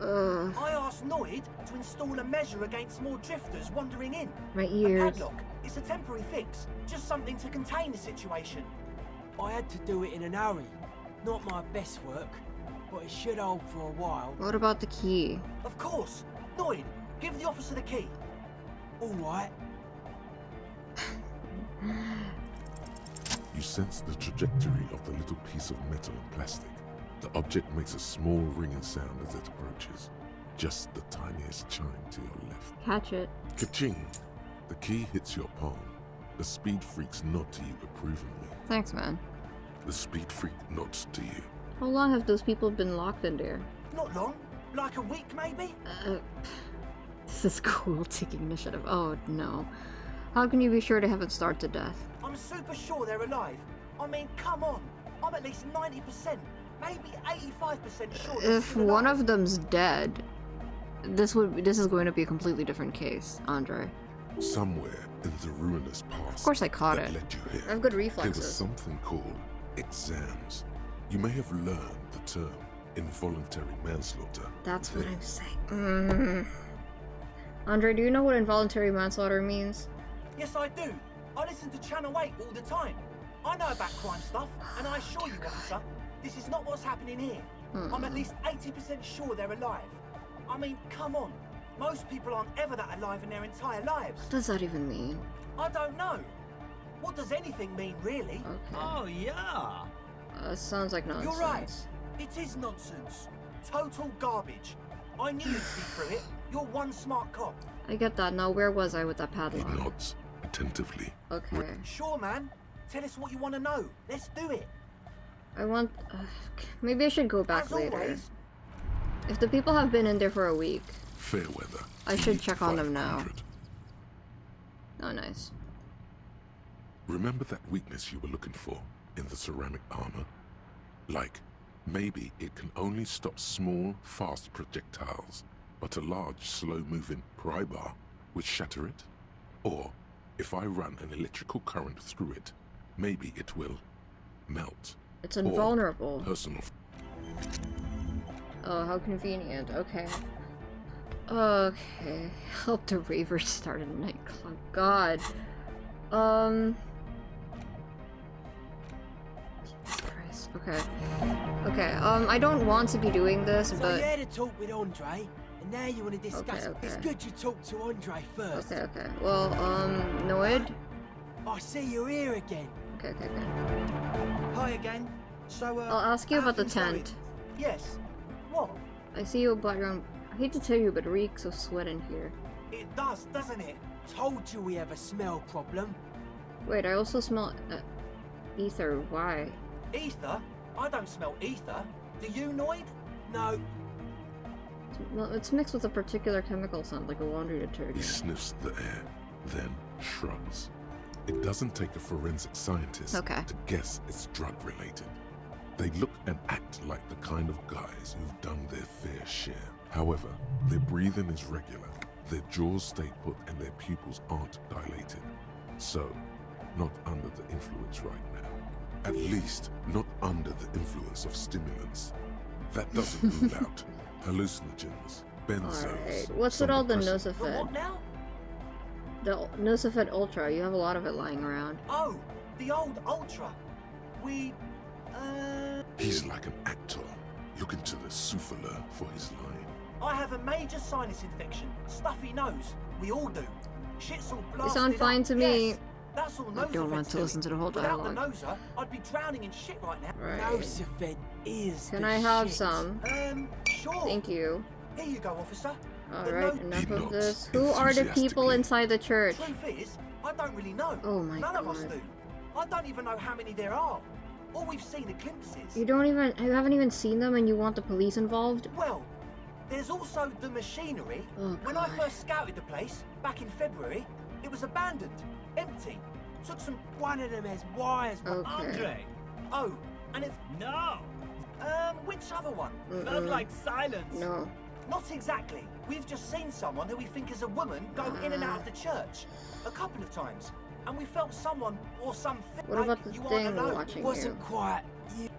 I asked Noid to install a measure against more drifters wandering in. My ears. A padlock. It's a temporary fix. Just something to contain the situation. I had to do it in an hurry. Not my best work, but it should hold for a while. What about the key? Of course! Noid, give the officer the key. All right. You sense the trajectory of the little piece of metal and plastic. The object makes a small ringing sound as it approaches. Just the tiniest chime to your left. Catch it. Ka-ching! The key hits your palm. The speed freaks nod to you approvingly. Thanks, man. The speed freak nods to you. How long have those people been locked in there? Not long. Like a week, maybe? This is cool. Taking initiative. Oh, no. How can you be sure they haven't starved to death? I'm super sure they're alive. I mean, come on. I'm at least 90%, maybe 85% sure. If one of them's dead, this is going to be a completely different case, Andre. Somewhere in the ruinous past. Of course I caught it. Led you here, I have good reflexes. There was something called exams. You may have learned the term involuntary manslaughter. That's what I'm saying. Andre, do you know what involuntary manslaughter means? Yes, I do. I listen to Channel 8 all the time. I know about crime stuff, and I assure you, officer, this is not what's happening here. I'm at least 80% sure they're alive. I mean, come on. Most people aren't ever that alive in their entire lives. What does that even mean? I don't know. What does anything mean, really? Okay. Oh, yeah. Sounds like nonsense. You're right. It is nonsense. Total garbage. I knew you'd see through it. You're one smart cop. I get that. Now, where was I with that padlock? He nods attentively. Okay. Sure, man. Tell us what you want to know. Let's do it. I want... maybe I should go back As later. Always. If the people have been in there for a week, fair weather. I should check on them now. Oh, nice. Remember that weakness you were looking for in the ceramic armor? Like, maybe it can only stop small, fast projectiles, but a large, slow-moving pry bar would shatter it? Or, if I run an electrical current through it, maybe it will melt. It's invulnerable. Personal. Oh, how convenient. Okay. Okay. Help the ravers start a nightclub. God. Christ. Okay. Okay. I don't want to be doing this, so but. You had a talk with Andre, and now you want to discuss. Okay. It's good you talk to Andre first. Okay. Well, Noid. I see you're here again. Okay. Hi again. So, I'll ask you about the tent. Yes. What? I see you brought your own. I hate to tell you, but it reeks of sweat in here. It does, doesn't it? Told you we have a smell problem. Wait, I also smell ether. Why? Ether? I don't smell ether. Do you, Noid? No. It's mixed with a particular chemical scent, like a laundry detergent. He sniffs the air, then shrugs. It doesn't take a forensic scientist to guess it's drug-related. They look and act like the kind of guys who've done their fair share. However, their breathing is regular, their jaws stay put, and their pupils aren't dilated. So, not under the influence right now. At least, not under the influence of stimulants. That doesn't rule out hallucinogens, benzos. Alright, what's with all the Nosafed? What now? The Nosafed Ultra, you have a lot of it lying around. Oh, the old Ultra. He's like an actor, looking to the souffleur for his line. I have a major sinus infection. Stuffy nose. We all do. Shit's all blasted. You sound fine to me. Yes, that's all I don't want to listen to the whole dialogue. Without the noser, I'd be drowning in shit right now. Right. Nosafed is Can the I have shit. some? Sure. Thank you. Here you go, officer. Alright, enough of this. Who are the people inside the church? Truth is, I don't really know. Oh my None god. of us do. I don't even know how many there are. All we've seen are glimpses. You haven't even seen them and you want the police involved? Well, there's also the machinery. Oh, when I first scouted the place, back in February, it was abandoned, empty. Took some... One of them has wires. Andre! Oh, and it's... No! Which other one? Felt like silence. No. Not exactly. We've just seen someone who we think is a woman go in and out of the church. A couple of times. And we felt someone or something. What about the thing watching you? Wasn't quite.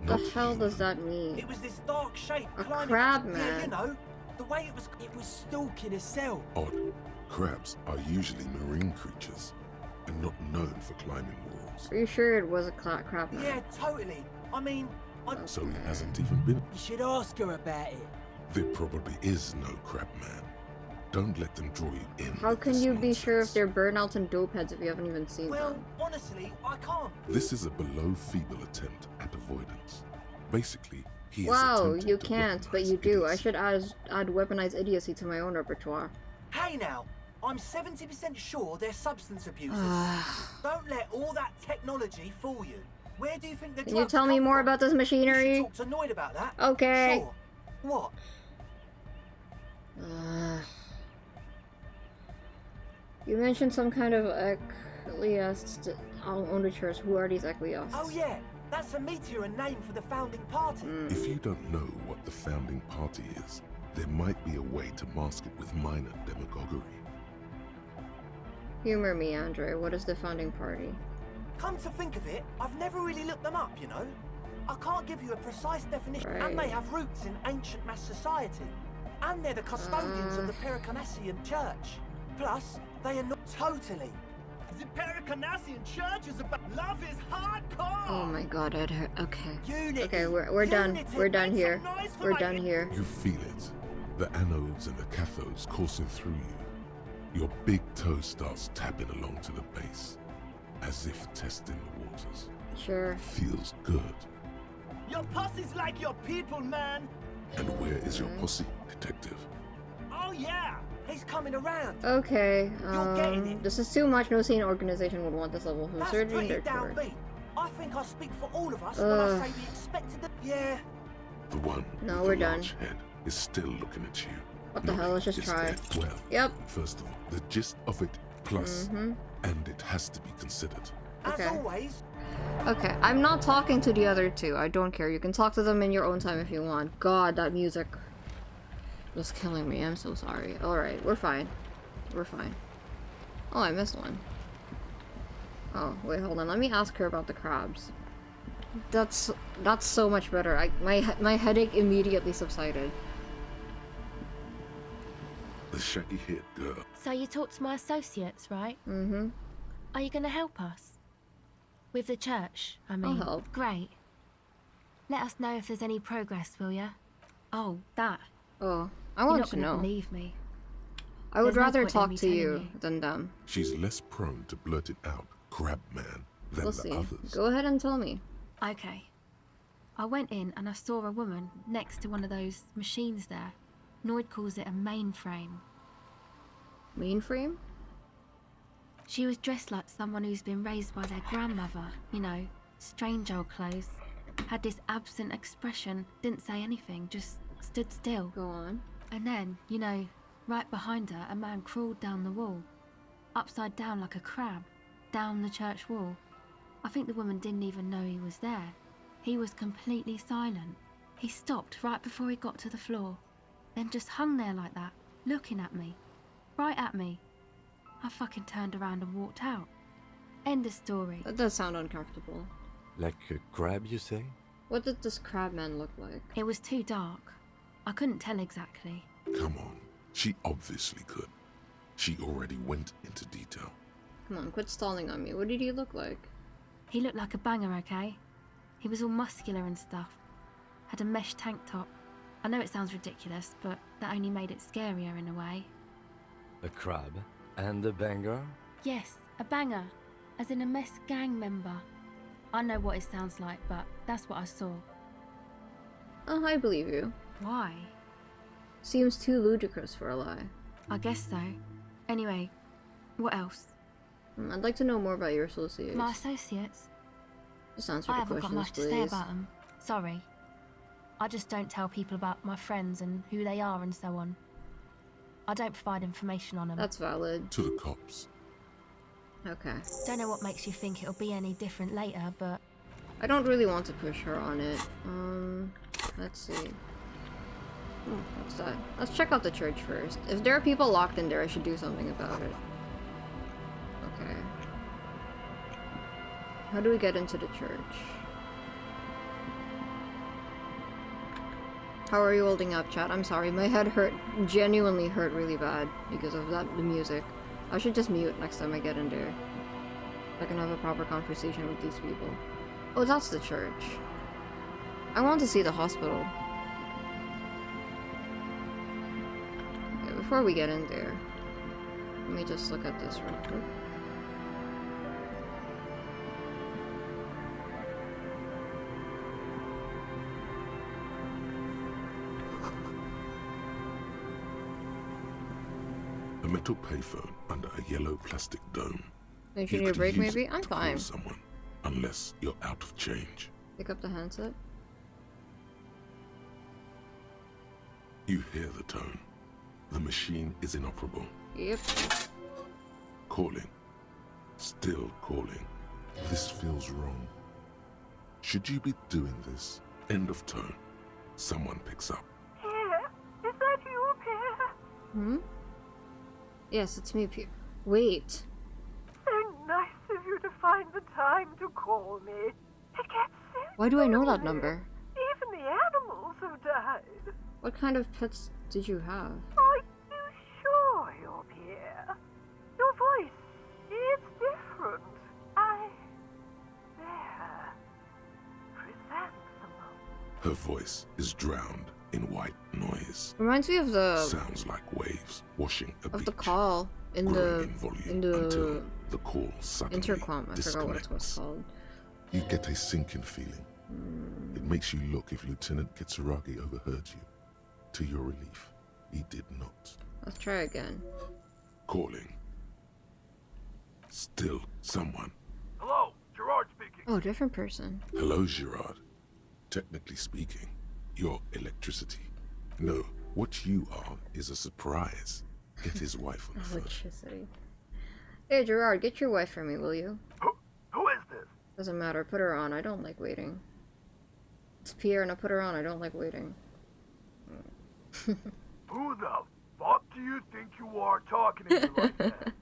The hell does that mean? It was this dark shape a climbing. crab, Yeah, man. you know, the way it was stalking a cell. Odd. Crabs are usually marine creatures and not known for climbing walls. Are you sure it was a crab man? Yeah, totally. I mean, So he hasn't even been. You should ask her about it. There probably is no crab man. Don't let them draw you in. How can you be sure if they're burnouts and dopeheads if you haven't even seen Well, them? honestly, I can't. This is a below feeble attempt at avoidance. Basically, he is Wow, attempting you to can't, but you do. I should add weaponized idiocy to my own repertoire. Hey now, I'm 70% sure they're substance abusers. Don't let all that technology fool you. Where do you think the Can you tell me more about this machinery? You talked to Noid about that. Okay. Sure. What? You mentioned some kind of ecclesiast on the church. Who are these ecclesiasts? Oh yeah, that's a meteor and name for the founding party. If you don't know what the founding party is, there might be a way to mask it with minor demagoguery. Humor me, Andre. What is the founding party? Come to think of it, I've never really looked them up, you know. I can't give you a precise definition, and they have roots in ancient mass society. And they're the custodians of the Pericarnassian Church. Plus, they are not totally. The Pericarnassian Church is about love is hardcore. Oh my god, Ed. Okay. Unity. Okay, we're done. We're done here. We're done here. You feel it. The anodes and the cathodes coursing through you. Your big toe starts tapping along to the base, as if testing the waters. Sure. Feels good. Your pussy's like your people, man. And where is your posse, detective? Oh yeah, he's coming around. Okay, You're getting it. this is too much. No sane organization would want this level of That's absurdity in pretty their church. downbeat. I think I speak for all of us when I say we expected the... Yeah. The one No, with we're the done. large head is still looking at you. What the hell? Let's just Is try. dead. Well, Yep. first of all, the gist of it plus, and it has to be considered. Okay. As always. Okay, I'm not talking to the other two. I don't care. You can talk to them in your own time if you want. God, that music was killing me. I'm so sorry. Alright, we're fine. We're fine. Oh, I missed one. Oh, wait, hold on. Let me ask her about the crabs. That's so much better. My headache immediately subsided. The shaggy haired girl. So you talked to my associates, right? Mm-hmm. Are you going to help us? With the church, I mean. I'll help. Great. Let us know if there's any progress, will ya? Oh, that. Oh, I want to know. You're not going to believe me. I would There's no rather point in talk me to telling you than them. She's less prone to blurt it out, crab man, than We'll the see. others. Go ahead and tell me. Okay. I went in and I saw a woman next to one of those machines there. Noid calls it a mainframe. Mainframe? She was dressed like someone who's been raised by their grandmother, you know, strange old clothes. Had this absent expression, didn't say anything, just stood still. Go on. And then, you know, right behind her, a man crawled down the wall. Upside down like a crab, down the church wall. I think the woman didn't even know he was there. He was completely silent. He stopped right before he got to the floor, then just hung there like that, looking at me. Right at me. I fucking turned around and walked out. End of story. That does sound uncomfortable. Like a crab, you say? What did this crabman look like? It was too dark. I couldn't tell exactly. Come on, she obviously could. She already went into detail. Come on, quit stalling on me. What did he look like? He looked like a banger, okay? He was all muscular and stuff. Had a mesh tank top. I know it sounds ridiculous, but that only made it scarier in a way. A crab and a banger? Yes, a banger. As in a mess gang member. I know what it sounds like, but that's what I saw. Oh, I believe you. Why? Seems too ludicrous for a lie. I guess so. Anyway, what else? I'd like to know more about your associates. My associates? Just answer I the haven't got questions, much please. to say about them. Sorry. I just don't tell people about my friends and who they are and so on. I don't provide information on them. That's valid. To the cops. Okay. Don't know what makes you think it'll be any different later, but... I don't really want to push her on it. Let's see. What's that? Let's check out the church first. If there are people locked in there, I should do something about it. Okay. How do we get into the church? How are you holding up, chat? I'm sorry, my head genuinely hurt really bad because of the music. I should just mute next time I get in there. I can have a proper conversation with these people. Oh, that's the church. I want to see the hospital. Okay, before we get in there, let me just look at this real quick. A metal payphone under a yellow plastic dome. Think you need a break, maybe? I'm fine. Someone, unless you're out of change. Pick up the handset. You hear the tone. The machine is inoperable. Yep. Calling. Still calling. This feels wrong. Should you be doing this? End of tone. Someone picks up. Pierre, is that you, Pierre? Hmm? Yes, it's me, Pierre. Wait. So nice of you to find the time to call me. It gets so Why do I know that number? Even the animals have died. What kind of pets did you have? Are you sure you're Pierre? Your voice, it's different. There. Chrysanthemum. Her voice is drowned in white noise. Reminds me of the sounds like waves washing a beach. The call in the until the call suddenly intercom. I forgot what it was called. You get a sinking feeling. It makes you look if Lieutenant Kitsuragi overheard you. To your relief, he did not. Let's try again. Calling. Still someone. Hello, Gerard speaking. Oh, different person. Hello, Gerard. Technically speaking, you're electricity. No, what you are is a surprise. Get his wife on the phone. Electricity. Hey, Gerard, get your wife for me, will you? Who is this? Doesn't matter. Put her on. I don't like waiting. It's Pierre, and I put her on. I don't like waiting. Who the fuck do you think you are talking to me like that?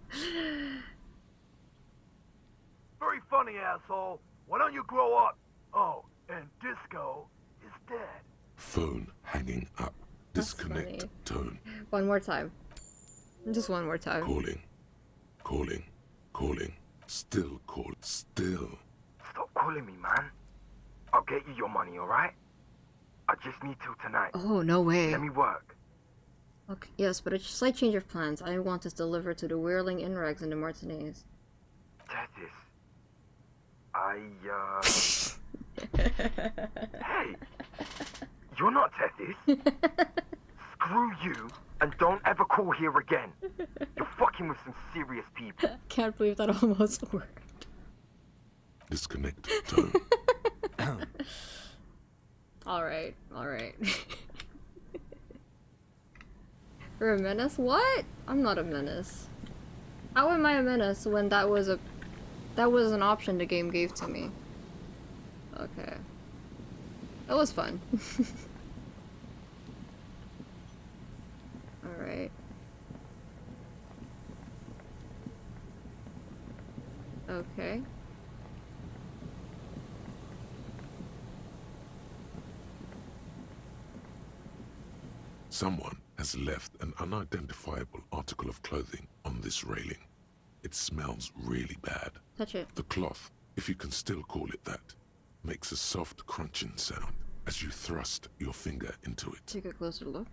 Very funny, asshole. Why don't you grow up? Oh, and Disco is dead. Phone hanging up. Disconnect funny. Tone. One more time. Just one more time. Calling. Calling. Calling. Still call. Still. Stop calling me, man. I'll get you your money, alright? I just need till tonight. Oh, no way. Let me work. Okay, yes, but a slight change of plans. I want this delivered to the Whirling Inrags in the Martinez. Tethys. Hey! You're not Tethys. Screw you, and don't ever call here again. You're fucking with some serious people. Can't believe that almost worked. Disconnect Tone. Alright, alright. You're a menace? What? I'm not a menace. How am I a menace when that was an option the game gave to me? Okay. That was fun. Alright. Okay. Someone has left an unidentifiable article of clothing on this railing. It smells really bad. Touch it. The cloth, if you can still call it that, makes a soft crunching sound as you thrust your finger into it. Take a closer look.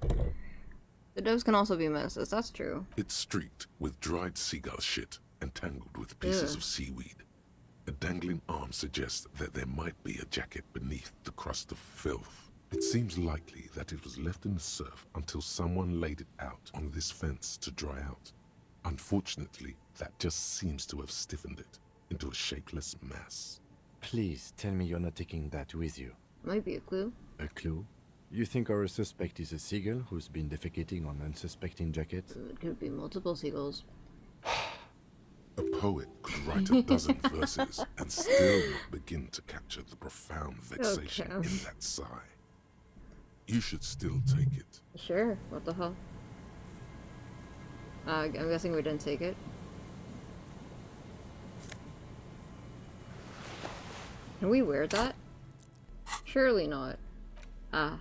The doves can also be menaces, that's true. It's streaked with dried seagull shit and tangled with pieces of seaweed. A dangling arm suggests that there might be a jacket beneath the crust of filth. It seems likely that it was left in the surf until someone laid it out on this fence to dry out. Unfortunately, that just seems to have stiffened it into a shapeless mass. Please tell me you're not taking that with you. Might be a clue. A clue? You think our suspect is a seagull who's been defecating on unsuspecting jackets? It could be multiple seagulls. A poet could write a dozen verses and still not begin to capture the profound vexation in that sigh. You should still take it. Sure, what the hell? I'm guessing we didn't take it. Can we wear that? Surely not. Ah.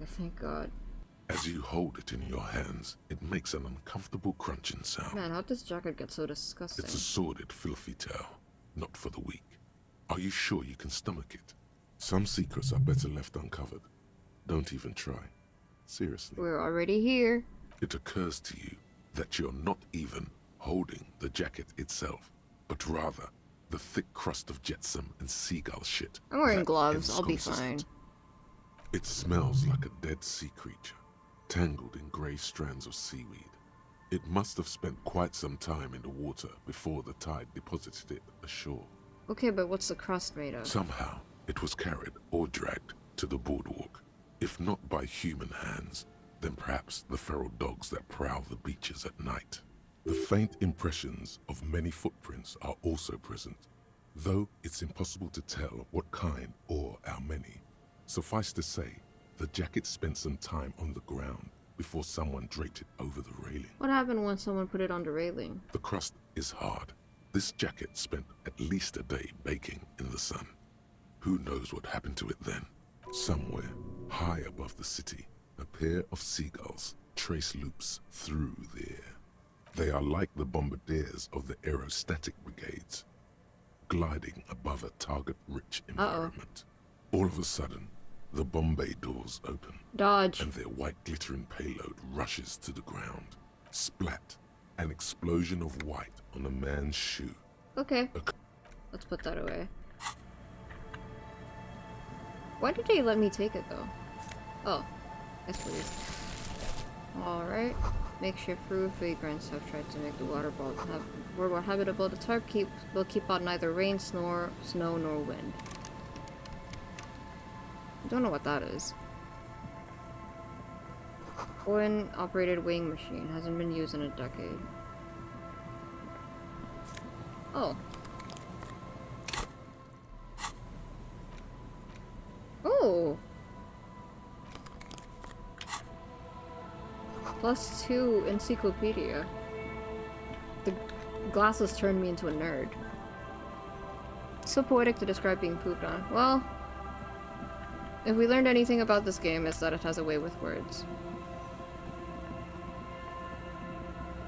Thank God. As you hold it in your hands, it makes an uncomfortable crunching sound. Man, how'd this jacket get so disgusting? It's a sordid, filthy tale, not for the weak. Are you sure you can stomach it? Some secrets are better left uncovered. Don't even try. Seriously. We're already here. It occurs to you that you're not even holding the jacket itself, but rather the thick crust of jetsam and seagull shit. I'm wearing gloves. I'll be fine. It smells like a dead sea creature, tangled in grey strands of seaweed. It must have spent quite some time in the water before the tide deposited it ashore. Okay, but what's the crust made of? Somehow, it was carried or dragged to the boardwalk. If not by human hands, then perhaps the feral dogs that prowl the beaches at night. The faint impressions of many footprints are also present, though it's impossible to tell what kind or how many. Suffice to say, the jacket spent some time on the ground before someone draped it over the railing. What happened when someone put it on the railing? The crust is hard. This jacket spent at least a day baking in the sun. Who knows what happened to it then? Somewhere, high above the city, a pair of seagulls trace loops through the air. They are like the bombardiers of the aerostatic brigades, gliding above a target-rich environment. All of a sudden, the Bombay doors open. Dodge. And their white glittering payload rushes to the ground. Splat. An explosion of white on a man's shoe. Okay. Let's put that away. Why did they let me take it though? Oh. Yes please. Alright. Makeshift roof. Vagrants have tried to make the water ball more habitable. The tarp will keep out neither rain, snow, nor wind. I don't know what that is. Coin-operated weighing machine. Hasn't been used in a decade. Oh. Oh! +2 encyclopedia. The glasses turned me into a nerd. So poetic to describe being pooped on. Well, if we learned anything about this game, it's that it has a way with words.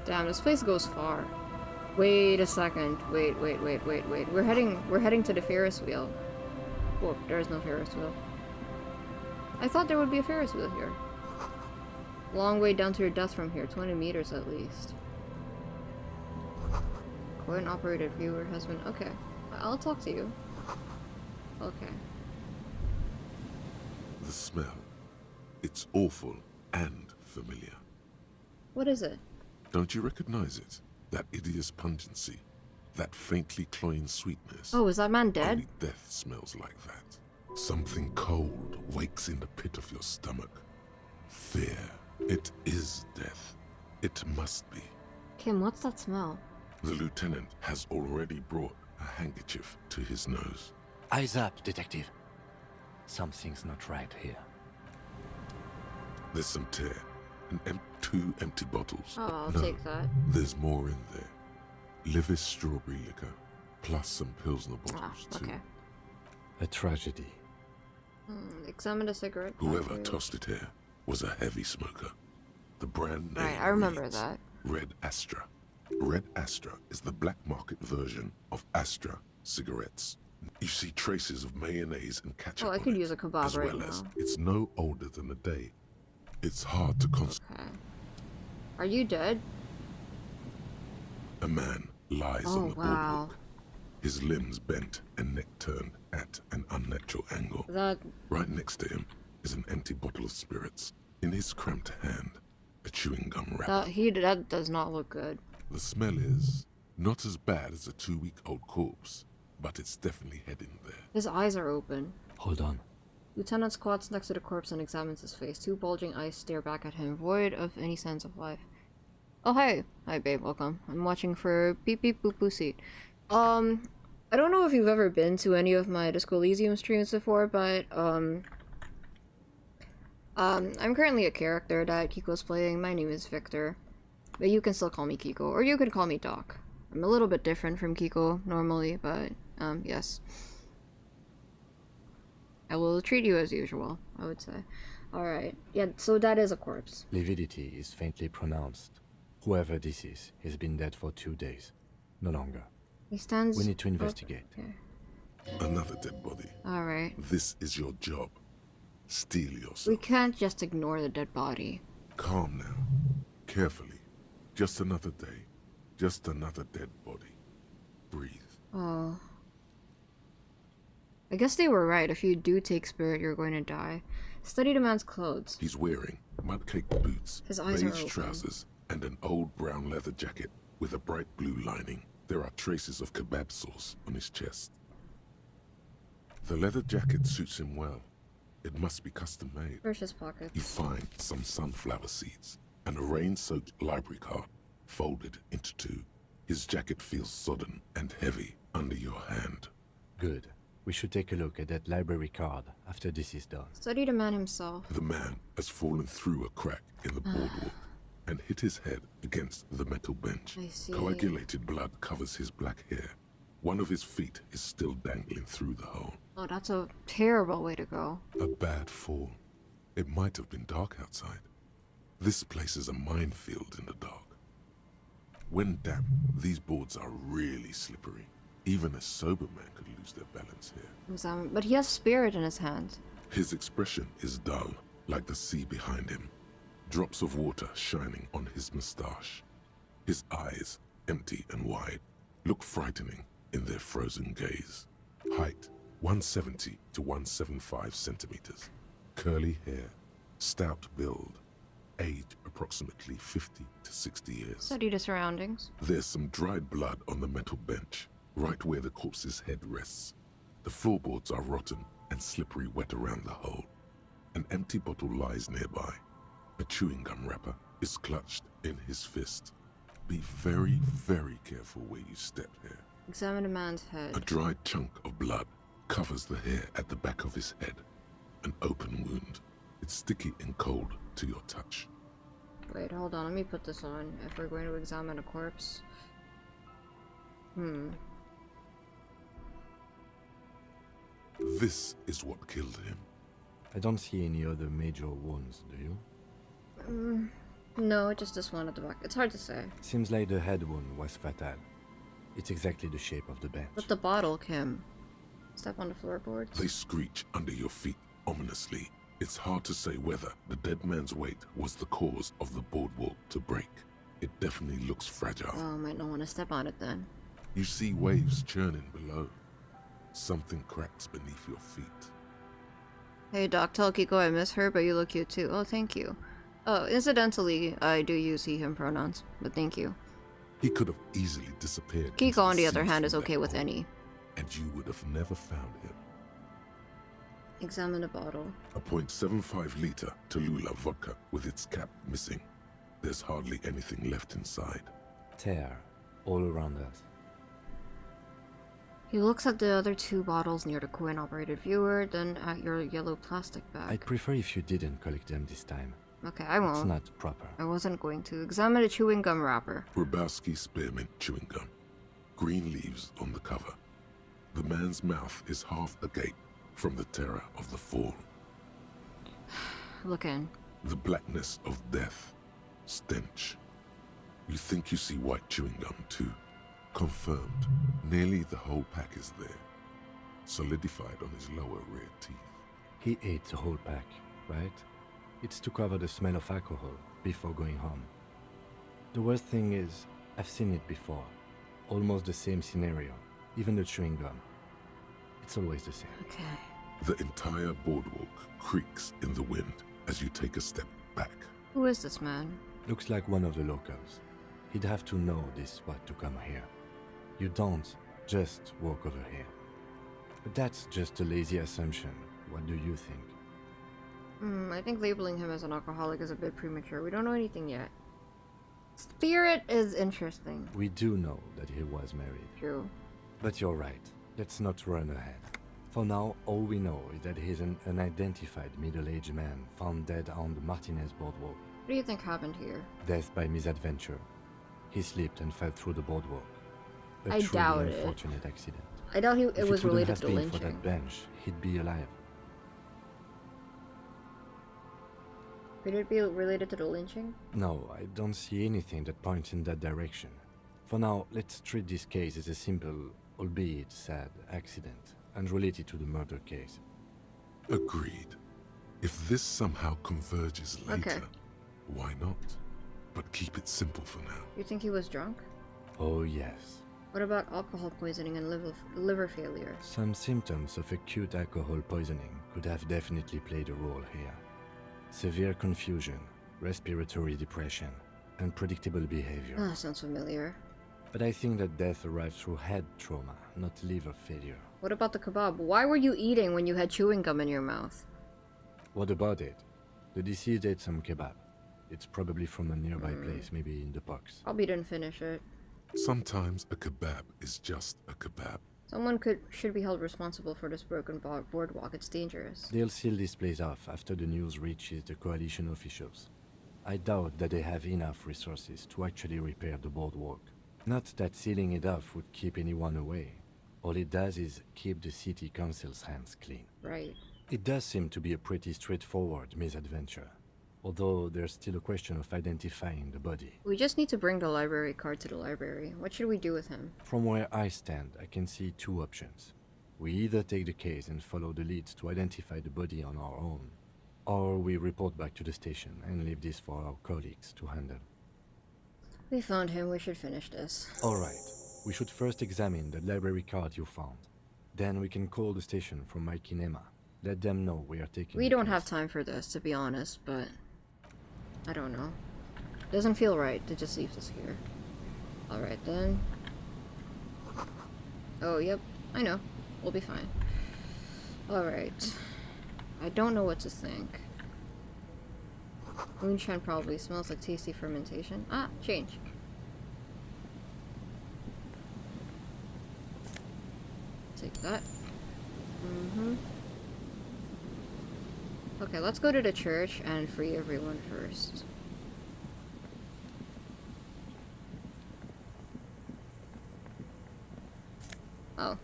Damn, this place goes far. Wait a second. Wait. We're heading to the Ferris wheel. Whoa, there's no Ferris wheel. I thought there would be a Ferris wheel here. Long way down to your death from here, 20 meters at least. Coin-operated viewer has been... Okay, I'll talk to you. Okay. The smell. It's awful and familiar. What is it? Don't you recognize it? That hideous pungency. That faintly cloying sweetness. Oh, is that man dead? Only death smells like that. Something cold wakes in the pit of your stomach. Fear. It is death. It must be. Kim, what's that smell? The lieutenant has already brought a handkerchief to his nose. Eyes up, detective. Something's not right here. There's some tear. Two empty bottles. Oh, I'll no, take that. There's more in there. Livis strawberry liquor, plus some Pilsner bottles, too. Okay. A tragedy. Examine the cigarette. Whoever tossed it here was a heavy smoker. The brand name Right, I remember reads that. Red Astra. Red Astra is the black market version of Astra cigarettes. You see traces of mayonnaise and ketchup Oh, I on could it, use a kebab as right well as now. it's no older than a day. It's hard to concentrate. Okay. Are you dead? A man lies on the wow. boardwalk, his limbs bent and neck turned at an unnatural angle. That... Right next to him is an empty bottle of spirits. In his cramped hand, a chewing gum wrapper. That does not look good. The smell is not as bad as a 2-week-old corpse, but it's definitely heading there. His eyes are open. Hold on. Lieutenant squats next to the corpse and examines his face. Two bulging eyes stare back at him, void of any sense of life. Oh, hi. Hi, babe. Welcome. I'm watching for Beep Beep Boop Boosy. I don't know if you've ever been to any of my Disco Elysium streams before, but, I'm currently a character that Kiko's playing. My name is Victor. But you can still call me Kiko, or you can call me Doc. I'm a little bit different from Kiko normally, but, yes. I will treat you as usual, I would say. Alright. Yeah, so that is a corpse. Lividity is faintly pronounced. Whoever this is, he's been dead for 2 days. No longer. He stands... We need to investigate. Okay. Another dead body. Alright. This is your job. Steel yourself. We can't just ignore the dead body. Calm now. Carefully. Just another day. Just another dead body. Breathe. Oh. I guess they were right. If you do take spirit, you're going to die. Study the man's clothes. He's wearing mud-caked boots, His eyes are beige open. trousers, and an old brown leather jacket with a bright blue lining. There are traces of kebab sauce on his chest. The leather jacket suits him well. It must be custom made. Where's his pockets? You find some sunflower seeds and a rain-soaked library card folded into two. His jacket feels sodden and heavy under your hand. Good. We should take a look at that library card after this is done. Study the man himself. The man has fallen through a crack in the boardwalk and hit his head against the metal bench. I see. Coagulated blood covers his black hair. One of his feet is still dangling through the hole. Oh, that's a terrible way to go. A bad fall. It might have been dark outside. This place is a minefield in the dark. When damp, these boards are really slippery. Even a sober man could lose their balance here. But he has spirit in his hand. His expression is dull, like the sea behind him. Drops of water shining on his mustache. His eyes, empty and wide, look frightening in their frozen gaze. Height, 170 to 175 centimeters. Curly hair, stout build. Age, approximately 50 to 60 years. Study the surroundings. There's some dried blood on the metal bench, right where the corpse's head rests. The floorboards are rotten and slippery wet around the hole. An empty bottle lies nearby. A chewing gum wrapper is clutched in his fist. Be very, very careful where you step here. Examine the man's head. A dried chunk of blood covers the hair at the back of his head. An open wound. It's sticky and cold to your touch. Wait, hold on. Let me put this on if we're going to examine a corpse. This is what killed him. I don't see any other major wounds, do you? No, just this one at the back. It's hard to say. Seems like the head wound was fatal. It's exactly the shape of the bench. But the bottle, Kim. Step on the floorboards. They screech under your feet ominously. It's hard to say whether the dead man's weight was the cause of the boardwalk to break. It definitely looks fragile. Oh, I might not want to step on it then. You see waves churning below. Something cracks beneath your feet. Hey Doc, tell Kiko I miss her, but you look cute too. Oh, thank you. Oh, incidentally, I do use he, him pronouns, but thank you. He could have easily disappeared. Kiko, on the other hand, is okay with any. And you would have never found him. Examine the bottle. A .75 liter Tallulah vodka with its cap missing. There's hardly anything left inside. Tear all around us. He looks at the other two bottles near the coin-operated viewer, then at your yellow plastic bag. I'd prefer if you didn't collect them this time. Okay, I won't. It's not proper. I wasn't going to. Examine the chewing gum wrapper. Grabowski spearmint chewing gum. Green leaves on the cover. The man's mouth is half agape from the terror of the fall. Look in. The blackness of death. Stench. You think you see white chewing gum too. Confirmed. Nearly the whole pack is there. Solidified on his lower rear teeth. He ate the whole pack, right? It's to cover the smell of alcohol before going home. The worst thing is, I've seen it before. Almost the same scenario. Even the chewing gum. It's always the same. Okay. The entire boardwalk creaks in the wind as you take a step back. Who is this man? Looks like one of the locals. He'd have to know this spot to come here. You don't just walk over here. But that's just a lazy assumption. What do you think? I think labeling him as an alcoholic is a bit premature. We don't know anything yet. Spirit is interesting. We do know that he was married. True. But you're right. Let's not run ahead. For now, all we know is that he's an unidentified middle-aged man found dead on the Martinez boardwalk. What do you think happened here? Death by misadventure. He slipped and fell through the boardwalk. I doubt it. Unfortunate accident. I doubt it was related to lynching. If it wouldn't have been for lynching. that bench, he'd be alive. Could it be related to the lynching? No, I don't see anything that points in that direction. For now, let's treat this case as a simple, albeit sad, accident. and related to the murder case. Agreed. If this somehow converges later, why not? But keep it simple for now. You think he was drunk? Oh yes. What about alcohol poisoning and liver failure? Some symptoms of acute alcohol poisoning could have definitely played a role here. Severe confusion, respiratory depression, unpredictable behavior. Ah, sounds familiar. But I think that death arrived through head trauma, not liver failure. What about the kebab? Why were you eating when you had chewing gum in your mouth? What about it? The deceased ate some kebab. It's probably from a nearby place, maybe in the box. Probably didn't finish it. Sometimes a kebab is just a kebab. Someone should be held responsible for this broken boardwalk. It's dangerous. They'll seal this place off after the news reaches the coalition officials. I doubt that they have enough resources to actually repair the boardwalk. Not that sealing it off would keep anyone away. All it does is keep the city council's hands clean. Right. It does seem to be a pretty straightforward misadventure, although there's still a question of identifying the body. We just need to bring the library card to the library. What should we do with him? From where I stand, I can see two options. We either take the case and follow the leads to identify the body on our own, or we report back to the station and leave this for our colleagues to handle. We found him. We should finish this. Alright. We should first examine the library card you found. Then we can call the station from my kinema. Let them know we are taking We don't have time for this, to be honest, but I don't know. Doesn't feel right to just leave this here. Alright then. Oh, yep. I know. We'll be fine. Alright. I don't know what to think. Moonshine probably smells like tasty fermentation. Ah, change. Take that. Okay, let's go to the church and free everyone first. Oh.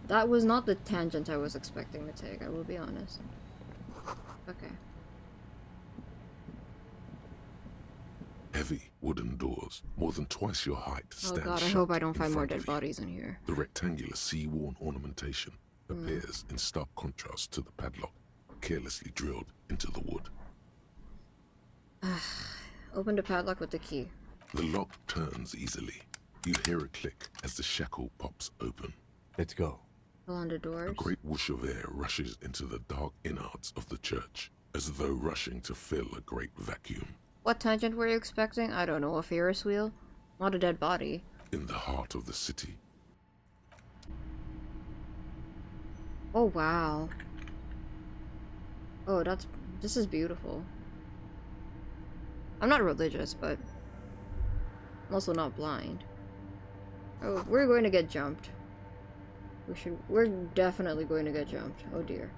That was not the tangent I was expecting to take, I will be honest. Okay. Heavy wooden doors, more than twice your height, Oh stand god, I shut hope I don't in find more front dead of you. bodies in here. The rectangular sea-worn ornamentation appears in stark contrast to the padlock, carelessly drilled into the wood. Open the padlock with the key. The lock turns easily. You hear a click as the shackle pops open. Let's go. Pull on the doors. A great whoosh of air rushes into the dark innards of the church, as though rushing to fill a great vacuum. What tangent were you expecting? I don't know, a Ferris wheel? Not a dead body. In the heart of the city. Oh wow. Oh, this is beautiful. I'm not religious, but I'm also not blind. Oh, we're going to get jumped. We're definitely going to get jumped. Oh dear.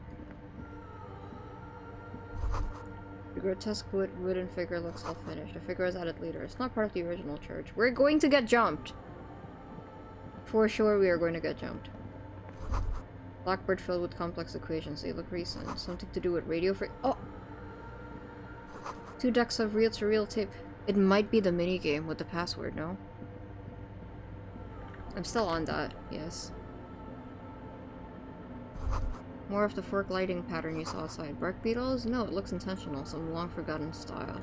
The grotesque wooden figure looks half-finished. The figure is added later. It's not part of the original church. We're going to get jumped! For sure we are going to get jumped. Blackboard filled with complex equations. They look recent. Something to do with radio Oh! 2 decks of reel-to-reel tape. It might be the minigame with the password, no? I'm still on that, yes. More of the fork lighting pattern you saw outside. Bark beetles? No, it looks intentional. Some long-forgotten style.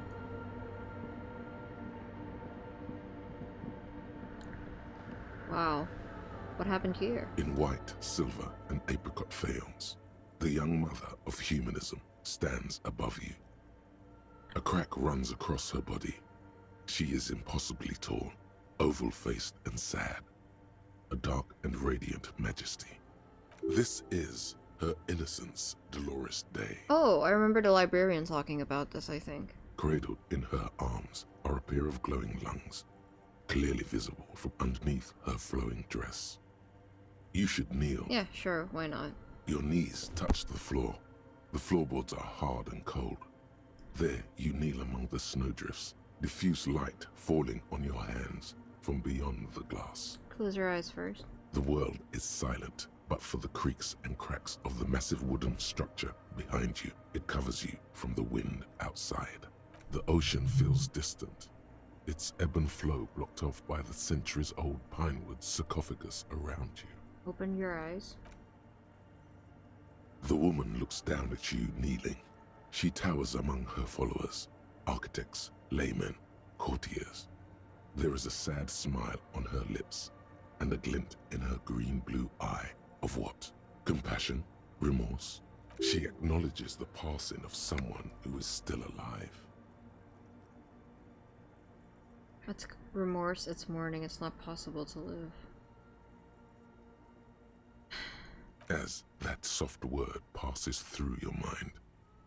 Wow. What happened here? In white, silver, and apricot faience, the young mother of humanism stands above you. A crack runs across her body. She is impossibly tall, oval-faced and sad. A dark and radiant majesty. This is her innocence, Dolores Day. Oh, I remember the librarian talking about this, I think. Cradled in her arms are a pair of glowing lungs, clearly visible from underneath her flowing dress. You should kneel. Yeah, sure, why not? Your knees touch the floor. The floorboards are hard and cold. There you kneel among the snowdrifts, diffuse light falling on your hands from beyond the glass. Close your eyes first. The world is silent, But for the creaks and cracks of the massive wooden structure behind you, it covers you from the wind outside. The ocean feels distant, its ebb and flow blocked off by the centuries-old pinewood sarcophagus around you. Open your eyes. The woman looks down at you kneeling. She towers among her followers, architects, laymen, courtiers. There is a sad smile on her lips and a glint in her green-blue eye. Of what? Compassion? Remorse? She acknowledges the passing of someone who is still alive. That's remorse, it's mourning, it's not possible to live. As that soft word passes through your mind,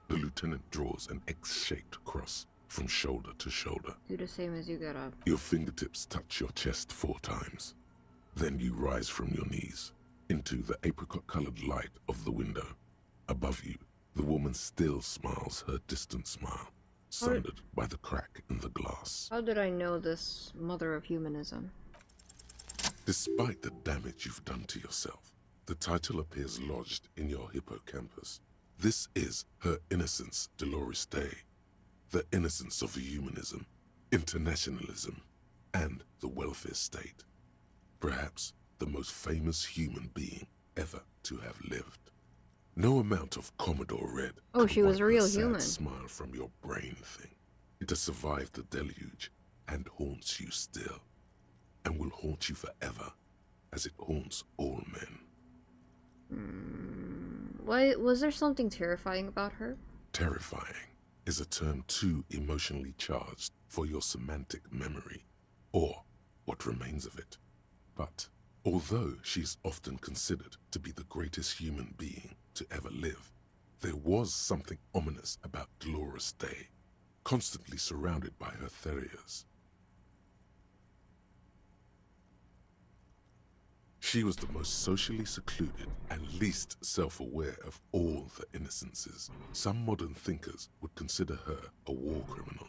the lieutenant draws an X-shaped cross from shoulder to shoulder. Do the same as you get up. Your fingertips touch your chest 4 times. Then you rise from your knees into the apricot-colored light of the window. Above you, the woman still smiles her distant smile, sundered by the crack in the glass. How did I know this mother of humanism? Despite the damage you've done to yourself, the title appears lodged in your hippocampus. This is her innocence, Dolores Day. The innocence of humanism, internationalism, and the welfare state. Perhaps the most famous human being ever to have lived. No amount of Commodore Red. Oh, she was a real human. Smile from your brain thing. It has survived the deluge and haunts you still, and will haunt you forever, as it haunts all men. Why was there something terrifying about her? Terrifying is a term too emotionally charged for your semantic memory, or what remains of it. But although she's often considered to be the greatest human being to ever live, there was something ominous about Dolores Day, constantly surrounded by her terriers. She was the most socially secluded and least self-aware of all the innocences. Some modern thinkers would consider her a war criminal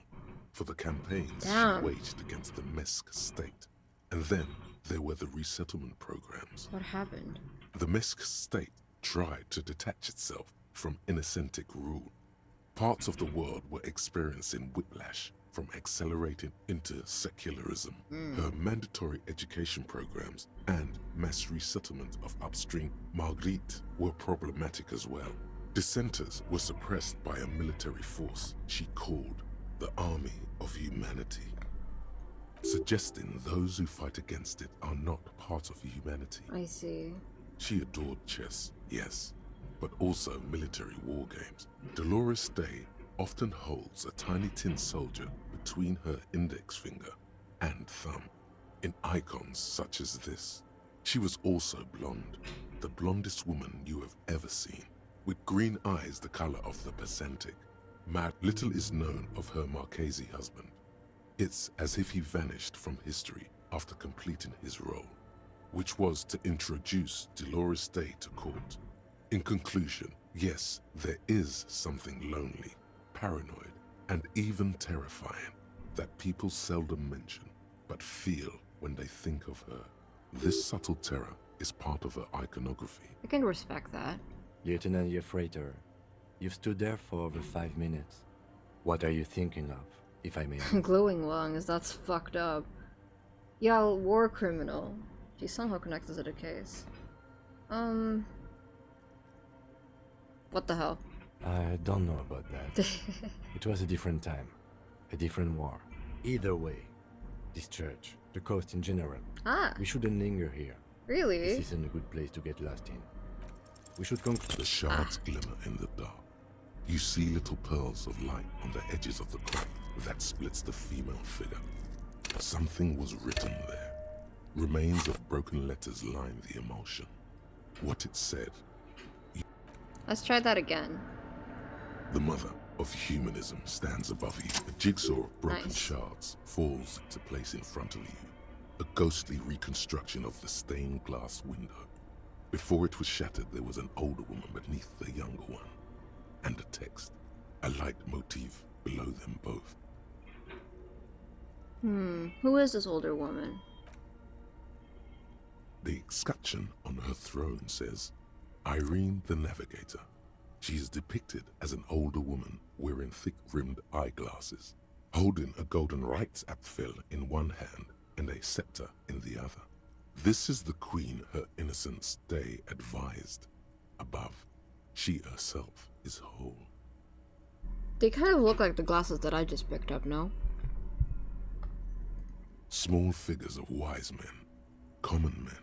for the campaigns she waged against the Mesk state. And then there were the resettlement programs. What happened? The Mesk state tried to detach itself from innocentic rule. Parts of the world were experiencing whiplash from accelerating into secularism. Her mandatory education programs and mass resettlement of upstream Marguerite were problematic as well. Dissenters were suppressed by a military force she called the Army of Humanity, suggesting those who fight against it are not part of humanity. I see. She adored chess, yes, but also military war games. Dolores Day often holds a tiny tin soldier between her index finger and thumb in icons such as this. She was also blonde, the blondest woman you have ever seen, with green eyes the color of the Pacentic. Little is known of her Marchese husband. It's as if he vanished from history after completing his role, which was to introduce Dolores Day to court. In conclusion, yes, there is something lonely, paranoid, and even terrifying that people seldom mention, but feel when they think of her. This subtle terror is part of her iconography. I can respect that. Lieutenant Yefrater, you've stood there for over 5 minutes. What are you thinking of, if I may ask? Glowing lungs, that's fucked up. Yeah, war criminal. She's somehow connected to the case. What the hell? I don't know about that. It was a different time. A different war. Either way, this church, the coast in general, we shouldn't linger here. Really? This isn't a good place to get lost in. We should conclude. The shards glimmer in the dark. You see little pearls of light on the edges of the crack that splits the female figure. Something was written there. Remains of broken letters line the emulsion. What it said. Let's try that again. The mother of humanism stands above you. A jigsaw of broken shards falls into place in front of you. A ghostly reconstruction of the stained glass window. Before it was shattered, there was an older woman beneath the younger one. And a text. A light motif below them both. Who is this older woman? The escutcheon on her throne says, Irene the Navigator. She is depicted as an older woman wearing thick-rimmed eyeglasses, holding a golden rights apfel in one hand and a scepter in the other. This is the queen her innocence day advised. Above, she herself is whole. They kind of look like the glasses that I just picked up, no? Small figures of wise men, common men,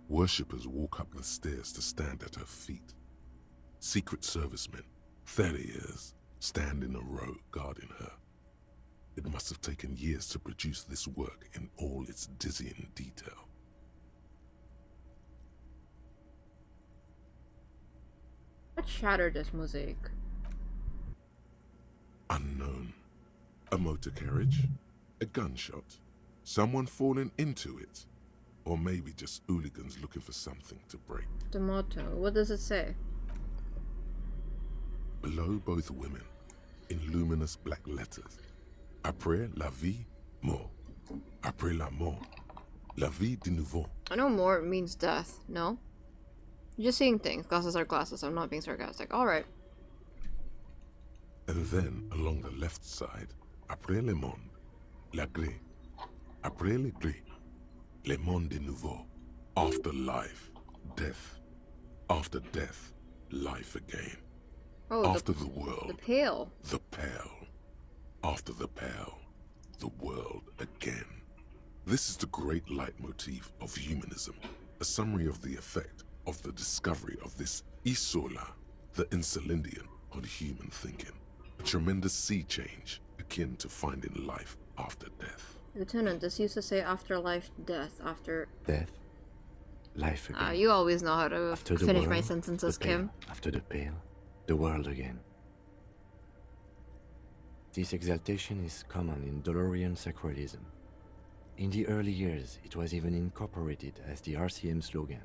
worshippers walk up the stairs to stand at her feet. Secret servicemen, 30 years, stand in a row guarding her. It must have taken years to produce this work in all its dizzying detail. What shattered this mosaic? Unknown. A motor carriage? A gunshot? Someone falling into it? Or maybe just hooligans looking for something to break. The motto. What does it say? Below both women, in luminous black letters, Après la vie, mort. Après la mort, la vie de nouveau. I know more means death, no? You're just seeing things. Glasses are glasses. I'm not being sarcastic. Alright. And then, along the left side, Après le monde, la gré. Après le gré, le monde de nouveau. After life, death. After death, life again. Oh, after the world, the pale. The pale. After the pale, the world again. This is the great leitmotif of humanism, a summary of the effect of the discovery of this isola, the insulindian, on human thinking. A tremendous sea change, akin to finding life after death. Lieutenant, this used to say afterlife, death, after... Death, life again. You always know how to finish my world, sentences, the pale. Kim. After the pale, the world again. This exaltation is common in Dolorian sacralism. In the early years, it was even incorporated as the RCM slogan.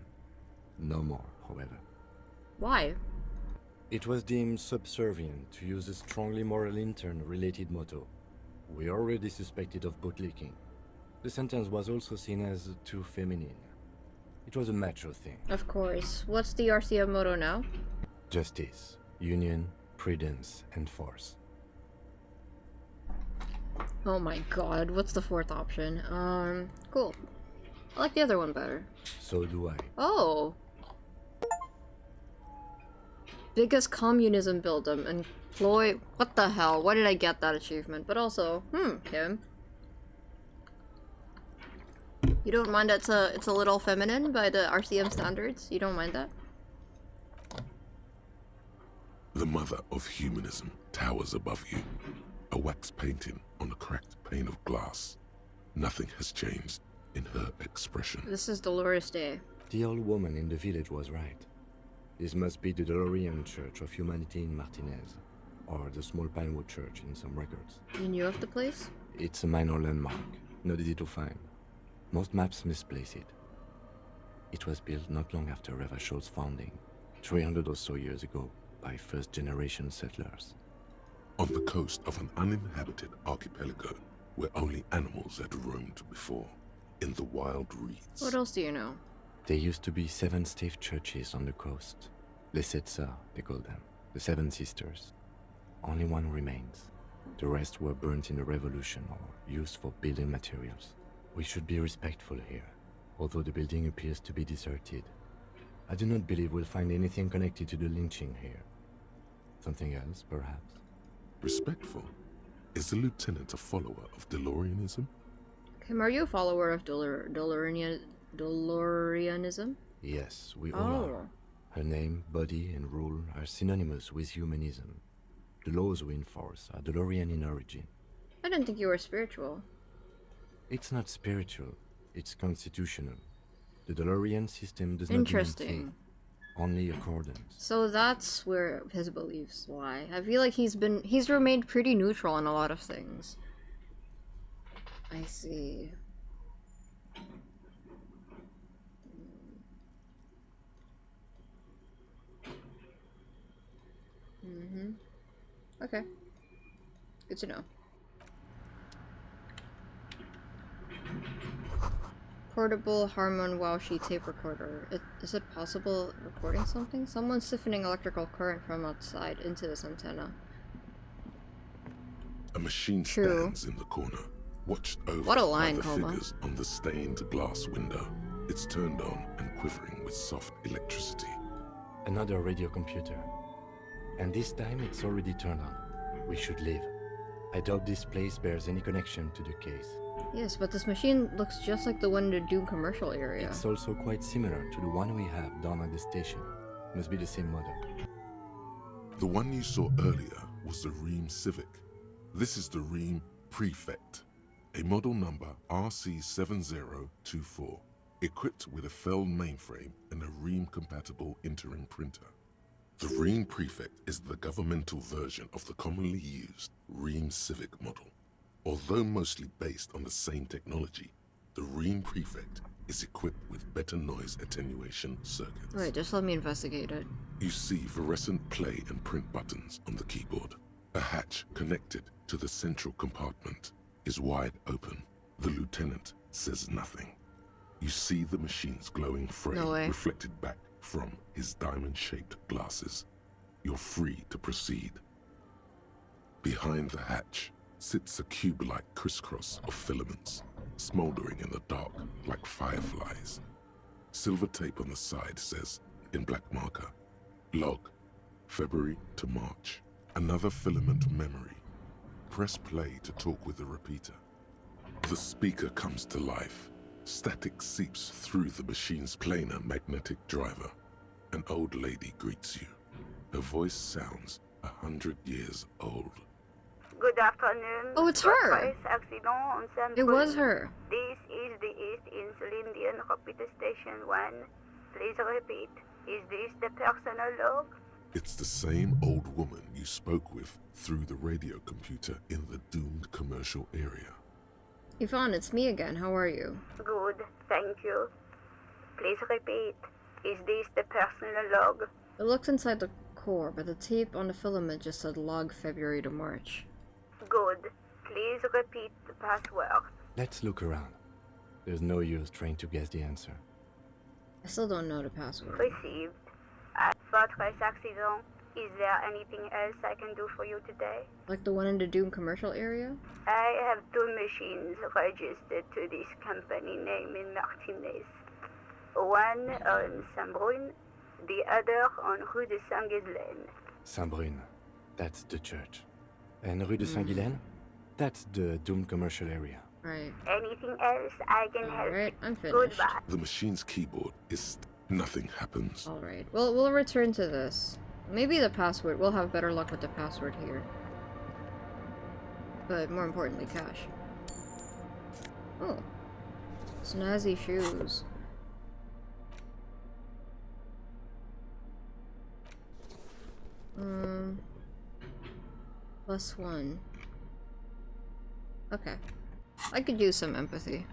No more, however. Why? It was deemed subservient to use a strongly moral intern-related motto. We already suspected of bootlicking. The sentence was also seen as too feminine. It was a macho thing. Of course. What's the RCM motto now? Justice, union, prudence, and force. Oh my god, what's the fourth option? Cool. I like the other one better. So do I. Oh! Biggest communism build-up. Employ... What the hell? Why did I get that achievement? But also, Kim. You don't mind that it's a little feminine by the RCM standards? You don't mind that? The mother of humanism towers above you. A wax painting on a cracked pane of glass. Nothing has changed in her expression. This is Dolores Day. The old woman in the village was right. This must be the Dolorian Church of Humanity in Martinez, or the small Pinewood Church in some records. You knew of the place? It's a minor landmark, not easy to find. Most maps misplace it. It was built not long after Revachol's founding, 300 or so years ago, by first-generation settlers. On the coast of an uninhabited archipelago where only animals had roamed before, in the wild reeds. What else do you know? There used to be 7 stave churches on the coast. Les Sept Sœurs, they call them. The 7 Sisters. Only one remains. The rest were burnt in the revolution or used for building materials. We should be respectful here, although the building appears to be deserted. I do not believe we'll find anything connected to the lynching here. Something else, perhaps? Respectful? Is the lieutenant a follower of Dolorianism? Kim, are you a follower of Dolorianism? Yes, we all are. Her name, body, and rule are synonymous with humanism. The laws we enforce are Dolorian in origin. I didn't think you were spiritual. It's not spiritual, it's constitutional. The Dolorian system does not Interesting. Only accordance. So that's where his beliefs lie. I feel like he's remained pretty neutral on a lot of things. I see. Okay. Good to know. portable Harmon Wowshi tape recorder. Is it possible recording something? Someone's siphoning electrical current from outside into this antenna. A machine stands in the corner, watched over What a line, by the Coma. figures on the stained glass window. It's turned on and quivering with soft electricity. Another radio computer. And this time it's already turned on. We should leave. I doubt this place bears any connection to the case. Yes, but this machine looks just like the one in the Doom commercial area. It's also quite similar to the one we have down at the station. Must be the same model. The one you saw earlier was the Ream Civic. This is the Ream Prefect, a model number RC7024, equipped with a Feld mainframe and a Ream-compatible interim printer. The Ream Prefect is the governmental version of the commonly used Ream Civic model. Although mostly based on the same technology, the Ream Prefect is equipped with better noise attenuation circuits. Wait, just let me investigate it. You see fluorescent play and print buttons on the keyboard. A hatch connected to the central compartment is wide open. The lieutenant says nothing. You see the machine's glowing frame reflected back from his diamond-shaped glasses. You're free to proceed. Behind the hatch sits a cube-like crisscross of filaments, smoldering in the dark like fireflies. Silver tape on the side says, in black marker, log, February to March. Another filament memory. Press play to talk with the repeater. The speaker comes to life. Static seeps through the machine's planar magnetic driver. An old lady greets you. Her voice sounds 100 years old. Good afternoon. Oh, it's her. It was her. This is the East Insulindian Repeater Station 1. Please repeat. Is this the personal log? It's the same old woman you spoke with through the radio computer in the doomed commercial area. Yvonne, it's me again. How are you? Good, thank you. Please repeat. Is this the personal log? It looks inside the core, but the tape on the filament just said log February to March. Good. Please repeat the password. Let's look around. There's no use trying to guess the answer. I still don't know the password. Received. At Fortress Accident, is there anything else I can do for you today? Like the one in the Doom commercial area? I have 2 machines registered to this company name in Martinez. One on Saint-Brune, the other on Rue de Saint-Ghislaine. Saint-Brune. That's the church. And Rue de Saint-Ghislaine? That's the Doom commercial area. Right. Anything else I can help? Alright, I'm finished. Goodbye. The machine's keyboard is... nothing happens. Alright, well, we'll return to this. Maybe the password. We'll have better luck with the password here. But more importantly, cash. Oh. Snazzy shoes. +1. Okay. I could use some empathy.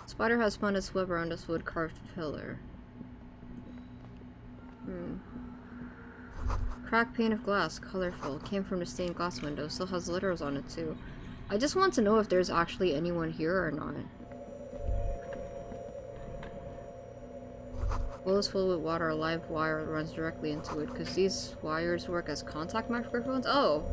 Spider has spun its web around this wood-carved pillar. Cracked pane of glass, colorful, came from the stained glass window, still has letters on it too. I just want to know if there's actually anyone here or not. Bowl is filled with water, a live wire runs directly into it, because these wires work as contact microphones? Oh!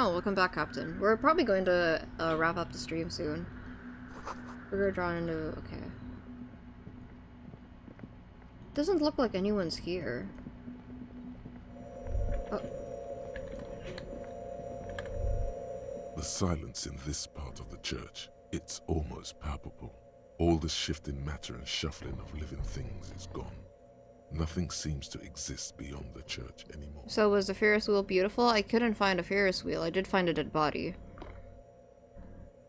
Oh, welcome back, Captain. We're probably going to wrap up the stream soon. We're drawn into... okay. Doesn't look like anyone's here. Oh. The silence in this part of the church, it's almost palpable. All the shifting matter and shuffling of living things is gone. Nothing seems to exist beyond the church anymore. So was the Ferris wheel beautiful? I couldn't find a Ferris wheel. I did find a dead body.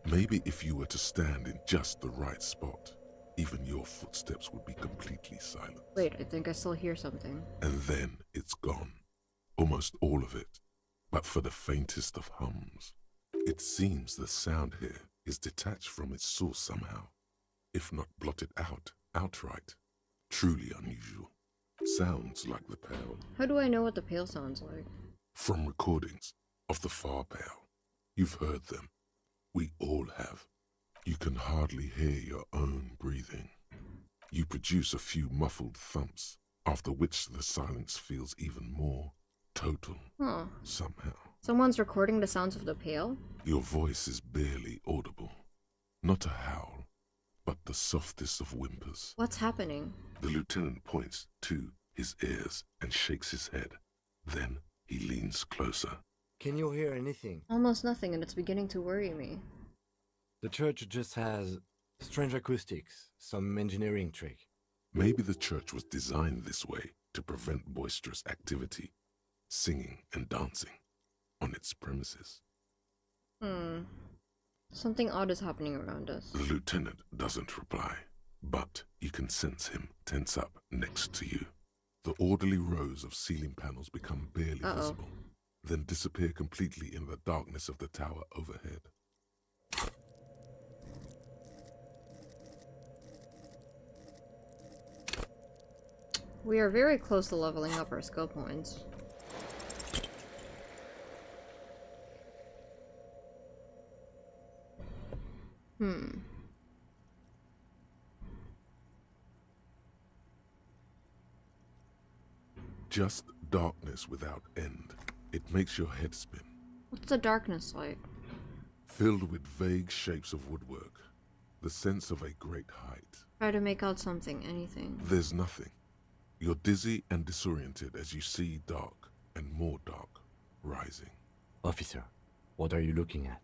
Maybe if you were to stand in just the right spot, even your footsteps would be completely silent. Wait, I think I still hear something. And then it's gone. Almost all of it. But for the faintest of hums. It seems the sound here is detached from its source somehow, if not blotted out outright. Truly unusual. Sounds like the Pale. How do I know what the Pale sounds like? From recordings of the far Pale. You've heard them. We all have. You can hardly hear your own breathing. You produce a few muffled thumps, after which the silence feels even more total. Huh. Somehow. Someone's recording the sounds of the Pale? Your voice is barely audible. Not a howl, but the softest of whimpers. What's happening? The lieutenant points to his ears and shakes his head. Then he leans closer. Can you hear anything? Almost nothing, and it's beginning to worry me. The church just has strange acoustics, some engineering trick. Maybe the church was designed this way to prevent boisterous activity, singing and dancing on its premises. Something odd is happening around us. The lieutenant doesn't reply, but you can sense him tense up next to you. The orderly rows of ceiling panels become barely visible, then disappear completely in the darkness of the tower overhead. We are very close to leveling up our skill points. Just darkness without end. It makes your head spin. What's the darkness like? Filled with vague shapes of woodwork. The sense of a great height. Try to make out something, anything. There's nothing. You're dizzy and disoriented as you see dark and more dark rising. Officer, what are you looking at?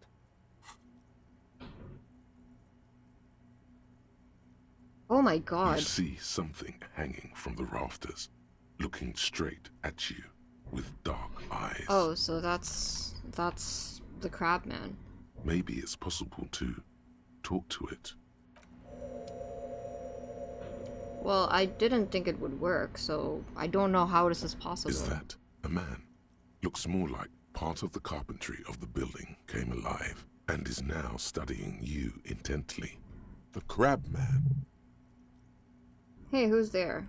Oh my god. You see something hanging from the rafters, looking straight at you with dark eyes. Oh, so that's the crab man. Maybe it's possible to talk to it. Well, I didn't think it would work, so I don't know how this is possible. Is that a man? Looks more like part of the carpentry of the building came alive and is now studying you intently. The crab man. Hey, who's there?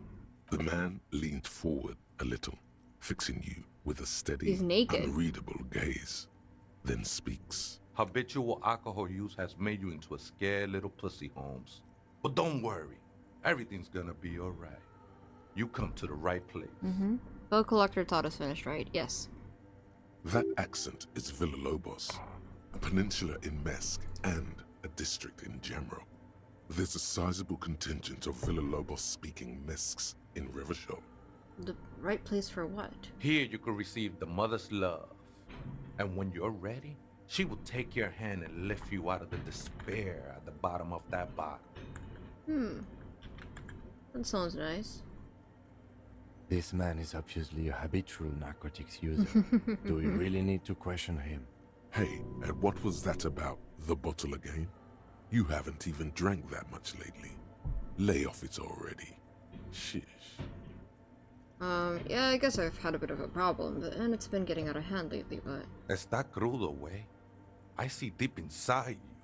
The man leaned forward a little, fixing you with a steady, He's naked. unreadable gaze, then speaks. Habitual alcohol use has made you into a scared little pussy, Holmes. But don't worry. Everything's gonna be alright. You come to the right place. Bill Collector taught us finished right, yes. That accent is Villalobos, a peninsula in Mesk and a district in Jamro. There's a sizable contingent of Villalobos-speaking Mesks in Revachol. The right place for what? Here you can receive the mother's love. And when you're ready, she will take your hand and lift you out of the despair at the bottom of that bottle. That sounds nice. This man is obviously a habitual narcotics user. Do we really need to question him? Hey, and what was that about, the bottle again? You haven't even drank that much lately. Lay off it already. Shish. Yeah, I guess I've had a bit of a problem, and it's been getting out of hand lately, but... Está crudo, way. I see deep inside you.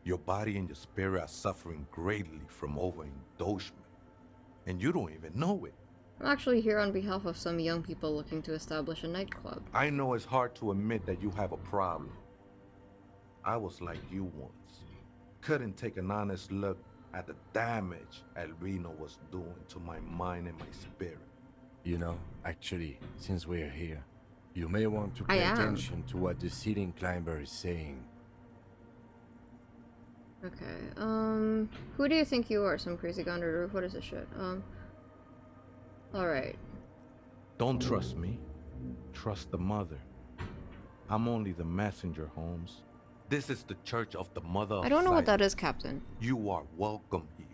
Your body and your spirit are suffering greatly from overindulgence. And you don't even know it. I'm actually here on behalf of some young people looking to establish a nightclub. I know it's hard to admit that you have a problem. I was like you once. Couldn't take an honest look at the damage Albino was doing to my mind and my spirit. You know, actually, since we're here, you may want to pay attention to what the ceiling climber is saying. Okay, who do you think you are? Some crazy guy on the roof? What is this shit? Alright. Don't trust me. Trust the mother. I'm only the messenger, Holmes. This is the Church of the Mother of I don't know what Silence. that is, Captain. You are welcome here.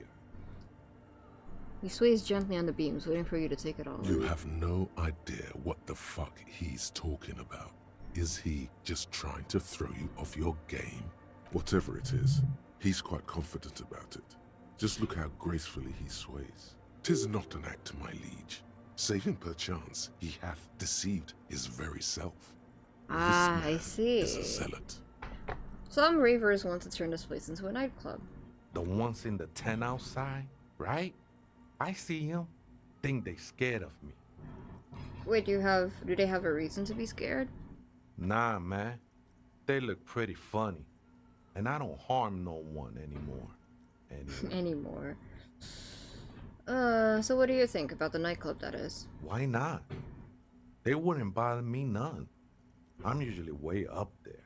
He sways gently on the beams, waiting for you to take it all. You have no idea what the fuck he's talking about. Is he just trying to throw you off your game? Whatever it is, he's quite confident about it. Just look how gracefully he sways. 'Tis not an act, my liege. Save him perchance, he hath deceived his very self. I see. Is a zealot. Some ravers want to turn this place into a nightclub. The ones in the tent outside, right? I see them. Think they scared of me. Wait, do they have a reason to be scared? Nah, man. They look pretty funny. And I don't harm no one anymore. Anymore. So what do you think about the nightclub, that is? Why not? They wouldn't bother me none. I'm usually way up there,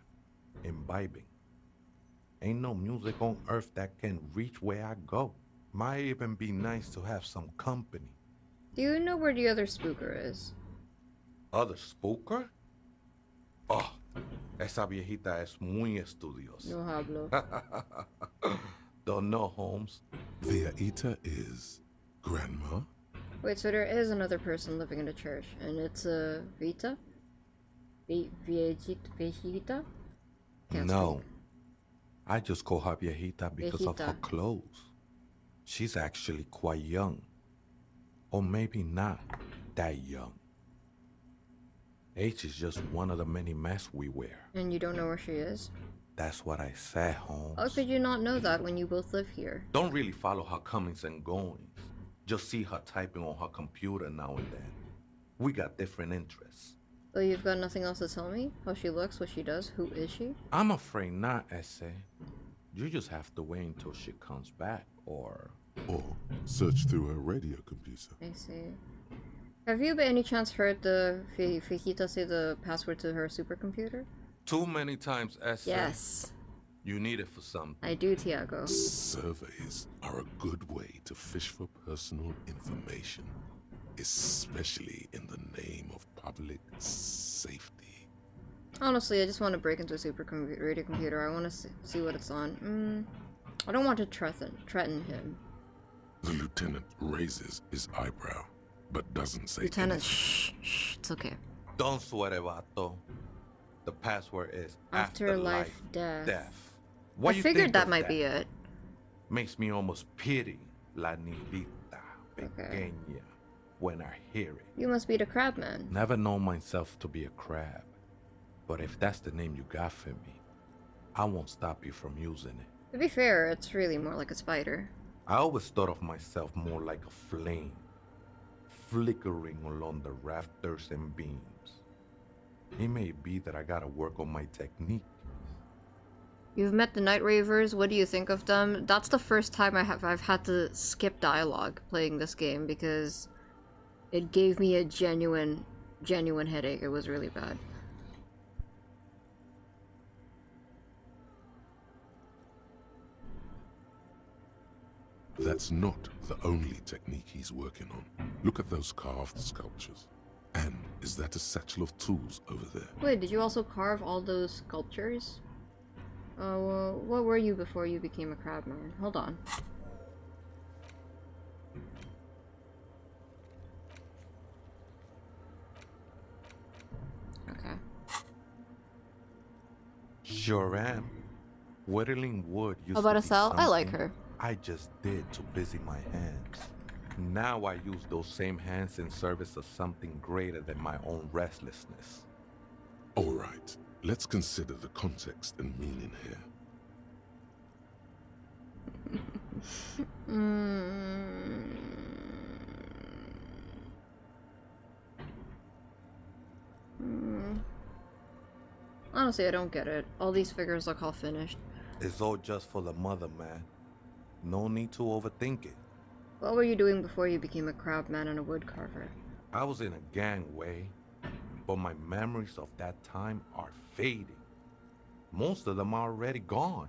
imbibing. Ain't no music on earth that can reach where I go. Might even be nice to have some company. Do you know where the other spooker is? ¿Other spooker? Oh, esa viejita es muy estudiosa. No hablo. Don't know, Holmes. Viejita is grandma? Wait, so there is another person living in the church, and it's a Vita? Viejita? No. I just call her viejita because of her clothes. She's actually quite young. Or maybe not that young. Age is just one of the many masks we wear. And you don't know where she is? That's what I said, Holmes. How could you not know that when you both live here? Don't really follow her comings and goings. Just see her typing on her computer now and then. We got different interests. So you've got nothing else to tell me? How she looks, what she does, who is she? I'm afraid not, Essay. You just have to wait until she comes back, or search through her radio computer. I see. Have you by any chance heard the Viejita say the password to her supercomputer? Too many times, Essay. Yes. You need it for something. I do, Tiago. Surveys are a good way to fish for personal information, especially in the name of public safety. Honestly, I just want to break into a radio computer. I want to see what it's on. I don't want to threaten him. The lieutenant raises his eyebrow, but doesn't say Lieutenant, anything. shh, it's okay. Don't sweat it, vato. The password is afterlife death. What I figured that might be it. Makes me almost pity La Nidita Pequeña when I hear it. You must be the crab man. Never known myself to be a crab. But if that's the name you got for me, I won't stop you from using it. To be fair, it's really more like a spider. I always thought of myself more like a flame, flickering along the rafters and beams. It may be that I gotta work on my technique. You've met the Night Ravers. What do you think of them? That's the first time I've had to skip dialogue playing this game because it gave me a genuine headache. It was really bad. That's not the only technique he's working on. Look at those carved sculptures. And is that a satchel of tools over there? Wait, did you also carve all those sculptures? What were you before you became a crabman? Hold on. Okay. Sure am. Whittling wood used How about to a be cell? I like something her. I just did to busy my hands. Now I use those same hands in service of something greater than my own restlessness. All right, let's consider the context and meaning here. Honestly, I don't get it. All these figures look all finished. It's all just for the mother, man. No need to overthink it. What were you doing before you became a crabman and a woodcarver? I was in a gangway, but my memories of that time are fading. Most of them are already gone.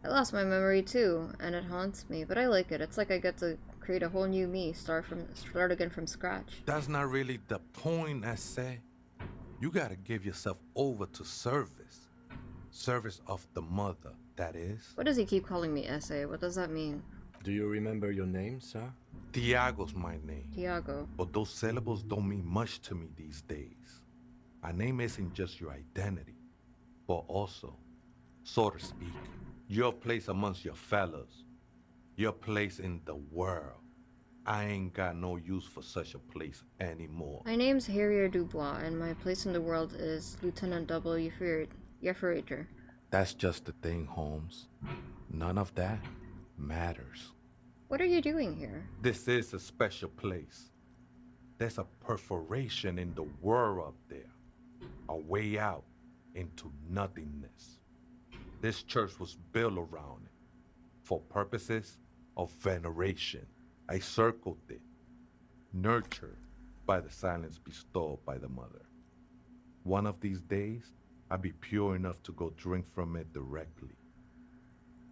I lost my memory too, and it haunts me, but I like it. It's like I get to create a whole new me, start again from scratch. That's not really the point, I say. You gotta give yourself over to service. Service of the mother, that is. What does he keep calling me essay? What does that mean? Do you remember your name, sir? Tiago's my name. Tiago. But those syllables don't mean much to me these days. A name isn't just your identity, but also, so to speak, your place amongst your fellows. Your place in the world. I ain't got no use for such a place anymore. My name's Harrier Dubois, and my place in the world is Lieutenant Double Yeferator. That's just the thing, Holmes. None of that matters. What are you doing here? This is a special place. There's a perforation in the world up there. A way out into nothingness. This church was built around it for purposes of veneration. I circled it, nurtured by the silence bestowed by the mother. One of these days, I'll be pure enough to go drink from it directly.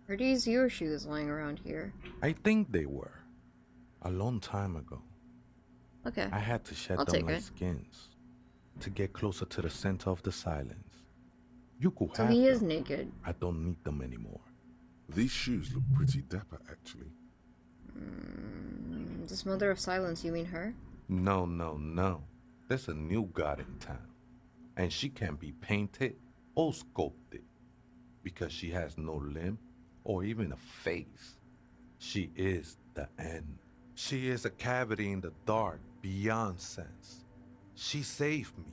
Are these your shoes lying around here? I think they were. A long time ago. Okay. I had to shed them like skins to get closer to the center of the silence. You could so have he them. is naked. I don't need them anymore. These shoes look pretty dapper, actually. This mother of silence, you mean her? No. There's a new god in town. And she can be painted or sculpted. Because she has no limb or even a face. She is the end. She is a cavity in the dark beyond sense. She saved me.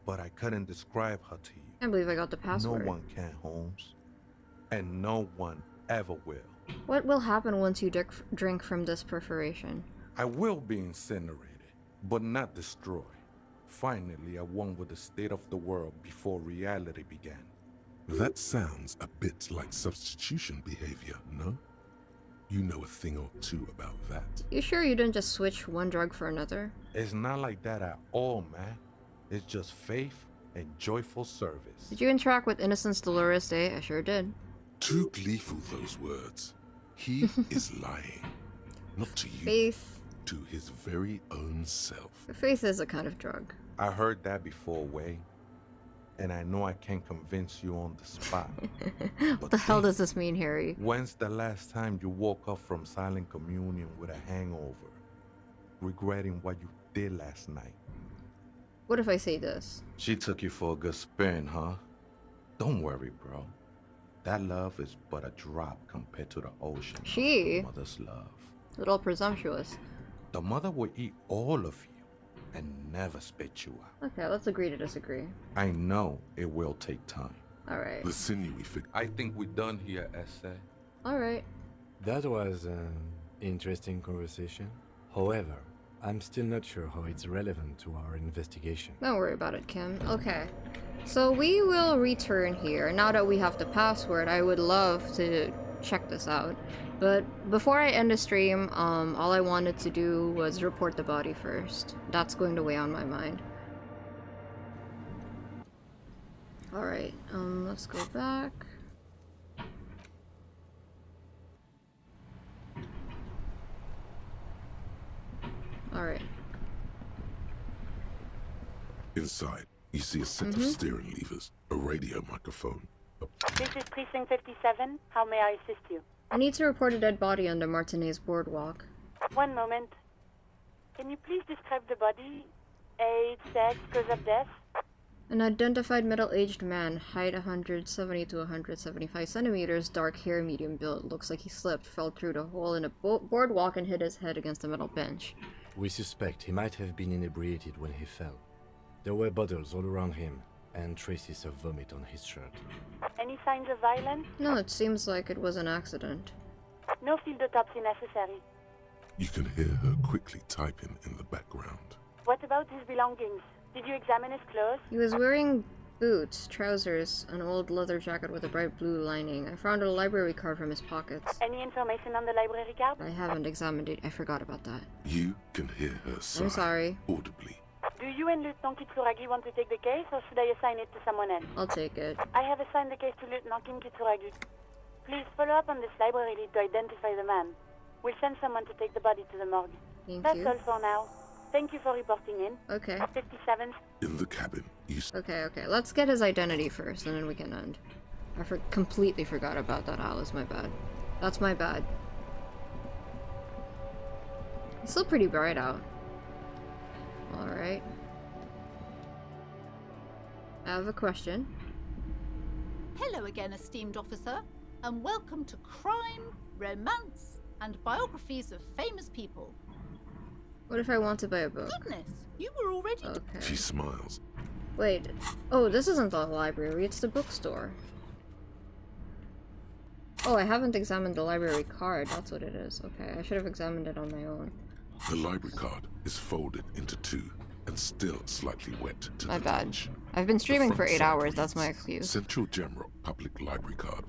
But I couldn't describe her to you. I can't believe I got the password. No one can, Holmes. And no one ever will. What will happen once you drink from this perforation? I will be incinerated, but not destroyed. Finally, I won with the state of the world before reality began. That sounds a bit like substitution behavior, no? You know a thing or two about that. You sure you didn't just switch one drug for another? It's not like that at all, man. It's just faith and joyful service. Did you interact with Innocence Dolores Day? I sure did. Too gleeful, those words. He is lying. Not to you. Faith. To his very own self. Faith is a kind of drug. I heard that before, Way. And I know I can't convince you on the spot. What the hell does this mean, Harry? When's the last time you woke up from silent communion with a hangover? Regretting what you did last night? What if I say this? She took you for a good spin, huh? Don't worry, bro. That love is but a drop compared to the ocean of the mother's love. A little presumptuous. The mother will eat all of you and never spit you out. Okay, let's agree to disagree. I know it will take time. Alright. The sinewy figure. I think we're done here, Essay. Alright. That was an interesting conversation. However, I'm still not sure how it's relevant to our investigation. Don't worry about it, Kim. Okay. So we will return here. Now that we have the password, I would love to check this out. But before I end the stream, all I wanted to do was report the body first. That's going to weigh on my mind. Alright, let's go back. Alright. Inside, you see a set of steering levers, a radio microphone. This is Precinct 57. How may I assist you? I need to report a dead body on the Martinez boardwalk. One moment. Can you please describe the body? Age, sex, cause of death? An identified middle-aged man, height 170 to 175 centimeters, dark hair, medium build. Looks like he slipped, fell through the hole in a boardwalk and hit his head against a metal bench. We suspect he might have been inebriated when he fell. There were bottles all around him, and traces of vomit on his shirt. Any signs of violence? No, it seems like it was an accident. No field autopsy necessary. You can hear her quickly typing in the background. What about his belongings? Did you examine his clothes? He was wearing boots, trousers, an old leather jacket with a bright blue lining. I found a library card from his pockets. Any information on the library card? I haven't examined it. I forgot about that. You can hear her sigh I'm sorry. audibly. Do you and Lieutenant Kitsuragi want to take the case, or should I assign it to someone else? I'll take it. I have assigned the case to Lieutenant Kim Kitsuragi. Please follow up on this library lead to identify the man. We'll send someone to take the body to the morgue. That's all for now. Thank you for reporting in. Okay. 57. In the cabin, you... Okay. Let's get his identity first, and then we can end. I completely forgot about that, Alice. My bad. That's my bad. It's still pretty bright out. Alright. I have a question. Hello again, esteemed officer, and welcome to Crime, Romance, and Biographies of Famous People. What if I want to buy a book? Goodness, you were already... Okay. She smiles. Wait. Oh, this isn't the library, it's the bookstore. Oh, I haven't examined the library card. That's what it is. Okay, I should have examined it on my own. The library card is folded into two and still slightly wet to My the bad. touch. I've been streaming The for front 8 side hours. That's reads, my excuse. Central Jamrock Public Library Card,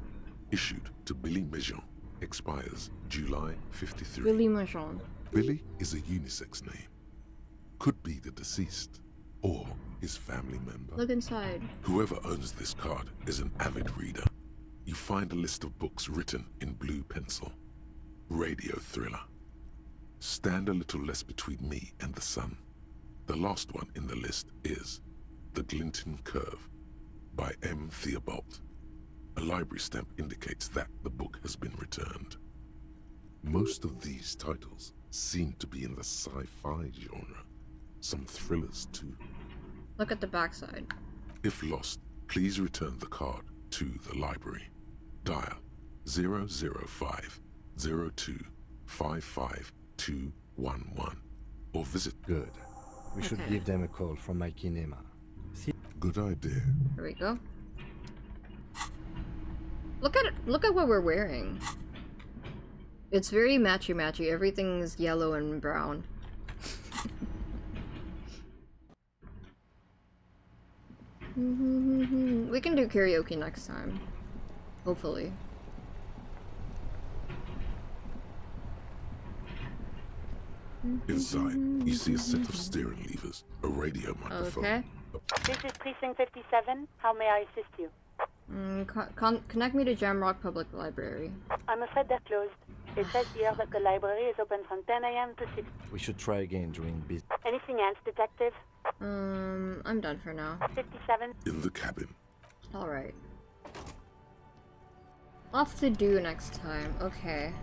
issued to Billy Mejean, expires July 53. Billy Mejean. Billy is a unisex name. Could be the deceased or his family member. Look inside. Whoever owns this card is an avid reader. You find a list of books written in blue pencil. Radio thriller. Stand a little less between me and the sun. The last one in the list is The Glinton Curve by M. Theobald. A library stamp indicates that the book has been returned. Most of these titles seem to be in the sci-fi genre. Some thrillers too. Look at the backside. If lost, please return the card to the library. Dial 005 02 55211 or visit. Good. We should give them a call from my kinema. Good idea. Here we go. Look at it. Look at what we're wearing. It's very matchy-matchy. Everything's yellow and brown. We can do karaoke next time. Hopefully. Inside, you see a set of steering levers, a radio microphone. Okay. This is Precinct 57. How may I assist you? Connect me to Jamrock Public Library. I'm afraid they're closed. It says here that the library is open from 10 a.m. to 6. We should try again during business. Anything else, detective? I'm done for now. 57. In the cabin. Alright. Lots to do next time. Okay.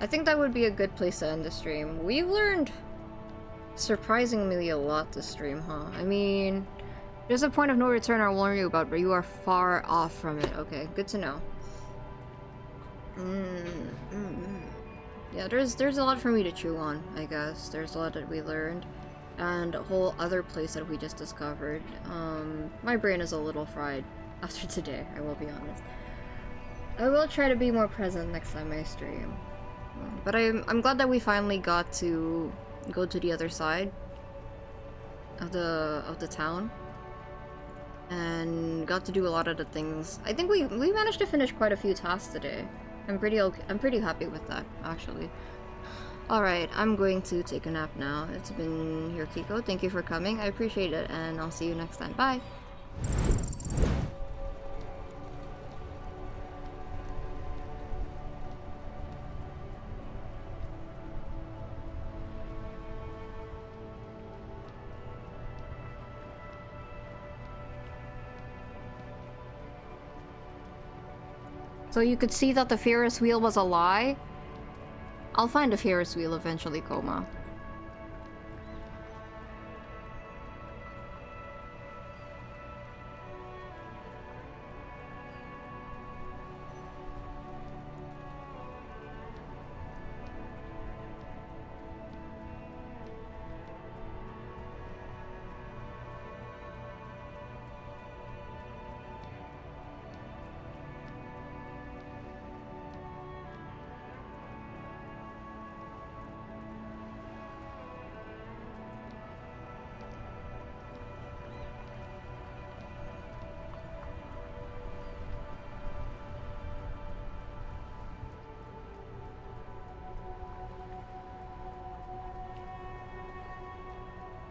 I think that would be a good place to end the stream. We've learned surprisingly a lot this stream, huh? I mean, there's a point of no return I'll warn you about, but you are far off from it. Okay, good to know. Yeah, there's a lot for me to chew on, I guess. There's a lot that we learned. And a whole other place that we just discovered. My brain is a little fried after today, I will be honest. I will try to be more present next time I stream. But I'm glad that we finally got to go to the other side of the town. And got to do a lot of the things. I think we managed to finish quite a few tasks today. I'm pretty happy with that, actually. Alright, I'm going to take a nap now. It's been here, Kiko. Thank you for coming. I appreciate it, and I'll see you next time. Bye! So you could see that the Ferris wheel was a lie? I'll find a Ferris wheel eventually, Koma.